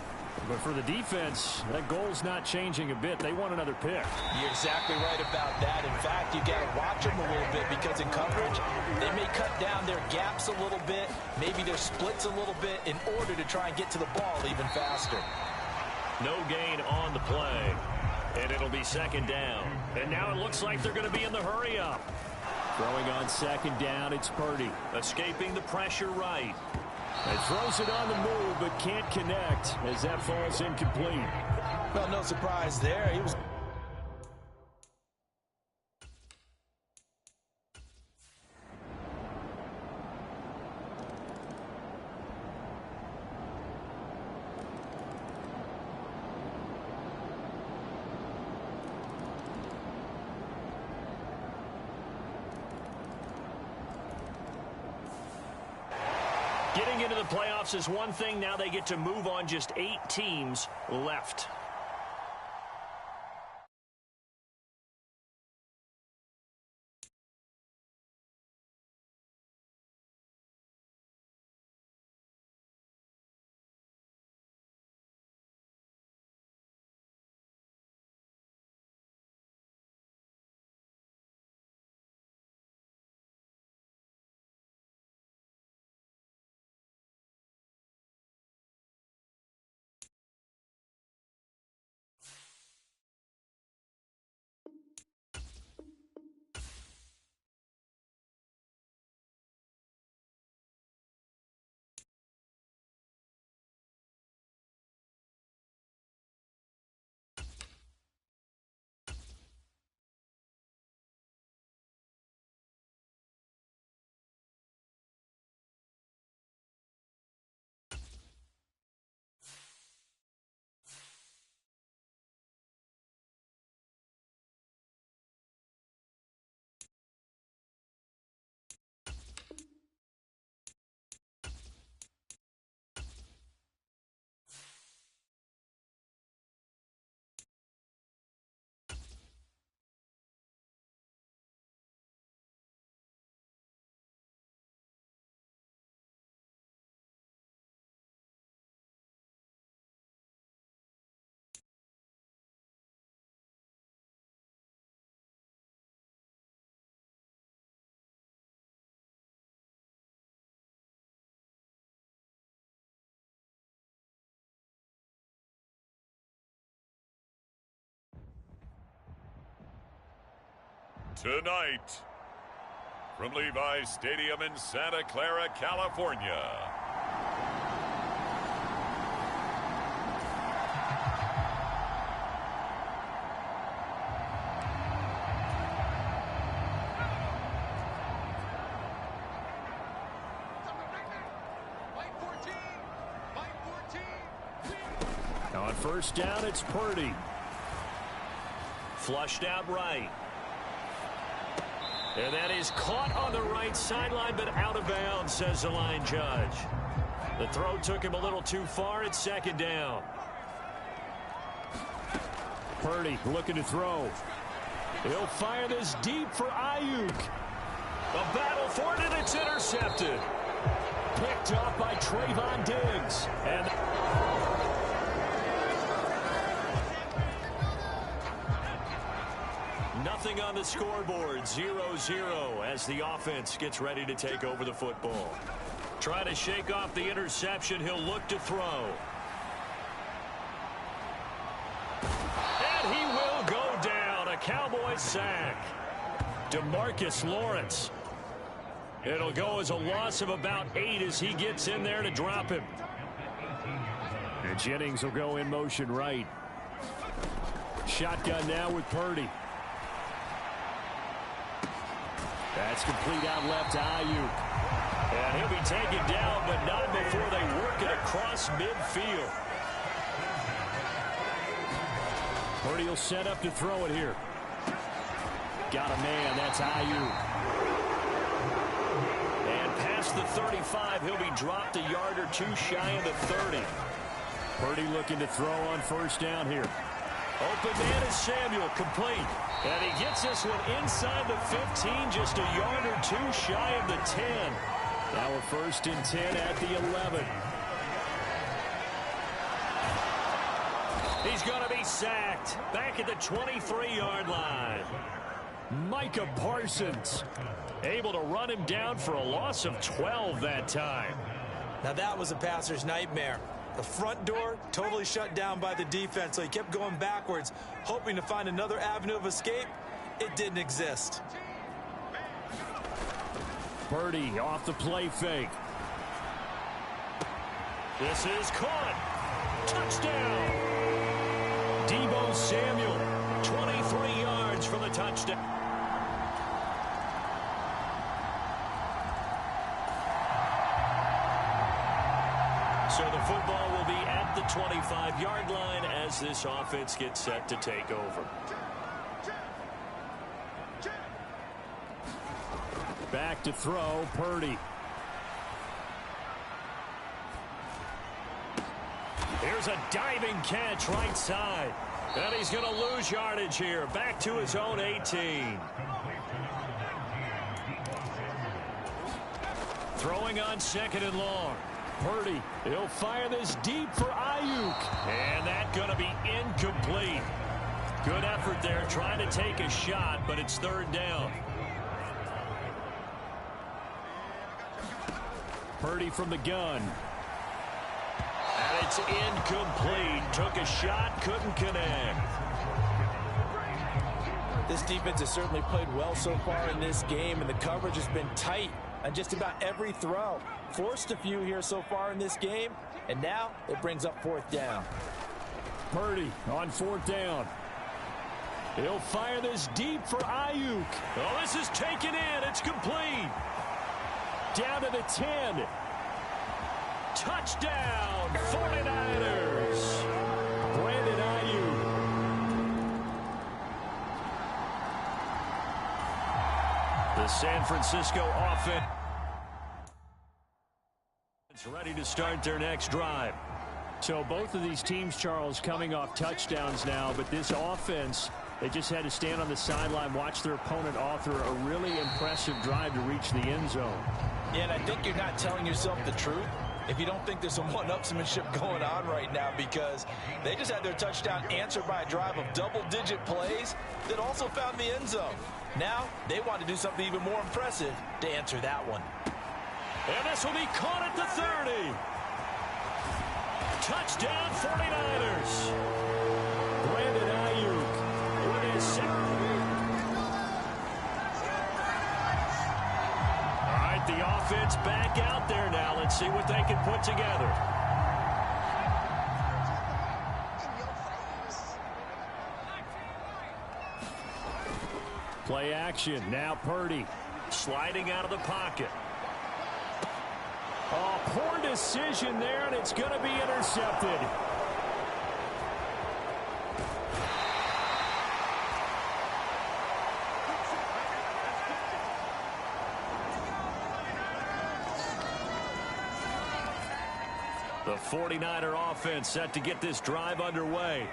But for the defense, that goal's not changing a bit. They want another pick. You're exactly right about that. In fact, you got to watch them a little bit because in coverage, they may cut down their gaps a little bit, maybe their splits a little bit in order to try and get to the ball even faster. No gain on the play, and it'll be 2nd down. And now it looks like they're going to be in the hurry-up. Throwing on 2nd down, it's Purdy, escaping the pressure right. He throws it on the move, but can't connect as that falls incomplete. Well, no surprise there. He was... Getting into the playoffs is one thing. Now they get to move on. Just 8 teams left. Tonight, from Levi's Stadium in Santa Clara, California. On 1st down, it's Purdy. Flushed out right. And that is caught on the right sideline, but out of bounds, says the line judge. The throw took him a little too far. It's 2nd down. Purdy looking to throw. He'll fire this deep for Ayuk. A battle for it, and it's intercepted. Picked up by Trayvon Diggs. And nothing on the scoreboard, 0-0 as the offense gets ready to take over the football. Trying to shake off the interception, he'll look to throw. And he will go down, a Cowboys sack. DeMarcus Lawrence. It'll go as a loss of about 8 as he gets in there to drop him. Jennings will go in motion right. Shotgun now with Purdy. That's complete out left to Ayuk. And he'll be taken down, but not before they work it across midfield. Purdy will set up to throw it here. Got a man, that's Ayuk. And past the 35, he'll be dropped a yard or two shy of the 30. Purdy looking to throw on first down here. Open man is Samuel, complete. And he gets this one inside the 15, just a yard or two shy of the 10. Now a 1st and 10 at the 11. He's going to be sacked back at the 23-yard line. Micah Parsons able to run him down for a loss of 12 that time. Now that was a passer's nightmare. The front door totally shut down by the defense, so he kept going backwards, hoping to find another avenue of escape. It didn't exist. Purdy off the play fake. This is caught. Touchdown. Deebo Samuel, 23 yards for the touchdown. So the football will be at the 25-yard line as this offense gets set to take over. Back to throw, Purdy. Here's a diving catch right side. And he's going to lose yardage here. Back to his own 18. Throwing on 2nd and long. Purdy, he'll fire this deep for Ayuk. And that's going to be incomplete. Good effort there trying to take a shot, but it's 3rd down. Purdy from the gun. And it's incomplete. Took a shot, couldn't connect. This defense has certainly played well so far in this game, and the coverage has been tight on just about every throw. Forced a few here so far in this game, and now it brings up 4th down. Purdy on 4th down. He'll fire this deep for Ayuk. Oh, this is taken in. It's complete. Down to the 10. Touchdown, 49ers. Brandon Ayuk. The San Francisco offense ready to start their next drive. So both of these teams, Charles, coming off touchdowns now, but this offense, they just had to stand on the sideline, watch their opponent author a really impressive drive to reach the end zone. Yeah, and I think you're not telling yourself the truth if you don't think there's some one-upsmanship going on right now, because they just had their touchdown answered by a drive of double-digit plays that also found the end zone. Now they want to do something even more impressive to answer that one. And this will be caught at the 30. Touchdown, 49ers. Brandon Ayuk with his second. All right, the offense back out there now. Let's see what they can put together. Play action. Now Purdy sliding out of the pocket. Oh, poor decision there, and it's going to be intercepted. The 49er offense set to get this drive underway.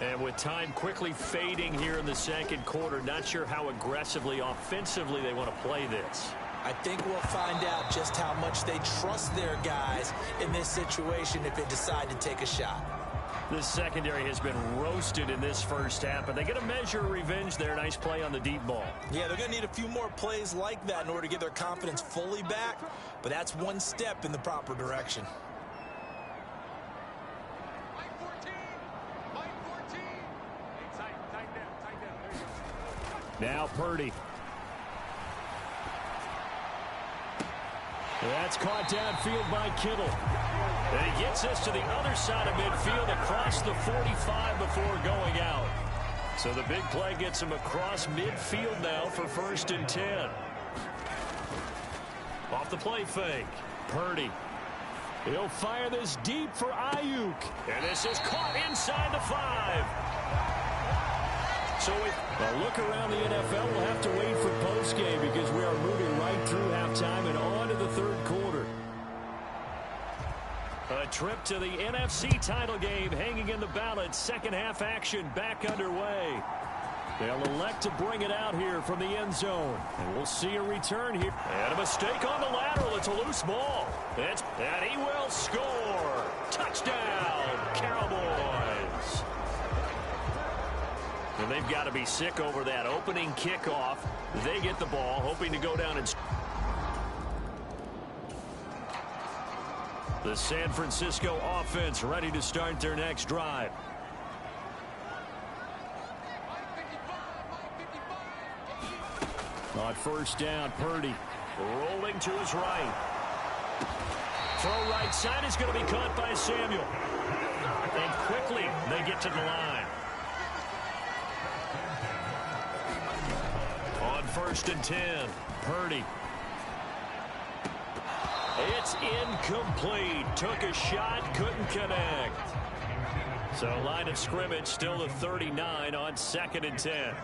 And with time quickly fading here in the 2nd quarter, not sure how aggressively, offensively they want to play this. I think we'll find out just how much they trust their guys in this situation if they decide to take a shot. This secondary has been roasted in this first half, but they get a measure of revenge there. Nice play on the deep ball. Yeah, they're going to need a few more plays like that in order to get their confidence fully back, but that's one step in the proper direction. Now Purdy. That's caught downfield by Kittle. And he gets this to the other side of midfield across the 45 before going out. So the big play gets him across midfield now for 1st and 10. Off the play fake. Purdy. He'll fire this deep for Ayuk. And this is caught inside the 5. So a look around the NFL. We'll have to wait for postgame because we are moving right through halftime and on to the 3rd quarter. A trip to the NFC title game hanging in the balance. Second half action back underway. They'll elect to bring it out here from the end zone. And we'll see a return here. And a mistake on the lateral. It's a loose ball. And he will score. Touchdown, Cowboys. And they've got to be sick over that opening kickoff. They get the ball, hoping to go down and... The San Francisco offense ready to start their next drive. On 1st down, Purdy rolling to his right. Throw right side is going to be caught by Samuel. And quickly they get to the line. On 1st and 10, Purdy. It's incomplete. Took a shot, couldn't connect. So line of scrimmage still the 39 on 2nd and 10.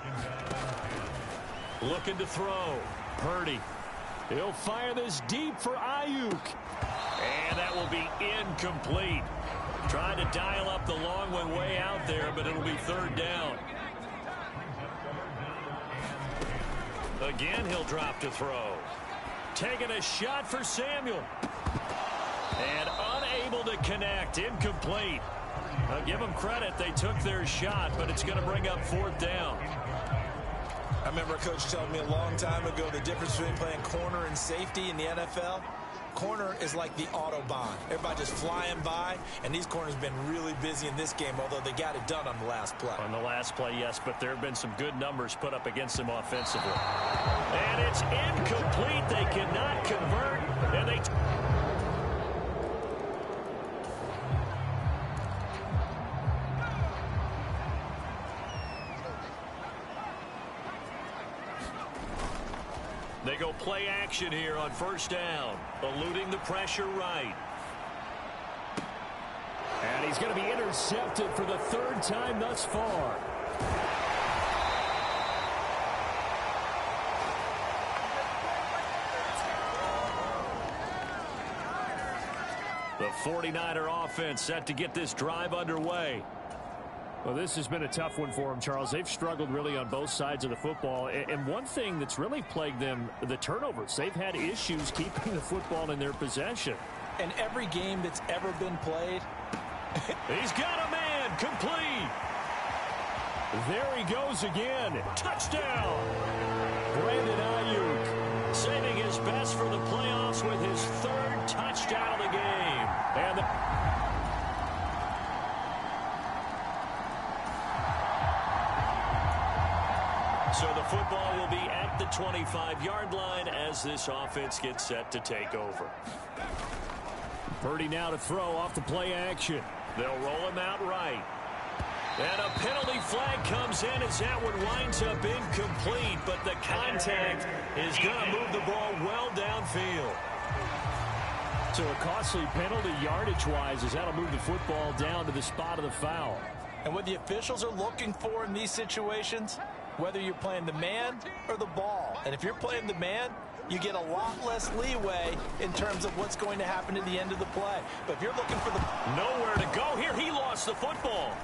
Looking to throw. Purdy. He'll fire this deep for Ayuk. And that will be incomplete. Trying to dial up the long one way out there, but it'll be 3rd down. Again, he'll drop to throw. Taking a shot for Samuel. And unable to connect. Incomplete. I'll give them credit. They took their shot, but it's going to bring up 4th down. I remember a coach telling me a long time ago the difference between playing corner and safety in the NFL. Corner is like the Autobahn. Everybody just flying by, and these corners have been really busy in this game, although they got it done on the last play. On the last play, yes, but there have been some good numbers put up against them offensively. And it's incomplete. They cannot convert, and they... They go play action here on 1st down, eluding the pressure right. And he's going to be intercepted for the 3rd time thus far. The 49er offense set to get this drive underway. Well, this has been a tough one for them, Charles. They've struggled really on both sides of the football. And one thing that's really plagued them, the turnovers. They've had issues keeping the football in their possession. And every game that's ever been played. He's got a man, complete. There he goes again. Touchdown. Brandon Ayuk saving his best for the playoffs with his 3rd touchdown of the game. And so the football will be at the 25-yard line as this offense gets set to take over. Purdy now to throw off the play action. They'll roll him out right. And a penalty flag comes in as that one winds up incomplete, but the contact is going to move the ball well downfield. So a costly penalty yardage-wise as that'll move the football down to the spot of the foul. And what the officials are looking for in these situations, whether you're playing the man or the ball. And if you're playing the man, you get a lot less leeway in terms of what's going to happen at the end of the play. But if you're looking for the... Nowhere to go here. He lost the football.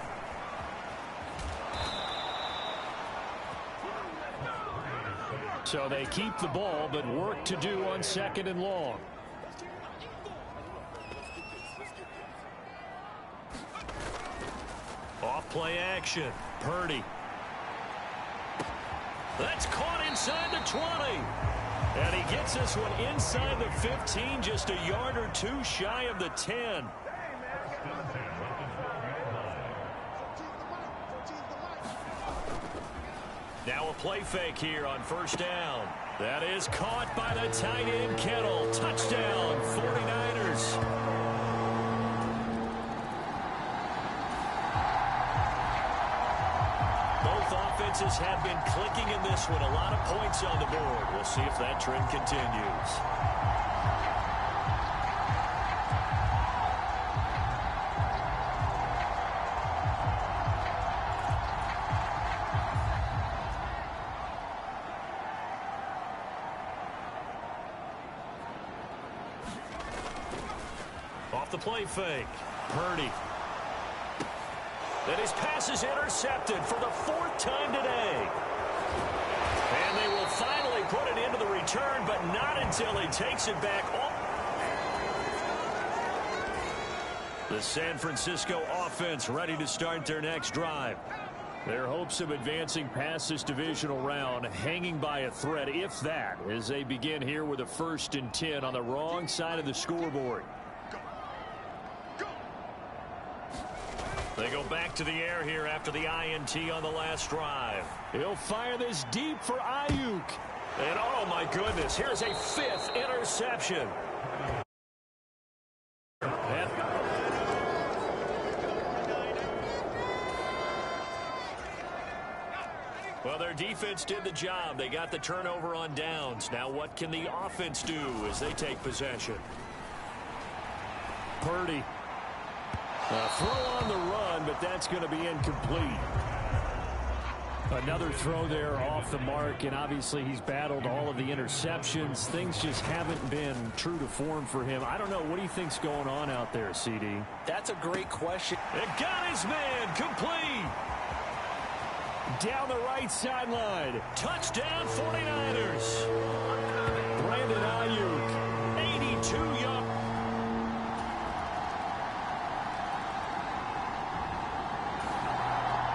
So they keep the ball, but work to do on 2nd and long. Off play action. Purdy. That's caught inside the 20. And he gets this one inside the 15, just a yard or two shy of the 10. Now a play fake here on first down. That is caught by the tight end, Kittle. Touchdown, 49ers. Both offenses have been clicking in this one. A lot of points on the board. We'll see if that trend continues. Off the play fake, Purdy. Then his pass is intercepted for the 4th time today. And they will finally put it into the return, but not until he takes it back. The San Francisco offense ready to start their next drive. Their hopes of advancing past this divisional round hanging by a thread, if that, as they begin here with a 1st and 10 on the wrong side of the scoreboard. They go back to the air here after the INT on the last drive. He'll fire this deep for Ayuk. And oh my goodness, here's a 5th interception. Well, their defense did the job. They got the turnover on downs. Now what can the offense do as they take possession? Purdy. Throw on the run, but that's going to be incomplete. Another throw there off the mark, and obviously he's battled all of the interceptions. Things just haven't been true to form for him. I don't know. What do you think's going on out there, CD? That's a great question. It got his man complete. Down the right sideline. Touchdown 49ers. Brandon Ayuk, 82 yards.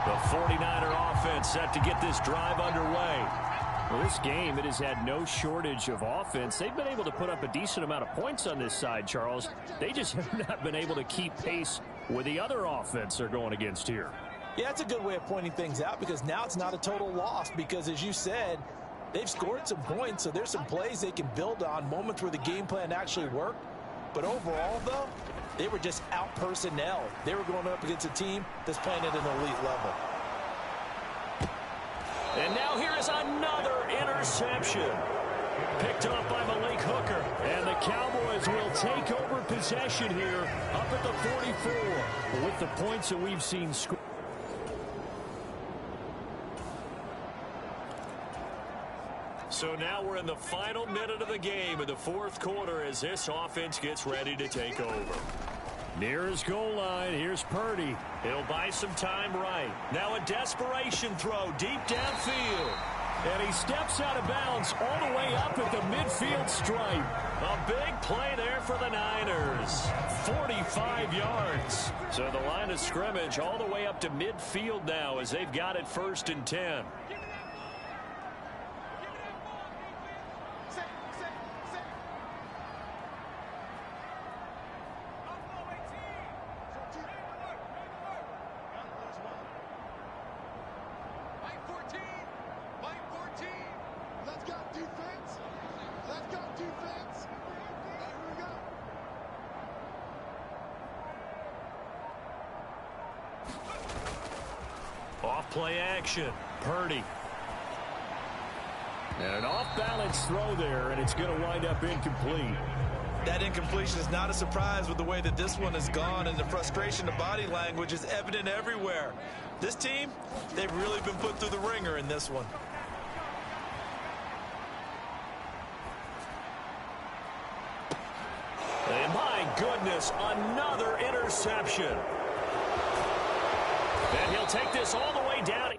The 49er offense set to get this drive underway. Well, this game, it has had no shortage of offense. They've been able to put up a decent amount of points on this side, Charles. They just have not been able to keep pace with the other offense they're going against here. Yeah, that's a good way of pointing things out, because now it's not a total loss, because as you said, they've scored some points, so there's some plays they can build on, moments where the game plan actually worked. But overall, though, they were just out personnel. They were going up against a team that's playing at an elite level. And now here is another interception. Picked up by Malik Hooker. And the Cowboys will take over possession here up at the 44 with the points that we've seen score. So now we're in the final minute of the game in the 4th quarter as this offense gets ready to take over. Near his goal line, here's Purdy. He'll buy some time right. Now a desperation throw deep downfield. And he steps out of bounds all the way up at the midfield stripe. A big play there for the Niners. 45 yards. So the line of scrimmage all the way up to midfield now as they've got it 1st and 10. Play action. Purdy. And an off-balance throw there, and it's going to wind up incomplete. That incompletion is not a surprise with the way that this one has gone, and the frustration of body language is evident everywhere. This team, they've really been put through the ringer in this one. And my goodness, another interception. And he'll take this all the way down